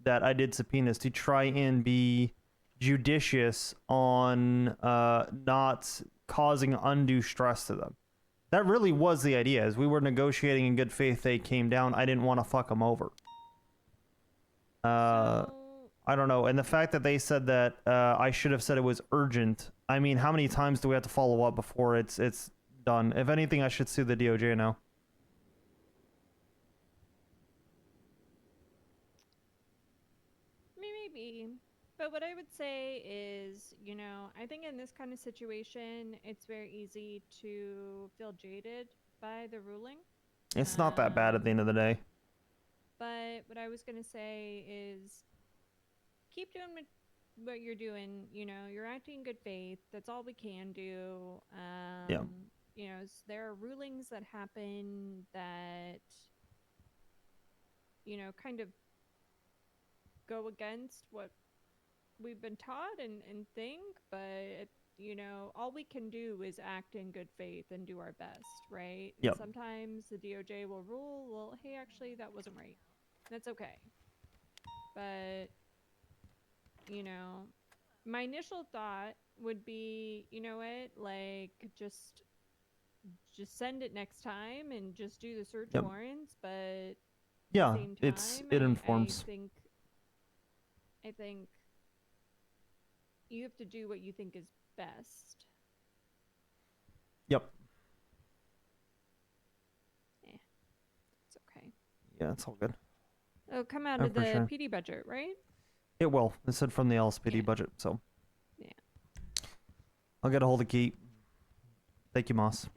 that I did subpoenas to try and be judicious on not causing undue stress to them. That really was the idea. As we were negotiating in good faith, they came down. I didn't want to fuck them over. I don't know. And the fact that they said that I should have said it was urgent. I mean, how many times do we have to follow up before it's done? If anything, I should sue the DOJ now. Maybe. But what I would say is, I think in this kind of situation, it's very easy to feel jaded by the ruling. It's not that bad at the end of the day. But what I was going to say is keep doing what you're doing. You're acting in good faith. That's all we can do. Yeah. There are rulings that happen that, kind of go against what we've been taught and think, but all we can do is act in good faith and do our best, right? And Yep. sometimes the DOJ will rule, well, hey, actually that wasn't right. That's okay. But my initial thought would be, just send it next time and just do the search Yep. warrants, but Yeah, at the same time, it informs. I think you have to do what you think is best. Yep. It's Yeah, it's all good. It'll come out Oh, of for the sure. PD budget, right? It will. It said from the LSPD budget, so. Yeah. I'll get a hold of Keith. Thank you, Moss.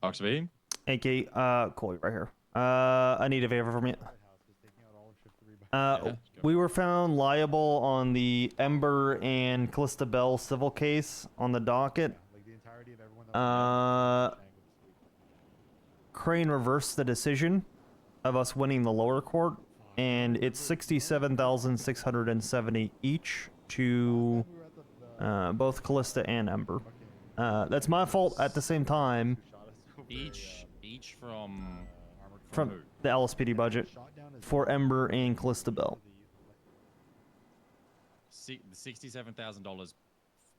Oxby? Hey, Kate. Cool, right here. I need a favor from you. We were found liable on the Ember and Callista Bell civil case on the docket. Crane reversed the decision of us winning the lower court, and it's 67,670 each to both Callista and Ember. That's my fault at the same time. Each from From who? the LSPD budget for Ember and Callista Bell. $67,000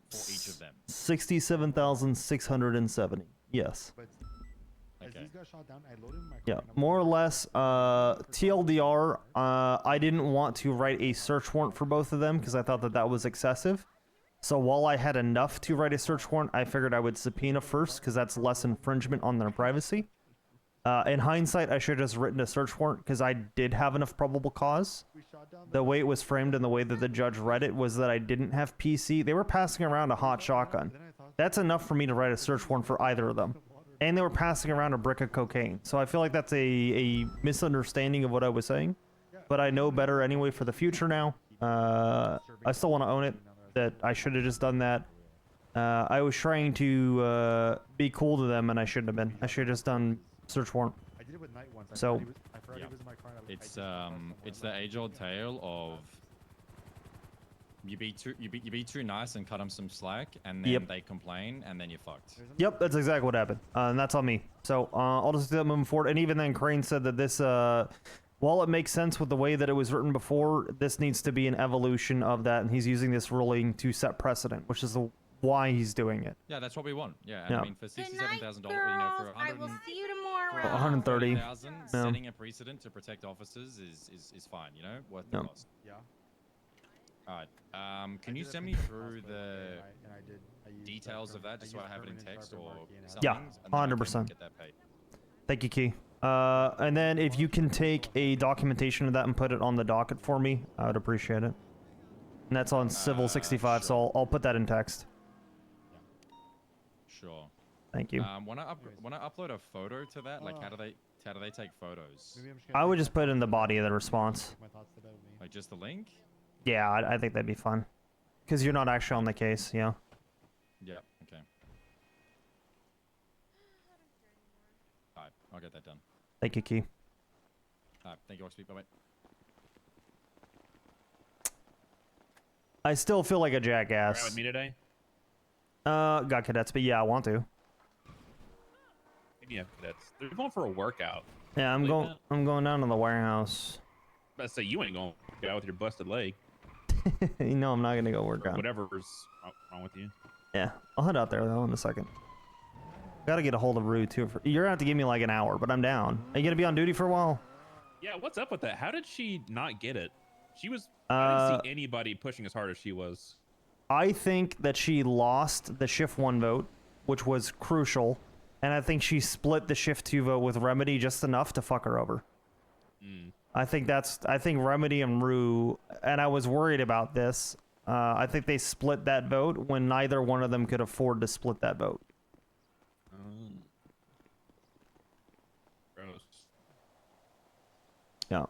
for each of them. 67,670. Yes. Okay. Yeah, more or less. TLDR. I didn't want to write a search warrant for both of them because I thought that that was excessive. So while I had enough to write a search warrant, I figured I would subpoena first because that's less infringement on their privacy. In hindsight, I should have just written a search warrant because I did have enough probable cause. The way it was framed and the way that the judge read it was that I didn't have PC. They were passing around a hot shotgun. That's enough for me to write a search warrant for either of them. And they were passing around a brick of cocaine. So I feel like that's a misunderstanding of what I was saying. But I know better anyway for the future now. I still want to own it. That I should have just done that. I was trying to be cool to them, and I shouldn't have been. I should have just done search warrant. So, Yeah. It's the age-old tale of you be too nice and cut them some slack, and then they complain, and then you're fucked. Yep, that's exactly what happened, and that's on me. So I'll just do that moving forward. And even then, Crane said that this, while it makes sense with the way that it was written before, this needs to be an evolution of that, and he's using this ruling to set precedent, which is why he's doing it. Yeah, that's what we want. Yeah, and Yeah. I mean for $67,000, you know, for I will see you tomorrow. 130. setting a precedent to protect officers is fine. You know, worth the Yeah. cost. Yeah. All right. Can you send me through the details of that just so I have it in text or something? Yeah, and then I can 100%. Get that paid. Thank you, Key. And then if you can take a documentation of that and put it on the docket for me, I would appreciate it. And that's on Civil 65, so I'll put that in text. Sure. Thank you. When I upload a photo to that, like how do they take photos? I would just put it in the body of the response. Like just the link? Yeah, I think that'd be fun. Because you're not actually on the case, yeah. Yeah. Okay. All right, I'll get that done. Thank you, Key. All right, thank you, Oxby. Bye. I still feel like a jackass. Right with me today? Got cadets, but yeah, I want to. Maybe you have cadets. They're going for a workout. Yeah, I'm going down to the warehouse. I was about to say you ain't going to go out with your busted leg. You know I'm not gonna go work Or out. whatever's wrong with you. Yeah, I'll head out there though in a second. Gotta get a hold of Rue too. You're gonna have to give me like an hour, but I'm down. Are you gonna be on duty for a while? Yeah, what's up with that? How did she not get it? She was. I didn't see anybody pushing as hard as she was. I think that she lost the shift 1 vote, which was crucial, and I think she split the shift 2 vote with Remedy just enough to fuck her over. I think Remedy and Rue, and I was worried about this. I think they split that vote when neither one of them could afford to split that vote. Gross. Yeah.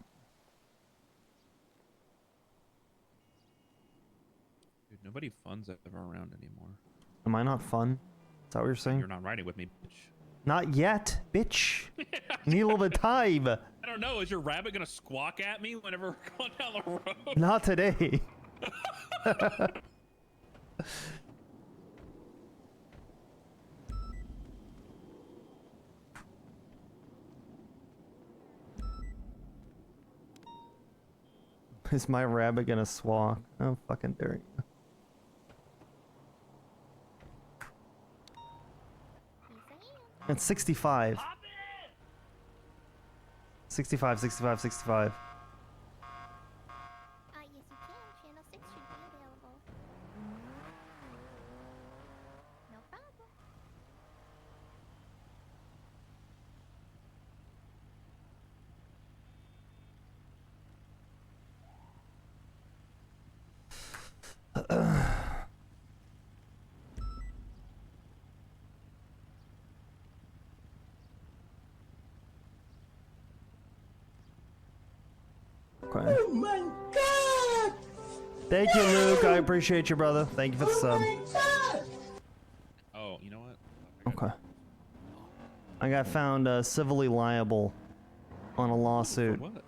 Dude, nobody fun's ever around anymore. Am I not fun? Is that what you're saying? You're not riding with me, bitch. Not yet, bitch. Need a little bit of time. I don't know. Is your rabbit gonna squawk at me whenever we're going down the road? Not today. Is my rabbit gonna squawk? Oh, fucking dare you. It's 65. 65, 65, 65. Yes, you can. Channel 6 should be available. Okay. Oh my god! Thank you, Luke. I appreciate you, brother. Thank you for the sub. Oh, you know what? Okay. I got found civilly liable on a lawsuit. For what?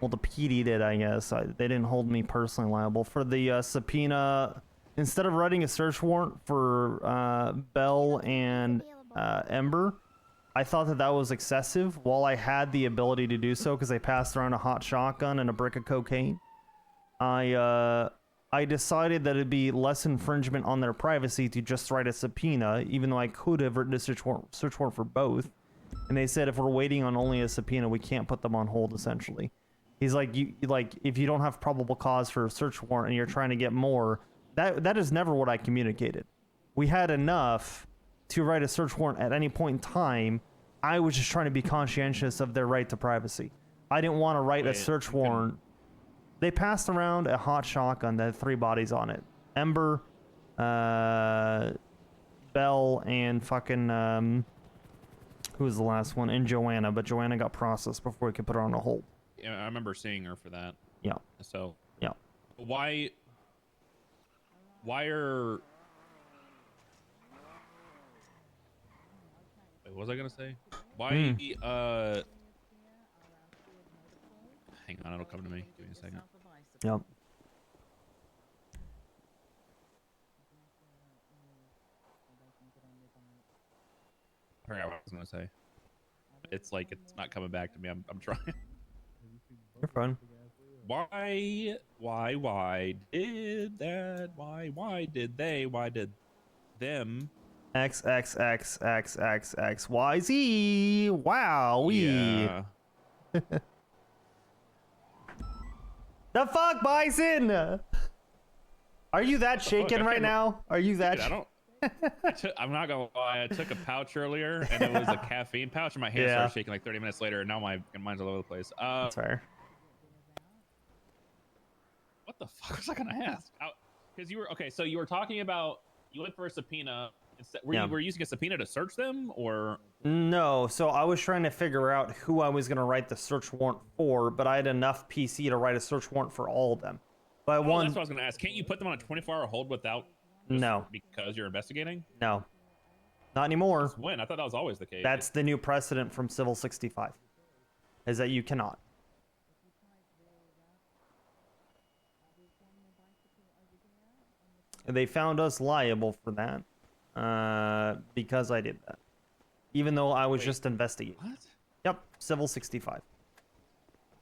Well, the PD did, I guess. They didn't hold me personally liable for the subpoena. Instead of writing a search warrant for Bell and Ember, I thought that that was excessive. While I had the ability to do so because they passed around a hot shotgun and a brick of cocaine, I decided that it'd be less infringement on their privacy to just write a subpoena, even though I could have written a search warrant for both. And they said if we're waiting on only a subpoena, we can't put them on hold, essentially. He's like, if you don't have probable cause for a search warrant and you're trying to get more, that is never what I communicated. We had enough to write a search warrant at any point in time. I was just trying to be conscientious of their right to privacy. I didn't want to write a search warrant. They passed around a hot shotgun that had 3 bodies on it. Ember, Bell, and fucking, who was the last one? And Joanna, but Joanna got processed before we could put her on a hold. Yeah, I remember seeing her for that. Yeah. So. Yeah. Why are... Wait, what was I gonna say? Why, hang on, it'll come to me. Give me a second. Yep. I forgot what I was gonna say. It's like it's not coming back to me. I'm trying. You're fine. Why did that? Why did they? Why did them? XXXXXXYZ. Wow. Yeah. The fuck, Bison? Are you that shaken right now? Are you that? Dude, I don't. I'm not gonna lie. I took a pouch earlier, and it was a caffeine pouch, and my hand started shaking like 30 minutes later, and now my mind's all over the place. That's fair. What the fuck was I gonna ask? Because you were okay. So you were talking about you went for a subpoena. Were you using a subpoena to search them, or? No. So I was trying to figure out who I was gonna write the search warrant for, but I had enough PC to write a search warrant for all of them. But That's what I was gonna ask. Can't you put them on a 24-hour hold without? No. Because you're investigating? No. Not anymore. Since when? I thought that was always the case. That's the new precedent from Civil 65. Is that you cannot. They found us liable for that. Because I did that. Even though I was just investigating. What? Yep. Civil 65.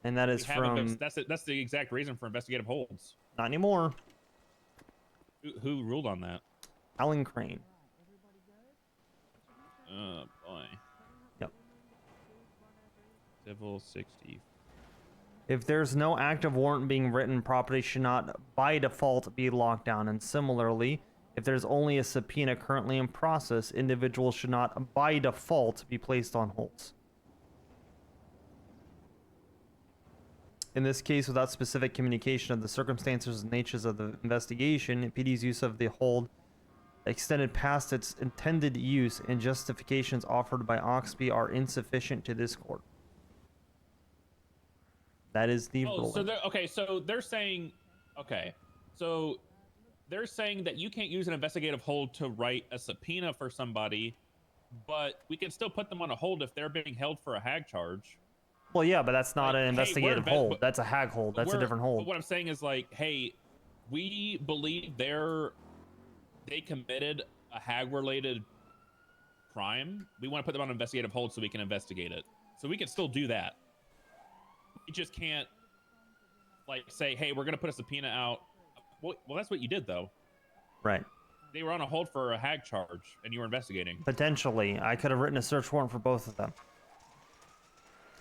And that is from... That's the exact reason for investigative holds. Not anymore. Who ruled on that? Alan Crane. Oh boy. Yep. Civil 60. If there's no active warrant being written, property should not by default be locked down. And similarly, if there's only a subpoena currently in process, individuals should not by default be placed on holds. In this case, without specific communication of the circumstances and natures of the investigation, PD's use of the hold extended past its intended use, and justifications offered by Oxby are insufficient to this court. That is the ruling. So they're saying, so they're saying that you can't use an investigative hold to write a subpoena for somebody, but we can still put them on a hold if they're being held for a hag charge. Well, yeah, but that's not an investigative hold. That's a hag hold. That's a different hold. But what I'm saying is like, hey, we believe they committed a hag-related crime. We want to put them on investigative hold so we can investigate it. So we can still do that. You just can't, like, say, hey, we're gonna put a subpoena out. Well, that's what you did, though. Right. They were on a hold for a hag charge, and you were investigating. Potentially, I could have written a search warrant for both of them.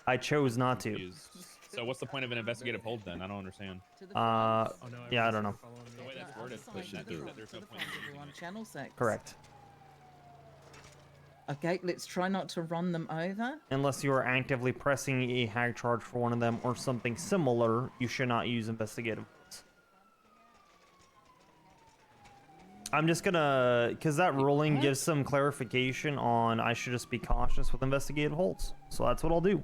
I chose not to. So what's the point of an investigative hold then? I don't understand. Yeah, I don't know. The way that's worded, there's no point. Channel 6. Correct. Okay, let's try not to run them over. Unless you are actively pressing a hag charge for one of them or something similar, you should not use investigative holds. I'm just gonna, because that ruling gives some clarification on I should just be cautious with investigative holds. So that's what I'll do.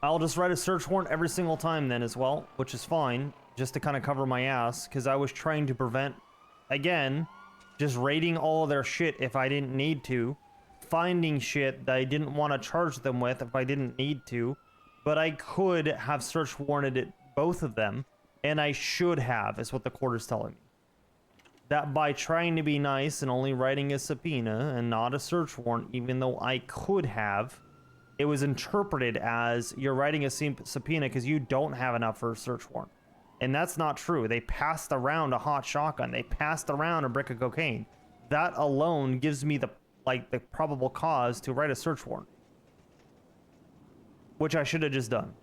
I'll just write a search warrant every single time then as well, which is fine, just to kind of cover my ass, because I was trying to prevent, again, just raiding all of their shit if I didn't need to, finding shit that I didn't want to charge them with if I didn't need to, but I could have search warranted it, both of them, and I should have, is what the court is telling me. That by trying to be nice and only writing a subpoena and not a search warrant, even though I could have, it was interpreted as you're writing a subpoena because you don't have enough for a search warrant. And that's not true. They passed around a hot shotgun. They passed around a brick of cocaine. That alone gives me the probable cause to write a search warrant. Which I should have just done.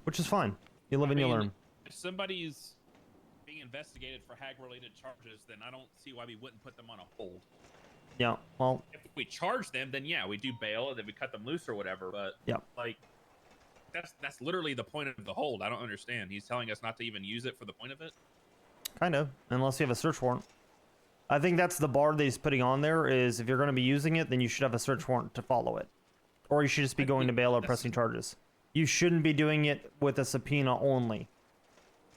Which is fine. You live and you learn. If somebody's being investigated for hag-related charges, then I don't see why we wouldn't put them on a hold. Yeah, well... If we charge them, then yeah, we do bail and then we cut them loose or whatever, but... Yeah. Like, that's literally the point of the hold. I don't understand. He's telling us not to even use it for the point of it? Kind of, unless you have a search warrant. I think that's the bar that he's putting on there, is if you're going to be using it, then you should have a search warrant to follow it. Or you should just be going to bail or pressing charges. You shouldn't be doing it with a subpoena only.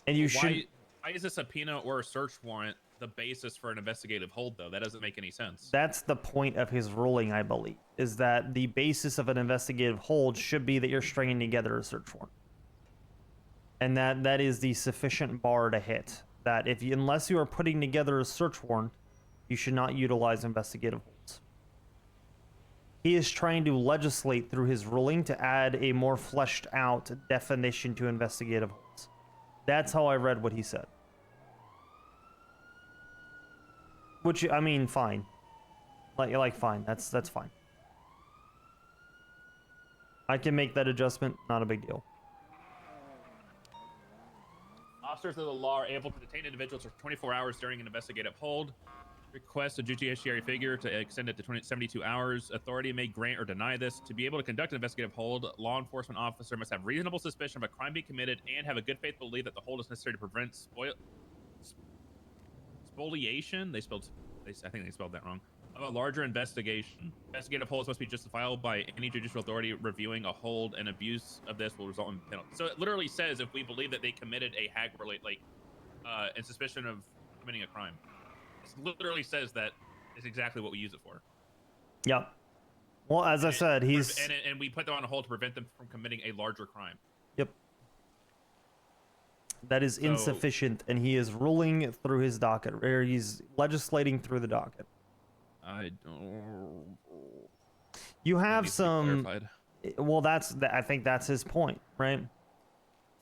And you should... Why is a subpoena or a search warrant the basis for an investigative hold, though? That doesn't make any sense. That's the point of his ruling, I believe, is that the basis of an investigative hold should be that you're stringing together a search warrant. And that is the sufficient bar to hit. That if you, unless you are putting together a search warrant, you should not utilize investigative holds. He is trying to legislate through his ruling to add a more fleshed out definition to investigative holds. That's how I read what he said. Which, I mean, fine. Like fine. That's fine. I can make that adjustment. Not a big deal. Officers of the law are able to detain individuals for 24 hours during an investigative hold. Request a judiciary figure to extend it to 72 hours. Authority may grant or deny this. To be able to conduct an investigative hold, law enforcement officer must have reasonable suspicion of a crime being committed and have a good faith belief that the hold is necessary to prevent spoliation. I think they spelled that wrong. Of a larger investigation. Investigative holds must be justifiable by any judicial authority reviewing a hold, and abuse of this will result in penalty. So it literally says if we believe that they committed a hag-related, in suspicion of committing a crime. It literally says that is exactly what we use it for. Yep. Well, as I said, he's... And we put them on a hold to prevent them from committing a larger crime. Yep. That is insufficient, and he is ruling through his docket, or he's legislating through the docket. I don't... You have some... Well, I think that's his point, right?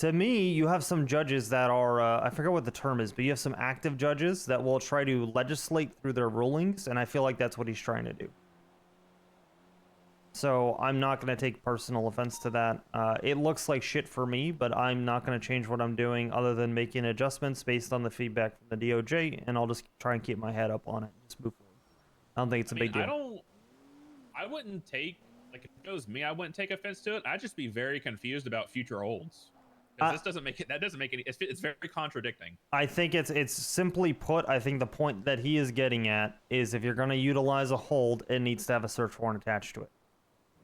To me, you have some judges that are, I forget what the term is, but you have some active judges that will try to legislate through their rulings, and I feel like that's what he's trying to do. So I'm not going to take personal offense to that. It looks like shit for me, but I'm not going to change what I'm doing other than making adjustments based on the feedback from the DOJ, and I'll just try and keep my head up on it. Just move forward. I don't think it's a big deal. I wouldn't take, if it was me, I wouldn't take offense to it. I'd just be very confused about future holds. This doesn't make it. That doesn't make any. It's very contradicting. I think it's simply put. I think the point that he is getting at is if you're going to utilize a hold, it needs to have a search warrant attached to it.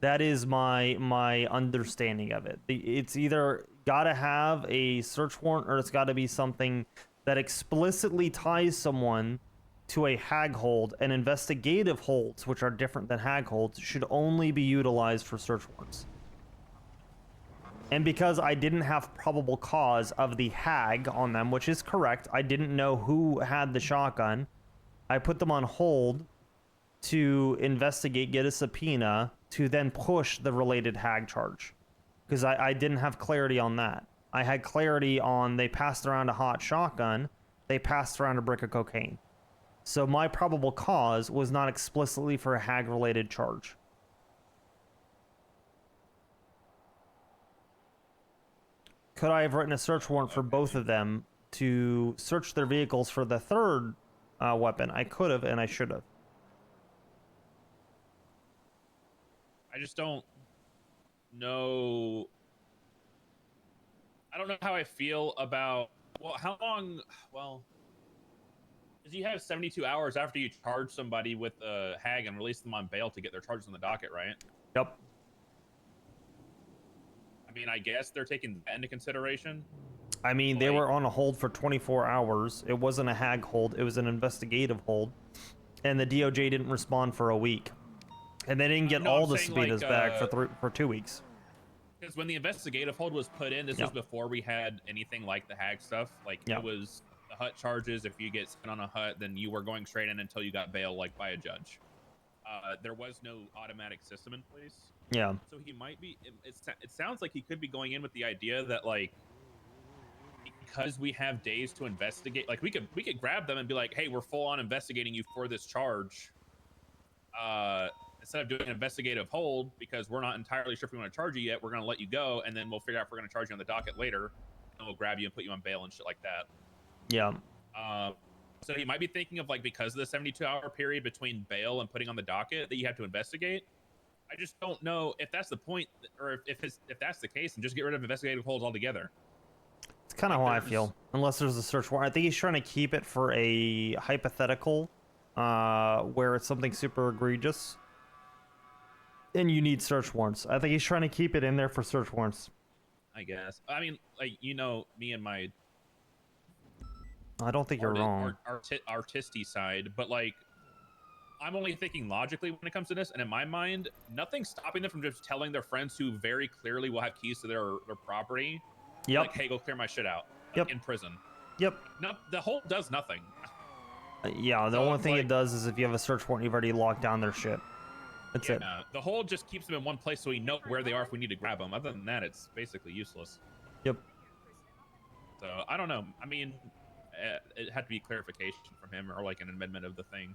That is my understanding of it. It's either got to have a search warrant or it's got to be something that explicitly ties someone to a hag hold. And investigative holds, which are different than hag holds, should only be utilized for search warrants. And because I didn't have probable cause of the hag on them, which is correct, I didn't know who had the shotgun, I put them on hold to investigate, get a subpoena, to then push the related hag charge. Because I didn't have clarity on that. I had clarity on they passed around a hot shotgun, they passed around a brick of cocaine. So my probable cause was not explicitly for a hag-related charge. Could I have written a search warrant for both of them to search their vehicles for the third weapon? I could have, and I should have. I just don't know. I don't know how I feel about. Well, how long? Well, because you have 72 hours after you charge somebody with a hag and release them on bail to get their charges on the docket, right? Yep. I mean, I guess they're taking that into consideration. I mean, they were on a hold for 24 hours. It wasn't a hag hold. It was an investigative hold. And the DOJ didn't respond for a week. And they didn't get No, all I'm the saying, subpoenas like, back for 2 weeks. Because when the investigative hold was put in, this Yeah. was before we had anything like the hag stuff. Like, Yeah. it was the hut charges. If you get sent on a hut, then you were going straight in until you got bail, like, by a judge. There was no automatic system in place. Yeah. So he might be. It sounds like he could be going in with the idea that, like, because we have days to investigate, like we could grab them and be like, hey, we're full on investigating you for this charge. Instead of doing an investigative hold because we're not entirely sure if we want to charge you yet, we're going to let you go, and then we'll figure out if we're going to charge you on the docket later, and we'll grab you and put you on bail and shit like that. Yeah. So he might be thinking of, like, because of the 72-hour period between bail and putting on the docket that you have to investigate. I just don't know if that's the point, or if that's the case, and just get rid of investigative holds altogether. It's kind of how I feel. Unless there's a search warrant. I think he's trying to keep it for a hypothetical where it's something super egregious. And you need search warrants. I think he's trying to keep it in there for search warrants. I guess. I mean, like, you know, me and my I don't think you're wrong. Artisty side, but, like, I'm only thinking logically when it comes to this, and in my mind, nothing's stopping them from just telling their friends who very clearly will have keys to their property, Yep. like, hey, go clear my shit out. Like, in prison. Yep. No, the hold does nothing. Yeah, the only thing it does is if you have a search warrant, you've already locked down their shit. That's it. The hold just keeps them in one place so we know where they are if we need to grab them. Other than that, it's basically useless. Yep. So, I don't know. I mean, it had to be clarification from him or, like, an amendment of the thing.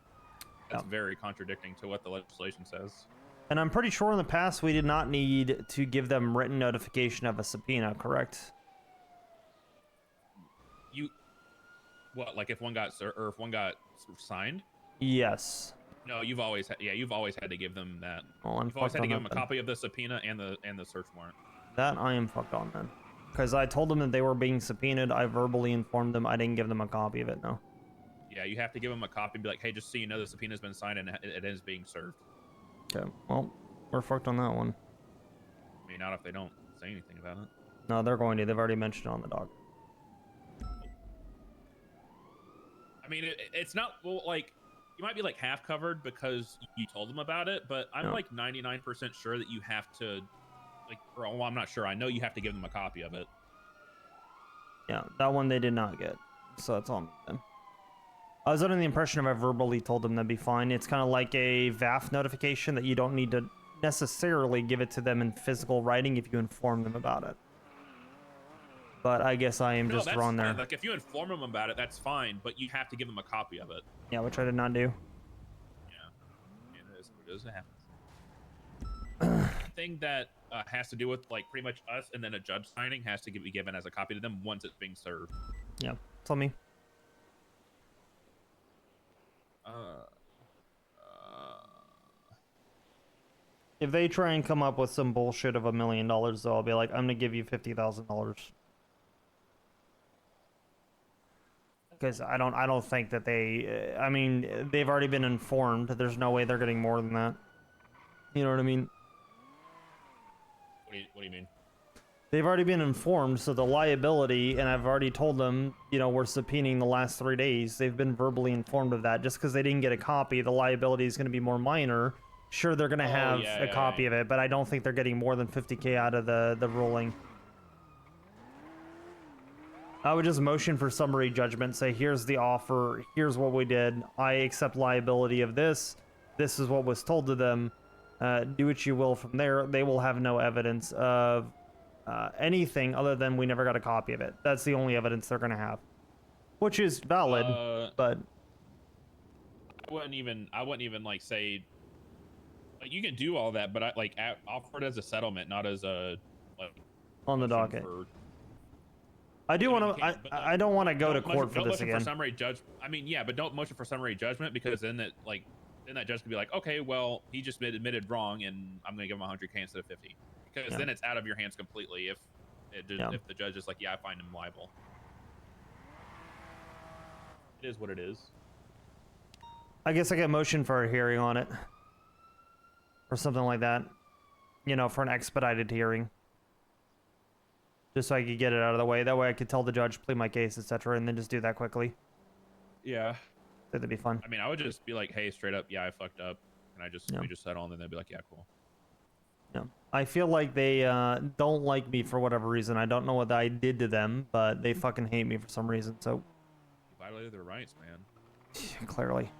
That's very contradicting to what the legislation says. And I'm pretty sure in the past we did not need to give them written notification of a subpoena, correct? What, like if one got signed? Yes. No, you've always had to give them that. Well, I'm You've always had fucked to give on them that a copy of the subpoena and the search warrant. That I am fucked on then. Because I told them that they were being subpoenaed. I verbally informed them. I didn't give them a copy of it, no. Yeah, you have to give them a copy and be like, hey, just so you know, the subpoena's been signed and it is being served. Okay, well, we're fucked on that one. I mean, not if they don't say anything about it. No, they're going to. They've already mentioned it on the doc. I mean, it's not, well, like, you might be, like, half covered because you told them about it, but I'm, like, 99% sure that you have to, like, or, well, I'm not sure. I know you have to give them a copy of it. Yeah, that one they did not get. So that's on me then. I was under the impression if I verbally told them that'd be fine. It's kind of like a VAF notification that you don't need to necessarily give it to them in physical writing if you inform them about it. But I guess I am just wrong there. Like, if you inform them about it, that's fine, but you have to give them a copy of it. Yeah, which I did not do. Yeah. It is what it is. It happens. Thing that has to do with, like, pretty much us and then a judge signing has to be given as a copy to them once it's being served. Yeah, tell me. If they try and come up with some bullshit of $1 million, though, I'll be like, I'm gonna give you $50,000. Because I don't think that they. I mean, they've already been informed. There's no way they're getting more than that. You know what I mean? What do you mean? They've already been informed, so the liability, and I've already told them, you know, we're subpoenaing the last 3 days. They've been verbally informed of that. Just because they didn't get a copy, the liability is going to be more minor. Sure, they're going to have a copy of it, but I don't think they're getting more than $50K out of the ruling. I would just motion for summary judgment, say, here's the offer, here's what we did, I accept liability of this, this is what was told to them, do what you will from there. They will have no evidence of anything other than we never got a copy of it. That's the only evidence they're going to have, which is valid, but I wouldn't even like say, like, you can do all that, but I offer it as a settlement, not as a, like, on the docket. I do want to. I don't want to go to court for this again. For summary I mean, yeah, but don't motion for summary judgment, because then that judge could be like, okay, well, he just admitted wrong, and I'm gonna give him 100K instead of 50, because then it's out of your hands completely. If the judge is like, yeah, I find him liable. It is what it is. I guess I get motion for a hearing on it, or something like that. You know, for an expedited hearing. just so I could get it out of the way. That way I could tell the judge, plead my case, etc., and then just do that quickly. Yeah. That'd be fun. I mean, I would just be like, hey, straight up, yeah, I fucked up. And Yeah. we just settle, and then they'd be like, yeah, cool. Yeah. I feel like they don't like me for whatever reason. I don't know what I did to them, but they fucking hate me for some reason. So You violated their rights, man. clearly,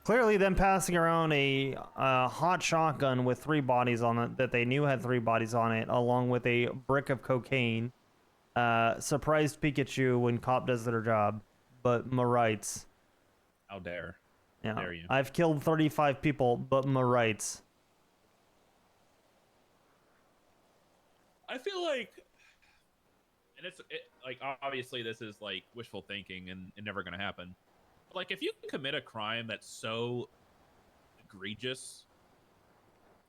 clearly, them passing around a hot shotgun with 3 bodies on it that they knew had 3 bodies on it, along with a brick of cocaine, surprised Pikachu when cop does their job. But my rights. How dare? Yeah. Dare you? I've killed 35 people, but my rights. I feel like, and like obviously this is like wishful thinking and never gonna happen. But like if you commit a crime that's so egregious,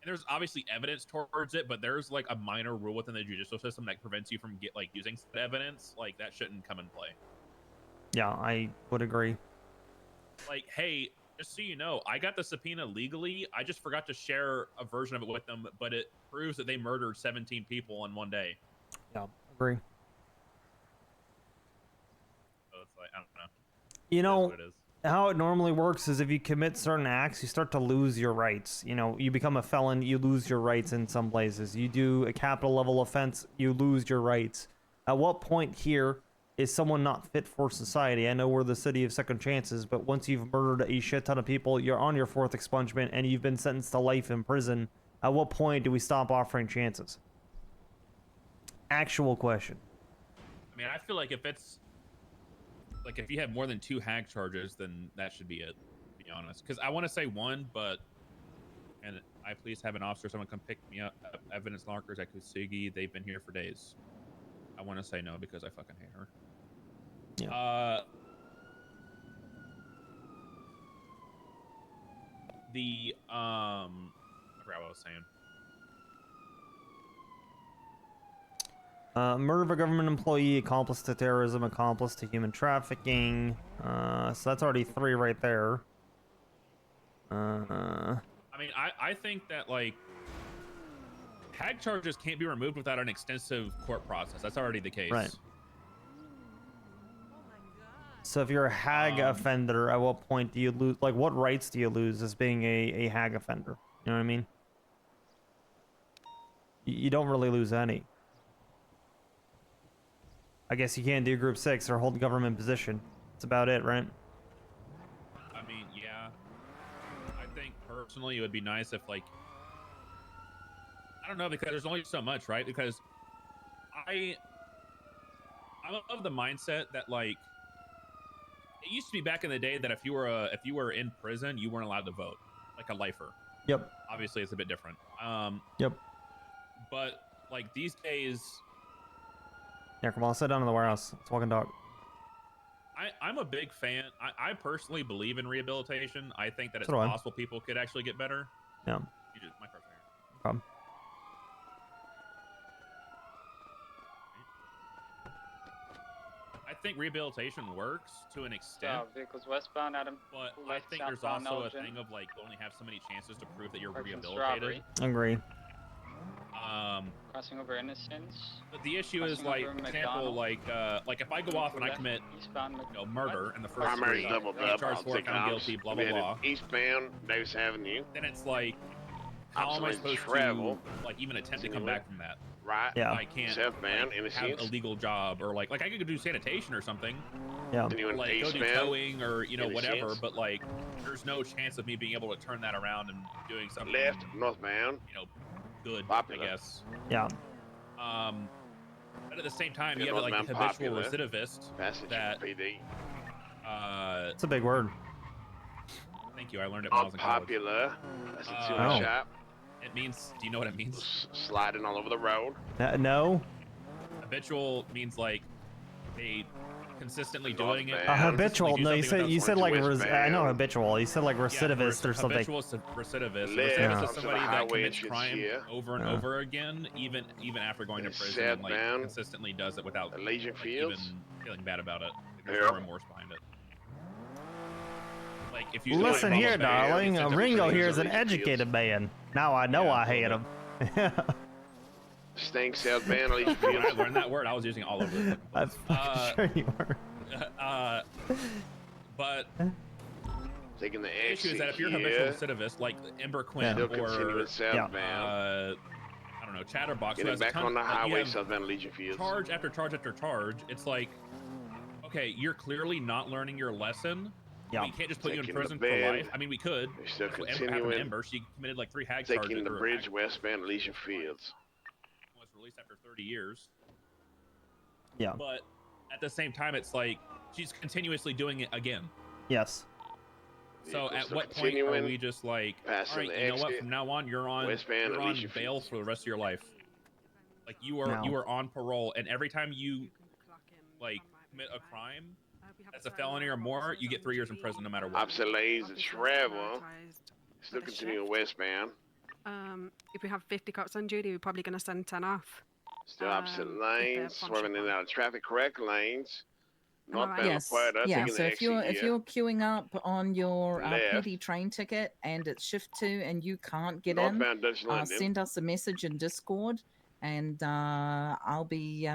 and there's obviously evidence towards it, but there's like a minor rule within the judicial system that prevents you from using said evidence, like that shouldn't come in play. Yeah, I would agree. Like, hey, just so you know, I got the subpoena legally. I just forgot to share a version of it with them, but it proves that they murdered 17 people in one day. Yeah, agree. So it's like, I don't know. You know, what it is. how it normally works is if you commit certain acts, you start to lose your rights. You know, you become a felon, you lose your rights in some places. You do a capital level offense, you lose your rights. At what point here is someone not fit for society? I know we're the city of second chances, but once you've murdered a shit ton of people, you're on your 4th expungement, and you've been sentenced to life in prison. At what point do we stop offering chances? Actual question. I mean, I feel like if it's like if you have more than 2 hag charges, then that should be it. To be honest, because I want to say 1, but and I please have an officer, someone come pick me up. Evidence lockers at Kusugi. They've been here for days. I want to say no because I fucking hate her. Yeah. I forgot what I was saying. Murder of a government employee, accomplice to terrorism, accomplice to human trafficking. So that's already 3 right there. I mean, I think that like hag charges can't be removed without an extensive court process. That's already the case. Right. So if you're a hag offender, at what point do you lose? Like, what rights do you lose as being a hag offender? You know what I mean? You don't really lose any. I guess you can't do group 6 or hold a government position. That's about it, right? I mean, yeah. I think personally it would be nice if like I don't know, because there's only so much, right? Because I'm of the mindset that like it used to be back in the day that if you were in prison, you weren't allowed to vote, like a lifer. Yep. Obviously, it's a bit different. Yep. But like these days, Yeah, come on, sit down in the warehouse. Let's walk and talk. I'm a big fan. I personally believe in rehabilitation. I think that it's So do I. possible people could actually get better. Yeah. You just, my car's right here. Problem. I think rehabilitation works to an extent. Vehicles westbound, Adam. But I Left think there's southbound, also a Elgin. thing of like you only have so many chances to prove that you're Direction rehabilitated. Strawberry. Agree. Crossing over Innocence. But the issue is Crossing like, over for example, McDonald. like if I go off and I commit murder in the first Primary degree, double get dub. charged I'll for it, take found off. guilty, blah We blah headed blah. eastbound Davis Avenue. Then it's like, how am I Absolute supposed travel. to like even attempt to come back from that? Right. Yeah. I can't Southbound, like, have Innocence. a legal job or like I could go do sanitation or something. Yeah. Then you Or, went like go do eastbound, towing or whatever, Innocence. but like there's no chance of me being able to turn that around and doing something Left, northbound. good, Popular. I guess. Yeah. But at the same time, Yeah, you have like the northbound habitual Popular. recidivist Passage that PD. It's a big word. Thank you. I learned it when I was in college. Unpopular. That's a Oh. tuna shop. It means. Do you know what it means? Sliding all over the road. No. Habitual means like they consistently doing it. A habitual. consistently do No, you something said without- I know habitual. You said like Yeah, recidivist or something. Habitual recidivist. Left Recidivist onto is the somebody that highway commits entrance crime here. over and Yeah. over again, even after going to prison, and like Southbound. consistently does it without The Legion like, Fields. even feeling bad about it. There's Yeah. no remorse behind it. Like if you Listen like, here, follow back, darling. it's a Ringo different here is an reason. educated man. Now I know I hate him. Staying southbound on Legion When I Fields. learned that word, I was using it all over the fucking I'm place. fucking sure you are. But Taking the the issue exit is that if you're a here. habitual recidivist like Ember Quinn Still or continuing southbound. I don't know, Chatterbox, who Getting has a back ton, on the like, you highway have southbound Legion Fields. charge after charge after charge. It's like, okay, you're clearly not learning your lesson. Yeah. We can't just put you in Taking the prison for bend. life. I mean, we could. They're still That's what happened to continuing. Ember. She committed like 3 hag charges. Taking the or bridge hag- westbound Legion Fields. was released after 30 years. Yeah. But at the same time, it's like she's continuously doing it again. Yes. So Vehicles at still what point are continuing, we just like, all passing right, the you know what? exit, From now on, you're on westbound you're on Legion bail Fields. for the rest of your life. Like you are No. you are on parole, and every time you like commit a crime that's a felony or more, you get 3 years in prison no matter what. Opposite lanes of travel. Still continuing westbound. If we have 50 cops on duty, we're probably going to send 10 off. Still opposite lanes, swerving in and out of traffic, correct lanes. Northbound Yes. La Puerta, Yeah. taking So the if you're exit if here. you're queuing up on your Left. PD train ticket and it's shift 2 and you can't get Northbound Dutch in, London. send us a message in Discord, and I'll be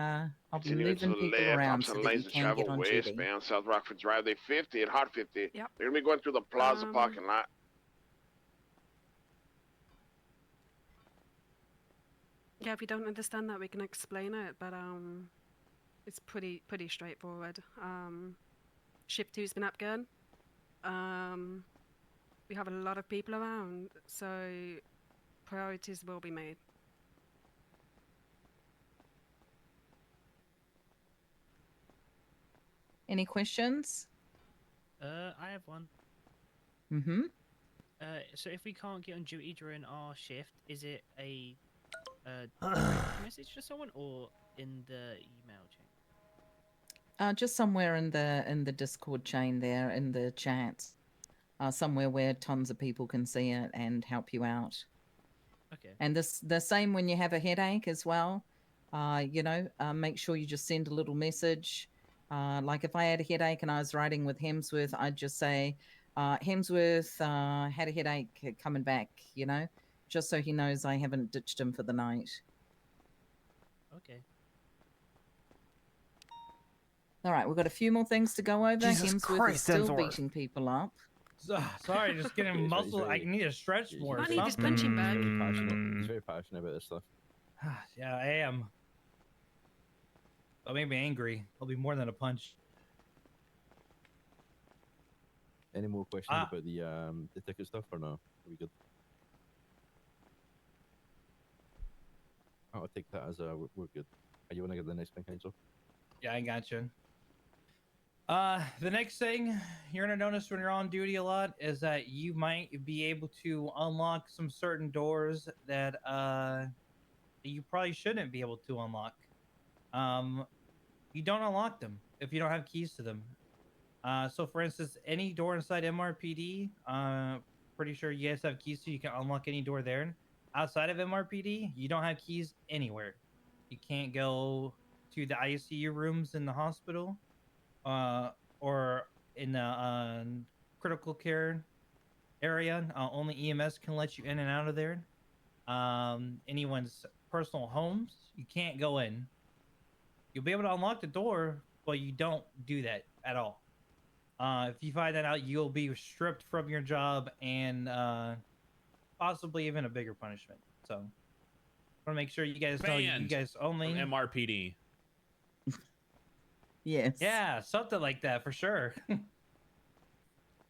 Continuing to moving the people left, around opposite so that you lanes of can travel get on duty. westbound, South Rockford Drive, they 50 and Hot 50. Yep. They're gonna be going through the Plaza parking lot. Yeah, if you don't understand that, we can explain it, but it's pretty straightforward. Shift 2's been up again. We have a lot of people around, so priorities will be made. Any questions? I have one. Mm-hmm. So if we can't get on duty during our shift, is it a direct message to someone or in the email chain? Just somewhere in the Discord chain there, in the chat. Somewhere where tons of people can see it and help you out. Okay. And the same when you have a headache as well. Make sure you just send a little message. Like if I had a headache and I was riding with Hemsworth, I'd just say, Hemsworth had a headache coming back, just so he knows I haven't ditched him for the night. Okay. All right, we've got a few more things to go over. Jesus Hemsworth Christ, is still Hemsworth. beating people up. Sorry, just getting muscle. I need to stretch more. Not or need his something. punching bag. He's very passionate about this stuff. Yeah, I am. That made me angry. I'll be more than a punch. Any more questions about the ticket stuff or no? Are we good? I'll take that as we're good. Are you want to get the next thing, Hazel? Yeah, I got you. The next thing you're gonna notice when you're on duty a lot is that you might be able to unlock some certain doors that you probably shouldn't be able to unlock. You don't unlock them if you don't have keys to them. So for instance, any door inside MRPD, pretty sure you guys have keys so you can unlock any door there. Outside of MRPD, you don't have keys anywhere. You can't go to the ICU rooms in the hospital, or in the critical care area. Only EMS can let you in and out of there. Anyone's personal homes, you can't go in. You'll be able to unlock the door, but you don't do that at all. If you find that out, you'll be stripped from your job and possibly even a bigger punishment. So, I want to make sure you guys know you Banned guys only from MRPD. Yes. Yeah, something like that for sure.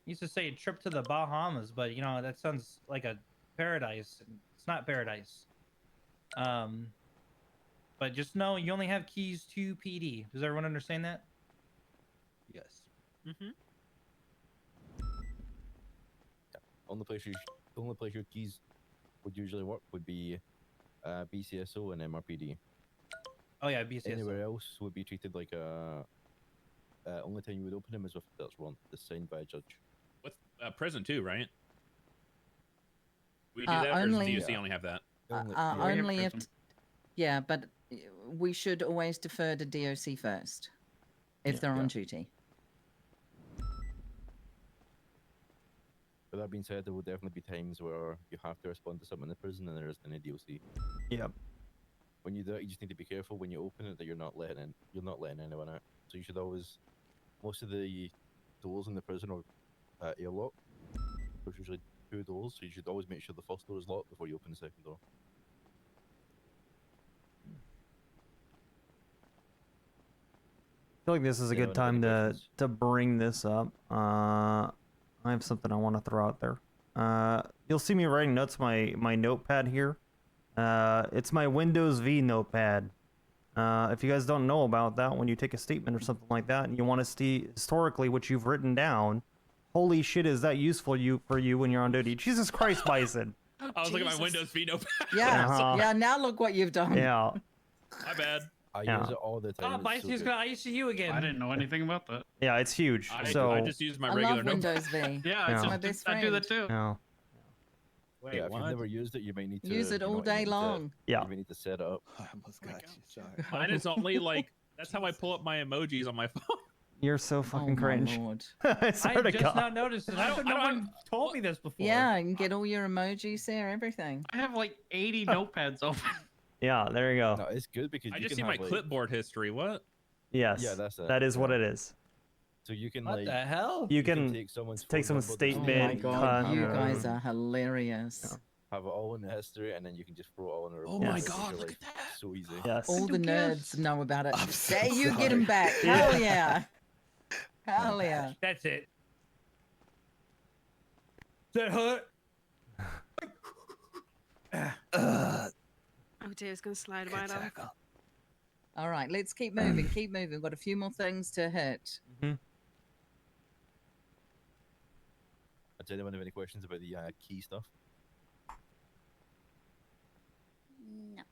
Used to say a trip to the Bahamas, but that sounds like a paradise. It's not paradise. But just know you only have keys to PD. Does everyone understand that? Yes. Mm-hmm. Only place your keys would usually work would be BCSO and MRPD. Oh yeah, BCSO. Anywhere else would be treated like a. Only time you would open them is if that's wrong. That's signed by a judge. What's prison too, right? We do that, or does only- DOC only have that? Only if, yeah, but we should always defer to DOC first if they're on duty. But that being said, there will definitely be times where you have to respond to something in the prison and there isn't any DOC. Yep. when you do it, you just need to be careful when you open it that you're not letting anyone out. So you should always, most of the doors in the prison are airlock. There's usually 2 doors, so you should always make sure the first door is locked before you open the second door. I feel like this is a good time to bring this up. I have something I want to throw out there. You'll see me writing notes on my notepad here. It's my Windows V notepad. If you guys don't know about that, when you take a statement or something like that, and you want to see historically what you've written down, holy shit, is that useful for you when you're on duty? Jesus Christ, Bison. I was looking at my Windows V notepad. Yeah, yeah. Now look what you've done. Yeah. My bad. I Yeah. use it all the time. Oh, Bison's got ICU again. I didn't know anything about that. Yeah, it's huge. I So just use my I regular love notepad. Windows V. Yeah, Yeah. it's My just, best I do that friend. too. yeah. Wait, Yeah, if what? you've never used it, you might need to Use it you all know, you day need to- long. Yeah. You may need to set it up. I almost got you. Sorry. Mine is only like that's how I pull up my emojis on my phone. You're so fucking Oh, cringe. my lord. I swear I to just God. not noticed it. How come no one told me this before? Yeah, you can get all your emojis there, everything. I have like 80 notepads open. Yeah, there you go. No, it's good because I you just can see my have, like, clipboard history. What? Yes. Yeah, that's it. That is what Yeah. it is. So you can What like the hell? You can take someone's take phone someone's number, their Oh statement, my email, god, cut, you yeah. guys are hilarious. have it all in the history, and then you can just throw it all in a report. Oh my It makes God, your look life at that. So easy. Yes. All the do nerds gifts. know about it. I'm so There you get them sorry. back. Hell yeah. Hell yeah. That's it. That hurt? Oh dear, it's going to slide right off. All right, let's keep moving. Keep moving. We've got a few more things to hit. Mhm. Does anyone have any questions about the key stuff? No.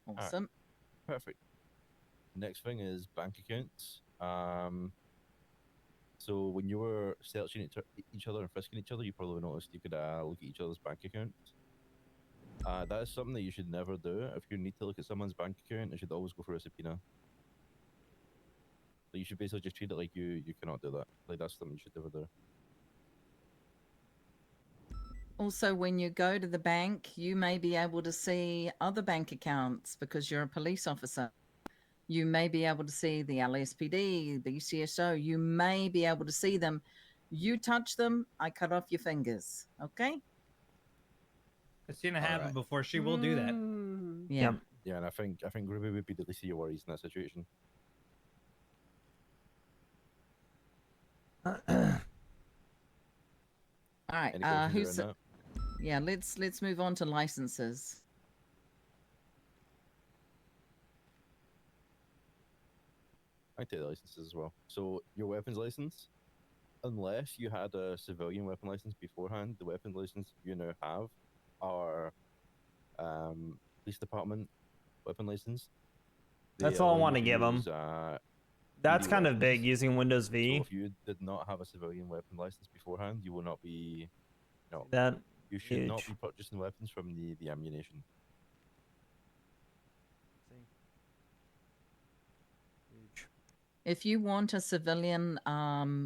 Awesome. Perfect. Next thing is bank accounts. So when you were searching each other and frisking each other, you probably noticed you could look at each other's bank accounts. That is something that you should never do. If you need to look at someone's bank account, it should always go through a subpoena. So you should basically just treat it like you cannot do that. Like that's something you should never do. Also, when you go to the bank, you may be able to see other bank accounts because you're a police officer. You may be able to see the LSPD, the BCSO. You may be able to see them. You touch them, I cut off your fingers. Okay? It's gonna happen before she will do that. Yeah. Yep. Yeah, and I think Ruby would be the least of your worries in that situation. All right. Any questions Who's? around that? Yeah. Let's move on to licenses. I take the licenses as well. So your weapons license, unless you had a civilian weapon license beforehand, the weapons license you now have are police department weapon license. That's They all I allow want to you give them. use, That's PD kind of weapons. big using Windows So V. if you did not have a civilian weapon license beforehand, you will not be. No, That you should not huge. be purchasing weapons from the ammunition. If you want a civilian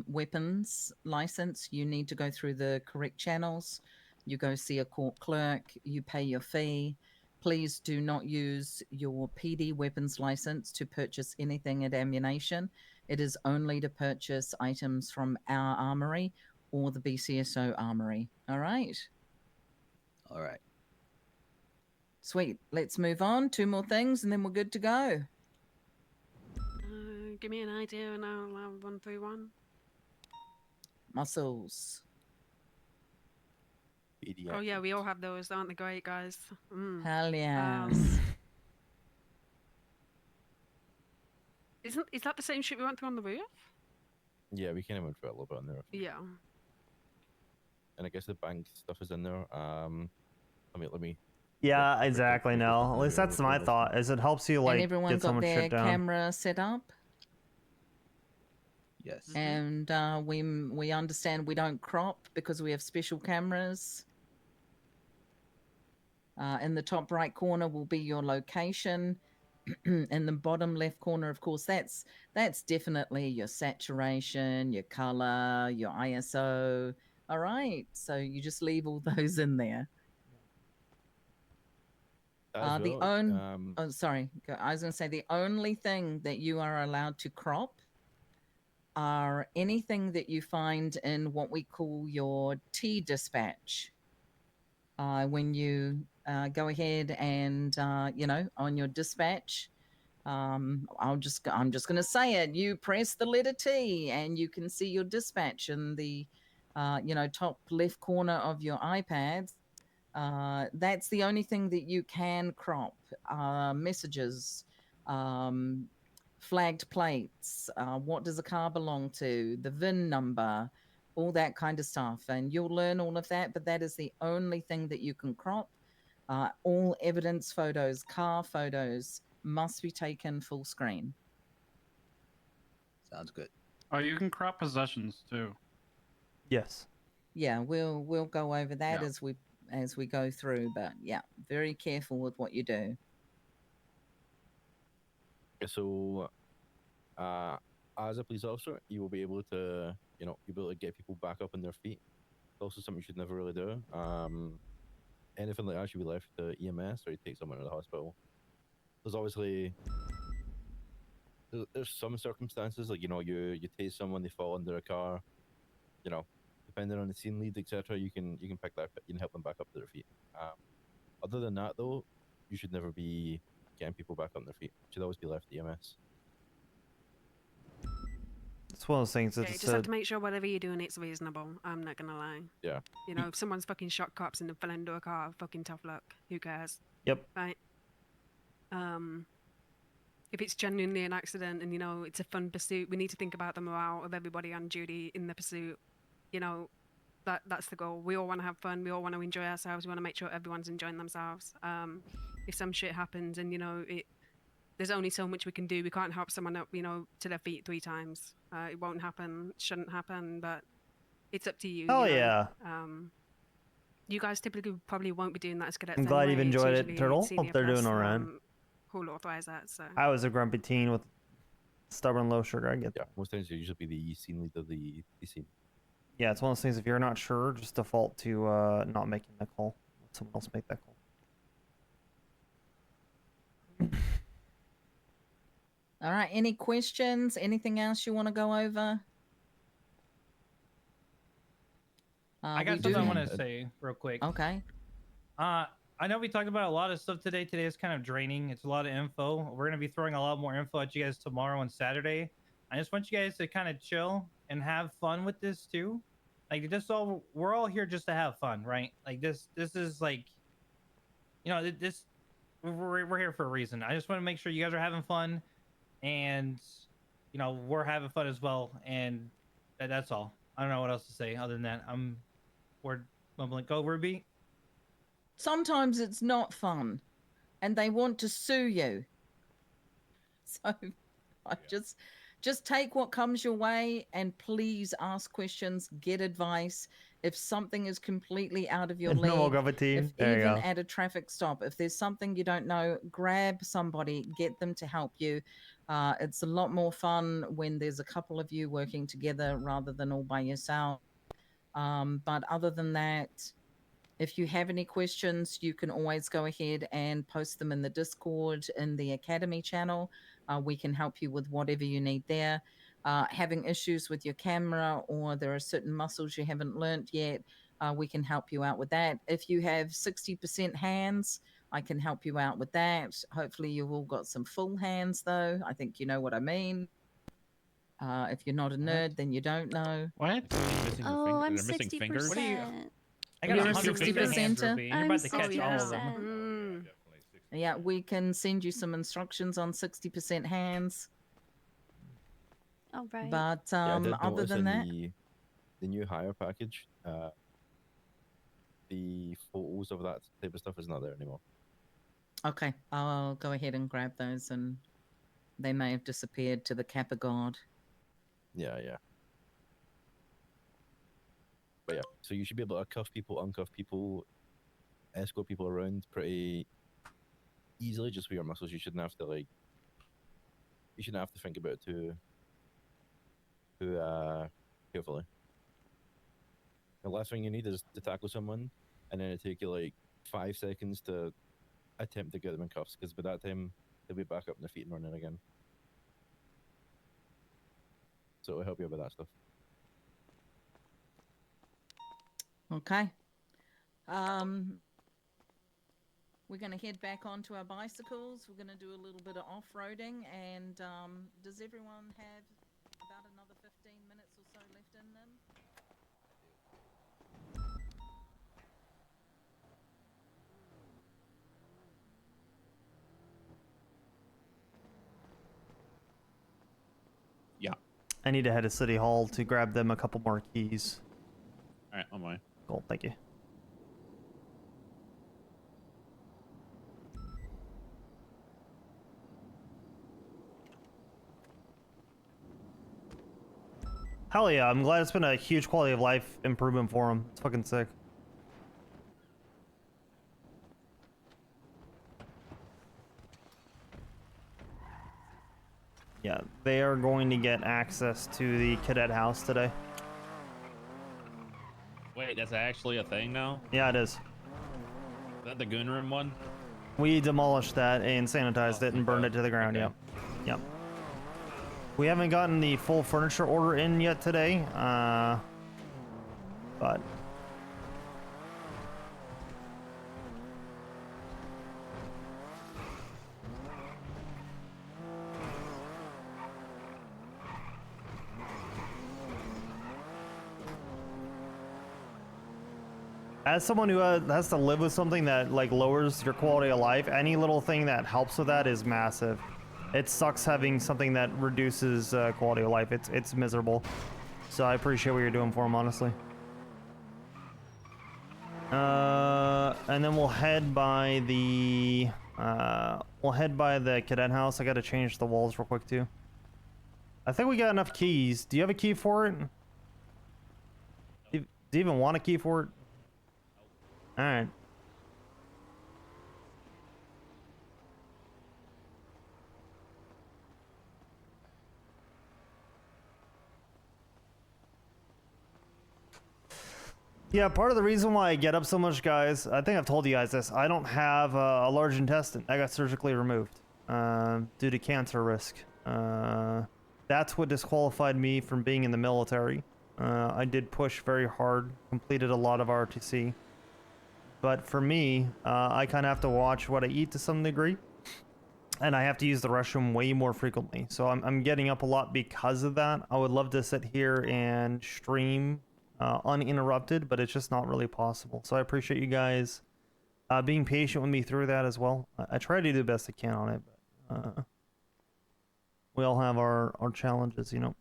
weapons license, you need to go through the correct channels. You go see a court clerk, you pay your fee. Please do not use your PD weapons license to purchase anything at ammunition. It is only to purchase items from our armory or the BCSO armory. All right? All right. Sweet. Let's move on. 2 more things and then we're good to go. Give me an idea and I'll run through one. Muscles. Oh yeah, we all have those, aren't they great, guys? Mm. Hell yes. Is that the same shit we went through on the roof? Yeah, we kind of went through it a little bit on there. Yeah. And I guess the bank stuff is in there. Let me. Yeah, exactly. No, at least that's my thought. Is it helps you like and everyone get got someone their shit down. camera set up. Yes. And we understand we don't crop because we have special cameras. In the top right corner will be your location. In the bottom left corner, of course, that's definitely your saturation, your color, your ISO. All right, so you just leave all those in there. as The well. oh, sorry. I was going to say the only thing that you are allowed to crop are anything that you find in what we call your T dispatch. When you go ahead and on your dispatch, I'm just going to say it. You press the letter T, and you can see your dispatch in the top left corner of your iPads. That's the only thing that you can crop. Messages, flagged plates, what does the car belong to, the VIN number, all that kind of stuff. And you'll learn all of that, but that is the only thing that you can crop. All evidence photos, car photos must be taken full screen. Sounds good. Oh, you can crop possessions too. Yes. Yeah, we'll go over that Yeah. as we go through, but yeah, very careful with what you do. So, as a police officer, you will be able to, you'll be able to get people back up on their feet. It's also something you should never really do. Anything like that should be left to EMS, or you take someone to the hospital. There's obviously there's some circumstances like you tase someone, they fall under a car, depending on the scene lead, etc. You can pick that, you can help them back up to their feet. Other than that, though, you should never be getting people back on their feet. It should always be left to EMS. It's one of those things Yeah, that's you just have to make sure whatever you're doing, it's reasonable. I'm not gonna lie. Yeah. If someone's fucking shot cops and fell into a car, fucking tough luck. Who cares? Yep. Right. If it's genuinely an accident and it's a fun pursuit, we need to think about the morale of everybody on duty in the pursuit. That's the goal. We all want to have fun. We all want to enjoy ourselves. We want to make sure everyone's enjoying themselves. If some shit happens and there's only so much we can do. We can't help someone up, to their feet 3 times. It won't happen. Shouldn't happen. But it's up to you. Oh, you know? yeah. You guys typically probably won't be doing that as cadets. I'm glad you've anyway. It's enjoyed it, usually Turtle. senior Hope they're doing plus, all right. Who'll authorize that. So I was a grumpy teen with stubborn low sugar. I get that. Most times you usually be the scene lead of the scene. Yeah, it's one of those things. If you're not sure, just default to not making the call. Let someone else make that call. All right. Any questions? Anything else you want to go over? I got something I want to say real quick. Okay. I know we talked about a lot of stuff today. Today is kind of draining. It's a lot of info. We're going to be throwing a lot more info at you guys tomorrow and Saturday. I just want you guys to kind of chill and have fun with this too. Like we're all here just to have fun, right? Like this is like, we're here for a reason. I just want to make sure you guys are having fun, and we're having fun as well. And that's all. I don't know what else to say other than that. We're mumbling. Go, Ruby. Sometimes it's not fun, and they want to sue you. So just take what comes your way, and please ask questions, get advice. If something is completely out of your league, if even at a traffic stop, if there's something you don't know, grab somebody, get them to help you. It's a lot more fun when there's a couple of you working together rather than all by yourself. But other than that, if you have any questions, you can always go ahead and post them in the Discord in the Academy channel. We can help you with whatever you need there. Having issues with your camera, or there are certain muscles you haven't learnt yet, we can help you out with that. If you have 60% hands, I can help you out with that. Hopefully you've all got some full hands though. I think you know what I mean. If you're not a nerd, then you don't know. What? Oh, I'm missing fingers? 60%. What are you- I got You're 100% hands, Ruby, and you're I'm about to catch all of them. Yeah, we can send you some instructions on 60% hands. All right. But Yeah, I did other notice than in that, the new hire package, the photos of that type of stuff is not there anymore. okay, I'll go ahead and grab those, and they may have disappeared to the Kappa God. Yeah. But yeah, so you should be able to cuff people, uncuff people, escort people around pretty easily just with your muscles. You shouldn't have to think about it too carefully. The last thing you need is to tackle someone, and then it take you like 5 seconds to attempt to get them in cuffs, because by that time they'll be back up on their feet and running again. So it'll help you with that stuff. Okay. We're going to head back onto our bicycles. We're going to do a little bit of off-roading. And does everyone have about another 15 minutes or so left in them? Yeah. I need to head to City Hall to grab them a couple more keys. All right, on my way. Cool, thank you. Hell yeah, I'm glad it's been a huge quality of life improvement for them. It's fucking sick. Yeah, they are going to get access to the cadet house today. Wait, that's actually a thing now? Yeah, it is. Is that the goon room one? We demolished that and sanitized it and burned it to the ground, yep. Yep. We haven't gotten the full furniture order in yet today, but... As someone who has to live with something that like lowers your quality of life, any little thing that helps with that is massive. It sucks having something that reduces quality of life. It's miserable. So I appreciate what you're doing for him, honestly. And then we'll head by the cadet house. I got to change the walls real quick too. I think we got enough keys. Do you have a key for it? Do you even want a key for it? All right. Yeah, part of the reason why I get up so much, guys, I think I've told you guys this, I don't have a large intestine. I got surgically removed due to cancer risk. That's what disqualified me from being in the military. I did push very hard, completed a lot of RTC. But for me, I kind of have to watch what I eat to some degree. And I have to use the restroom way more frequently. So I'm getting up a lot because of that. I would love to sit here and stream uninterrupted, but it's just not really possible. So I appreciate you guys being patient with me through that as well. I try to do the best I can on it, but we all have our challenges, you know.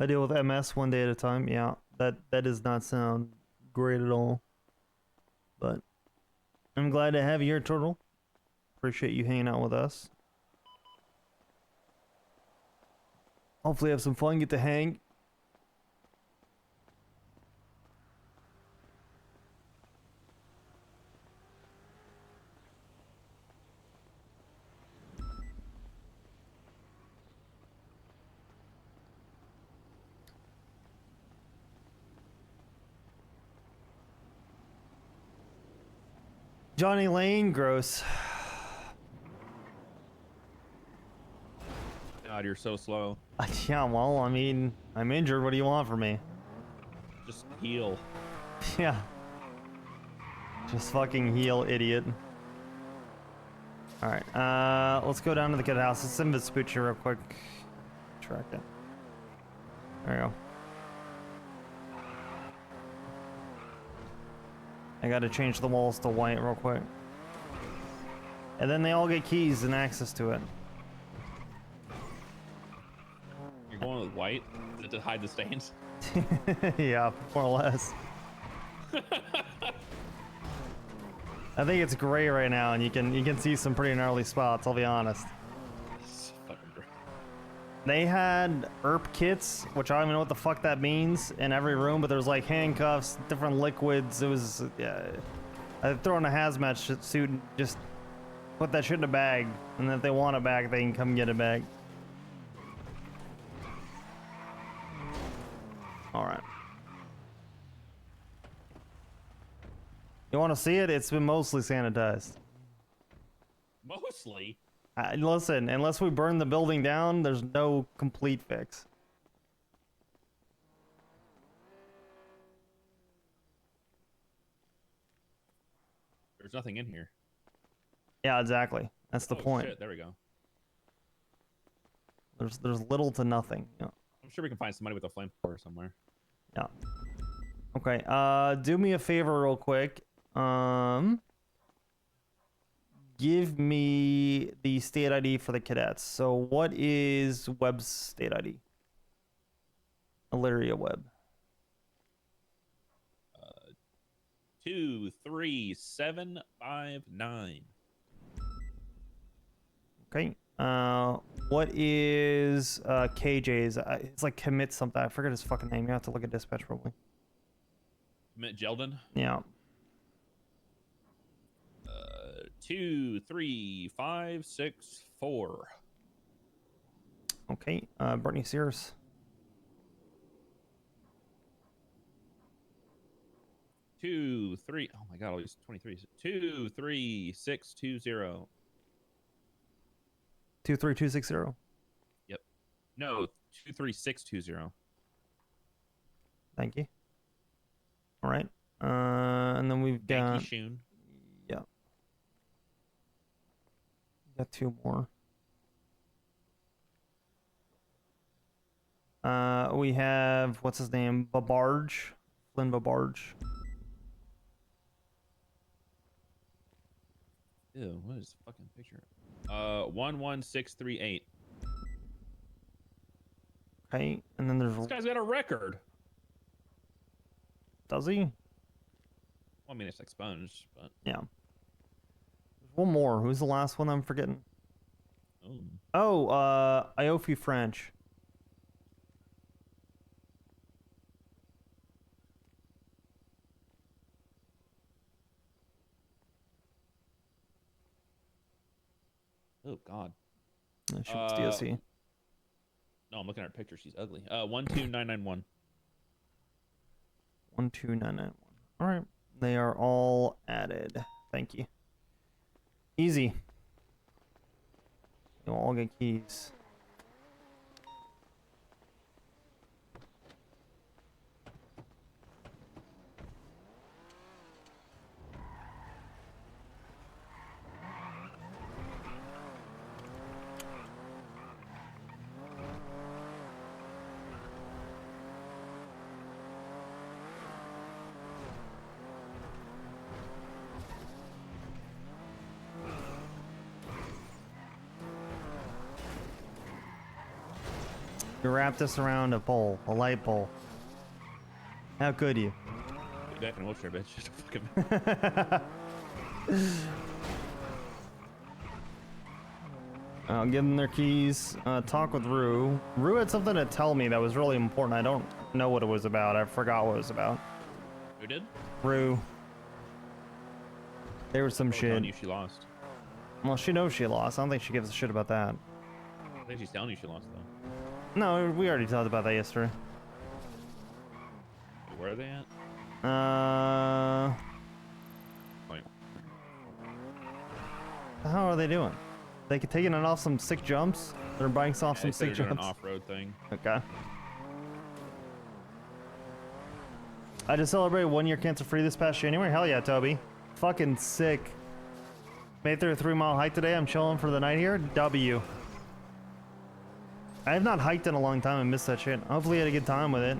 I deal with MS one day at a time. Yeah, that does not sound great at all. But I'm glad to have you here, Turtle. Appreciate you hanging out with us. Hopefully have some fun, get to hang. Johnny Lane, gross. God, you're so slow. Yeah, well, I mean, I'm injured. What do you want from me? Just heal. Yeah. Just fucking heal, idiot. Alright, let's go down to the kid house. Let's send Vespucci real quick. Track it. There we go. I gotta change the walls to white real quick. And then they all get keys and access to it. Going with white to hide the stains. Yeah, more or less. I think it's gray right now, and you can see some pretty gnarly spots. I'll be honest. It's fucking great. They had ERP kits, which I don't even know what the fuck that means, in every room. But there's like handcuffs, different liquids. It was I'd throw in a hazmat suit and just put that shit in a bag, and if they want a bag, they can come get a bag. All right. You want to see it? It's been mostly sanitized. Mostly? Listen, unless we burn the building down, there's no complete fix. There's nothing in here. Yeah, exactly. That's the point. Shit, there we go. There's little to nothing. Yeah. I'm sure we can find somebody with a flamethrower somewhere. Yeah. Okay. Do me a favor real quick. Give me the state ID for the cadets. So what is Webb's state ID? Illyria Webb. 23759. Okay. What is KJ's? It's like commit something. I forget his fucking name. You have to look at dispatch probably. Commit Jeldon. Yeah. 23564. Okay. Brittany Sears. 23. Oh my god, all these 23s. 23620. 23260. Yep. No, 23620. Thank you. All right. And then we've got. Shun. Yeah. Got two more. We have what's his name? Babarge. Flynn Babarge. Ew, what is the fucking picture? 11638. Okay, and then there's. This guy's got a record. Does he? Well, I mean, it's expunged, but. Yeah. There's one more. Who's the last one I'm forgetting? Oh, Iofi French. Oh God. She was DSC. No, I'm looking at her picture. She's ugly. 12991. 12991. All right. They are all added. Thank you. Easy. You'll all get keys. You wrap this around a pole, a light pole. How could you? Get back in a wheelchair, bitch. Just fucking. I'll give them their keys. Talk with Rue. Rue had something to tell me that was really important. I don't know what it was about. I forgot what it was about. Who did? Rue. There was some shit. Telling you she lost. Well, she knows she lost. I don't think she gives a shit about that. I think she's telling you she lost though. No, we already talked about that yesterday. Where are they at? What the hell are they doing? They could taking it off some sick jumps? They're biking off some sick An jumps? off-road thing. Okay. I just celebrated 1 year cancer free this past January. Hell yeah, Toby. Fucking sick. Made it through a 3-mile hike today. I'm chilling for the night here. W. I have not hiked in a long time and missed that shit. Hopefully you had a good time with it.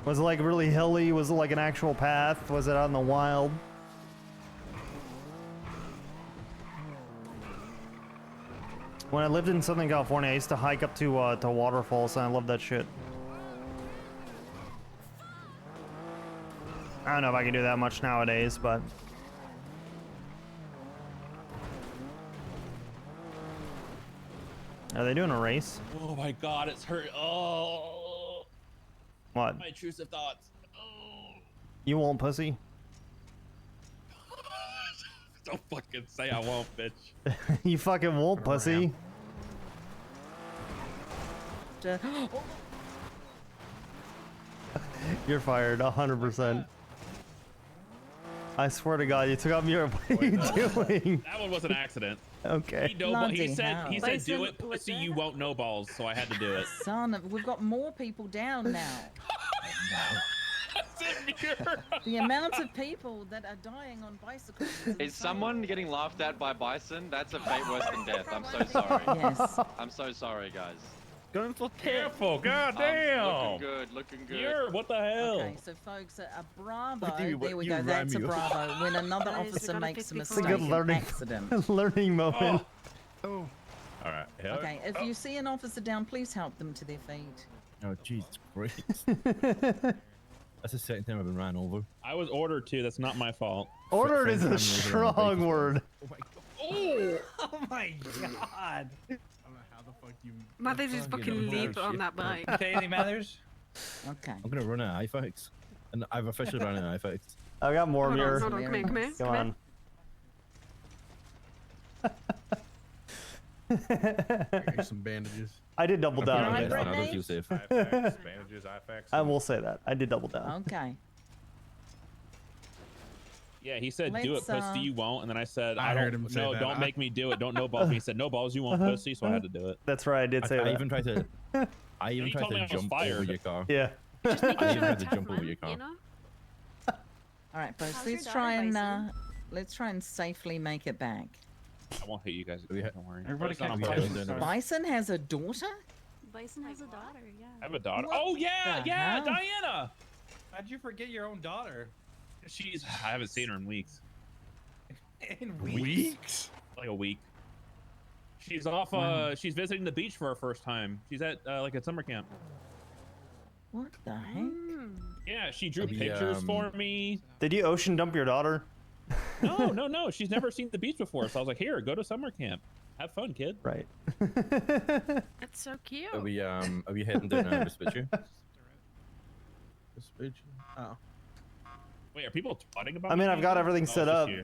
Was it like really hilly? Was it like an actual path? Was it out in the wild? When I lived in Southern California, I used to hike up to waterfalls, and I love that shit. I don't know if I can do that much nowadays, but are they doing a race? Oh my god, it's hurt. Oh. What? My intrusive thoughts. Oh. You won't, pussy? Don't fucking say I won't, bitch. You fucking won't, pussy. You're fired, 100%. I swear to God, you took out your. What are you doing? That one was an accident. Okay. He said do it, pussy, you won't know balls, so I had to do it. Son, we've got more people down now. The amount of people that are dying on bicycles. Is someone getting laughed at by bison? That's a fate worse than death. I'm so sorry. Yes. I'm so sorry, guys. Going for careful, goddamn. Looking good, looking good. What the hell? Okay, so folks, a bravo. Look at you, There we you go. ram That's a you. bravo. When another Guys, we officer got a makes a 54. mistake, It's a good learning, accident. learning moment. Oh. All right. Here. Okay, if you see an officer down, please help them to their feet. Oh, Jesus Christ. That's the second time I've been ran over. I was ordered to. That's not my fault. Ordered is a strong word. Oh my god. How the fuck you? Mathers is fucking leap on that bike. Okay, Mathers. Okay. I'm gonna run an iFix, and I've officially run an iFix. I got more Hold on, mirror. hold on, come here, come here. Come come on. Here's some bandages. I did double down on Right, it. Brittany? I'll feel safe. Bandages, IFX. I will say that. I did double down. Okay. Yeah, he said, do it, Let's, pussy, you won't. And then I said, I heard him say no, that. don't make me do it. Don't no balls me. He said, no balls, you won't, pussy. So I had to do it. That's right. I did say I that. even tried to. I even You tried told me to I was jump over fired. your car. Yeah. Just making I sure even had it's to jump over your car. you know? All right, folks. How's your Let's daughter, try and Bison? let's try and safely make it back. I won't hit you guys. Don't worry. Everybody It's not catch on Bison. purpose. Sorry. Bison has a daughter. Bison has a daughter, yeah. I have a daughter. What Oh, yeah, the yeah, hell? Diana. How'd you forget your own daughter? I haven't seen her in weeks. In Weeks? Like a week. She's off, she's visiting the beach for her first time. She's at, like, a summer camp. What the heck? Mm. Yeah, she drew The, pictures for me. Did you ocean dump your daughter? No. She's never seen the beach before. So I was like, here, go to summer camp. Have fun, kid. Right. It's so cute. Are we heading down to Vespucci? Vespucci? Oh. Wait, are people twatting about I mean, me? I've got everything Oh, set it's just up. you.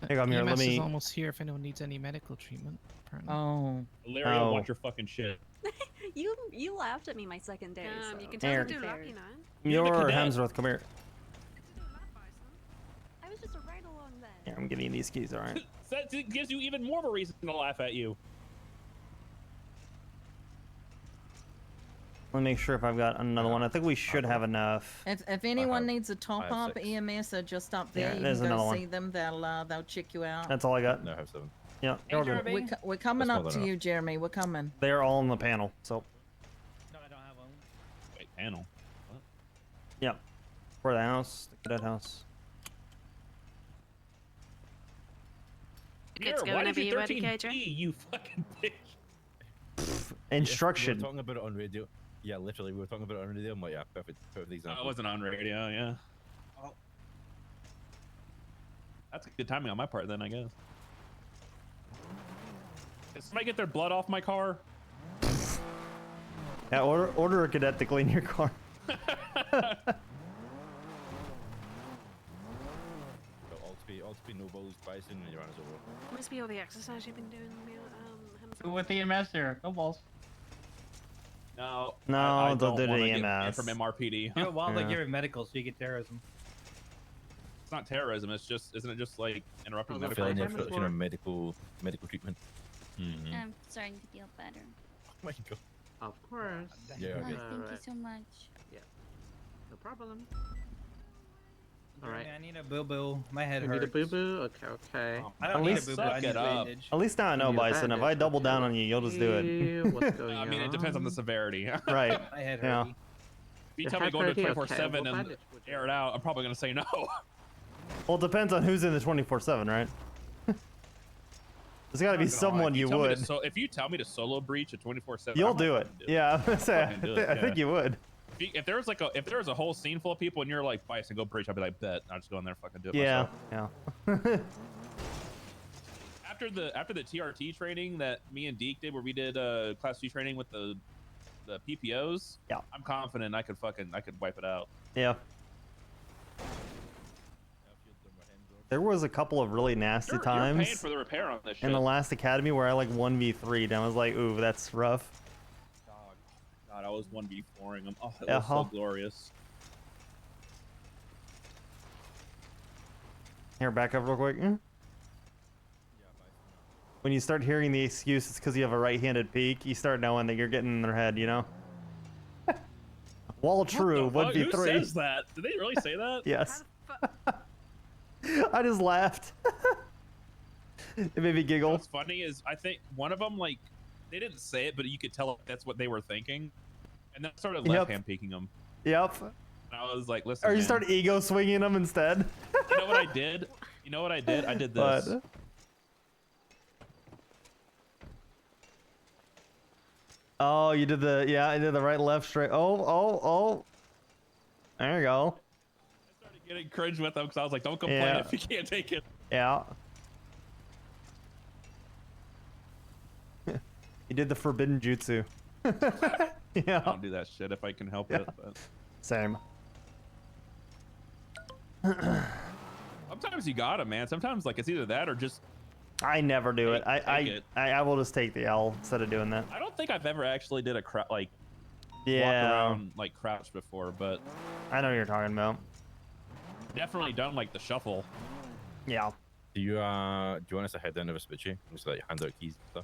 Hang on here. Let EMS is me. almost here if anyone needs any medical treatment. Apparently. Oh. Larry, Oh. watch your fucking shit. You laughed at me my second day. So. You can tell Here. them to lucky, man. You're cadet. Hemsworth. Come here. I was just a ride along then. Here, I'm getting these keys. All right. That gives you even more of a reason to laugh at you. Let me make sure if I've got another one. I think we should have enough. If anyone needs a I top have up, 6. EMS are just up there. Yeah, you there's can go another one. see them. They'll check you out. That's all I got. No, I have 7. Yeah. Hey, Jeremy. We're coming That's up more to than you, Jeremy. We're coming. They're all on the panel. So, No, I don't have one. Wait, panel. What? yeah. For the house, the cadet house. It's Here, going why to did you be ready, 13 KJ? you fucking bitch? Instruction. We were talking about it on radio. Yeah, literally, we were talking about it on radio. I'm like, yeah, perfect example. I wasn't on radio, yeah. Oh. That's good timing on my part then, I guess. Did somebody get their blood off my car? Yeah. Order a cadet to clean your car. Oxby, no balls, Bison, and you ran us over. Must be all the exercise you've been doing. Go with EMS here. No balls. No. No, I they'll don't do the wanna get banned EMS. from MRPD. Do it while they Yeah. give it medical so you get terrorism. It's not terrorism. It's just, isn't it just like interrupting medical? Failing the production of medical treatment. I'm starting to feel better. Oh my god. Of course. Yeah, Oh, okay. thank you so much. Yeah. No problem. All Jeremy, right. I need a boo boo. My head You hurts. need a boo boo? Okay, okay. I don't At need least a boo boo. I suck need it a up. bandage. At least now I know, Give me a Bison. If I bandage, double okay. down on you, you'll just do it. What's going I mean, it depends on the severity. If Right. My head Yeah. hurty. you Your tell me head to go to hurty? Okay, 24/7 what and bandage would you air it out, I'm probably gonna say no. Well, it depends on who's in the 24/7, right? There's got to be Not gonna lie, someone if you tell me to would. if you tell me to solo breach a 24/7, You'll do it. Yeah, I'm gonna say. I think you would. If there was if there was a whole scene full of people and you're like, Bison, go breach, I'd be like, bet. I'll just go in there and fucking do it Yeah, myself. yeah. After the TRT training that me and Deke did, where we did class 2 training with the PPOs, yeah, I'm confident I could wipe it out. Yeah. There was a couple of really nasty You're times paying for the repair on this shit. in the last academy where I like 1v3'd and I was like, ooh, that's rough. God, I was 1v4ing them. Oh, it was so glorious. Here, back up real quick. When you start hearing the excuse it's because you have a right-handed peek, you start knowing that you're getting in their head, you know? While true, 1v3. Who says that? Did they really say that? Yes. I just laughed. It made me giggle. What's funny is I think one of them, like, they didn't say it, but you could tell that's what they were thinking. And then I started left-hand peeking them. Yep. And I was like, listen, Or you man, start ego swinging them instead. you know what I did? You know what I did? I did this. What? Oh, you did the, yeah, I did the right, left, straight. Oh. There you go. Getting cringe with them because I was like, don't complain if you can't take it. Yeah. You did the forbidden jutsu. Yeah. I don't do that shit if I can help it. But. Same. Sometimes you gotta, man. Sometimes like it's either that or just. I never do it. Take I will just take the L instead of doing that. I don't think I've ever actually did a walk around like crouch before, but I know what you're talking about. Definitely done like the shuffle. Yeah. Do you want us to head down to Vespucci? Just like hand out keys and stuff.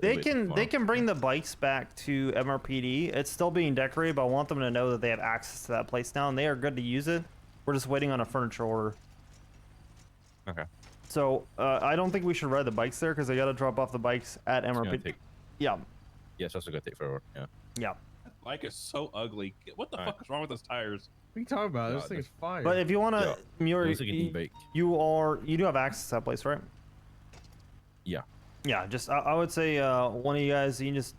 They can bring the bikes back to MRPD. It's still being decorated, but I want them to know that they have access to that place now, and they are good to use it. We're just waiting on a furniture order. Okay. So I don't think we should ride the bikes there because they got to drop off the bikes at MRPD. Yeah. Yeah, it's also gonna take forever. Yeah. Yeah. Bike is so ugly. What the fuck is wrong with those tires? What are you talking about? This thing is fire. But if you want to, looks like an e-bike. you do have access to that place, right? Yeah. Yeah. Just I would say one of you guys, you can just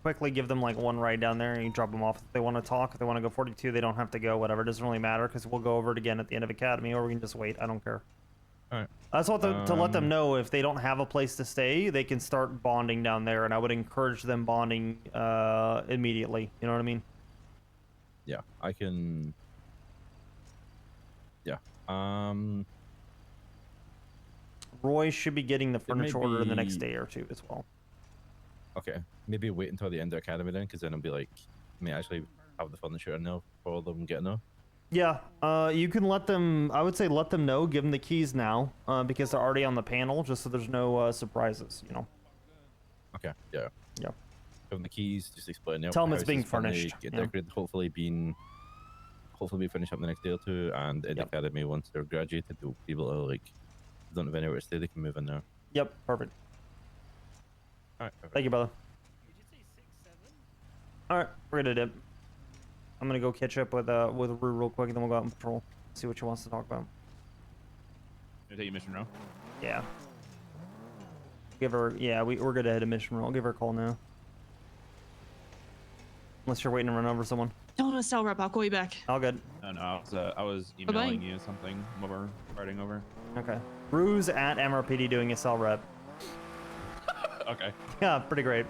quickly give them like one ride down there and you drop them off. If they want to talk, if they want to go 42, they don't have to go. Whatever, it doesn't really matter because we'll go over it again at the end of Academy, or we can just wait. I don't care. All right. I just want to let them know if they don't have a place to stay, they can start bonding down there, and I would encourage them bonding immediately. You know what I mean? Yeah, I can. Yeah. Roy should be getting the furniture order in the next day or two as well. Okay, maybe wait until the end of Academy then, because then I'll be like, I may actually have the furniture now for them getting there. Yeah, you can let them, I would say let them know, give them the keys now, because they're already on the panel, just so there's no surprises, you know? Okay, yeah. Yeah. Give them the keys, just explain it. Tell them it's being furnished. Get Yeah. decorated, hopefully be finished up the next day or two, and in the Academy, once they're graduated, they'll be able to, like, if they don't have anywhere to stay, they can move in there. Yep, perfect. Alright, perfect. Thank you, brother. Alright, we're gonna dip. I'm gonna go catch up with Rue real quick, and then we'll go out and patrol. See what she wants to talk about. Can I take a mission row? Yeah. Give her, yeah, we're good ahead of mission roll. I'll give her a call now. Unless you're waiting to run over someone. No, Cell Rep, I'll call you back. All good. No, I was emailing you something while we're riding over. Okay. Rue's at MRPD doing a cell rep. Okay. Yeah, pretty great.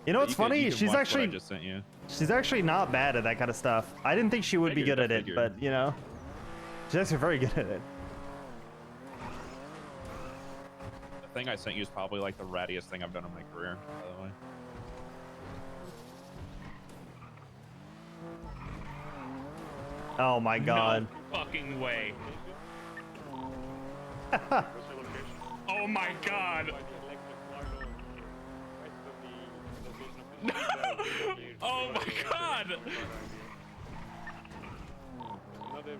You know what's funny? You can She's watch what actually I just sent you. she's actually not bad at that kind of stuff. I didn't think she would be good at it, but you know, she's actually very good at it. The thing I sent you is probably like the rattiest thing I've done in my career, by the way. Oh my god. No fucking way. Oh my god. Oh my god. Another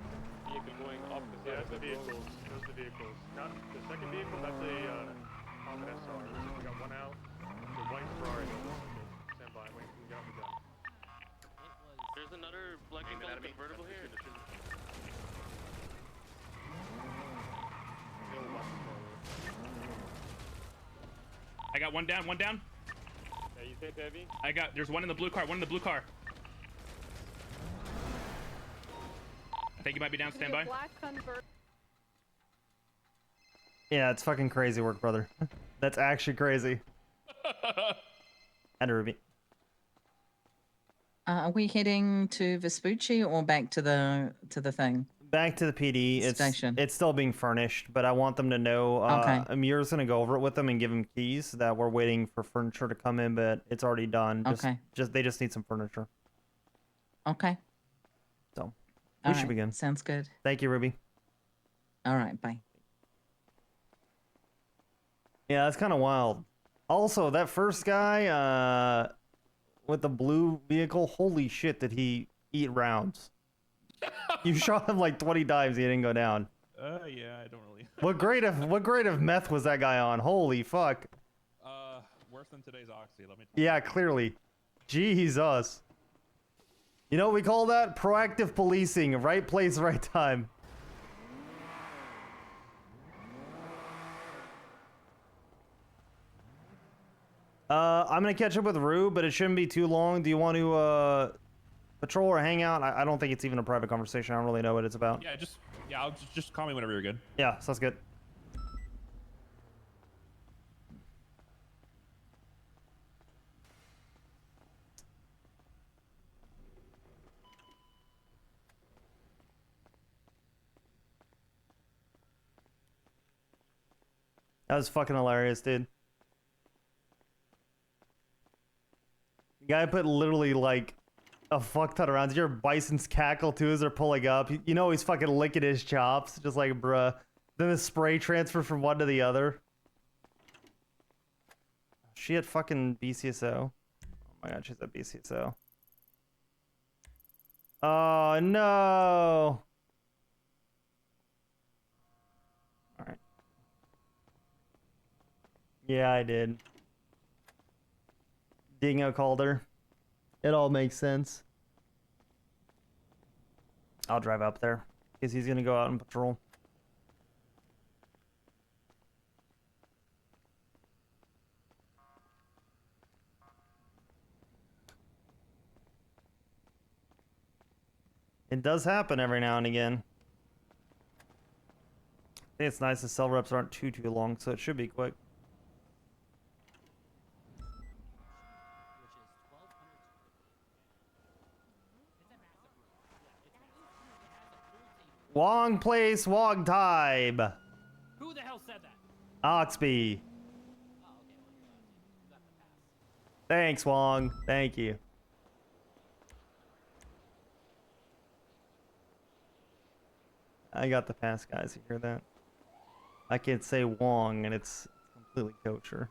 vehicle going up the side of the vehicles. Those are the vehicles. Not the second vehicle, that's a common SR. We got one out. The white Ferrari. Stand by. Wait, we got the gun. There's another black and gold convertible here. No weapons. I got one down, one down. Yeah, you take heavy. There's one in the blue car, one in the blue car. I think you might be down, stand by. Yeah, it's fucking crazy work, brother. That's actually crazy. And Ruby. Are we heading to Vespucci or back to the thing? Back to the PD. It's still being furnished, but I want them to know. Okay. Amir's gonna go over it with them and give them keys that we're waiting for furniture to come in, but it's already done. Okay. They just need some furniture. Okay. So All we should right, begin. Sounds good. Thank you, Ruby. All right. Bye. Yeah, that's kind of wild. Also, that first guy with the blue vehicle, holy shit, did he eat rounds? You shot him like 20 times, he didn't go down. Yeah, I don't really. What grade of meth was that guy on? Holy fuck. Worse than today's Oxy, let me Yeah, clearly. Jesus. You know what we call that? Proactive policing. Right place, right time. I'm gonna catch up with Rue, but it shouldn't be too long. Do you want to patrol or hang out? I don't think it's even a private conversation. I don't really know what it's about. Yeah, I'll just call me whenever you're good. Yeah, sounds good. That was fucking hilarious, dude. The guy put literally like a fuck ton of rounds. Your Bison's cackle too as they're pulling up. You know he's fucking licking his chops, just like bruh. Then the spray transfer from one to the other. She had fucking BCSO. Oh my god, she's at BCSO. Oh no. Alright. Yeah, I did. Dingo called her. It all makes sense. I'll drive up there because he's gonna go out and patrol. It does happen every now and again. I think it's nice the cell reps aren't too long, so it should be quick. Wong place, Wong time. Who the hell said that? Oxby. Thanks, Wong. Thank you. I got the pass, guys. You hear that? I can say Wong, and it's completely kosher.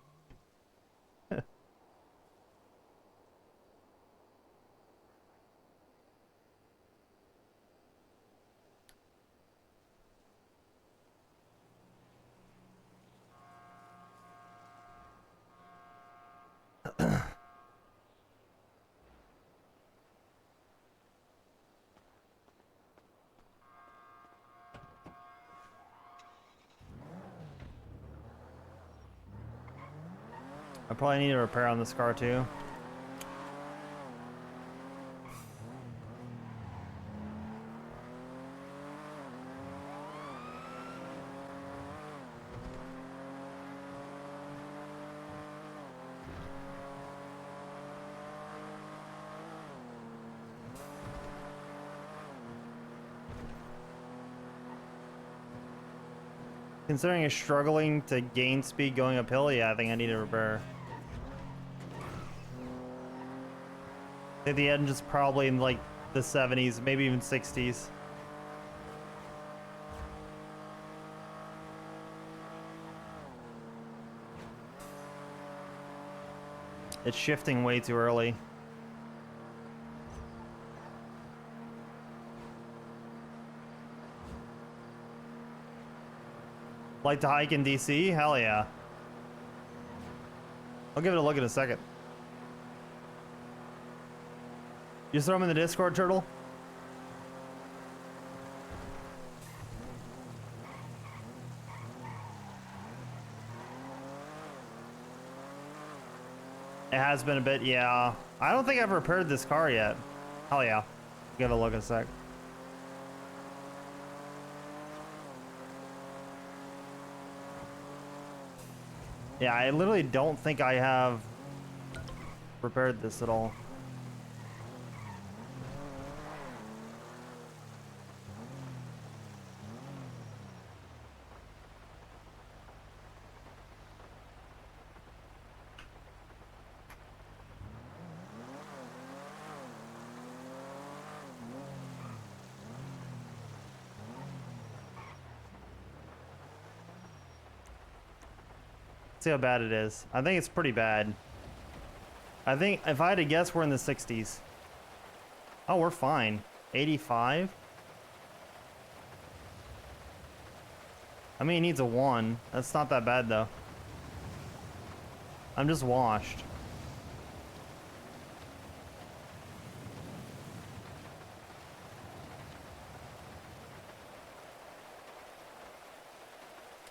I probably need a repair on this car too. Considering it's struggling to gain speed going uphill, yeah, I think I need a repair. I think the engine's probably in like the 70s, maybe even 60s. It's shifting way too early. Like to hike in DC? Hell yeah. I'll give it a look in a second. You throw them in the Discord, Turtle? has been a bit, yeah. I don't think I've repaired this car yet. Hell yeah. Give it a look in a sec. Yeah, I literally don't think I have repaired this at all. See how bad it is. I think it's pretty bad. I think if I had to guess, we're in the 60s. Oh, we're fine. 85? I mean, he needs a 1. That's not that bad, though. I'm just washed.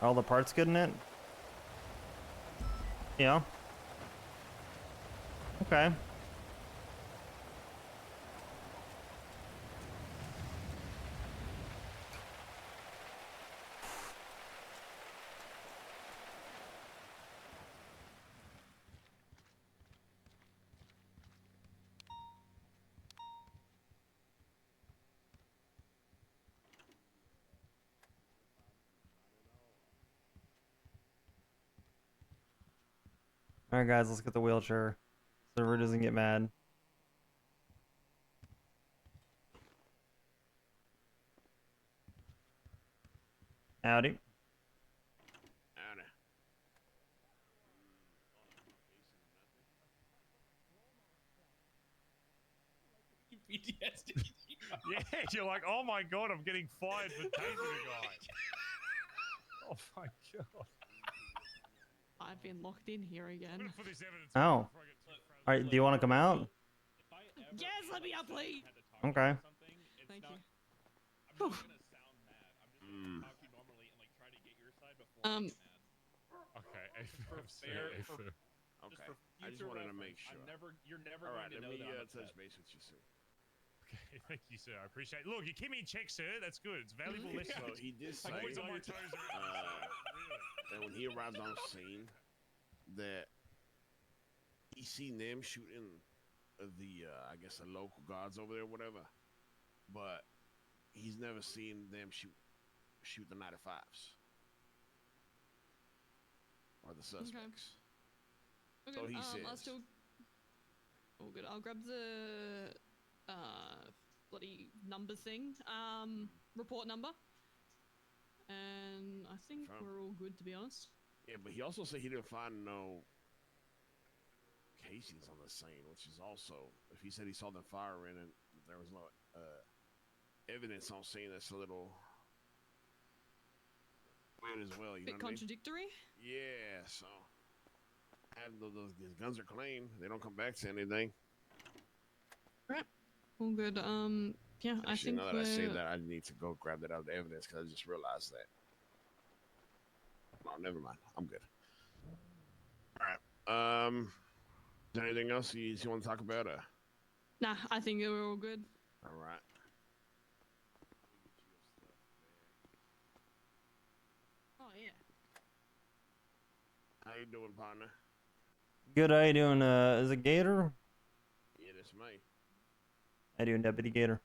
Are all the parts good in it? Yeah. Okay. Alright guys, let's get the wheelchair. Server doesn't get mad. Howdy. PTSD. Yeah, you're like, oh my god, I'm getting fired for tasing a guy. Oh my god. I've been locked in here again. Oh. Alright, do you want to come out? Yes, let me out, please. Okay. Thank you. Okay, Okay. I just wanted to make sure. You're never All right, going to let know me that I'm touch upset. base with you soon. Okay, thank you, sir. I appreciate it. Look, you keep me in check, sir. That's good. It's valuable lesson. So he did say I'm always on my toes around that when he arrived on scene, that he seen them shooting the, I guess, the local guards over there, or whatever. But he's never seen them shoot the 95s or the suspects. Okay, So he I'll says. still. Oh, good. I'll grab the bloody number thing. Report number. And I think we're all good, to be honest. Yeah, but he also said he didn't find no casings on the scene, which is also, if he said he saw them firing and there was no evidence on scene, that's a little weird as well. You know Bit what I mean? contradictory. Yeah, so these guns are clean. They don't come back to anything. Right. All good. Yeah, Actually, I think now that I say that, I need to go grab that out of the evidence because I just realized that. Oh, never mind. I'm good. All right. Is there anything else you want to talk about? Nah, I think we're all good. All right. Oh yeah. How you doing, partner? Good, how you doing? Is it Gator? Yeah, that's me. How you doing, Deputy Gator?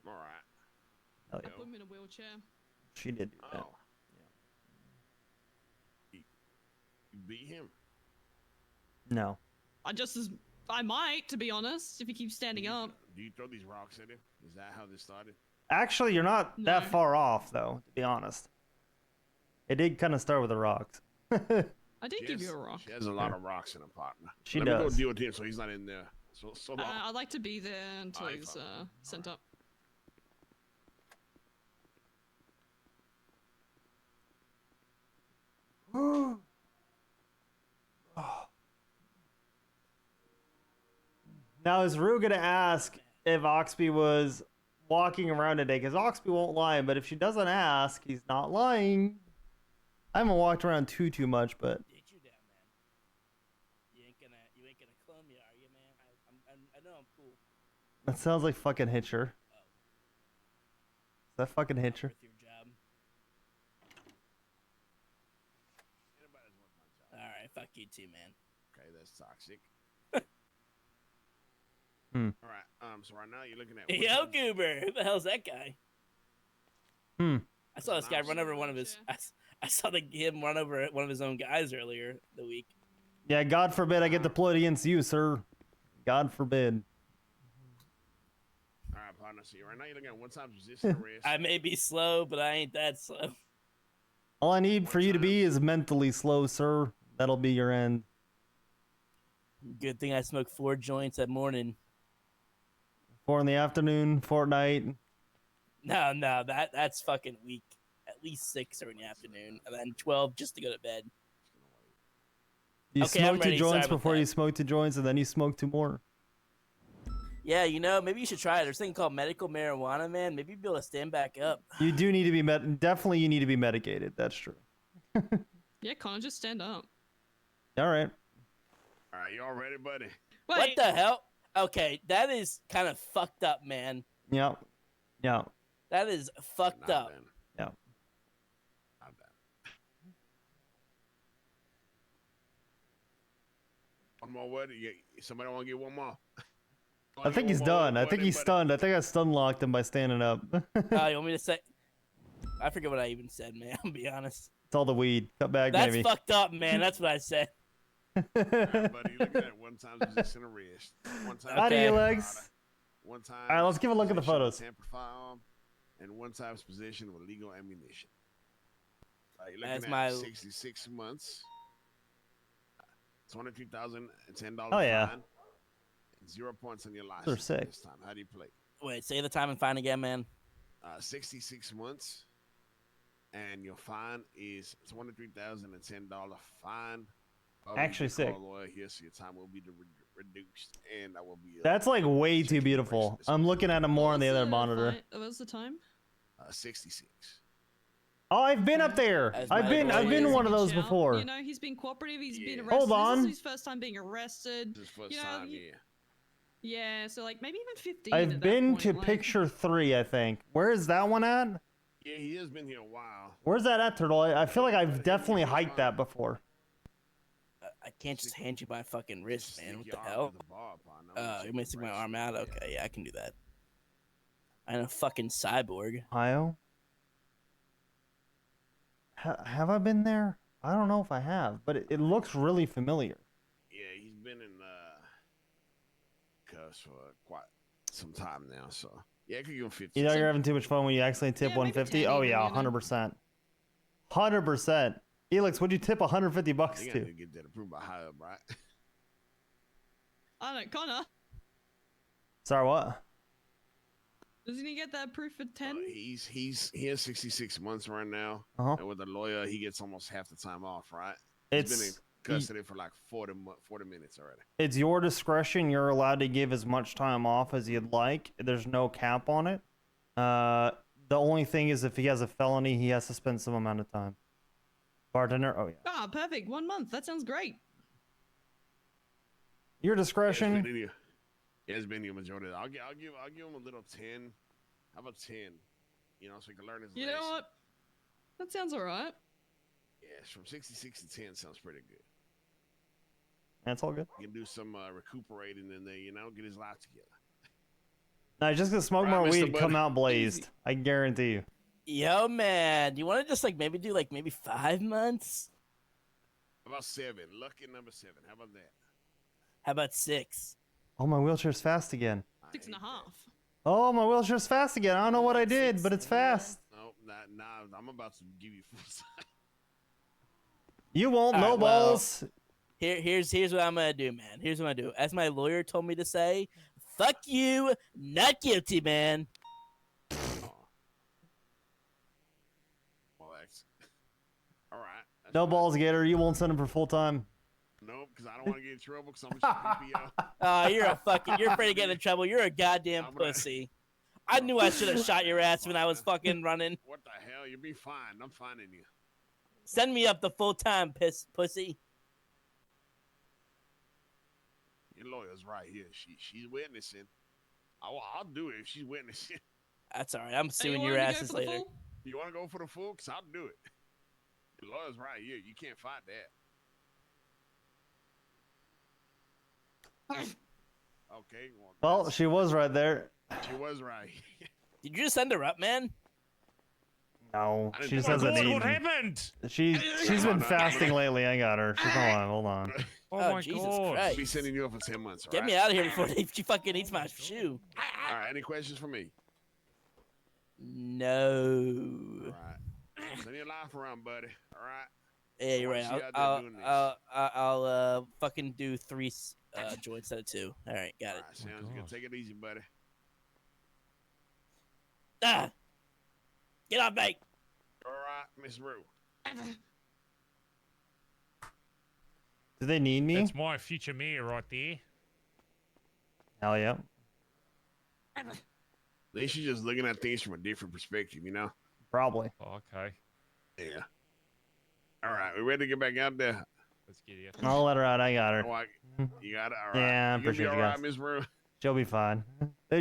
All right. Hell I yeah. put him in a wheelchair. She did do that. Oh. You beat him? No. I might, to be honest, if he keeps standing up. Do you throw these rocks at him? Is that how this started? Actually, you're not that far off, though, to be honest. It did kind of start with the rocks. I did give you a rock. She has a lot of rocks in her partner. She Let does. me go deal with him so he's not in there. So long. I'd like to be there until Alright, he's sent up. Now, is Rue gonna ask if Oxby was walking around today? Because Oxby won't lie, but if she doesn't ask, he's not lying. I haven't walked around too much, but You ain't gonna I know I'm cool. That sounds like fucking Hitcher. Is that fucking Hitcher? Worth your job. All right, fuck you too, man. Okay, that's toxic. Hmm. All right. So right now you're looking at. Yo, Goober, who the hell's that guy? Hmm. I saw this guy run over one of his. I saw him run over one of his own guys earlier the week. Yeah, God forbid I get deployed against you, sir. God forbid. All right, partner. So right now you're looking at 1 times resistance arrest. I may be slow, but I ain't that slow. All I need for you to be is mentally slow, sir. That'll be your end. Good thing I smoked 4 joints that morning. 4 in the afternoon, Fortnite. No, that's fucking weak. At least 6 are in the afternoon, and then 12 just to go to bed. You Okay, I'm smoke 2 ready. joints Sorry about before that. you smoke 2 joints, and then you smoke 2 more. Yeah, maybe you should try it. There's a thing called medical marijuana, man. Maybe you'll be able to stand back up. You do need to be definitely you need to be medicated. That's true. Yeah, Connor, just stand up. All right. All right, you all ready, buddy? What the hell? Okay, that is kind of fucked up, man. Yeah. Yeah. That is fucked up. Yeah. Not bad. One more word. Somebody want to get one more? I think he's done. I think he's stunned. I think I stun locked him by standing up. Oh, you want me to say? I forget what I even said, man. I'll be honest. It's all the weed. Cut back, That's baby. fucked up, man. That's what I said. All right, buddy, you're looking at 1 times resistance arrest. 1 time. How do you, Legs? 1 time. All right, let's give a look at the possession of photos. Tamper firearm, and 1 times possession of illegal ammunition. All right, you're That's looking my- at 66 months. $23,010 Oh, yeah. fine. And 0 points on your license. Those are sick. This time, how do you play? Wait, say the time and fine again, man. 66 months, and your fine is $23,010 fine. Actually You can sick. call a lawyer here, so your time will be reduced, and I will be. That's like way too beautiful. I'm looking at him more on the other monitor. What was the time? 66. Oh, I've been up there. I've been one of those Michelle, before. You know, he's been cooperative. He's been arrested. Hold on. This is his first time being arrested. This is first you know, time, yeah, so like maybe even 15. I've at been that to point, like- picture 3, I think. Where is that one at? Yeah, he has been here a while. Where's that at, Turtle? I feel like I've definitely hiked that before. I can't just hand you my fucking wrist, man. What the hell? You may stick my arm out? Okay, yeah, I can do that. I'm a fucking cyborg. Ohio? Have I been there? I don't know if I have, but it looks really familiar. Yeah, he's been in cuz for quite some time now, so yeah, I could give him 50. You know you're having too much fun when you accidentally tip 150? Oh yeah, 100%. 100%. Elix, what'd you tip 150 bucks You to? gotta get that approved by high up, right? I don't know, Connor. Sorry, what? Doesn't he get that proof for 10? He has 66 months right now, and with a lawyer, he gets almost half the time off, right? He's been in custody for like 40 minutes already. It's your discretion. You're allowed to give as much time off as you'd like. There's no cap on it. The only thing is if he has a felony, he has to spend some amount of time. Bartender? Oh, yeah. Ah, perfect. 1 month. That sounds great. Your discretion. Yeah, it's been your majority. I'll give him a little 10. How about 10? You know, so he can learn his You lesson. know what? That sounds alright. Yeah, from 66 to 10 sounds pretty good. That's all good. He can do some recuperating in there, you know, get his life together. No, he's just gonna smoke Right, more Mr. weed, Bud. come out blazed. I guarantee you. Yo, man, do you want to just like maybe do like maybe 5 months? How about 7? Lucky number 7. How about that? How about 6? Oh, my wheelchair's fast again. 6.5. Oh, my wheelchair's fast again. I don't know what I did, but it's fast. No, nah, I'm about to give you full time. You won't. All No right, well, balls. Here's what I'm gonna do, man. Here's what I'm gonna do. As my lawyer told me to say, fuck you, not guilty, man. Well, that's all right. No balls, Gator. You won't send him for full time. Nope, because I don't want to get in trouble because I'm just PPO. Oh, you're afraid of getting in trouble. You're a goddamn pussy. I knew I should have shot your ass when I was fucking running. What the hell? You'll be fine. I'm finding you. Send me up the full time, pussy. Your lawyer's right here. She's witnessing. I'll do it if she's witnessing. That's all right. I'm Hey, suing you your wanted to go asses for the later. full? You want to go for the full? Cause I'll do it. Your lawyer's right here. You can't fight that. Okay. Well, she was right there. She was right. Did you just send her up, man? No, I didn't she just do hasn't it. eaten. What happened? She's been fasting lately. I got her. She's hold on. Oh, my Jesus God. Christ. I'll be sending you up for 10 months. Get me out of here before she fucking eats my shoe. All right. Any questions for me? No. All right. Send your life around, buddy. All right. Yeah, you're right. I wanna see you out there doing this. I'll fucking do 3 joints out of 2. All right, got it. All right, sounds good. Take it easy, buddy. Ah! Get off, mate. All right, Miss Rue. Do they need me? That's my future mayor right there. Hell yeah. At least you're just looking at things from a different perspective, you know? Probably. Oh, okay. Yeah. All right, we ready to get back out there? Let's get it. I'll let her out. I got her. Oh, you got it? All right. Yeah, I You gonna appreciate be all you right, guys. Miss Rue? She'll be fine.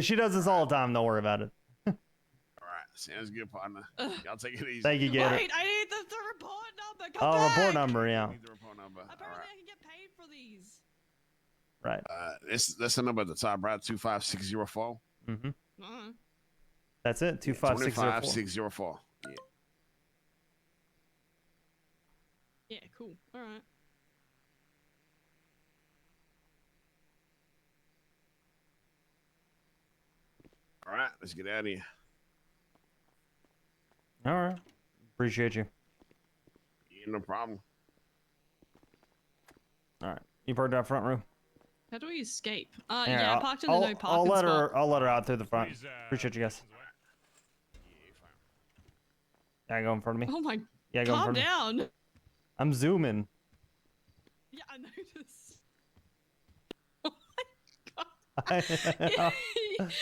She does this all the time. Don't worry about it. All right, sounds good, partner. Y'all take it easy. Thank you, Gator. Wait, I need the report number. Come Oh, back. report number, yeah. Need the report number. Apparently, I can get paid for these. Right. That's the number at the top, right? 25604. Mm-hmm. Uh-huh. That's it. 25604. 25604. Yeah. Yeah, cool. All right. All right, let's get out of here. All right. Appreciate you. Yeah, no problem. All right. You parked out front, Rue? How do we escape? Here, Yeah, I parked in the no parking spot. I'll let her out through the front. Appreciate you guys. Yeah, go in front of me. Oh my. Yeah, go in Calm front of me. down. I'm zooming. Yeah, I noticed. You're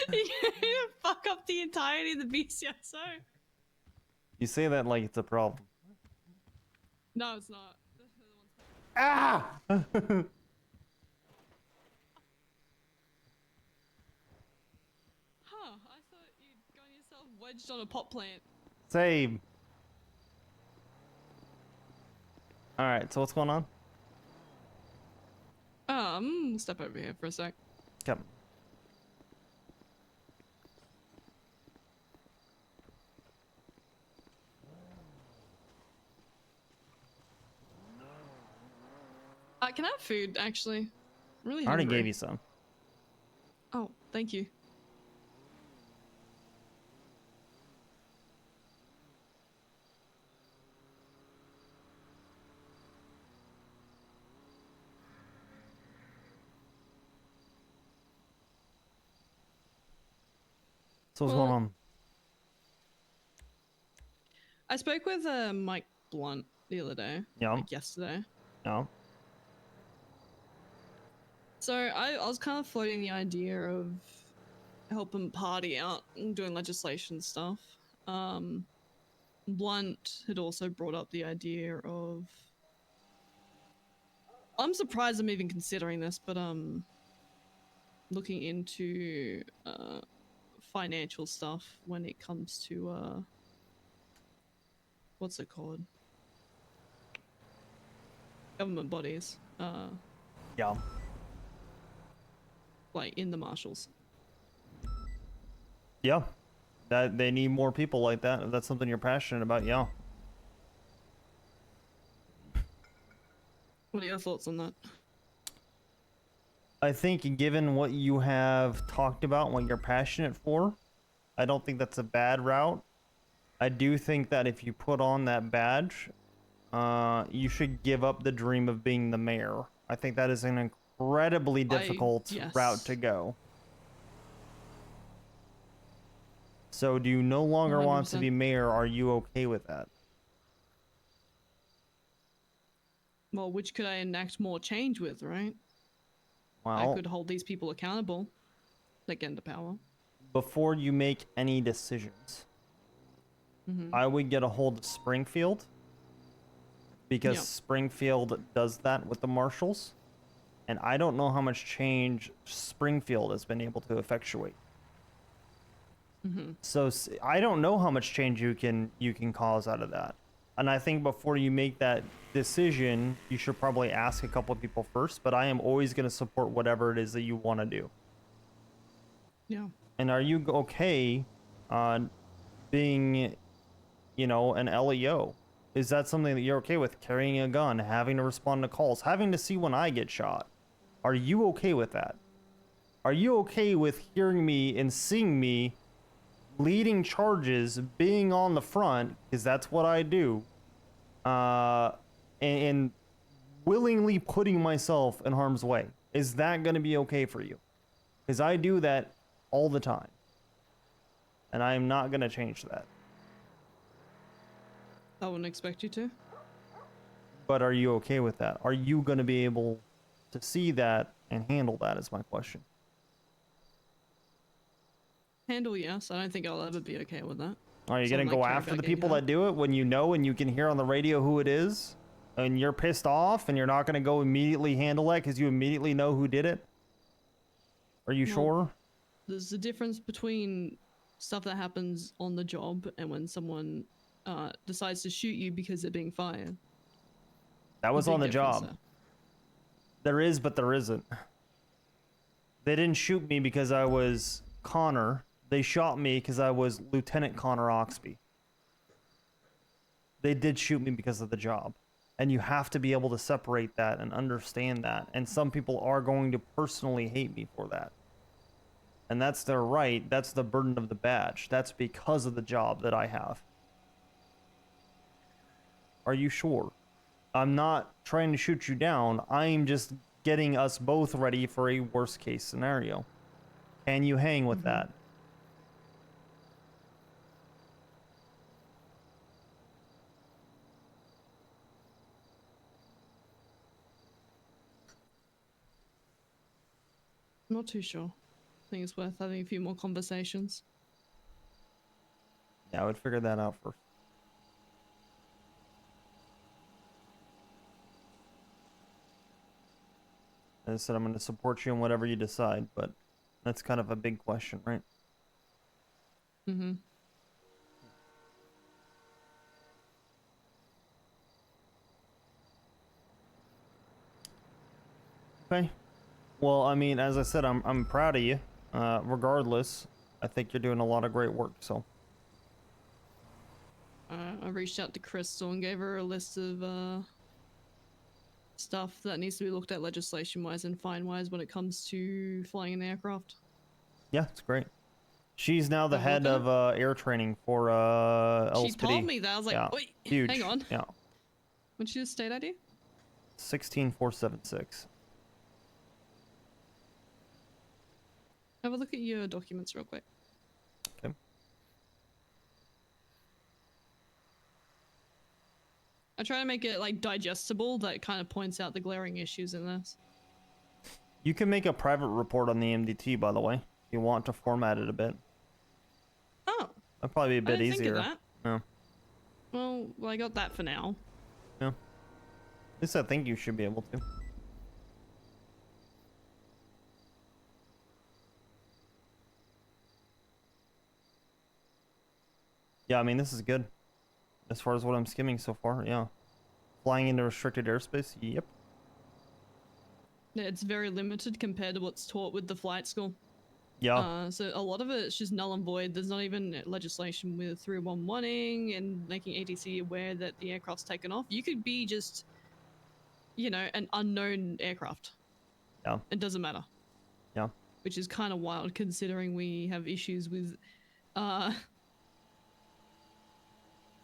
gonna fuck up the entirety of the BCSO. You say that like it's a problem. No, it's not. Ah! Huh, I thought you'd gotten yourself wedged on a pot plant. Same. All right. So what's going on? Step over here for a sec. Come. Can I have food, actually? I'm really I already hungry. gave you some. Oh, thank you. So what's Well, going on? I spoke with Mike Blunt the other day. Yeah. Like yesterday. No. So I was kind of floating the idea of helping party out and doing legislation stuff. Blunt had also brought up the idea of... I'm surprised I'm even considering this, but looking into financial stuff when it comes to what's it called? Government bodies. Yeah. Like in the marshals. Yeah. That they need more people like that. If that's something you're passionate about, yeah. What are your thoughts on that? I think given what you have talked about and what you're passionate for, I don't think that's a bad route. I do think that if you put on that badge, you should give up the dream of being the mayor. I think that is an incredibly difficult yes. route to go. So do you no longer want to 100%. be mayor? Are you okay with that? Well, which could I enact more change with, right? Well, I could hold these people accountable. Like get into power. before you make any decisions, Mhm. I would get a hold of Springfield, because Yep. Springfield does that with the marshals. and I don't know how much change Springfield has been able to effectuate. So I don't know how much change you can cause out of that. And I think before you make that decision, you should probably ask a couple of people first, but I am always going to support whatever it is that you want to do. Yeah. And are you okay being, you know, an LEO? Is that something that you're okay with? Carrying a gun, having to respond to calls, having to see when I get shot? Are you okay with that? Are you okay with hearing me and seeing me leading charges, being on the front, because that's what I do, and willingly putting myself in harm's way? Is that going to be okay for you? Because I do that all the time, and I am not going to change that. I wouldn't expect you to. But are you okay with that? Are you going to be able to see that and handle that is my question. Handle, yes. I don't think I'll ever be okay with that. Are you going to Someone go like after Carrie the got people that do it when you know and you can hear on the radio who it is? And you're pissed off and you're not going to go immediately handle that because you immediately know who did it? Are you sure? There's a difference between stuff that happens on the job and when someone decides to shoot you because they're being fired. That was Big on the difference job. there. There is, but there isn't. They didn't shoot me because I was Connor. They shot me because I was Lieutenant Connor Oxby. They did shoot me because of the job. And you have to be able to separate that and understand that. And some people are going to personally hate me for that. And that's their right. That's the burden of the badge. That's because of the job that I have. Are you sure? I'm not trying to shoot you down. I'm just getting us both ready for a worst case scenario. Can you hang with that? I'm not too sure. I think it's worth having a few more conversations. Yeah, I would figure that out first. As I said, I'm going to support you in whatever you decide, but that's kind of a big question, right? Mm-hmm. Okay. Well, I mean, as I said, I'm proud of you. Regardless, I think you're doing a lot of great work, so. I reached out to Crystal and gave her a list of stuff that needs to be looked at legislation-wise and fine-wise when it comes to flying an aircraft. Yeah, it's great. She's now the head of air training for She LSPD. told me that. I was like, Yeah, wait, huge. hang on. Yeah. What'd she just state ID? 16476. Have a look at your documents real quick. Okay. I try to make it like digestible that kind of points out the glaring issues in this. You can make a private report on the MDT, by the way, if you want to format it a bit. Oh. That'd probably be a bit I didn't easier. think of that. Yeah. Well, I got that for now. Yeah. At least I think you should be able to. Yeah, I mean, this is good. As far as what I'm skimming so far, yeah. Flying into restricted airspace, yep. Yeah, it's very limited compared to what's taught with the flight school. Yeah. So a lot of it's just null and void. There's not even legislation with 311ing and making ATC aware that the aircraft's taken off. You could be just, you know, an unknown aircraft. Yeah. It doesn't matter. Yeah. Which is kind of wild considering we have issues with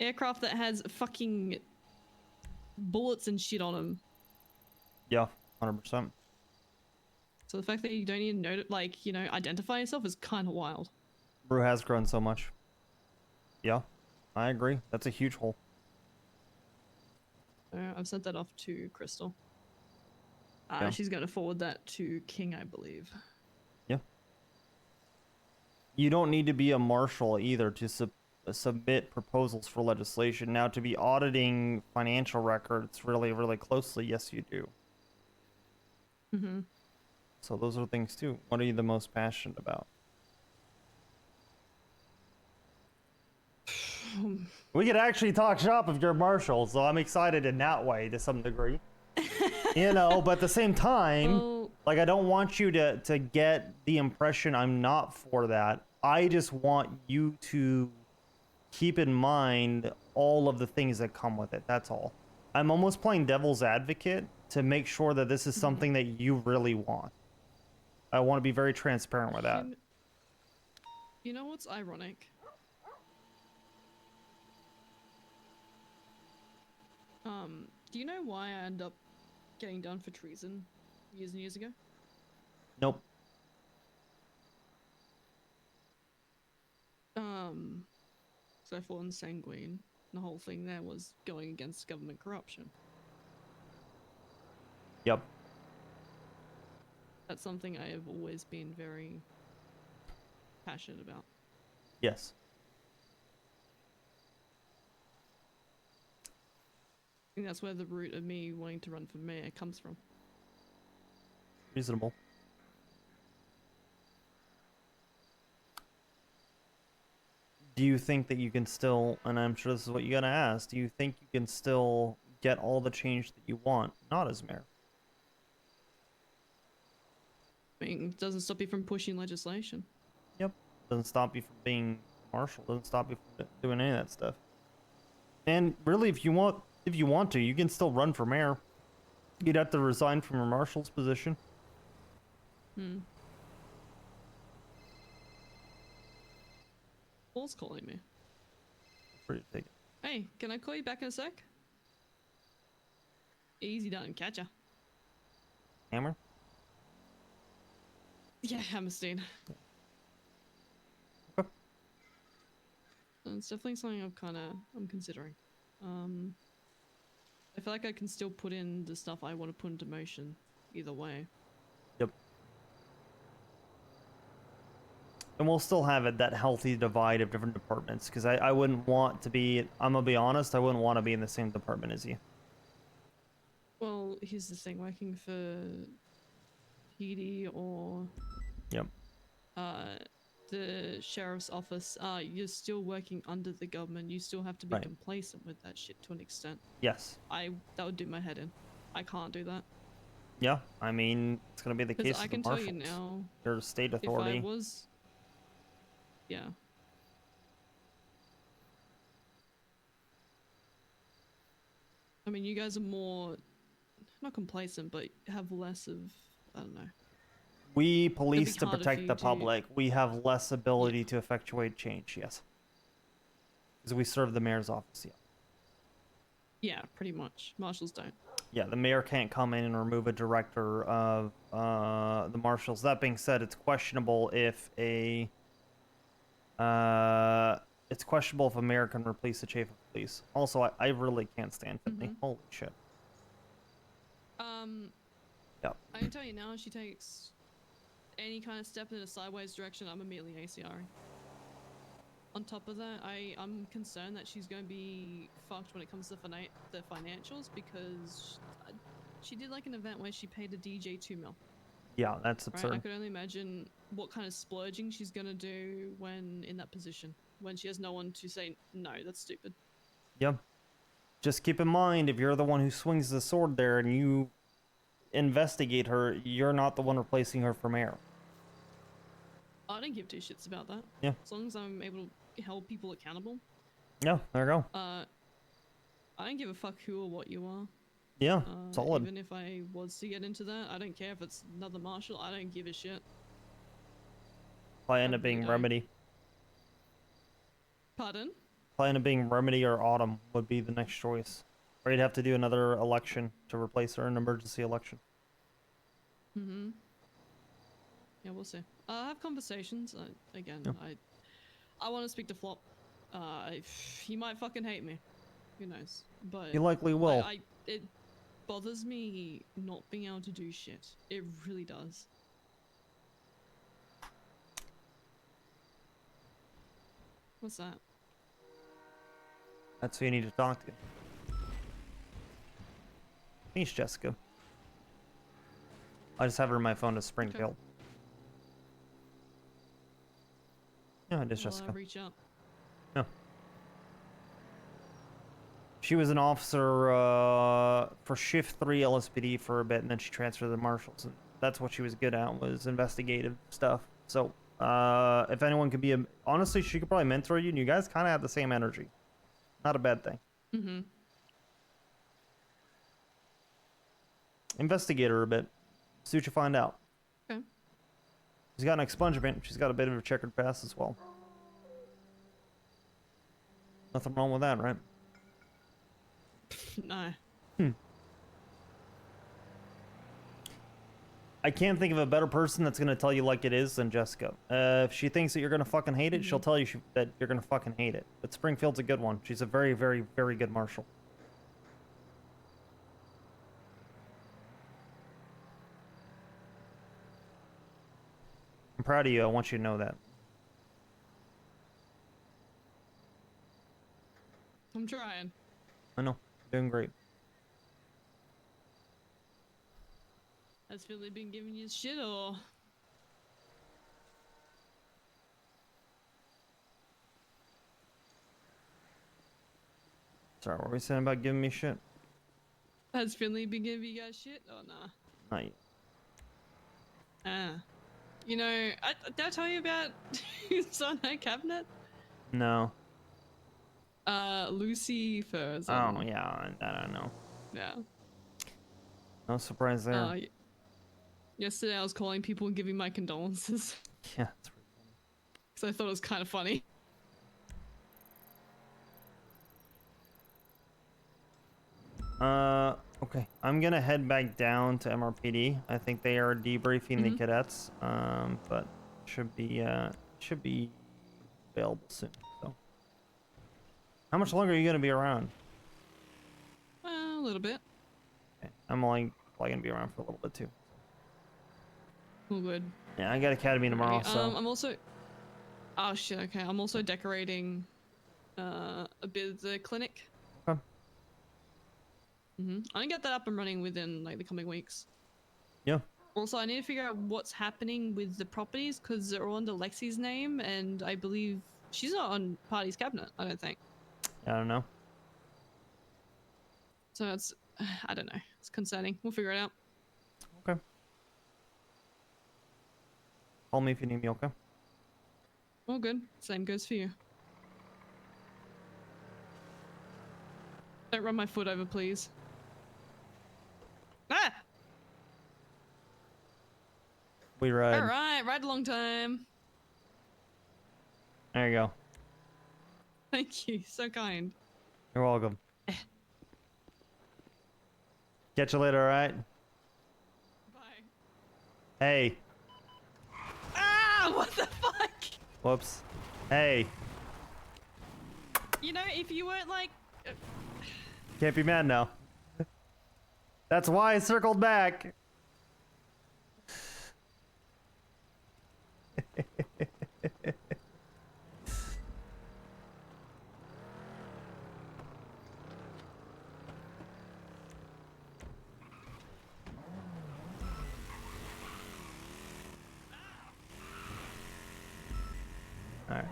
aircraft that has fucking bullets and shit on them. Yeah, 100%. So the fact that you don't even know, like, you know, identify yourself is kind of wild. Brew has grown so much. Yeah, I agree. That's a huge hole. I've sent that off to Crystal. Yeah. She's going to forward that to King, I believe. Yeah. You don't need to be a marshal either to submit proposals for legislation. Now, to be auditing financial records really, really closely, yes, you do. Mm-hmm. So those are things too. What are you the most passionate about? We could actually talk shop if you're Marshall, so I'm excited in that way to some degree. You know, but at the same time, Well, like I don't want you to get the impression I'm not for that. I just want you to keep in mind all of the things that come with it. That's all. I'm almost playing devil's advocate to make sure that this is something that you really want. I want to be very transparent with that. You know what's ironic? Do you know why I ended up getting done for treason years and years ago? Nope. So I fought in Sanguine. The whole thing there was going against government corruption. Yep. That's something I have always been very passionate about. Yes. I think that's where the root of me wanting to run for mayor comes from. Reasonable. Do you think that you can still, and I'm sure this is what you gotta ask, do you think you can still get all the change that you want, not as mayor? I mean, it doesn't stop you from pushing legislation. Yep. Doesn't stop you from being marshal, doesn't stop you from doing any of that stuff. And really, if you want to, you can still run for mayor. You'd have to resign from your marshal's position. Paul's calling me. Pretty take it. Hey, can I call you back in a sec? Easy done, catch ya. Hammer? Yeah, Hammerstein. Okay. It's definitely something I'm considering. I feel like I can still put in the stuff I want to put into motion either way. Yep. And we'll still have it, that healthy divide of different departments, because I wouldn't want to be, I'm gonna be honest, I wouldn't want to be in the same department as you. Well, here's the thing, working for PD or Yep. the sheriff's office, you're still working under the government. You still have to be Right. complacent with that shit to an extent. Yes. That would do my head in. I can't do that. Yeah, I mean, it's gonna be the 'Cause case I with the can tell you marshals. now, They're a state if authority. I was, yeah. I mean, you guys are more, not complacent, but have less of, I don't know. We police to harder for protect you the to- public. We have less ability to effectuate change, yes. Because we serve the mayor's office, yeah. Yeah, pretty much. Marshals don't. Yeah, the mayor can't come in and remove a director of the marshals. That being said, it's questionable if a mayor can replace the chief of police. Also, I really can't stand Finley. Holy shit. Yep. I can tell you now, if she takes any kind of step in a sideways direction, I'm immediately ACRing. On top of that, I'm concerned that she's going to be fucked when it comes to the financials, because she did like an event where she paid a DJ 2 mil. Yeah, that's Right? absurd. I could only imagine what kind of splurging she's going to do when in that position, when she has no one to say, no, that's stupid. Yep. Just keep in mind, if you're the one who swings the sword there and you investigate her, you're not the one replacing her for mayor. I don't give two shits about that. Yeah. As long as I'm able to hold people accountable. Yeah, there you go. I don't give a fuck who or what you are. Yeah, solid. Even if I was to get into that, I don't care if it's another marshal. I don't give a shit. Probably end up being Remedy. Pardon? Probably end up being Remedy or Autumn would be the next choice. Or you'd have to do another election to replace her, an emergency election. Mm-hmm. Yeah, we'll see. I have conversations. Again, Yeah. I want to speak to Flop. He might fucking hate me. Who knows? But He likely will. It bothers me not being able to do shit. It really does. What's that? That's who you need to talk to. Thanks, Jessica. I just have her in my phone to Springfield. Yeah, it is Jessica. Reach out. No. She was an officer for Shift 3 LSPD for a bit, and then she transferred to the Marshals. And that's what she was good at, was investigative stuff. So, if anyone could be honestly, she could probably mentor you, and you guys kind of have the same energy. Not a bad thing. Mm-hmm. Investigate her a bit. See what you find out. Okay. She's got an expungement. She's got a bit of a checkered past as well. Nothing wrong with that, right? No. I can't think of a better person that's gonna tell you like it is than Jessica. If she thinks that you're gonna fucking hate it, she'll tell you that you're gonna fucking hate it. But Springfield's a good one. She's a very, very, very good marshal. I'm proud of you. I want you to know that. I'm trying. I know. Doing great. Has Philly been giving you shit or? Sorry, what were we saying about giving me shit? Has Finley been giving you guys shit or nah? Not yet. You know, did I tell you about who's on her cabinet? No. Lucy Furs. Oh, yeah, I don't know. Yeah. No surprise there. Yesterday I was calling people and giving my condolences. Yeah, that's pretty funny. Because I thought it was kind of funny. Okay. I'm gonna head back down to MRPD. I think they are debriefing the cadets. But should be available soon. So, how much longer are you gonna be around? A little bit. Okay. I'm only probably gonna be around for a little bit too. All good. Yeah, I got academy tomorrow, Okay, so. I'm also. Oh shit. Okay, I'm also decorating a bit of the clinic. Okay. I can get that up and running within like the coming weeks. Yeah. Also, I need to figure out what's happening with the properties because they're all under Lexi's name, and I believe she's not on Party's cabinet. I don't think. I don't know. So it's, I don't know. It's concerning. We'll figure it out. Okay. Call me if you need me. Okay. All good. Same goes for you. Don't run my foot over, please. Ah! We ride. All right, ride a long time. There you go. Thank you. So kind. You're welcome. Catch you later, alright? Bye. Hey. Ah! What the fuck? Whoops. Hey. You know, if you weren't like... Can't be mad now. That's why I circled back. All right.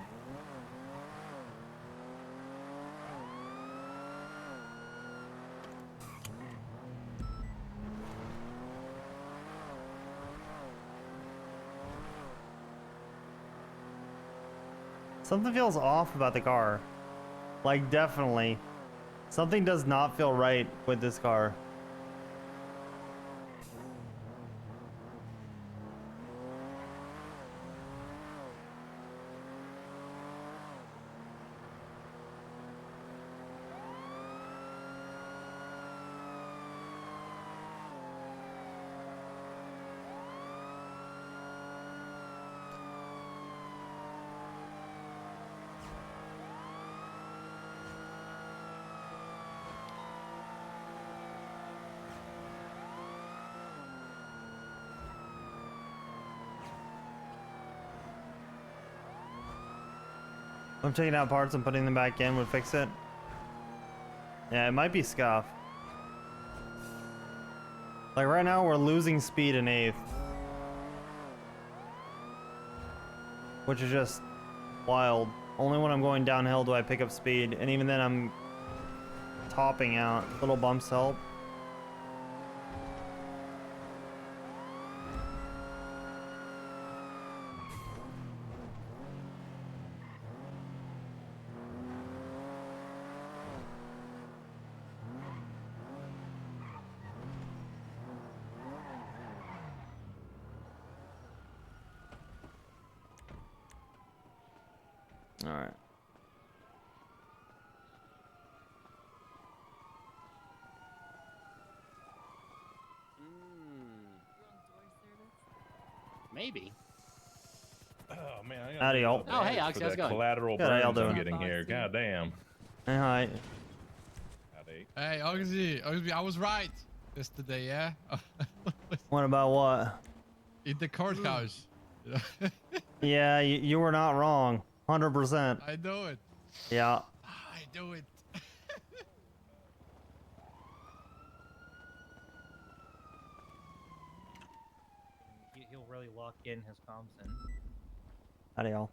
Something feels off about the car. Like, definitely. Something does not feel right with this car. I'm taking out parts and putting them back in would fix it. Yeah, it might be scuff. Like right now, we're losing speed in 8th. Which is just wild. Only when I'm going downhill do I pick up speed, and even then I'm topping out. Little bumps help. All right. Maybe. Oh man. Howdy, y'all. Oh, hey, Oxy, how's it going? Collateral Good, how y'all burns I'm doing? getting here. God damn. Hey, hi. Howdy. Hey, Oxby, I was right yesterday, yeah? What about what? In the courthouse. Yeah, you were not wrong. 100%. I know it. Yeah. I do it. He'll really lock in his Thompson. Howdy, y'all.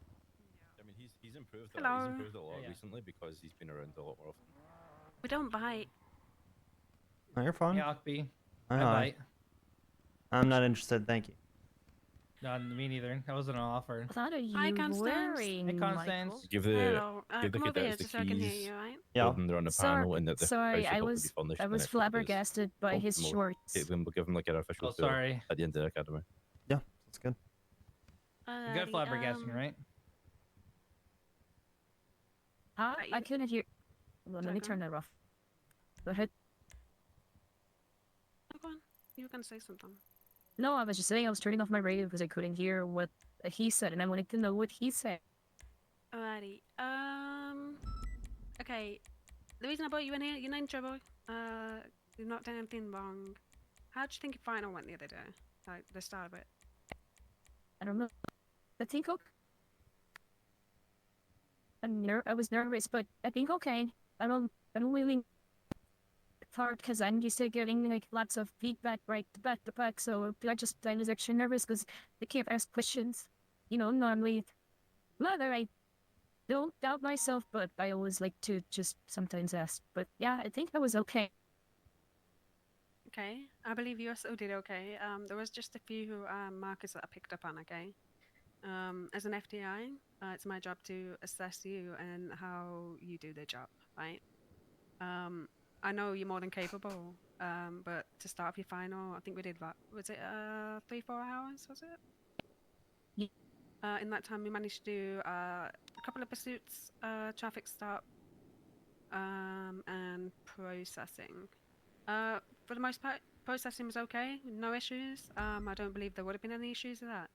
I mean, he's improved. Hello. He's improved a lot Yeah. recently because he's been around a lot more often. We don't bite. Oh, you're fine. Yeah, Oxby. Hi, I hi. bite. I'm not interested, thank you. No, me neither. That wasn't an offer. What are Hi, you Constance. wearing, Hey, Michael? Constance. Give the Hello. give the Come over here cadets just the so I can hear keys. you, right? Yeah. Tell them they're on the panel and that the Sorry, house I will was be furnished I in the was next couple of days. flabbergasted by his We'll shorts. We'll give them like an official Oh, tour sorry. at the end of the academy. Yeah, that's good. You got flabbergasting, right? Huh? I couldn't hear. Well, let me turn that off. Go ahead. Go on. You can say something. No, I was just saying I was turning off my radio because I couldn't hear what he said, and I wanted to know what he said. Alrighty. Okay. The reason I brought you in here, your name's Trevor. You've not done anything wrong. How'd you think your final went the other day? Like the start of it. I don't know. I think okay. I was nervous, but I think okay. I don't really. It's hard because I'm used to getting like lots of feedback right back to back, so I was actually nervous because they can't ask questions. You know, normally, rather I don't doubt myself, but I always like to just sometimes ask. But yeah, I think I was okay. Okay. I believe you also did okay. There was just a few markers that I picked up on. Okay. As an FDI, it's my job to assess you and how you do the job, right? I know you're more than capable, but to start off your final, I think we did what? Was it 3-4 hours? Was it? In that time, we managed to do a couple of pursuits, traffic stop, and processing. For the most part, processing was okay, no issues. I don't believe there would have been any issues with that.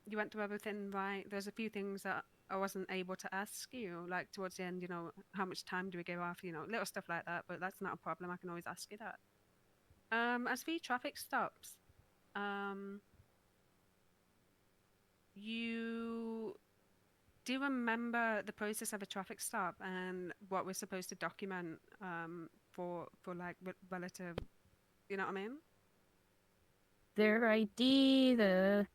You went through everything right. There's a few things that I wasn't able to ask you, like towards the end, you know, how much time do we give off, you know, little stuff like that, but that's not a problem. I can always ask you that. As for your traffic stops, you do remember the process of a traffic stop and what we're supposed to document for like relative, you know what I mean? Their ID, the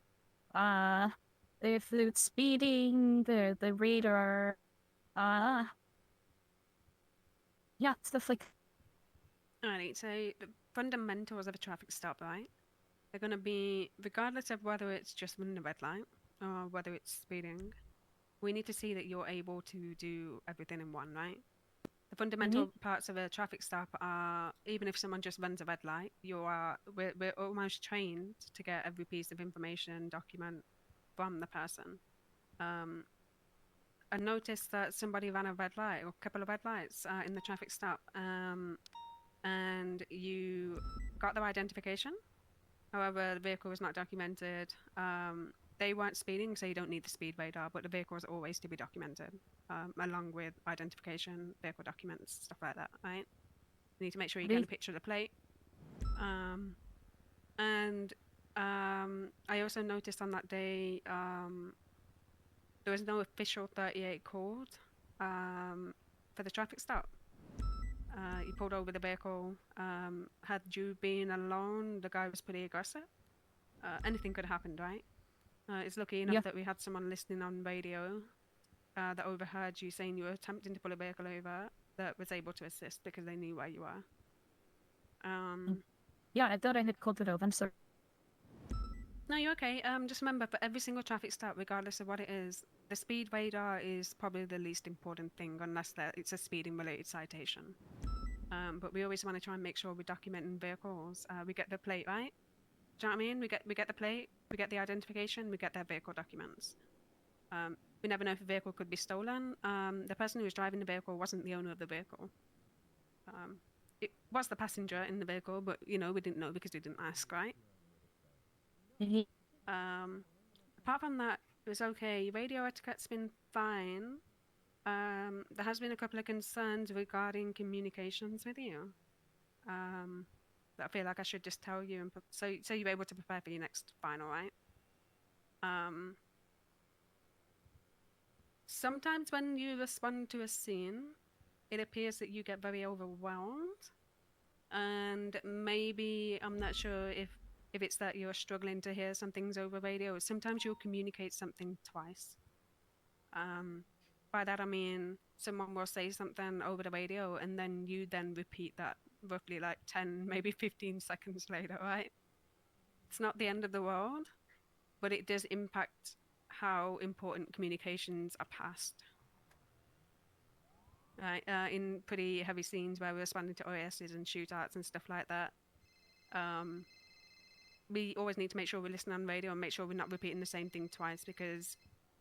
if it's speeding, the radar, yeah, stuff like. Alright, so the fundamentals of a traffic stop, right? They're gonna be, regardless of whether it's just running a red light or whether it's speeding, we need to see that you're able to do everything in one, right? The fundamental parts of a traffic stop are, even if someone just runs a red light, we're almost trained to get every piece of information, document from the person. I noticed that somebody ran a red light, or a couple of red lights in the traffic stop, and you got their identification. However, the vehicle was not documented. They weren't speeding, so you don't need the speed radar, but the vehicle is always to be documented, along with identification, vehicle documents, stuff like that, right? You need to make sure you get a picture of the plate. I also noticed on that day, there was no official 38 called for the traffic stop. He pulled over the vehicle. Had you been alone, the guy was pretty aggressive. Anything could have happened, right? It's lucky enough that we had someone listening on radio that overheard you saying you were attempting to pull a vehicle over that was able to assist because they knew where you were. Yeah, I thought I had called it over. I'm sorry. No, you're okay. Just remember, for every single traffic stop, regardless of what it is, the speed radar is probably the least important thing, unless it's a speeding-related citation. But we always want to try and make sure we're documenting vehicles. We get the plate, right? Do you know what I mean? We get the plate, we get the identification, we get their vehicle documents. We never know if a vehicle could be stolen. The person who was driving the vehicle wasn't the owner of the vehicle. It was the passenger in the vehicle, but we didn't know because we didn't ask, right? Apart from that, it was okay. Radio etiquette's been fine. There has been a couple of concerns regarding communications with you. That I feel like I should just tell you, and so you're able to prepare for your next final, right? Sometimes when you respond to a scene, it appears that you get very overwhelmed, and maybe I'm not sure if it's that you're struggling to hear some things over radio. Sometimes you'll communicate something twice. By that I mean someone will say something over the radio and then you then repeat that roughly like 10, maybe 15 seconds later, right? It's not the end of the world, but it does impact how important communications are passed. Right, in pretty heavy scenes where we're responding to OSs and shootouts and stuff like that, we always need to make sure we listen on radio and make sure we're not repeating the same thing twice, because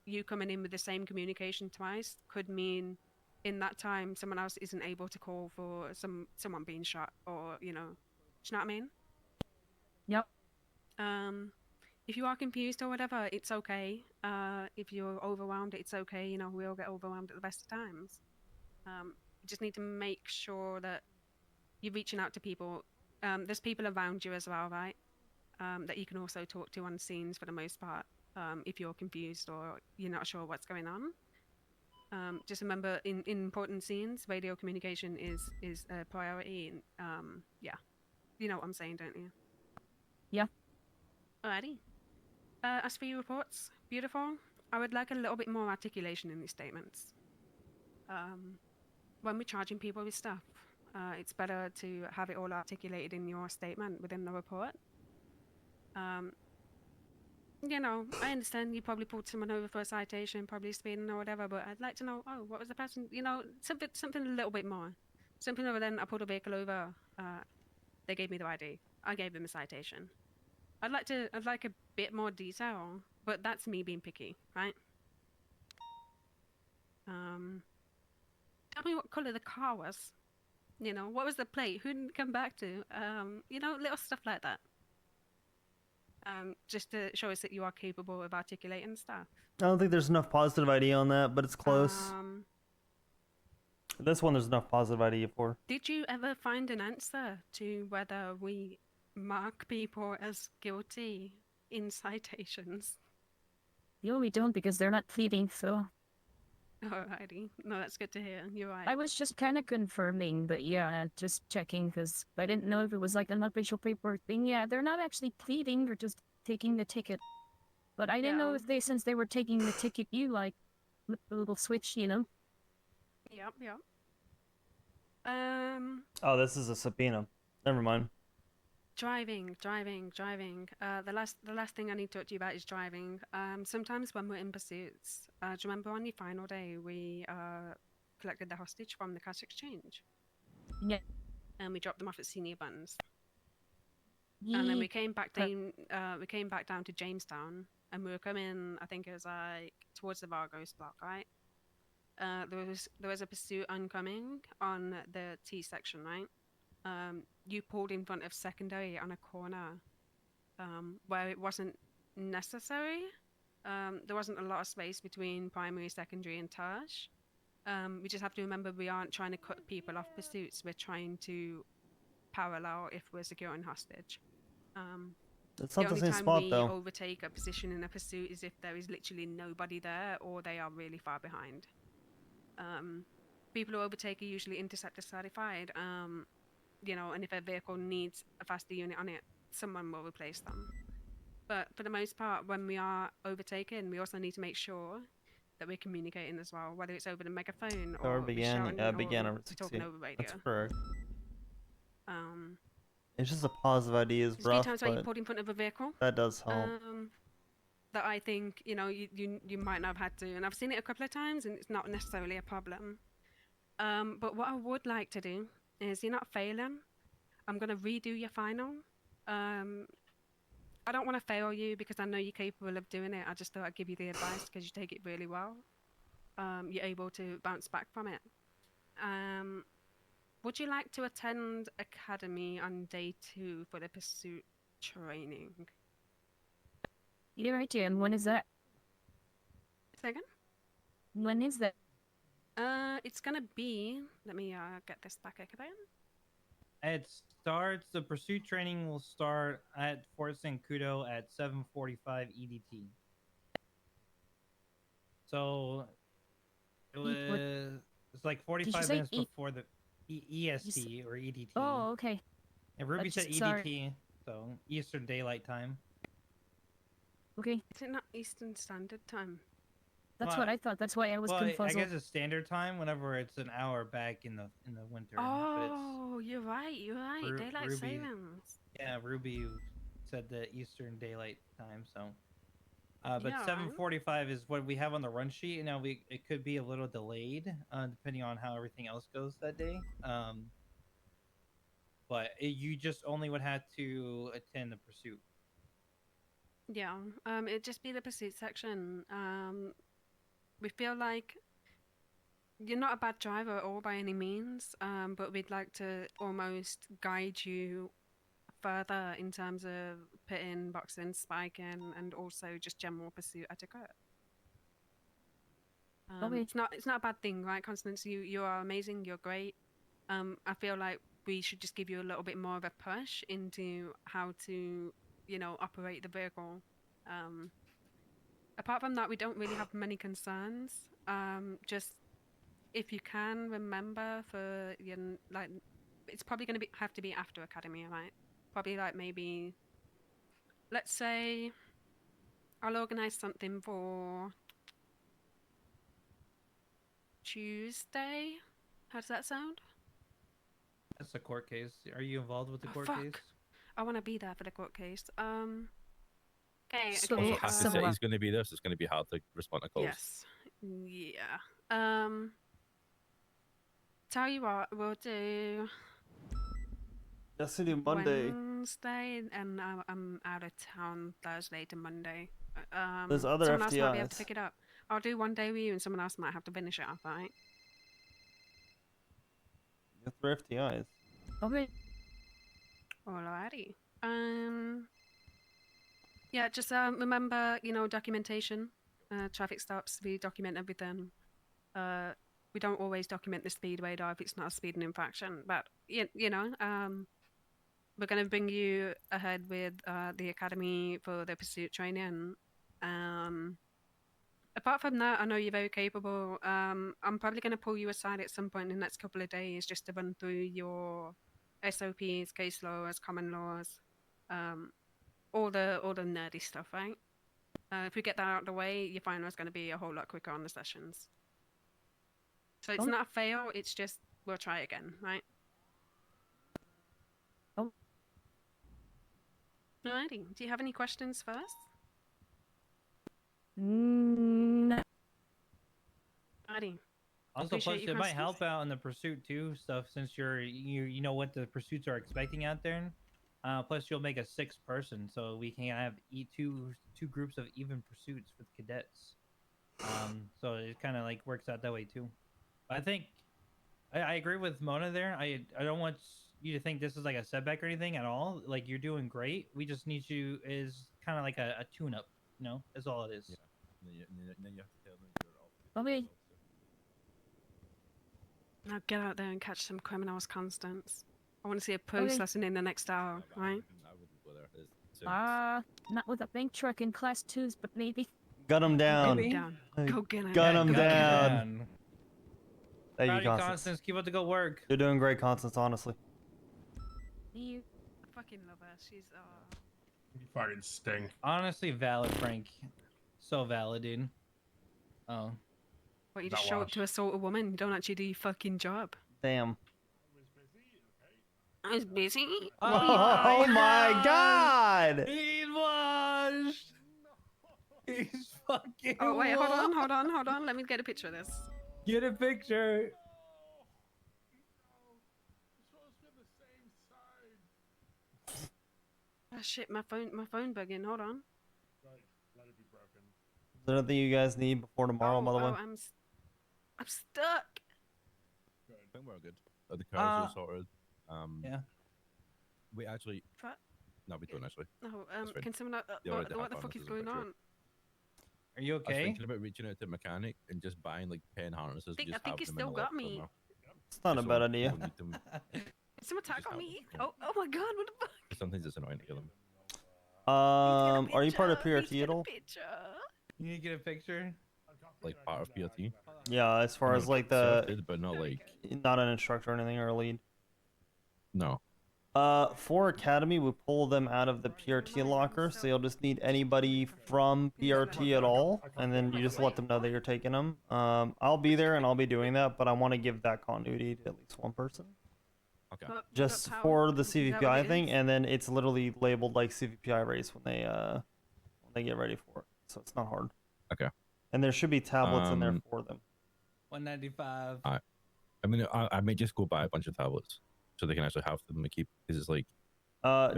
you coming in with the same communication twice could mean in that time someone else isn't able to call for someone being shot, or do you know what I mean? Yep. If you are confused or whatever, it's okay. If you're overwhelmed, it's okay. We all get overwhelmed at the best of times. You just need to make sure that you're reaching out to people. There's people around you as well, right? That you can also talk to on scenes for the most part, if you're confused or you're not sure what's going on. Just remember, in important scenes, radio communication is a priority. Yeah, you know what I'm saying, don't you? Yeah. Alrighty. As for your reports, beautiful. I would like a little bit more articulation in these statements. When we're charging people with stuff, it's better to have it all articulated in your statement within the report. I understand you probably pulled someone over for a citation, probably speeding or whatever, but I'd like to know, what was the person, something a little bit more. Something other than I pulled a vehicle over, they gave me the ID, I gave them a citation. I'd like a bit more detail, but that's me being picky, right? Tell me what colour the car was. What was the plate? Who didn't come back to? Little stuff like that. Just to show us that you are capable of articulating stuff. I don't think there's enough positive ID on that, but it's close. This one there's enough positive ID for. Did you ever find an answer to whether we mark people as guilty in citations? No, we don't, because they're not pleading, so... Alrighty. No, that's good to hear. You're right. I was just kind of confirming, but yeah, just checking, because I didn't know if it was like an official paperwork thing. Yeah, they're not actually pleading, they're just taking the ticket. But I didn't know if since they were taking the ticket, you like, flip the little switch, Yep. Oh, this is a subpoena. Never mind. Driving. The last thing I need to talk to you about is driving. Sometimes when we're in pursuits, do you remember on your final day we collected the hostage from the cash exchange? Yeah. And we dropped them off at Senior Buns. Yeah. And then we came back down. We came back down to Jamestown, and we were coming. I think it was like towards the Vargos block, right? There was a pursuit oncoming on the T section, right? You pulled in front of secondary on a corner where it wasn't necessary. There wasn't a lot of space between primary, secondary, and Taj. We just have to remember we aren't trying to cut people off pursuits. We're trying to parallel if we're securing hostage. That's not the same spot, though. The only time we though. overtake a position in a pursuit is if there is literally nobody there or they are really far behind. people who overtake are usually interceptor certified. You know, and if a vehicle needs a faster unit on it, someone will replace them. But for the most part, when we are overtaken, we also need to make sure that we're communicating as well, whether it's over the megaphone Or or began, shouting yeah, or began over we're talking 68. over radio. That's correct. Um, It's just a positive idea is there's a few rough, times where you but pulled in front of a vehicle. that does help. That I think, you know, you might not have had to, and I've seen it a couple of times, and it's not necessarily a problem. But what I would like to do is, you're not failing. I'm gonna redo your final. I don't want to fail you because I know you're capable of doing it. I just thought I'd give you the advice because you take it really well. You're able to bounce back from it. Would you like to attend Academy on day 2 for the pursuit training? Yeah, right, and when is that? Second? When is that? It's gonna be. Let me get this back again. It starts. The pursuit training will start at Fort Sancudo at 7:45 EDT. So it was. It's like 45 minutes before the EST or EDT. Oh, okay. And Ruby said Sorry. EDT, so Eastern Daylight Time. Okay. Is it not Eastern Standard Time? That's what I thought. That's why I was Well, confused. I guess it's standard time whenever it's an hour back in the winter. Oh, you're right. You're right. Daylight Ruby, savings. yeah, Ruby said the Eastern Daylight Time. So, but Yeah, 7:45 is what we have on the run sheet. Now it could be a little delayed, depending on how everything else goes that day. But you just only would have to attend the pursuit. Yeah. It'd just be the pursuit section. We feel like you're not a bad driver at all by any means, but we'd like to almost guide you further in terms of pitting, boxing, spiking, and also just general pursuit etiquette. It's not a bad thing, right, Constance? You are amazing. You're great. I feel like we should just give you a little bit more of a push into how to, you know, operate the vehicle. Apart from that, we don't really have many concerns. Just if you can remember for your like, it's probably going to have to be after Academy, right? Probably like maybe, let's say, I'll organize something for Tuesday. How does that sound? That's a court case. Are you involved with the court case? I want to be there for the court case. Okay. Also, half the city's going to be there, so it's going to be hard to respond to calls. Yes. Yeah. Tell you what, we'll do. Yes, we do Monday. Wednesday, and I'm out of town Thursday to Monday. There's other someone else might be able to FTIs. pick it up. I'll do one day with you, and someone else might have to finish it off, right? You have 3 FTIs. Okay. Alrighty. Yeah, just remember, you know, documentation. Traffic stops, we document everything. We don't always document the speed radar if it's not a speeding infraction, but you know, we're going to bring you ahead with the academy for the pursuit training. Apart from that, I know you're very capable. I'm probably going to pull you aside at some point in the next couple of days just to run through your SOPs, case laws, common laws, all the nerdy stuff, right? If we get that out of the way, your final is going to be a whole lot quicker on the sessions. So it's not a fail, it's just we'll try again, right? Alrighty. Do you have any questions first? No. Alrighty. Also, plus it might help out in the pursuit too stuff since you know what the pursuits are expecting out there. Plus, you'll make a 6th person, so we can have two groups of even pursuits with cadets. So it kind of like works out that way too. I think I agree with Mona there. I don't want you to think this is like a setback or anything at all. Like you're doing great. We just need you is kind of like a tune-up. You know, that's all it is. Yeah. And then you have to tell them you're off. Okay. Now get out there and catch some criminals, Constance. I want to see a post lesson in the next hour, right? I wouldn't go there. Not with a bank truck in class 2s, but maybe. Gun him down. Go get him. Gun him down. Thank Proud you, of you, Constance. Constance. Keep up the good work. You're doing great, Constance. Honestly. You fucking love her. She's You fucking stink. Honestly, valid, Frank. So valid, dude. Oh. What, you just show up to assault a woman? You don't actually do your fucking job. Damn. I was busy. Oh my God! He's washed. He's fucking. Oh wait, hold on. Let me get a picture of this. Get a picture. Oh shit, my phone bugging. Hold on. Let it be broken. Is there anything you guys need before tomorrow, by the way? I'm stuck. I think we're good. The cars are sorted. Yeah. We actually. No, we don't actually. No, That's fine. can someone? They already What have the one, fuck this is a going picture. on? Are you I was okay? thinking about reaching out to a mechanic and just buying like 10 harnesses. I and just think have you them in still the got locker me. somewhere. It's not a Just bad so idea. people need them. Is someone tag on me? Oh my god, what the fuck? Sometimes it's annoying to get them. Are you part of PRT at all? You need to get a picture. Like part of PRT. Yeah, as far I as mean, like the certified, but not like. not an instructor or anything or a lead. No. For Academy, we pull them out of the PRT locker, so you'll just need anybody from PRT at all, and then you just let them know that you're taking them. I'll be there and I'll be doing that, but I want to give that continuity to at least one person. Okay. Just for the CVPI thing, and then it's literally labeled like CVPI race when they get ready for it, so it's not hard. Okay. And there should be tablets in there for them. 195. I mean, I may just go buy a bunch of tablets so they can actually have them to keep, because it's like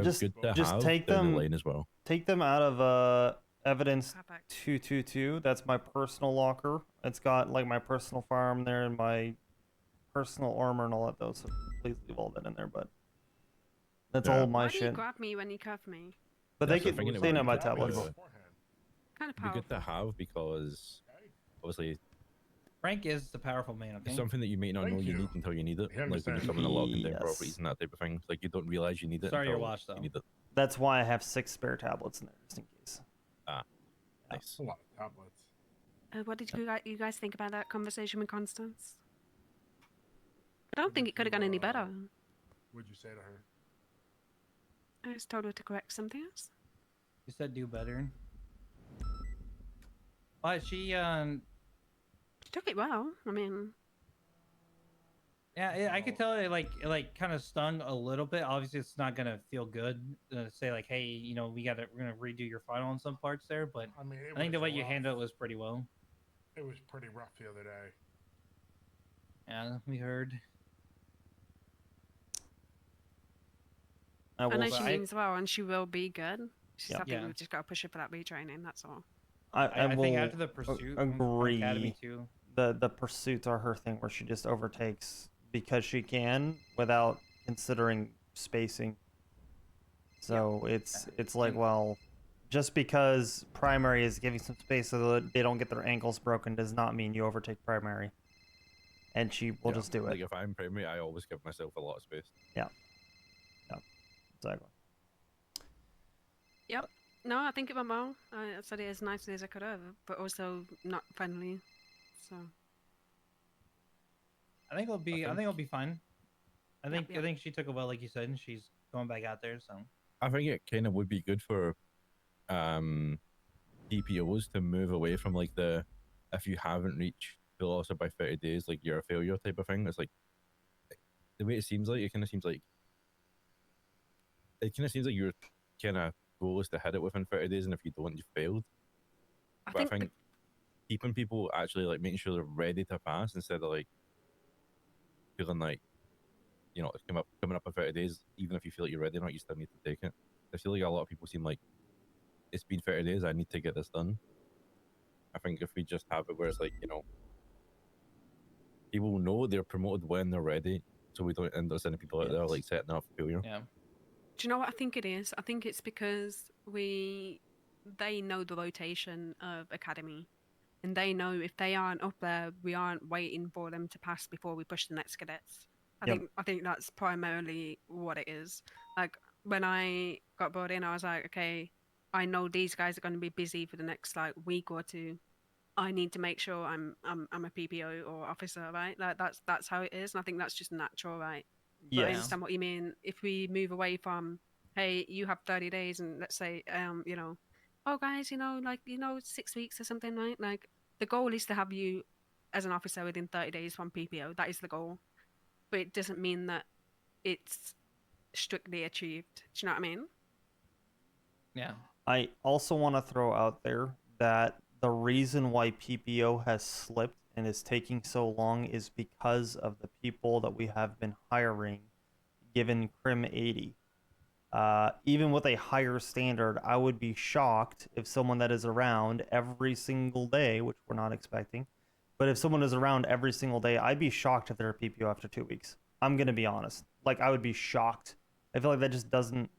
Just good to have take down them the lane as well. Take them out of evidence 222. That's my personal locker. It's got like my personal firearm there and my personal armor and all that though. So please leave all that in there. But that's all my Why do you shit. grab me when you cuff me? But That's they the can thing, it stay would in be my good to- tablets. Kind of Be powerful. good to have because obviously Frank is the powerful man. Okay. it's something that you may not know you need until you need it. Like when you're coming a lot of condemned properties and that type of thing. Like you don't realize you need it Sorry, until your watch, though. you need it. That's why I have 6 spare tablets in there just in case. Ah, nice. A lot of tablets. What did you guys think about that conversation with Constance? I don't think it could have gone any better. What'd you say to her? I just told her to correct something else. You said do better. But she She took it well. I mean, yeah, I could tell it like kind of stung a little bit. Obviously, it's not gonna feel good to say like, hey, you know, we're gonna redo your final in some parts there. But I mean, I think the was way you rough. handled it was pretty well. It was pretty rough the other day. Yeah, we heard. I know she means well, and she will be good. She's Yeah. happy. Yeah. We've just got to push her for that retraining. That's all. I will think after the pursuit from agree. Academy too. The pursuits are her thing where she just overtakes because she can without considering spacing. So it's like, well, just because primary is giving some space so that they don't get their ankles broken does not mean you overtake primary. And she will just do it. Like if I'm primary, I always give myself a lot of space. Yeah. Yeah. Exactly. Yep. No, I think it went well. I said it as nicely as I could have, but also not friendly. So. I think it'll be fine. I think yeah. I think she took it well, like you said, and she's going back out there. So I think it kind of would be good for DPOs to move away from like the if you haven't reached full officer by 30 days, like you're a failure type of thing. It's like the way it seems like your kind of goal is to hit it within 30 days, and if you don't, you failed. I think keeping people actually like making sure they're ready to pass instead of like feeling like, you know, coming up in 30 days, even if you feel like you're ready or not, you still need to take it. I feel like a lot of people seem like it's been 30 days, I need to get this done. I think if we just have it where it's like, you know, people know they're promoted when they're ready, so we don't end up sending people out there like setting up failure. Yeah. Do you know what I think it is? I think it's because they know the rotation of Academy, and they know if they aren't up there, we aren't waiting for them to pass before we push the next cadets. I think that's primarily what it is. Like when I got brought in, I was like, okay, I know these guys are going to be busy for the next like week or two. I need to make sure I'm a PPO or officer, right? That's how it is, and I think that's just natural, right? But I Yes. understand what you mean. If we move away from, hey, you have 30 days, and let's say, oh guys, 6 weeks or something, right? Like the goal is to have you as an officer within 30 days from PPO. That is the goal, but it doesn't mean that it's strictly achieved. Do you know what I mean? Yeah. I also want to throw out there that the reason why PPO has slipped and is taking so long is because of the people that we have been hiring given Crim 80. Even with a higher standard, I would be shocked if someone that is around every single day, which we're not expecting, but if someone is around every single day, I'd be shocked if they're a PPO after 2 weeks. I'm going to be honest. Like, I would be shocked. I feel like that just doesn't...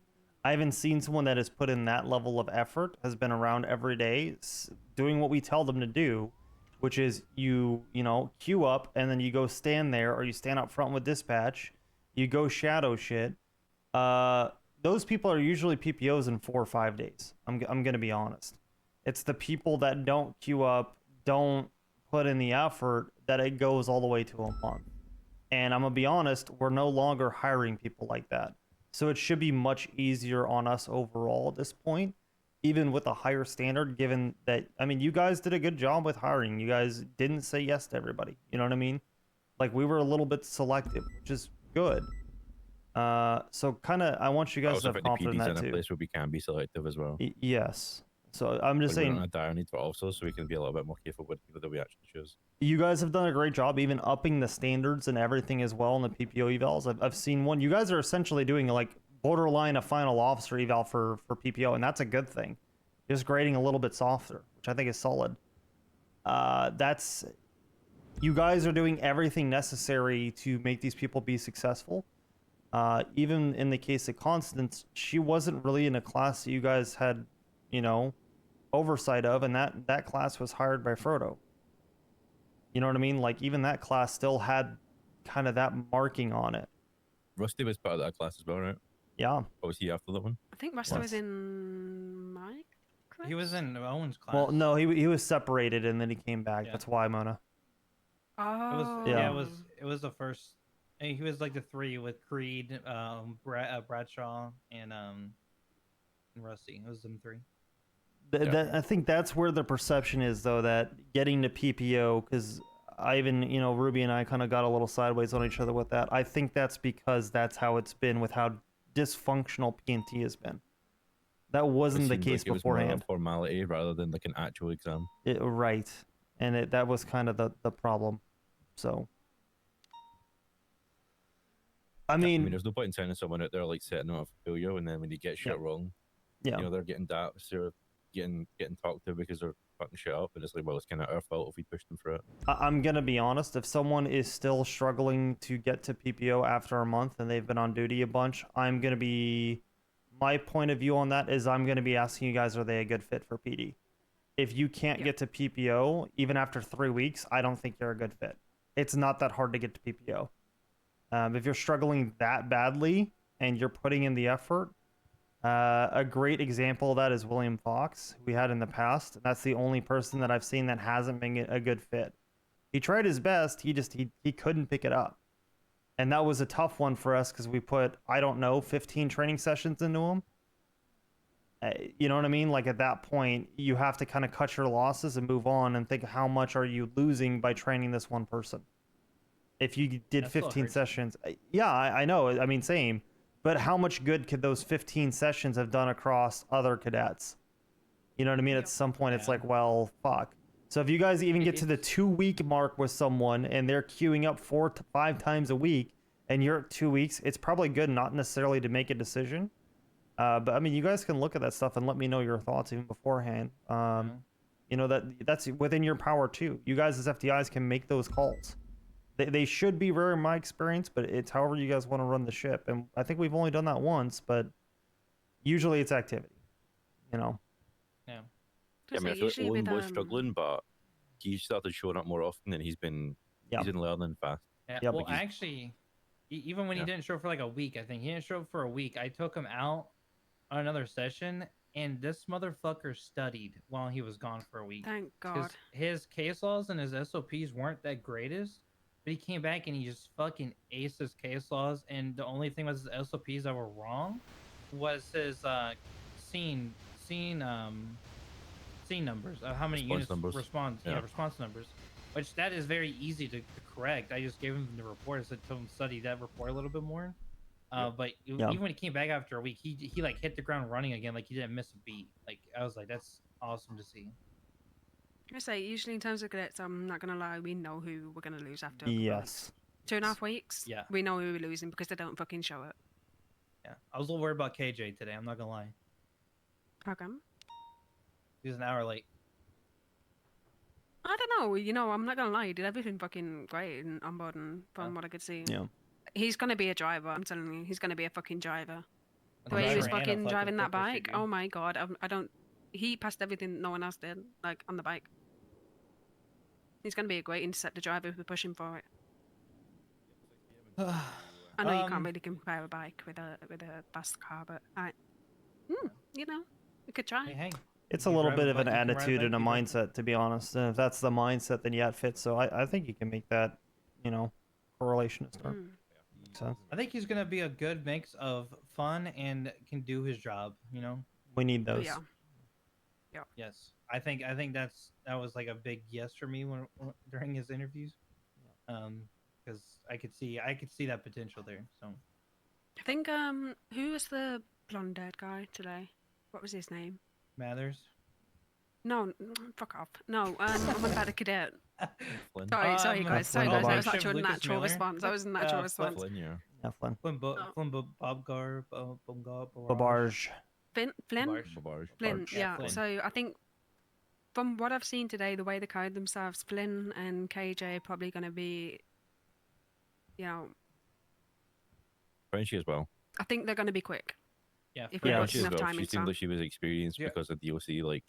I haven't seen someone that has put in that level of effort, has been around every day, doing what we tell them to do, which is you queue up, and then you go stand there, or you stand up front with dispatch, you go shadow shit. Those people are usually PPOs in 4 or 5 days. I'm going to be honest. It's the people that don't queue up, don't put in the effort, that it goes all the way to a month. And I'm going to be honest, we're no longer hiring people like that. So it should be much easier on us overall at this point, even with a higher standard, given that, I mean, you guys did a good job with hiring. You guys didn't say yes to everybody. You know what I mean? Like, we were a little bit selective, which is good. So kind of, I want you guys to have confidence in that in too. a place where we can be selective as well. Yes. So I'm just Like, we saying, don't have dire need for officers, so we can be a little bit more careful with people that we actually choose. you guys have done a great job, even upping the standards and everything as well in the PPO evals. I've seen one. You guys are essentially doing like borderline a final officer eval for PPO, and that's a good thing. Just grading a little bit softer, which I think is solid. That's, you guys are doing everything necessary to make these people be successful. Even in the case of Constance, she wasn't really in a class that you guys had, oversight of, and that class was hired by Frodo. You know what I mean? Like, even that class still had kind of that marking on it. Rusty was part of that class as well, right? Yeah. Or was he after that one? I think Rasta was in my class. He was in Owen's class. Well, no, he was separated and then he came back. Yeah. That's why, Mona. Oh. It was the first. He was like the 3 with Creed, Bradshaw, and Rusty. It was them 3. I think that's where the perception is, though, that getting to PPO, because Ivan, Ruby and I kind of got a little sideways on each other with that. I think that's because that's how it's been with how dysfunctional PNT has been. That wasn't the case like beforehand. It was more a formality rather than like an actual exam. Right. And that was kind of the problem. So... I mean, there's no point in sending someone out there like setting them up for failure, and then when they get shit wrong, they're getting that, so getting talked to because they're fucking shit up, and it's like, well, it's kind of our fault if we push them through it. I'm gonna be honest. If someone is still struggling to get to PPO after a month and they've been on duty a bunch, my point of view on that is I'm gonna be asking you guys, are they a good fit for PD? If you can't get to PPO even after 3 weeks, I don't think you're a good fit. It's not that hard to get to PPO. If you're struggling that badly and you're putting in the effort, a great example of that is William Fox, who we had in the past. That's the only person that I've seen that hasn't been a good fit. He tried his best, he couldn't pick it up. And that was a tough one for us because we put, 15 training sessions into him. You know what I mean? Like, at that point, you have to kind of cut your losses and move on and think, how much are you losing by training this one person? If you did 15 sessions, yeah, I know. I mean, same. But how much good could those 15 sessions have done across other cadets? You know what I mean? At some point, it's like, well, fuck. So if you guys even get to the 2-week mark with someone and they're queuing up 4 to 5 times a week, and you're at 2 weeks, it's probably good not necessarily to make a decision. But I mean, you guys can look at that stuff and let me know your thoughts even beforehand. That's within your power too. You guys as FTIs can make those calls. They should be rare in my experience, but it's however you guys want to run the ship. And I think we've only done that once, but usually it's activity, Yeah. I mean, I feel like Owen was struggling, but he started showing up more often, and he's been learning fast. Yeah. Well, actually, even when he didn't show up for like a week, I think he didn't show up for a week. I took him out on another session, and this motherfucker studied while he was gone for a week. Thank God. His case laws and his SOPs weren't that greatest, but he came back and he just fucking aced his case laws. And the only thing was his SOPs that were wrong was his scene numbers of how many Response units numbers. response numbers, which that is very easy to correct. I just gave him the report. I said to him study that report a little bit more. But even when he came back after a week, he like hit the ground running again, like he didn't miss a beat. Like I was like, that's awesome to see. I say usually in terms of cadets, I'm not gonna lie, we know who we're gonna lose after. Yes. 2.5 weeks. Yeah. We know who we're losing because they don't fucking show it. Yeah, I was a little worried about KJ today. I'm not gonna lie. How come? He was an hour late. I don't know. You know, I'm not gonna lie. He did everything fucking great and on board, and from what I could see. Yeah. He's gonna be a driver. I'm telling you, he's gonna be a fucking driver. A The way he was driver and a fucking fucking driving that football bike. figure. Oh my god. I don't. He passed everything no one else did. Like on the bike. He's gonna be a great interceptor driver if we're pushing for it. I know you can't really compare a bike with a fast car, but you know, we could try. Hey. It's a little bit of an attitude and a mindset, to be honest. And if that's the mindset, then yeah, it fits. So I think you can make that, you know, correlation to start. Makes sense. I think he's gonna be a good mix of fun and can do his job. You know. We need those. Yeah. Yeah. Yes, I think that was like a big yes for me when during his interviews, because I could see that potential there. So I think who was the blonde-haired guy today? What was his name? Mathers. No, fuck off. No, I'm on about a cadet. Flynn. Sorry guys. Sorry Flynn guys. That was Bob. actual Lucas natural Miller. response. That was a natural response. Flynn, yeah. Yeah, Flynn. Flynn Bobgar, Babarge. Flynn? Babarge. Flynn, yeah. Flynn. So I think from what I've seen today, the way they carried themselves, Flynn and KJ are probably going to be, you know, Frenchie as well. I think they're going to be quick. Yeah, if we put Frenchie as enough well. time She into seemed them. like she was experienced Yeah. because of DOC, like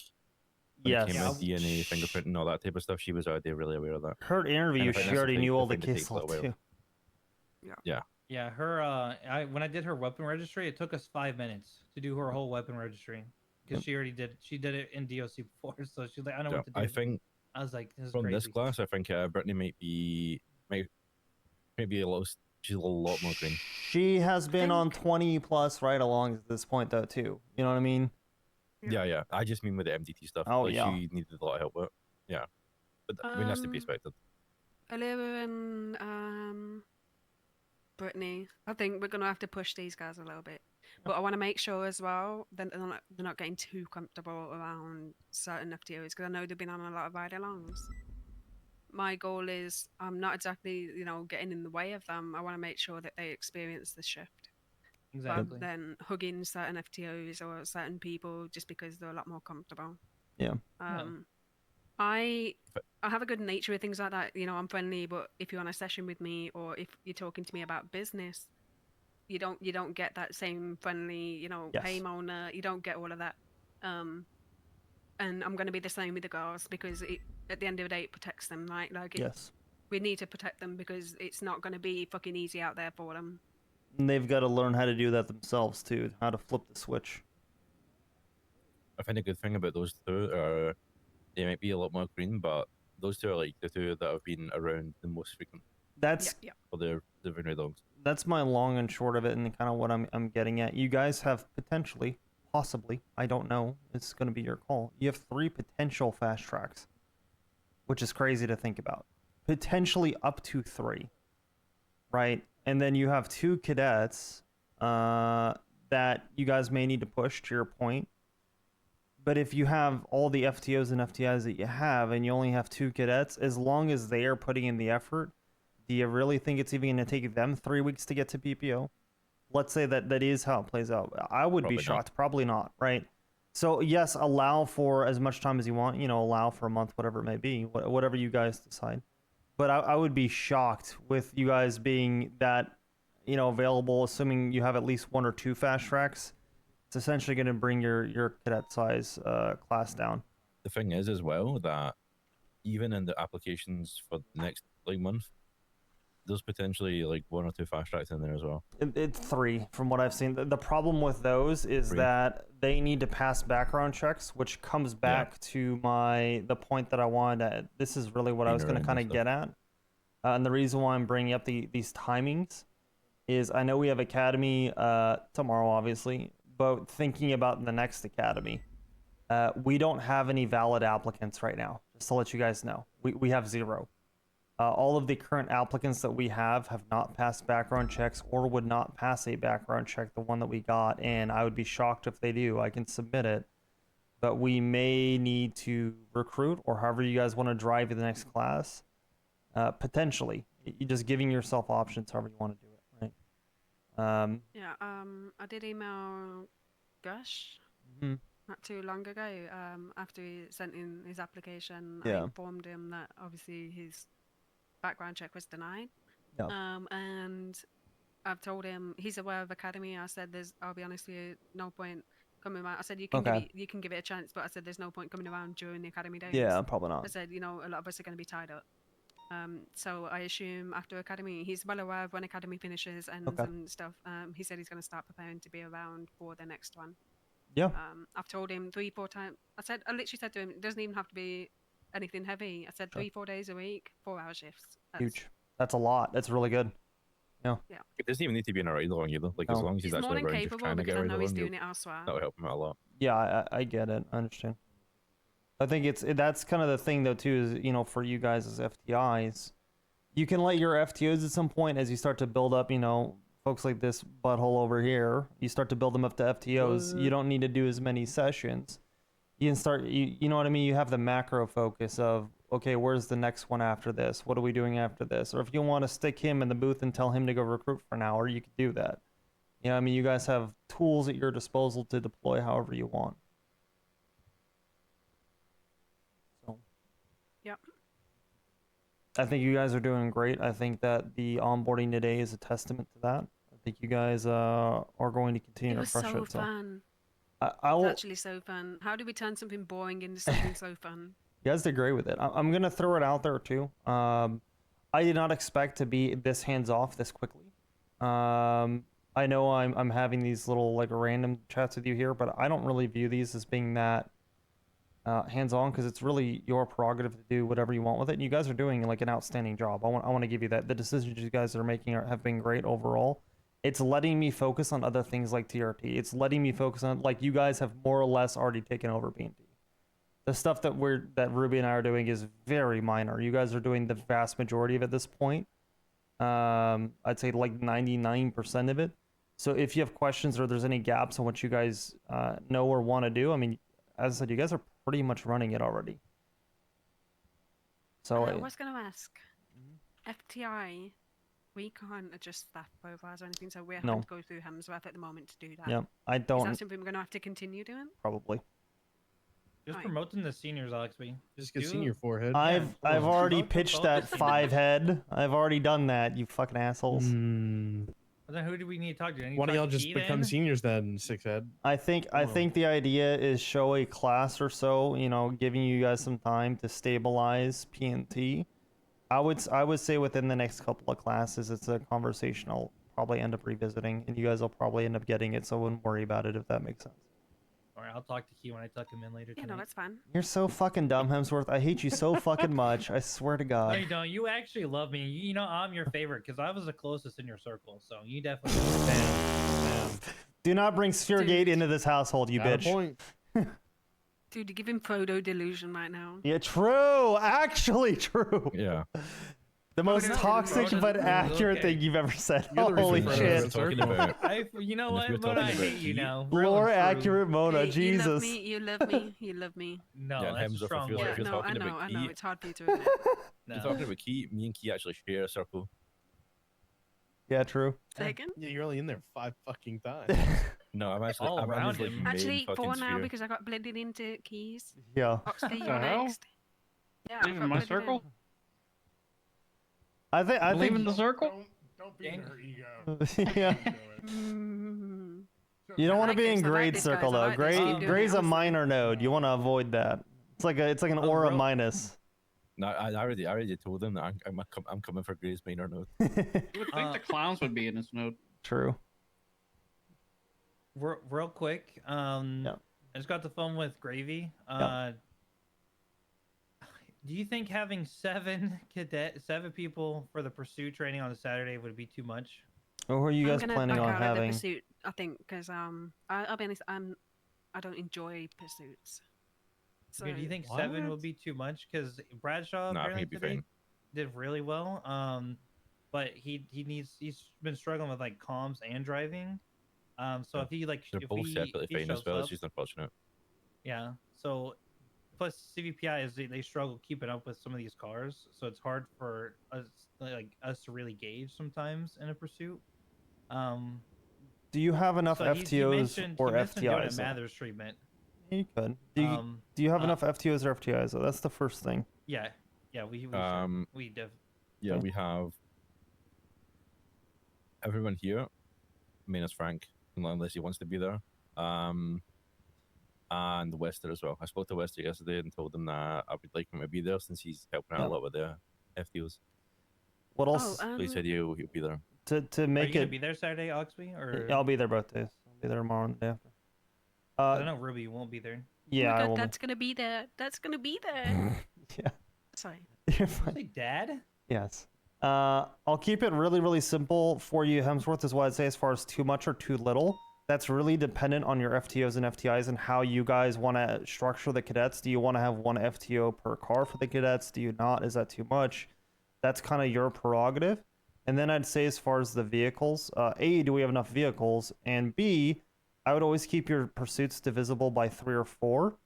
when Yes. it came with DNA, fingerprint, and all that type of stuff. She was already really aware of that. Her interview, And I think she that's already the knew all the thing that case takes a law little while. too. Yeah, her. When I did her weapon registry, it took us 5 minutes to do her whole weapon registry because she already did. She did it in DOC before, so she's like, I know Yeah, what to do. I think I was like, this is from crazy. this class, I think Brittany might be a little. She's a lot more green. She has been on 20 plus right along at this point, though, too. You know what I mean? Yeah. I just mean with the MDT stuff. Oh, like, yeah. She needed a lot of help with it. Yeah. But I mean, that's to be expected. Olivia and Brittany, I think we're going to have to push these guys a little bit. But I want to make sure as well that they're not getting too comfortable around certain FTOs because I know they've been on a lot of ride-alongs. My goal is I'm not exactly, you know, getting in the way of them. I want to make sure that they experience the shift. Exactly. Rather than hugging certain FTOs or certain people just because they're a lot more comfortable. Yeah. I have a good nature with things like that. You know, I'm friendly, but if you're on a session with me or if you're talking to me about business, you don't get that same friendly, you know, Yes. hey Mona, you don't get all of that. And I'm going to be the same with the girls because at the end of the day, it protects them, right? Like, Yes. we need to protect them because it's not going to be fucking easy out there for them. And they've got to learn how to do that themselves, too. How to flip the switch. I think a good thing about those two are they might be a lot more green, but those two are like the two that have been around the most frequent. That's for their veterinary dogs. That's my long and short of it, and kind of what I'm getting at. You guys have potentially, possibly, I don't know. It's going to be your call. You have 3 potential fast tracks, which is crazy to think about. Potentially up to 3, right? And then you have 2 cadets that you guys may need to push, to your point. But if you have all the FTOs and FTIs that you have, and you only have 2 cadets, as long as they are putting in the effort, do you really think it's even going to take them 3 weeks to get to PPO? Let's say that is how it plays out. I would be shocked. Probably not, right? So, yes, allow for as much time as you want. You know, allow for a month, whatever it may be, whatever you guys decide. But I would be shocked with you guys being that, you know, available, assuming you have at least 1 or 2 fast tracks. It's essentially going to bring your cadet size class down. The thing is, as well, that even in the applications for the next month, there's potentially like 1 or 2 fast tracks in there as well. It's 3 from what I've seen. The problem with those is 3. that they need to pass background checks, which comes back to the point that I wanted to, this is really what I was going to kind of get at. And the reason why I'm bringing up these timings is I know we have Academy tomorrow, obviously, but thinking about the next Academy, we don't have any valid applicants right now, just to let you guys know. We have 0. All of the current applicants that we have not passed background checks or would not pass a background check, the one that we got, and I would be shocked if they do. I can submit it, but we may need to recruit, or however you guys want to drive to the next class, potentially. You're just giving yourself options however you want to do it, right? Yeah, I did email Gush Mhm. not too long ago. After he sent in his application, I Yeah. informed him that obviously his background check was denied. Yeah. And I've told him he's aware of Academy. I said I'll be honest with you, no point coming around. I said you can you can give it a chance, but I said there's no point coming around during the Academy days. Yeah, probably not. I said, you know, a lot of us are going to be tied up. So I assume after Academy, he's well aware of when Academy finishes and stuff. He said he's going to start preparing to be around for the next one. Yeah. I've told him 3-4 times. I literally said to him, it doesn't even have to be anything heavy. I said 3-4 days a week, 4-hour shifts. Huge. That's a lot. That's really good. Yeah. It doesn't even need to be in a ride along either. Like as long as he's more actually than around, just capable trying to because get I a know ride he's along, doing it elsewhere. that'll help him out a lot. Yeah, I get it. I understand. I think that's kind of the thing though too, is, you know, for you guys as FTIs, you can let your FTOs at some point as you start to build up, you know, folks like this butthole over here, you start to build them up to FTOs. You don't need to do as many sessions. You can start, you know what I mean? You have the macro focus of, okay, where's the next one after this? What are we doing after this? Or if you want to stick him in the booth and tell him to go recruit for an hour, you could do that. You know, I mean, you guys have tools at your disposal to deploy however you want. So. Yep. I think you guys are doing great. I think that the onboarding today is a testament to that. I think you guys are going to continue It to was crush so it. fun. I will. It's actually so fun. How do we turn something boring into something so fun? You guys did great with it. I'm gonna throw it out there too. I did not expect to be this hands off this quickly. I know I'm having these little like random chats with you here, but I don't really view these as being that hands on because it's really your prerogative to do whatever you want with it. And you guys are doing like an outstanding job. I want to give you that. The decisions you guys are making have been great overall. It's letting me focus on other things like TRT. It's letting me focus on, like, you guys have more or less already taken over BNT. The stuff that Ruby and I are doing is very minor. You guys are doing the vast majority of it at this point. I'd say like 99% of it. So if you have questions or there's any gaps on what you guys know or want to do, I mean, as I said, you guys are pretty much running it already. So I was going to ask, FTI, we can't adjust staff profiles or anything, so we're having to go through Hemsworth at the moment to do that. Yeah, I don't. Is that something we're going to have to continue doing? Probably. Just promoting the seniors, Oxby. Just get senior forehead. I've already pitched that 5 head. I've already done that, you fucking assholes. Well, then who do we need to talk to? Why don't y'all just become seniors then, 6 head? I think the idea is show a class or so, you know, giving you guys some time to stabilize PNT. I would say within the next couple of classes, it's a conversation I'll probably end up revisiting, and you guys will probably end up getting it, so I wouldn't worry about it if that makes sense. All right, I'll talk to Key when I tuck him in later. Yeah, no, that's fine. You're so fucking dumb, Hemsworth. I hate you so fucking much. I swear to God. No, you don't. You actually love me. You know I'm your favorite because I was the closest in your circle, so you definitely. Do not bring Spheregate into this household, you bitch. Point. Dude, you give him proto delusion right now. Yeah, true. Actually true. Yeah. The most toxic but accurate thing you've ever said. Holy shit. You know what, Mona? I hate you now. More accurate Mona, Hey, Jesus. You love me. You love me. No, Yeah, that's a strong feels word. like you're No, I talking know. about I know. Key. It's hard for you to admit. You're talking about Key. Me and Key actually share a circle. Yeah, true. Second? Yeah, you're only in there 5 fucking times. No, I'm actually all I'm around like him. main Actually, fucking 4 now sphere. because I got blended into Keys. Yeah. Oxby, the you're hell? next. Yeah, Leaving my blended in. circle? I think Leaving the circle? Don't be in her ego. Yeah. You don't want to be in this, I like grade this, circle guys, I though. like this. Keep Grade doing Gray's it. a minor node. You want to avoid that. It's like an aura minus. No, I already told them that I'm coming for Gray's minor node. You would think the clowns would be in his node. True. Real quick, I just got the phone with Gravy. Do you think having 7 people for the pursuit training on a Saturday would be too much? Who are you I'm guys gonna planning back on out of the having? pursuit, I think, because I'll be honest, I don't enjoy pursuits. So Do you think 7 will be too much? Because Bradshaw Nah, I think apparently it'd be today fine. did really well. But he's been struggling with like comms and driving. So if he like They're if both he separately fine as shows well. up, It's just unfortunate. yeah. So plus CVPI is they struggle keeping up with some of these cars, so it's hard for us to really gauge sometimes in a pursuit. Do you have enough so FTOs he mentioned or doing a FTIs? though? Mathers treatment. You could. Do you have enough FTOs or FTIs? Though? That's the first thing. Yeah, we Yeah, Okay. we have everyone here, minus Frank, unless he wants to be there. And Wester as well. I spoke to Wester yesterday and told him that I would like him to be there since he's helping out a lot with the FTOs. What else? So he said he'll be there. To Are make you gonna it. be there Saturday, Oxby? Or I'll be there both days. I'll be there tomorrow and the day after. I don't know, Ruby won't be there. Yeah, I will. that's gonna be there. That's gonna be there. Yeah. Sorry. You're fine. Say Dad? Yes. I'll keep it really, really simple for you, Hemsworth, is what I'd say as far as too much or too little. That's really dependent on your FTOs and FTIs and how you guys want to structure the cadets. Do you want to have 1 FTO per car for the cadets? Do you not? Is that too much? That's kind of your prerogative. And then I'd say as far as the vehicles, A, do we have enough vehicles? And B, I would always keep your pursuits divisible by 3 or 4.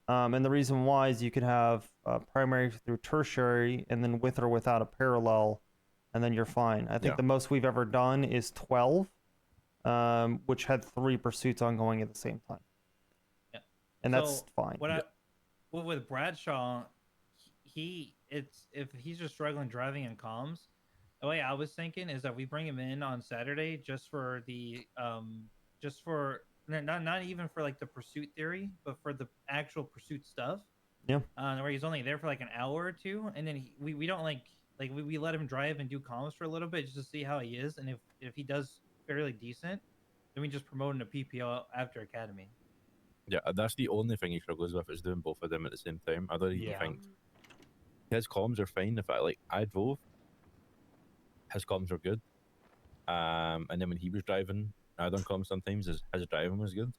And the reason why is you could have primary through tertiary and then with or without a parallel, and then you're fine. I think the most we've ever done is 12, which had 3 pursuits ongoing at the same time. Yeah. And that's fine. With Bradshaw, if he's just struggling driving in comms, the way I was thinking is that we bring him in on Saturday just for the not even for like the pursuit theory, but for the actual pursuit stuff. Yeah. Where he's only there for like an hour or 2, and then we don't we let him drive and do comms for a little bit just to see how he is, and if he does fairly decent, then we just promote him to PPO after academy. Yeah, that's the only thing he struggles with is doing both of them at the same time. I don't even think his comms are fine. If I drove, his comms were good. And then when he was driving, I done comms sometimes. His driving was good.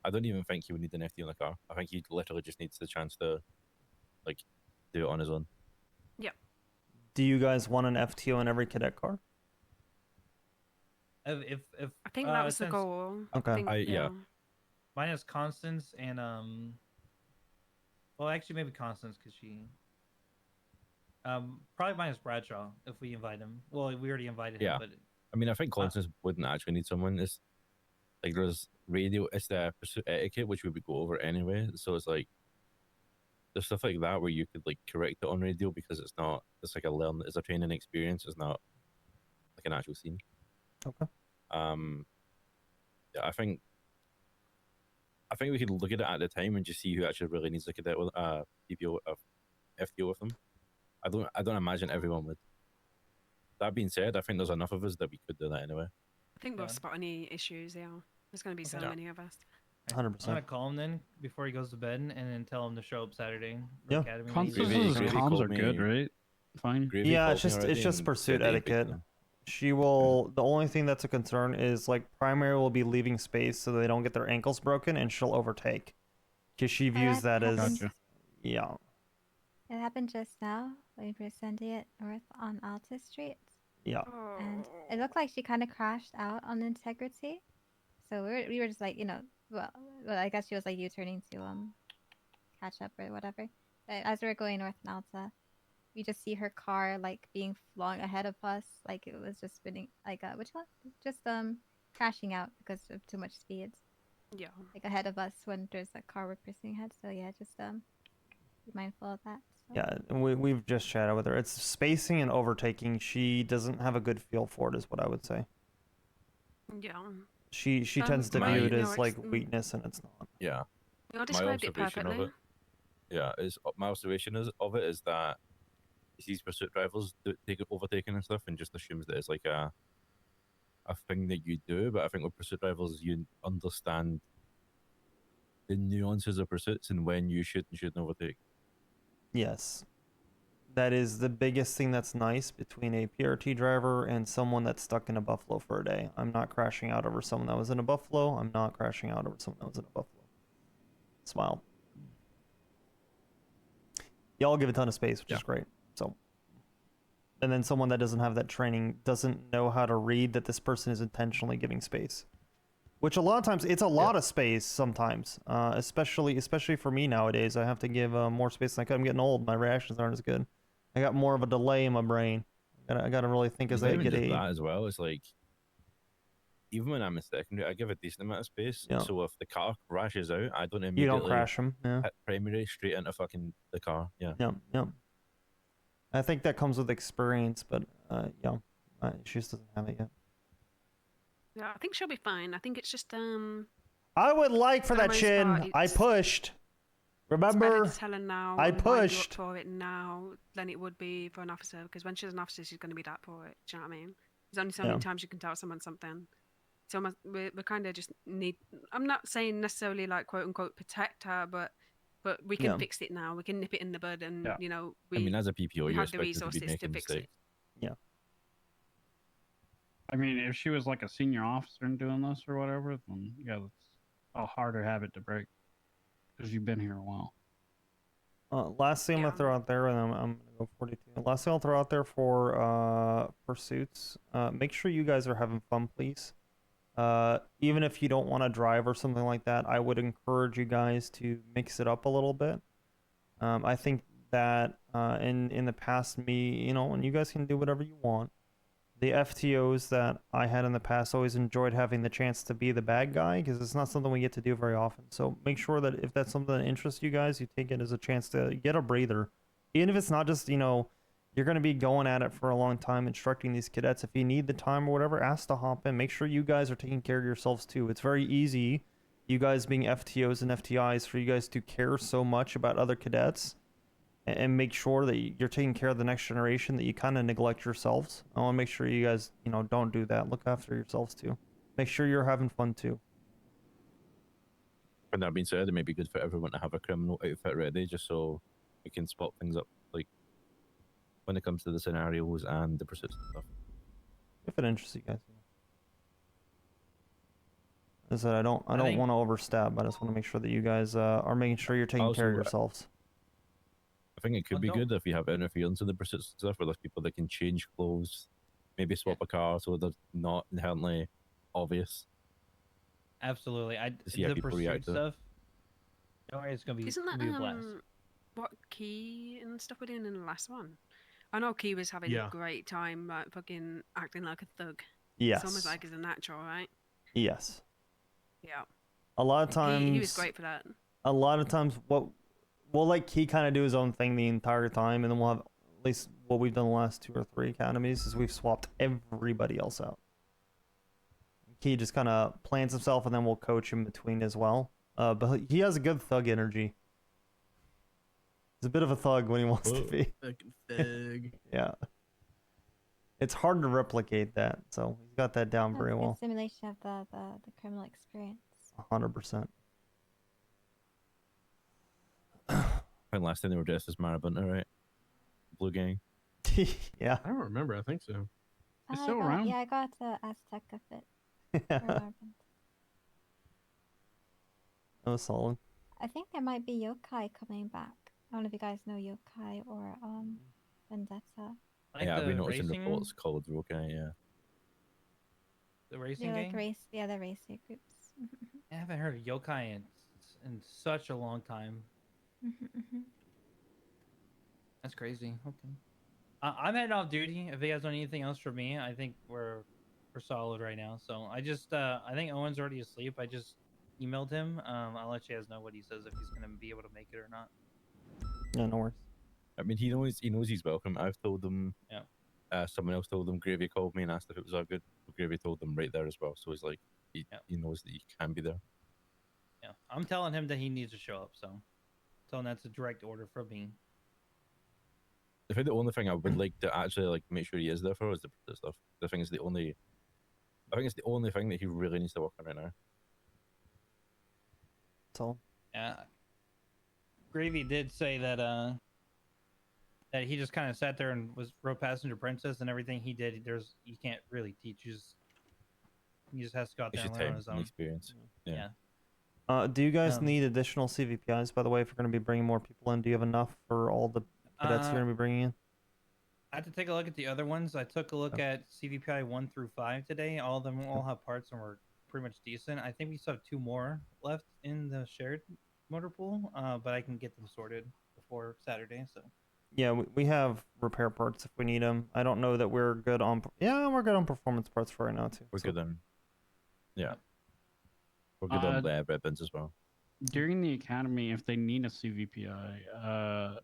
I don't even think he would need an FT in the car. I think he literally just needs the chance to do it on his own. Yep. Do you guys want an FTO in every cadet car? If I think that was the goal. Okay. Yeah. Minus Constance and well, actually maybe Constance because she probably minus Bradshaw if we invite him. Well, we already invited him, but I mean, I think Constance wouldn't actually need someone. It's like there's radio. It's the pursuit etiquette which we would go over anyway. So it's like there's stuff like that where you could correct it on radio because it's not. It's like it's a training experience. It's not like an actual scene. Okay. Yeah, I think we could look at it at the time and just see who actually really needs a cadet with PPO FTO with them. I don't imagine everyone would. That being said, I think there's enough of us that we could do that anyway. I think we'll spot any issues. Yeah, there's going to be so many of us. 100%. I'm gonna call him then before he goes to bed, and then tell him to show up Saturday. Yeah. Academy. Constance's comms are good, right? Fine. Yeah, it's just pursuit etiquette. She will. The only thing that's a concern is primary will be leaving space so they don't get their ankles broken, and she'll overtake, because she views that as yeah. It happened just now. We were sending it north on Alta Street. Yeah. And it looked like she kind of crashed out on integrity. So we were just well, I guess she was U-turning to catch up or whatever. But as we were going north on Alta, we just see her car being flung ahead of us, it was just spinning just crashing out because of too much speed. Yeah. Ahead of us when there's a car we're pursuing ahead. So yeah, just be mindful of that. So. Yeah, and we've just chatted with her. It's spacing and overtaking. She doesn't have a good feel for it, is what I would say. Yeah. She tends to view it as weakness, and it's not. Yeah. You described it perfectly. My observation of it is that he sees pursuit drivers overtaking and stuff, and just assumes that it's like a thing that you do. But I think with pursuit drivers, you understand the nuances of pursuits and when you should and shouldn't overtake. Yes. That is the biggest thing that's nice between a PRT driver and someone that's stuck in a Buffalo for a day. I'm not crashing out over someone that was in a Buffalo. I'm not crashing out over someone that was in a Buffalo. Smile. Y'all give a ton of space, which is great. So, and then someone that doesn't have that training doesn't know how to read that this person is intentionally giving space, which a lot of times it's a lot of space sometimes, especially for me nowadays. I have to give more space than I could. I'm getting old. My reactions aren't as good. I got more of a delay in my brain. I gotta really think as I get that as well. It's like, even when I'm in secondary, I give a decent amount of space. Yeah. So if the car crashes out, I don't immediately You don't crash them. Yeah. hit primary straight into fucking the car. Yeah. Yeah. Yeah. I think that comes with experience, but yeah, she just doesn't have it yet. Yeah, I think she'll be fine. I think it's just I would like for for the that most chin. part, I it's- pushed. It's better Remember, to tell her now I and wind you up pushed. for it now than it would be for an officer, because when she's an officer, she's going to be that for it. Do you know what I mean? There's only so many Yeah. times you can tell someone something. So we're kind of just need. I'm not saying necessarily like quote unquote protect her, but we can Yeah. fix it now. We can nip it in the bud, and Yeah. you know I mean, as a PPO, we you're have the expected to be resources to making fix mistakes. it. Yeah. I mean, if she was like a senior officer and doing this or whatever, then yeah, that's a harder habit to break because you've been here a while. Last thing I'm gonna throw out there, and I'm gonna go 42. Last thing I'll throw out there for pursuits. Make sure you guys are having fun, please. Even if you don't want to drive or something like that, I would encourage you guys to mix it up a little bit. I think that in the past, and you guys can do whatever you want. The FTOs that I had in the past always enjoyed having the chance to be the bad guy because it's not something we get to do very often. So make sure that if that's something that interests you guys, you take it as a chance to get a breather. Even if it's not just, you're going to be going at it for a long time instructing these cadets. If you need the time or whatever, ask to hop in. Make sure you guys are taking care of yourselves too. It's very easy, you guys being FTOs and FTIs, for you guys to care so much about other cadets and make sure that you're taking care of the next generation that you kind of neglect yourselves. I want to make sure you guys, don't do that. Look after yourselves too. Make sure you're having fun too. And that being said, it may be good for everyone to have a criminal outfit ready, just so we can spot things up, like when it comes to the scenarios and the pursuits and stuff. If it interests you guys. I said I don't want to overstep. I just want to make sure that you guys are making sure you're taking care of yourselves. I think it could be good if you have interference in the pursuits and stuff, where there's people that can change clothes, maybe swap a car so they're not inherently obvious. Absolutely. See how The people pursuit react to it. stuff. Don't worry, it's gonna be, Isn't that gonna be a blast. what Key and stuff were doing in the last one? I know Key was having Yeah. a great time, like fucking acting like a thug. Yes. It's almost like he's a natural, right? Yes. Yeah. A lot of times He was great for that. A lot of times we'll let Key kind of do his own thing the entire time, and then we'll have, at least what we've done the last 2 or 3 academies, is we've swapped everybody else out. Key just kind of plans himself, and then we'll coach him between as well. But he has a good thug energy. He's a bit of a thug when he wants to be. Fucking thug. Yeah. It's hard to replicate that, so he's got that down very That's a good well. simulation of the criminal experience. 100%. I think last time they were dressed as Marabunta, right? Blue gang. Yeah. I don't remember. I think so. I got the Aztec outfit. That was solid. I think there might be Yokai coming back. I don't know if you guys know Yokai or Vendetta. Yeah, I've been noticing reports called Rokai, yeah. The racing Yeah, game? like race. Yeah, the racing groups. I haven't heard of yokai in such a long time. That's crazy. Okay. I'm heading off duty. If you guys want anything else from me, I think we're solid right now. So I just I think Owen's already asleep. I just emailed him. I'll let you guys know what he says, if he's gonna be able to make it or not. Yeah, no worries. I mean, he knows he's welcome. I've told him. Yeah. Someone else told him. Gravy called me and asked if it was all good. Gravy told him right there as well. So he's like, he knows that he can be there. Yeah, I'm telling him that he needs to show up. So, telling that's a direct order from me. I think the only thing I would like to actually like make sure he is there for is the stuff. I think it's the only thing that he really needs to work on right now. So Yeah. Gravy did say that that he just kind of sat there and wrote Passenger Princess and everything he did. You can't really teach. He just has to go out It's there and just learn on time his and own. experience. Yeah. Do you guys need additional CVPIs, by the way, if you're going to be bringing more people in? Do you have enough for all the cadets you're going to be bringing in? I had to take a look at the other ones. I took a look at CVPI 1 through 5 today. All of them all have parts and were pretty much decent. I think we still have 2 more left in the shared motor pool, but I can get them sorted before Saturday. So Yeah, we have repair parts if we need them. I don't know that we're good on... Yeah, we're good on performance parts for right now, too. We're good on... Yeah. We're good on the red bins as well. During the academy, if they need a CVPI,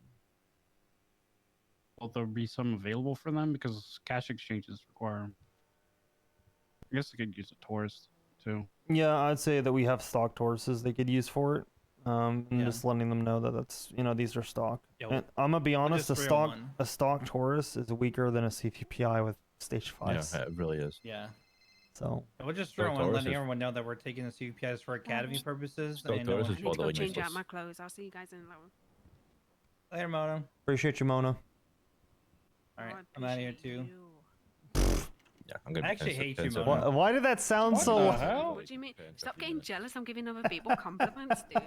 will there be some available for them? Because cash exchanges require them. I guess they could use a tourist, too. Yeah, I'd say that we have stock Tauruses they could use for it. And just letting them know that that's, these are stock. Yeah, And I'm gonna be honest, just a stock Taurus is weaker than a CVPI with stage 5. Yeah, it really is. yeah. So We'll just throw one, letting everyone know that we're taking the CVPIs for academy purposes. Stock And Taurus no is one... I need to go change out my clothes. I'll see you guys in a little. Later, Mona. appreciate you, Mona. All right, I'm out of here too. Yeah, I'm gonna. I actually hate you, Mona. Why did that sound What so? the hell? What do you mean? Stop getting jealous. I'm giving other people compliments, dude.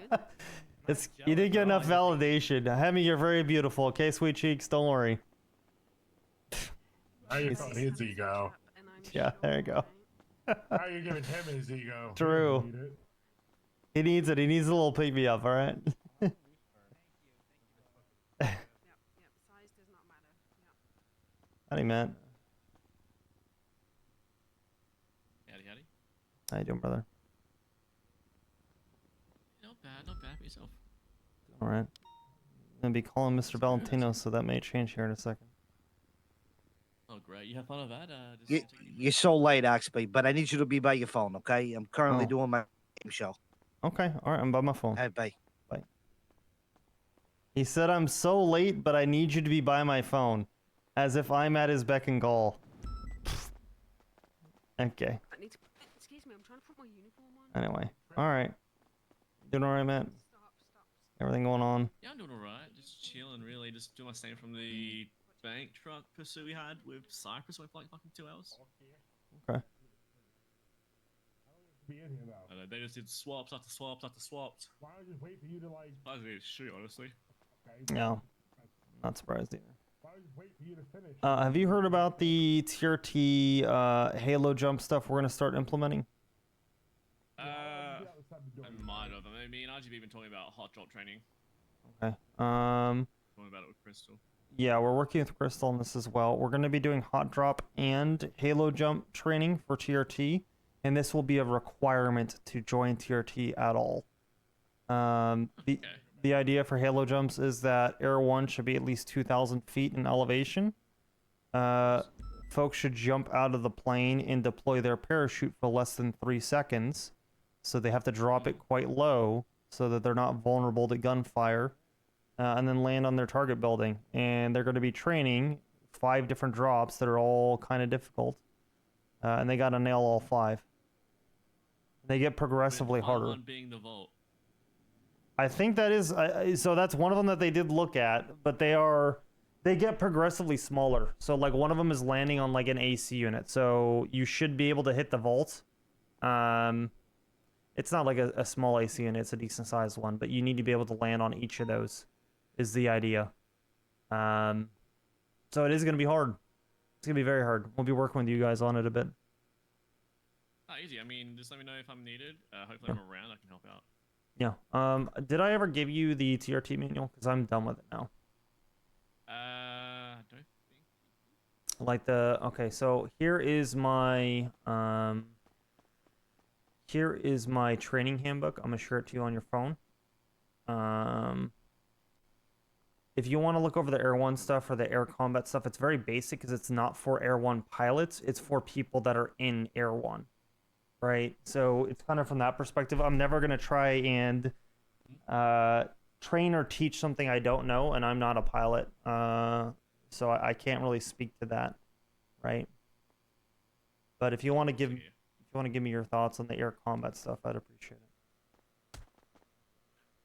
You didn't get enough validation. Hemi, you're very beautiful. Okay, sweet cheeks. Don't worry. Now you're calling his ego. Yeah, there you go. Now you're giving him his ego. True. He needs it. He needs a little pick me up. All right. Howdy, man. Howdy, howdy. How you doing, brother? Not bad for yourself. All right. I'm gonna be calling Mr. Valentino, so that may change here in a second. Oh, great. You have fun of that? You're so late, Oxby, but I need you to be by your phone, okay? I'm currently doing my game show. Okay, all right. I'm by my phone. Hey, bye. Bye. He said, "I'm so late, but I need you to be by my phone," as if I'm at his beck and call. Okay. Excuse me, I'm trying to put my uniform on. Anyway, all right. Doing all right, Matt? Everything going on? Yeah, I'm doing alright. Just chilling, really. Just doing my same from the bank truck pursuit we had with Cypress. Went for like fucking 2 hours. Okay. They just did swaps after swaps after swaps. Why don't I just wait for you to like? I was shit, honestly. No. Not surprised either. Why don't I just wait for you to finish? Have you heard about the TRT Halo jump stuff we're gonna start implementing? I might have. I mean, RGB been talking about hot drop training. Okay. Talking about it with Crystal. Yeah, we're working with Crystal on this as well. We're going to be doing hot drop and Halo jump training for TRT, and this will be a requirement to join TRT at all. The idea for Halo jumps is that Air 1 should be at least 2,000 feet in elevation. Folks should jump out of the plane and deploy their parachute for less than 3 seconds. So they have to drop it quite low so that they're not vulnerable to gunfire, and then land on their target building. And they're going to be training 5 different drops that are all kind of difficult, and they got to nail all 5. They get progressively harder. One being the vault. I think that is so. That's one of them that they did look at, but they get progressively smaller. So like one of them is landing on like an AC unit, so you should be able to hit the vault. It's not like a small AC unit, it's a decent sized one, but you need to be able to land on each of those, is the idea. So it is going to be hard. It's going to be very hard. We'll be working with you guys on it a bit. Not easy. I mean, just let me know if I'm needed. Hopefully I'm around. I can help out. Yeah. Did I ever give you the TRT manual? Because I'm done with it now. Don't think. Like okay, so here is my training handbook. I'm gonna share it to you on your phone. If you want to look over the Air 1 stuff or the air combat stuff, it's very basic because it's not for Air 1 pilots. It's for people that are in Air 1, right? So it's kind of from that perspective. I'm never gonna try and train or teach something I don't know, and I'm not a pilot. so I can't really speak to that, right? But if you want to give me your thoughts on the air combat stuff, I'd appreciate it.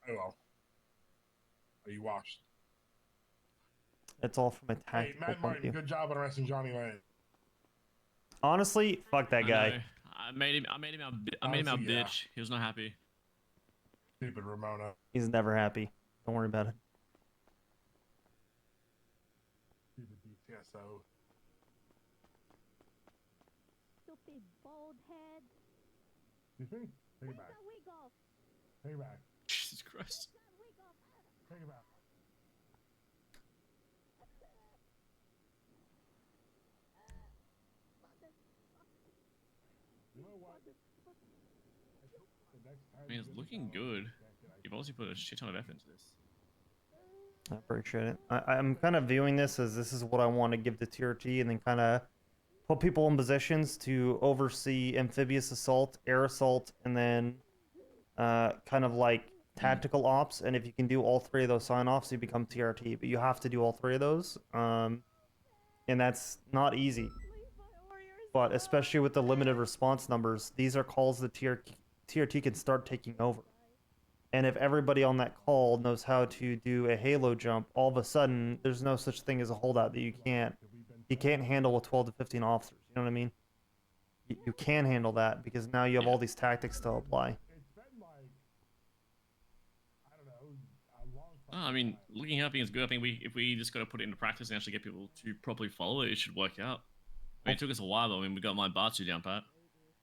I will. Are you watched? It's all from a Hey, tactical Matt point of Martin, view. good job on arresting Johnny Lane. Honestly, fuck that I guy. know. I made him our Honestly, yeah. bitch. He was not happy. Stupid Ramona. He's never happy. Don't worry about it. Stupid DCSO. Stupid bald head. Excuse me? Take it back. Take it back. Jesus Christ. Take it back. You know what? I mean, it's looking good. You've obviously put a shit ton of effort into this. I appreciate it. I'm kind of viewing this as this is what I want to give to TRT, and then kind of put people in positions to oversee amphibious assault, air assault, and then kind of like tactical ops. And if you can do all three of those sign-offs, you become TRT. But you have to do all three of those, and that's not easy. But especially with the limited response numbers, these are calls that TRT can start taking over. And if everybody on that call knows how to do a halo jump, all of a sudden there's no such thing as a holdout that you can't handle with 12 to 15 officers. You know what I mean? You can handle that because now you have all these tactics to apply. I mean, looking helping is good. I think if we just got to put it into practice and actually get people to properly follow it, it should work out. I mean, it took us a while, though. I mean, we got my Batsu down pat.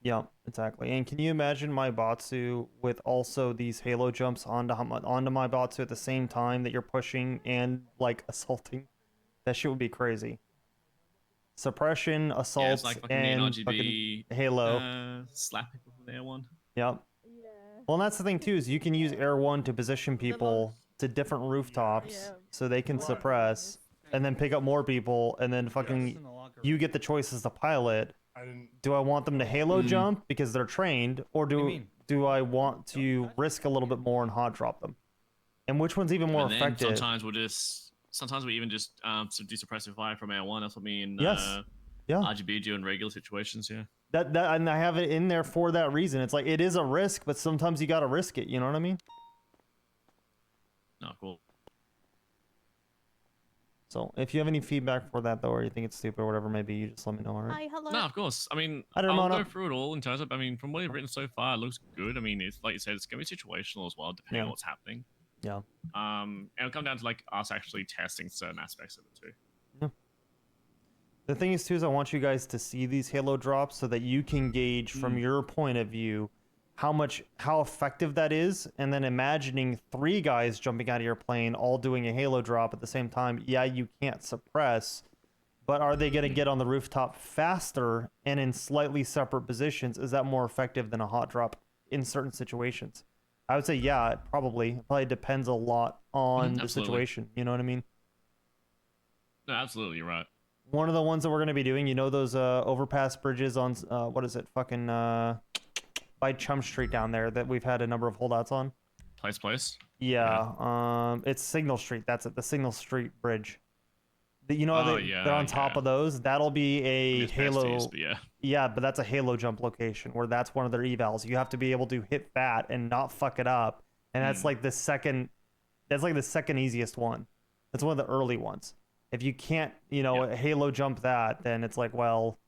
Yeah, exactly. And can you imagine my Batsu with also these halo jumps onto my Batsu at the same time that you're pushing and like assaulting? That shit would be crazy. Suppression, assault, Yeah, it's like fucking and RGB, fucking halo. Slap people from there one. Yep. Well, and that's the thing too, is you can use Air 1 to position people to different rooftops so they can suppress and then pick up more people, and then fucking you get the choice as the pilot. Do I want them to halo jump because they're trained, or do I want to risk a little bit more and hot drop them? And which one's even more And then effective? sometimes we even just do suppressive fire from Air 1. That's what me and Yes. Yeah. RGB do in regular situations, yeah. That and I have it in there for that reason. It's like it is a risk, but sometimes you gotta risk it. You know what I mean? No, cool. So if you have any feedback for that though, or you think it's stupid or whatever, maybe you just let me know. All right? Hi, hello. No, of course. I mean, Hi there, I'll Mona. go through it all in terms of, I mean, from what you've written so far, it looks good. I mean, it's like you said, it's going to be situational as well, depending Yeah. on what's happening. Yeah. And it'll come down to like us actually testing certain aspects of it too. The thing is too is I want you guys to see these halo drops so that you can gauge from your point of view how effective that is, and then imagining 3 guys jumping out of your plane all doing a halo drop at the same time. Yeah, you can't suppress, but are they going to get on the rooftop faster and in slightly separate positions? Is that more effective than a hot drop in certain situations? I would say yeah, it probably depends a lot on the Absolutely. situation. You know what I mean? No, absolutely, you're right. One of the ones that we're going to be doing, you know, those overpass bridges on what is it, fucking by Chum Street down there that we've had a number of holdouts on. Place. Yeah, it's Signal Street. That's it, the Signal Street Bridge. You know, Oh, they're on top of those. That'll be a halo. besties, but yeah. Yeah, but that's a halo jump location where that's one of their evals. You have to be able to hit that and not fuck it up, and that's like the second. That's like the second easiest one. That's one of the early ones. If you can't, halo jump that, then it's like, well,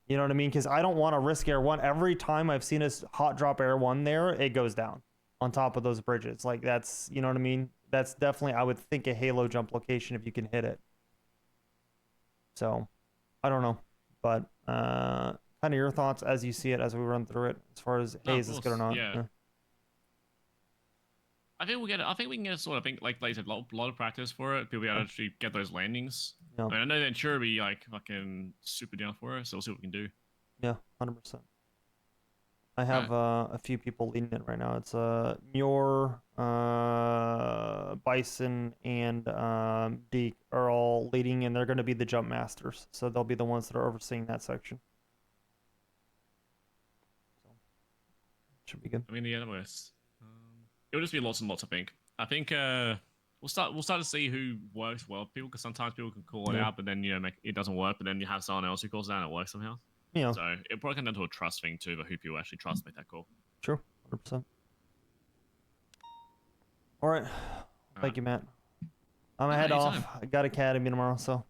you know what I mean? Because I don't want to risk Air 1. Every time I've seen us hot drop Air 1 there, it goes down on top of those bridges. Like, that's, you know what I mean? That's definitely, I would think, a halo jump location if you can hit it. So, I don't know. But, kind of your thoughts as you see it, as we run through it, as far as, hey, is this good or not? Yeah. I think we can get a sort of, like you said, a lot of practice for it. People be able to actually get those landings. Yeah. I mean, I know that sure be like fucking super down for it, so we'll see what we can do. Yeah, 100%. I have a few people leading it right now. It's Muir, Bison, and Deke are all leading, and they're going to be the jump masters. So they'll be the ones that are overseeing that section. So, should be good. I mean, the NOS. It'll just be lots and lots, I think. I think We'll start to see who works well with people, because sometimes people can call it Yeah. out, but then it doesn't work. But then you have someone else who calls it out and it works somehow. Yeah. So it probably comes down to a trust thing too, but who people actually trust to make that call. True. 100%. All right. Thank you, Matt. I'm gonna head off. I got academy tomorrow, so. All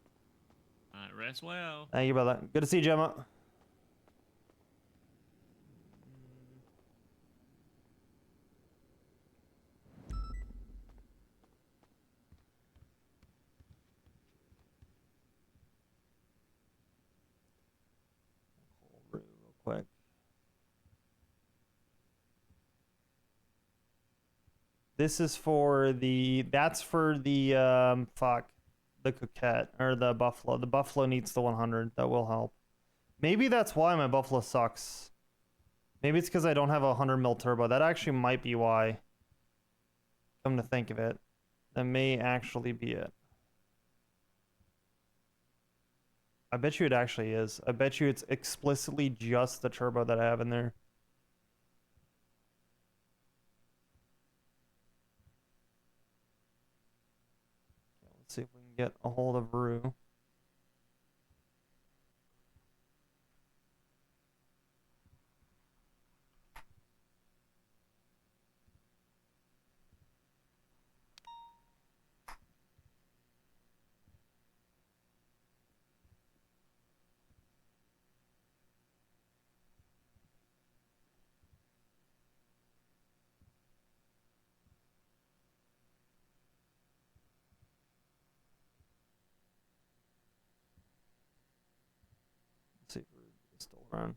right, rest well. Thank you, brother. Good to see you, Gemma. Real quick. This is for the. That's for the fuck, the coquette or the buffalo. The buffalo needs the 100. That will help. Maybe that's why my buffalo sucks. Maybe it's because I don't have a 100 mil turbo. That actually might be why. Come to think of it, that may actually be it. I bet you it actually is. I bet you it's explicitly just the turbo that I have in there. Let's see if we can get a hold of Rue. Let's see if Rue is still around.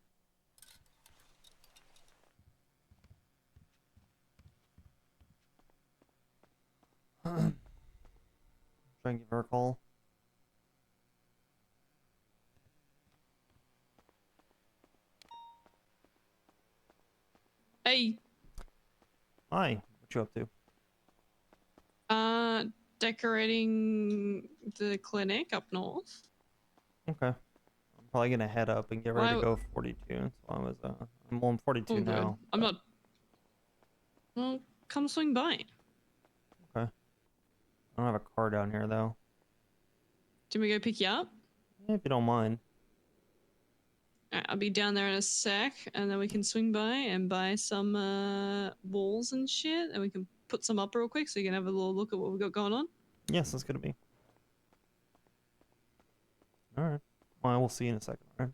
Try and give her a call. Hey. Hi, what you up to? Decorating the clinic up north. Okay. I'm probably gonna head up and get ready to go 42. So I was I'm on 42 Oh, good. now. I'm not. Well, come swing by. Okay. I don't have a car down here though. Do we go pick you up? If you don't mind. Alright, I'll be down there in a sec, and then we can swing by and buy some walls and shit, and we can put some up real quick so you can have a little look at what we've got going on. Yes, that's gonna be. Alright. Well, we'll see you in a second, alright?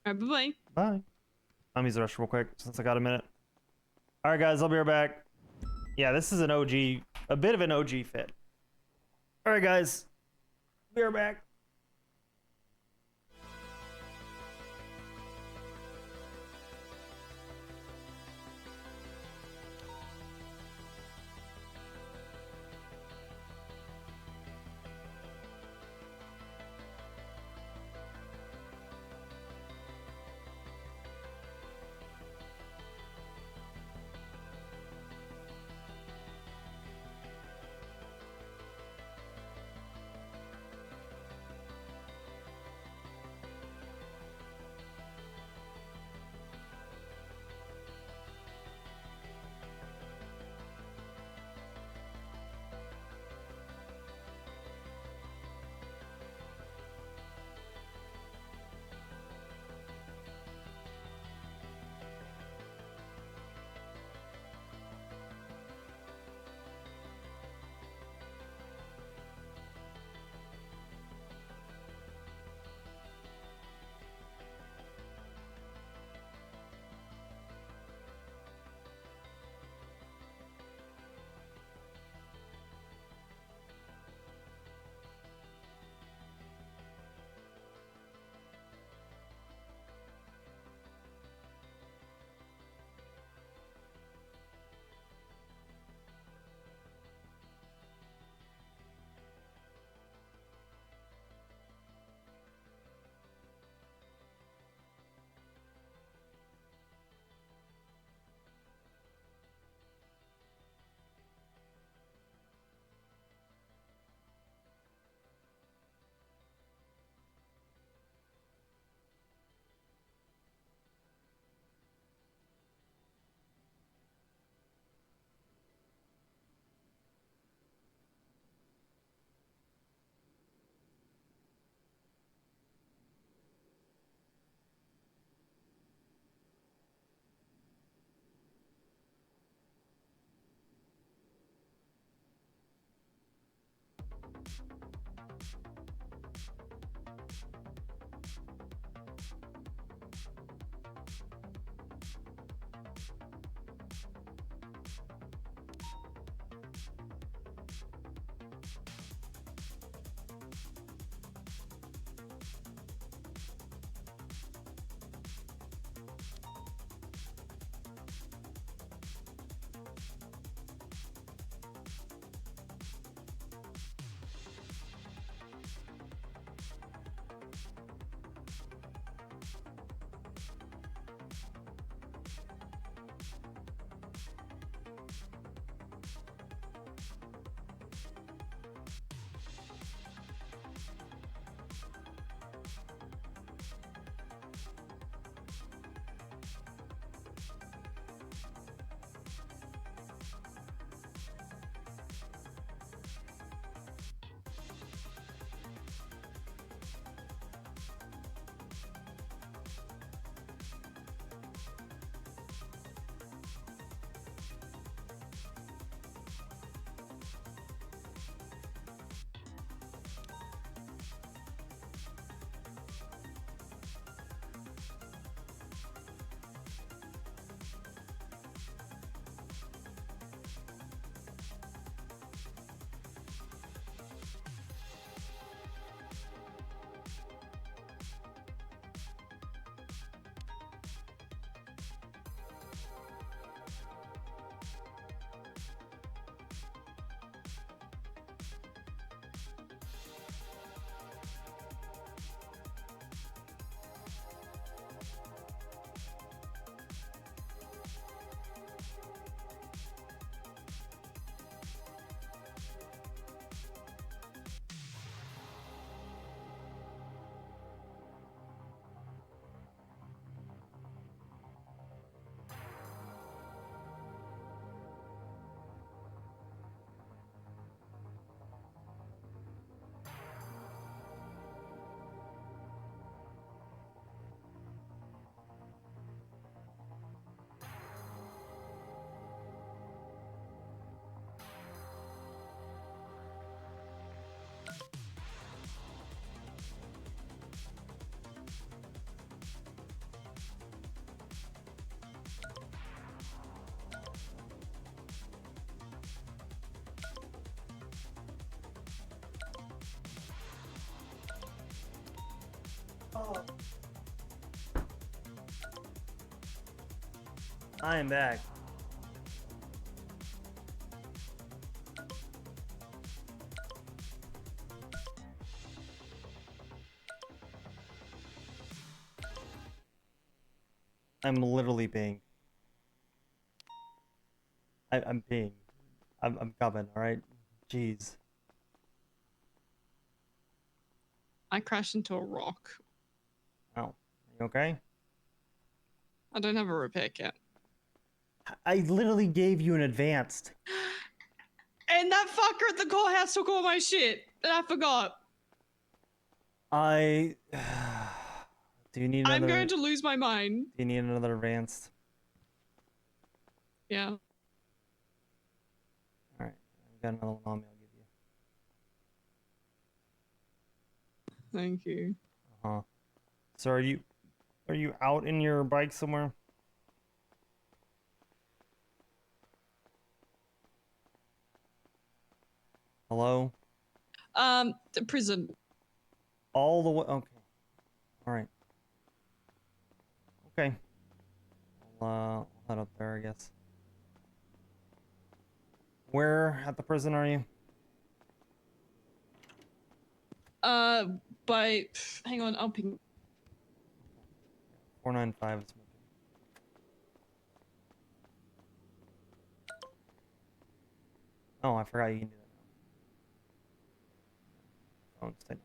Alright, bye-bye. Bye. I'm using the restroom real quick since I got a minute. Alright guys, I'll be right back. Yeah, this is an OG, a bit of an OG fit. Alright guys, be right back. I am back. I'm literally peeing. I'm peeing. I'm coming, alright? Jeez. I crashed into a rock. Oh. You okay? I don't have a repair kit. I literally gave you an advanced. And that fucker at the courthouse took all my shit. And I forgot. I... Do you need another... I'm going to lose my mind. Do you need another advanced? Yeah. Alright. I've got another one on me. I'll give you. Thank you. Uh-huh. So are you out in your bike somewhere? Hello? The prison. All the way. Okay. All right. Okay. I'll head up there, I guess. Where at the prison are you? Hang on, I'll ping. 495 is smoking. Oh, I forgot you can do that now. Phone's technology.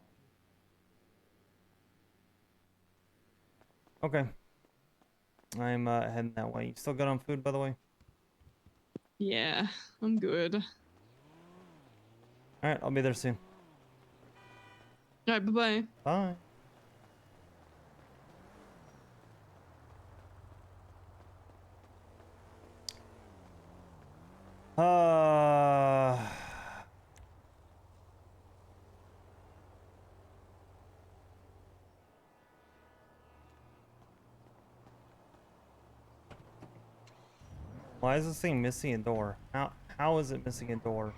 Okay. I'm heading that way. You still good on food, by the way? Yeah, I'm good. Alright, I'll be there soon. Alright, bye-bye. Bye. Why is this thing missing a door? How is it missing a door?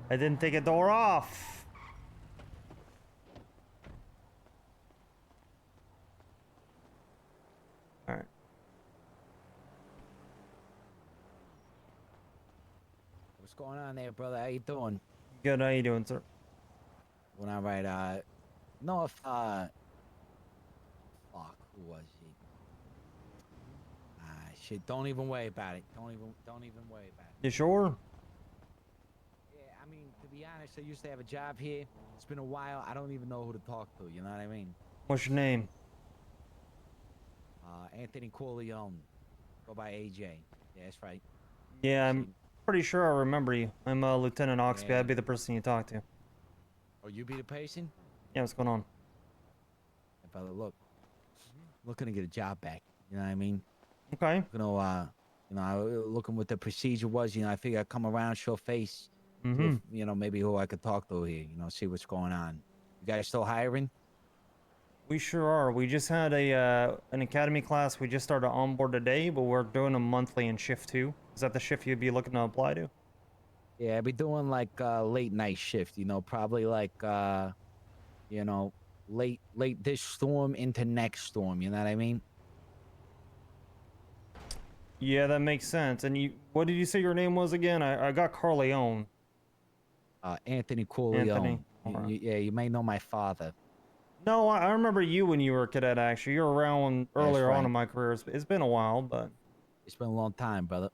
I didn't take a door off. All right. What's going on there, brother? How you doing? Good. How you doing, sir? Doing all right. No, if fuck, who was he? Shit. Don't even worry about it. Don't even worry about it. You sure? Yeah, I mean, to be honest, I used to have a job here. It's been a while. I don't even know who to talk to. You know what I mean? What's your name? Anthony Corleone. Go by AJ. Yeah, that's right. Yeah, I'm pretty sure I remember you. I'm Lieutenant Oxby. Yeah. I'd be the person you talk to. Oh, you be the patient? Yeah, what's going on? Hey, brother, look. Looking to get a job back. You know what I mean? Okay. Looking what the procedure was. I figure I'd come around, show face. Mm-hmm. Maybe who I could talk to here. See what's going on. You guys still hiring? We sure are. We just had an academy class. We just started on board today, but we're doing a monthly in shift 2. Is that the shift you'd be looking to apply to? Yeah, I'd be doing like late night shift. Probably like late this storm into next storm. You know what I mean? Yeah, that makes sense. And what did you say your name was again? I got Corleone. Anthony Corleone. Anthony. Yeah, you may know my father. No, I remember you when you were a cadet, actually. You were around earlier on in my career. It's been a while, but... It's been a long time, brother.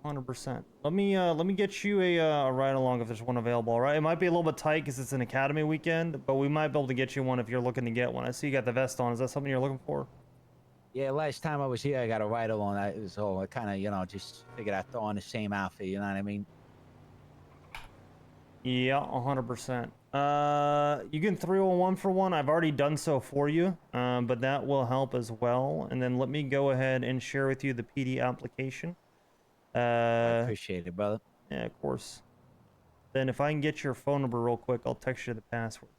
100%. Let me get you a ride-along if there's one available, all right? It might be a little bit tight because it's an academy weekend, but we might be able to get you one if you're looking to get one. I see you got the vest on. Is that something you're looking for? Yeah, last time I was here, I got a ride along. So I kind of, just figured I'd throw on the same outfit. You know what I mean? Yeah, 100%. You can 301 for one. I've already done so for you, but that will help as well. And then let me go ahead and share with you the PD application. I appreciate it, brother. Yeah, of course. Then if I can get your phone number real quick, I'll text you the password.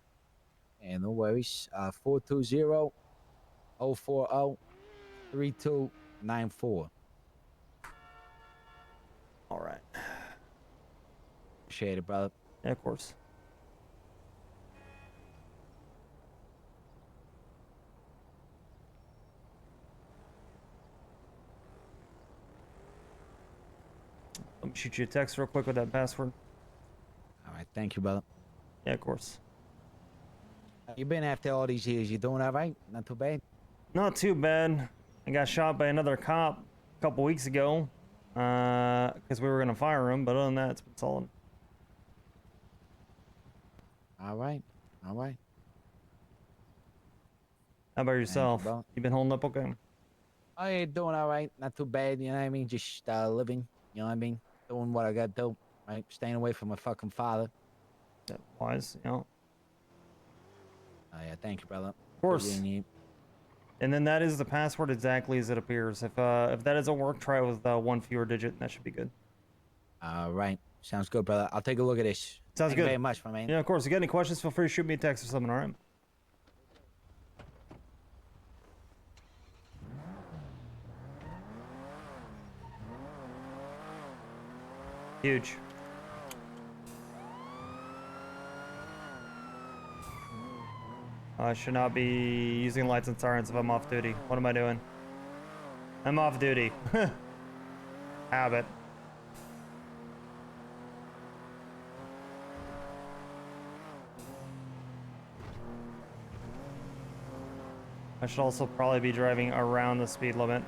Yeah, no worries. 420-040-3294. All right. Appreciate it, brother. Yeah, of course. Let me shoot you a text real quick with that password. All right, thank you, brother. Yeah, of course. You been after all these years? You doing all right? Not too bad. Not too bad. I got shot by another cop a couple weeks ago, because we were gonna fire him. But other than that, it's been solid. All right, all right. How about yourself? bro. You been holding up okay? Oh, yeah, doing all right. Not too bad. You know what I mean? Just living. You know what I mean? Doing what I got to do. Right? Staying away from my fucking father. That wise, you know. Oh yeah, thank you, brother. Of course. And then that is the password exactly as it appears. If that doesn't work, try it with one fewer digit. That should be good. All right. Sounds good, brother. I'll take a look at this. Sounds Thank good. you very much, my man. Yeah, of course. If you got any questions, feel free to shoot me a text or something, all right? Huge. I should not be using lights and sirens if I'm off duty. What am I doing? I'm off duty. Habit. I should also probably be driving around the speed limit.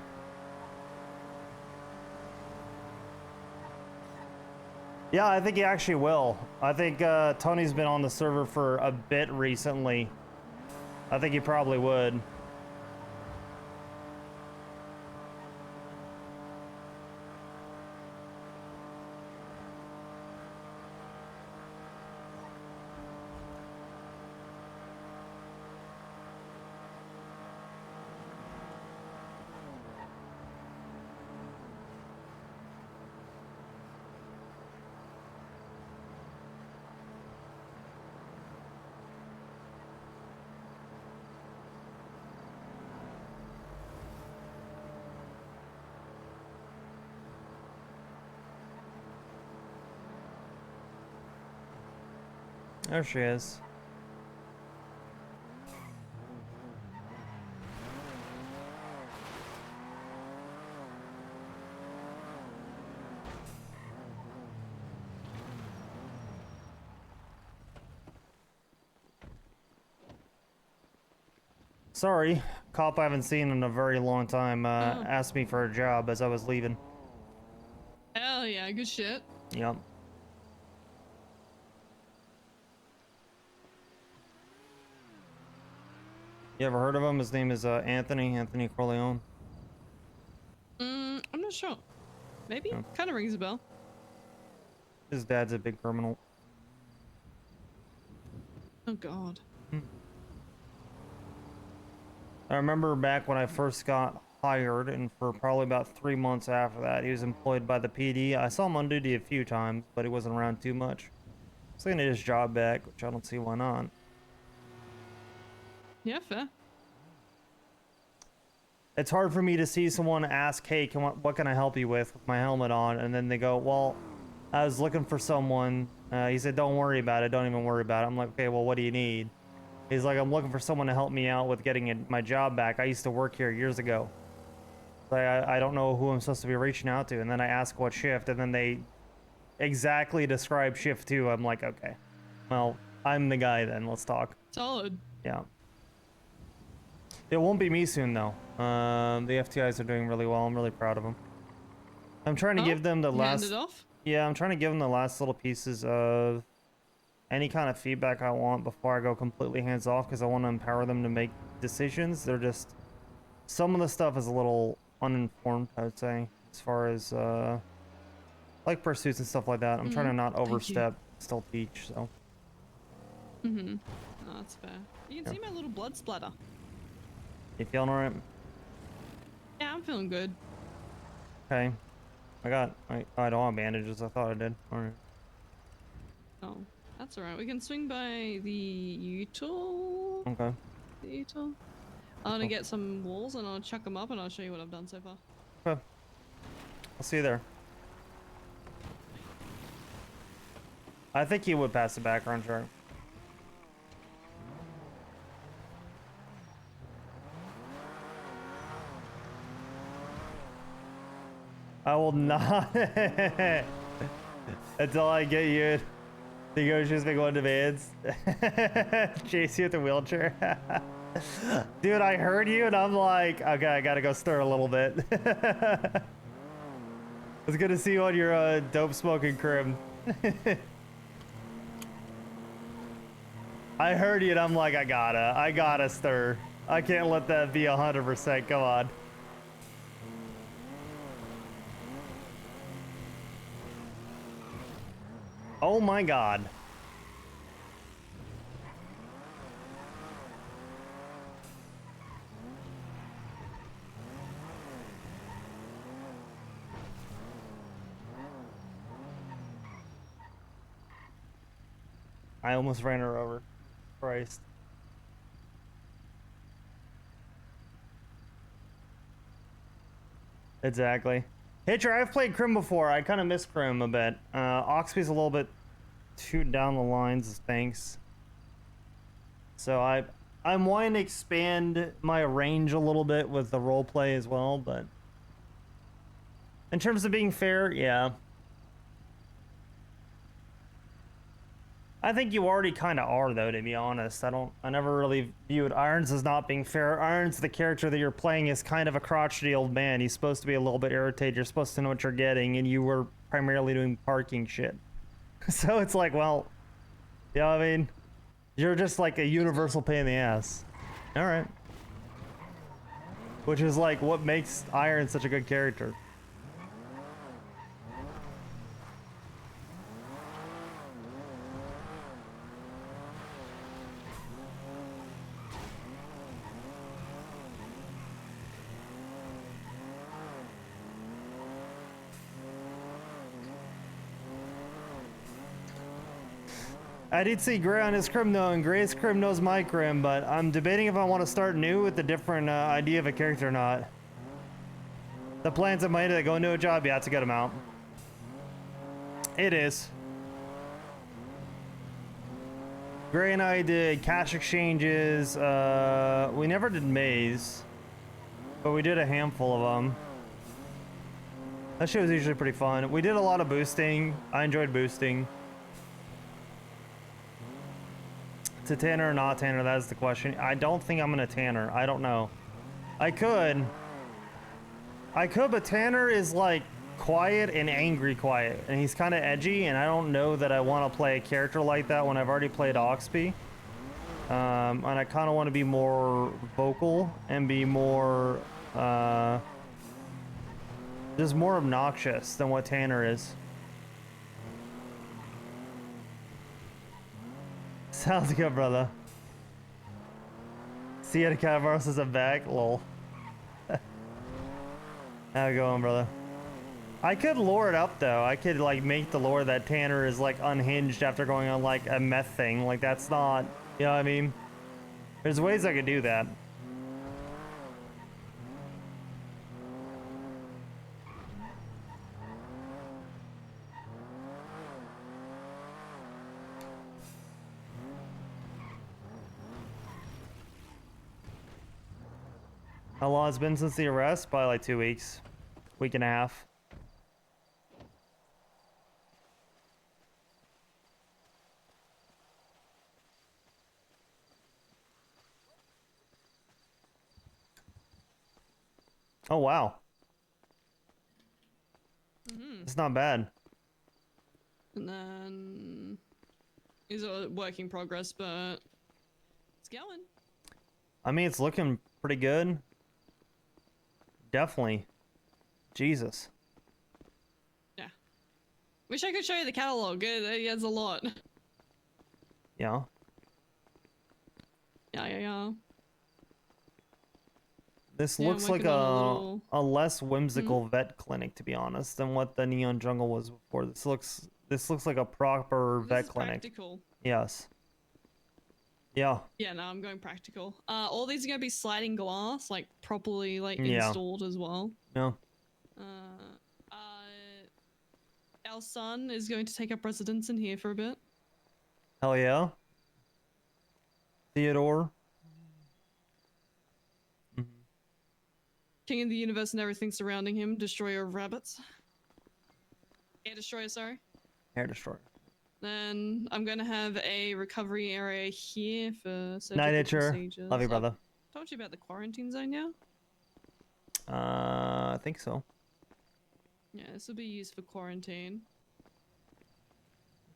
Yeah, I think he actually will. I think Tony's been on the server for a bit recently. I think he probably would. There she is. Sorry, cop I haven't seen in a very long time asked me for a job as I was leaving. Hell yeah, good shit. Yep. You ever heard of him? His name is Anthony Corleone. I'm not sure. Maybe? Yeah. Kind of rings a bell. His dad's a big criminal. Oh god. I remember back when I first got hired, and for probably about 3 months after that, he was employed by the PD. I saw him on duty a few times, but he wasn't around too much. So he his job back, which I don't see why not. Yeah, fair. It's hard for me to see someone ask, hey, what can I help you with my helmet on? And then they go, well, I was looking for someone. He said, don't worry about it. Don't even worry about it. I'm like, okay, well, what do you need? He's like, I'm looking for someone to help me out with getting my job back. I used to work here years ago. I don't know who I'm supposed to be reaching out to. And then I ask what shift, and then they exactly describe shift 2. I'm like, okay, well, I'm the guy then. Let's talk. Solid. Yeah. It won't be me soon, though. The FTIs are doing really well. I'm really proud of them. I'm trying to give them the last... Hand it off? Yeah, I'm trying to give them the last little pieces of any kind of feedback I want before I go completely hands off, because I want to empower them to make decisions. They're just... Some of the stuff is a little uninformed, I would say, as far as, like pursuits and stuff like that. I'm trying to not overstep, still teach, so... No, that's fair. You can see my little blood splatter. You feeling alright? Yeah, I'm feeling good. Okay. I don't have bandages. I thought I did. Alright. Oh, that's alright. We can swing by the util. Okay. The util. I'm gonna get some walls and I'll chuck them up and I'll show you what I've done so far. Okay. I'll see you there. I think he would pass the background check. I will not. Until I get you. The Yoshi's been going to vans. Chase you with a wheelchair. Dude, I heard you and I'm like, okay, I gotta go stir a little bit. It's good to see you on your dope smoking crib. I heard you and I'm like, I gotta stir. I can't let that be 100%, come on. Oh my god. I almost ran her over. Christ. Exactly. Hitcher, I've played Crim before. I kind of miss Crim a bit. Oxby's a little bit too down the lines, thanks. So I'm wanting to expand my range a little bit with the roleplay as well, but in terms of being fair, yeah. I think you already kind of are, though, to be honest. I never really viewed Irons as not being fair. Irons, the character that you're playing, is kind of a crotchety old man. He's supposed to be a little bit irritated. You're supposed to know what you're getting, and you were primarily doing parking shit. So it's like, well, you know what I mean? You're just like a universal pain in the ass. All right. Which is like what makes Iron such a good character. I did see Gray on his Crim though, and Gray's Crim knows my Crim, but I'm debating if I want to start new with a different idea of a character or not. The plans in my head that go into a job, yeah, to get him out. It is. Gray and I did cash exchanges. We never did maze, but we did a handful of them. That shit was usually pretty fun. We did a lot of boosting. I enjoyed boosting. To Tanner or not Tanner, that is the question. I don't think I'm gonna Tanner. I don't know. I could, but Tanner is like quiet and angry quiet, and he's kind of edgy, and I don't know that I want to play a character like that when I've already played Oxby. And I kind of want to be more vocal and be more, just more obnoxious than what Tanner is. Sounds good, brother. See you at Cataversus and back, lol. How it going, brother? I could lure it up though. I could like make the lore that Tanner is like unhinged after going on like a meth thing. Like that's not, you know what I mean? There's ways I could do that. How long has it been since the arrest? Probably like 2 weeks. Week and a half. Oh, wow. It's not bad. And then is a work in progress, but it's going. I mean, it's looking pretty good. Definitely. Jesus. Yeah. Wish I could show you the catalog. It has a lot. Yeah. Yeah. This Yeah, looks I'm like working on a less whimsical vet clinic, to be honest, than what the Neon Jungle was before. This looks like a proper This vet is clinic. practical. Yes. Yeah. Yeah, no, I'm going practical. All these are gonna be sliding glass, like properly like Yeah. installed as well. No. Our son is going to take up residence in here for a bit. Hell yeah. Theodore. King of the universe and everything surrounding him. Destroyer of rabbits. Air destroyer, sorry. Hair destroyer. Then I'm gonna have a recovery area here for surgical Night Itcher. procedures. Love you, I've brother. told you about the quarantine zone now? I think so. Yeah, this will be used for quarantine.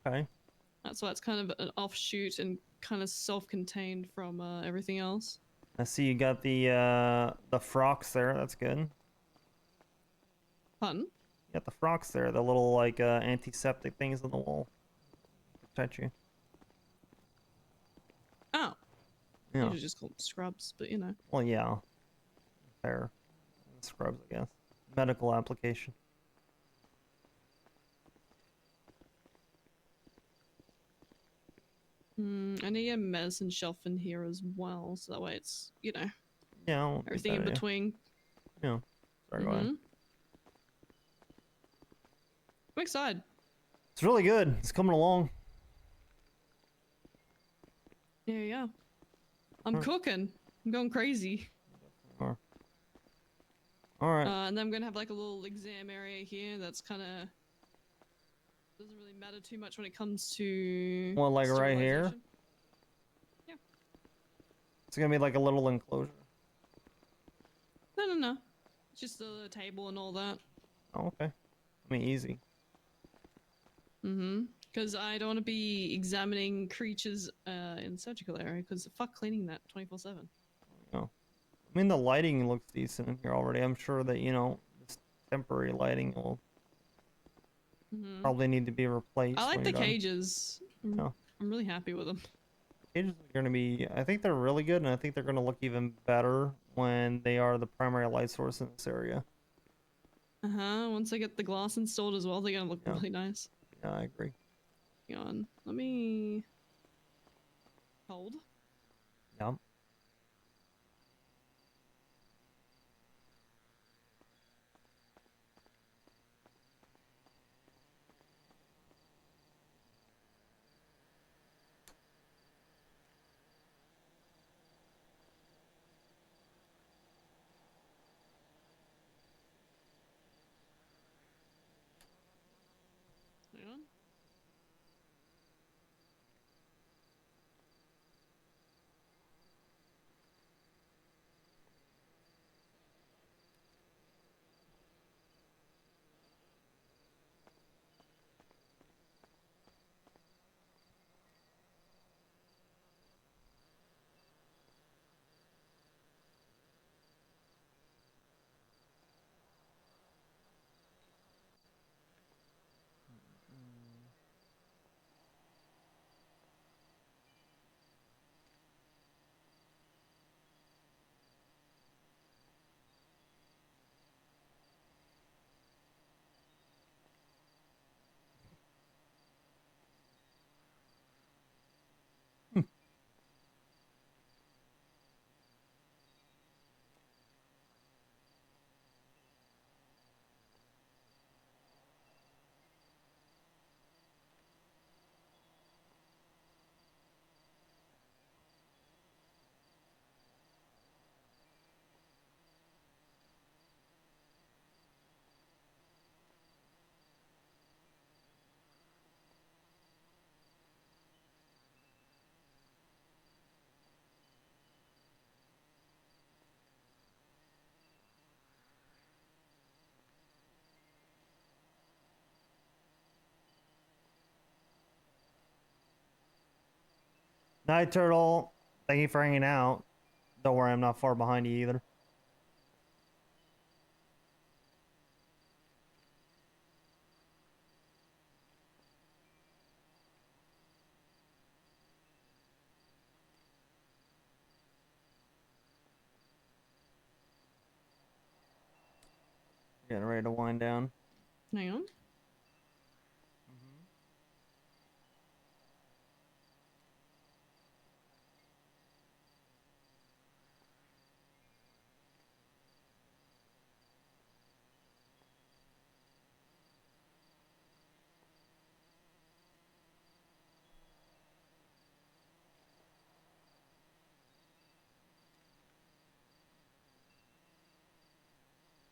Okay. That's why it's kind of an offshoot and kind of self-contained from everything else. I see you got the frocks there. That's good. Pardon? You got the frocks there. The little like antiseptic things on the wall. Protect you. Oh. Yeah. Usually just call them scrubs, but you know. Well, yeah. Fair. Scrubs, I guess. Medical application. I need a medicine shelf in here as well, so that way it's, you know, Yeah. I'll keep everything that in idea. between. Yeah. Sorry, go ahead. I'm excited. It's really good. It's coming along. Yeah. I'm Huh. cooking. I'm going crazy. All right. And then I'm gonna have like a little exam area here that's kind of doesn't really matter too much when it comes to. Well, like right here. sterilization. Yeah. It's gonna be like a little enclosure. No. It's just a table and all that. Oh, okay. I mean, easy. Because I don't want to be examining creatures in the surgical area, because fuck cleaning that 24/7. Oh. I mean, the lighting looks decent in here already. I'm sure that, you know, this temporary lighting will probably need to be replaced. I like when the you're done. cages. Yeah. I'm really happy with them. Cages are going to be, I think they're really good, and I think they're going to look even better when they are the primary light source in this area. Once I get the glass installed as well, they're gonna look really nice. Yeah, I agree. Hang on. Let me hold. Yeah. Hang on. Night Turtle, thank you for hanging out. Don't worry, I'm not far behind you either. Getting ready to wind down. Hang on.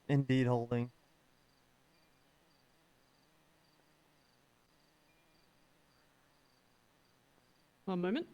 Indeed, holding. One moment.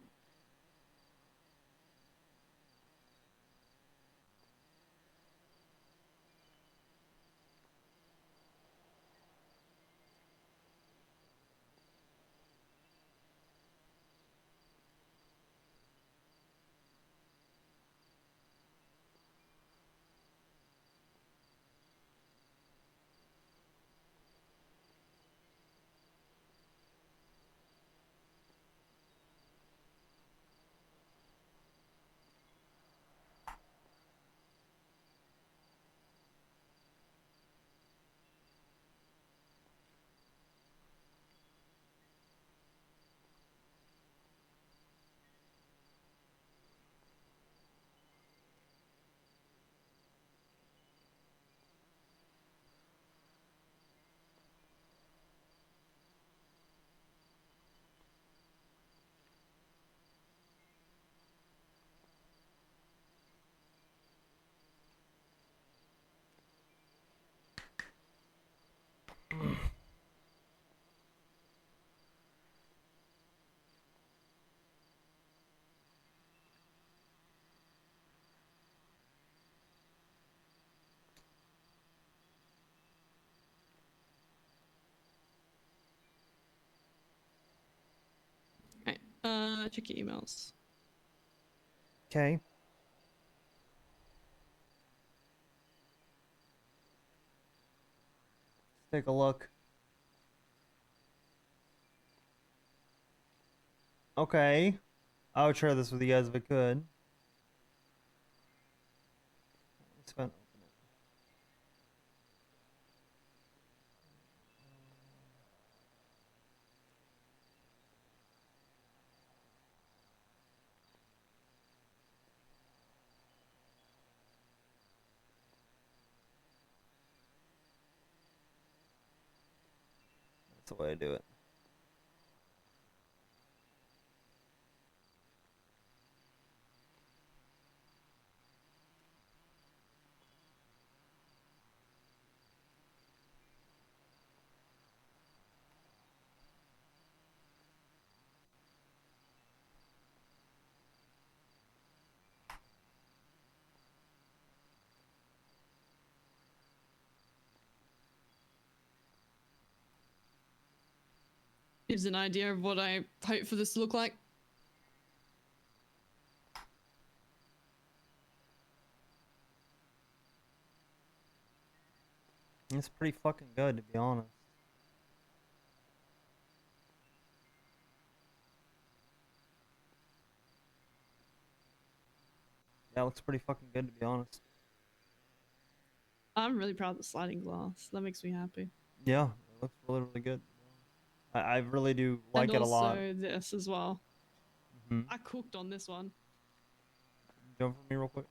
Check your emails. Okay. Take a look. Okay. I would share this with you guys if I could. Spent. That's the way I do it. Gives an idea of what I hope for this to look like. It's pretty fucking good, to be honest. Yeah, it looks pretty fucking good, to be honest. I'm really proud of the sliding glass. That makes me happy. Yeah, it looks really, really good. I really do like and it a lot. also this as well. Mhm. I cooked on this one. Jump for me real quick.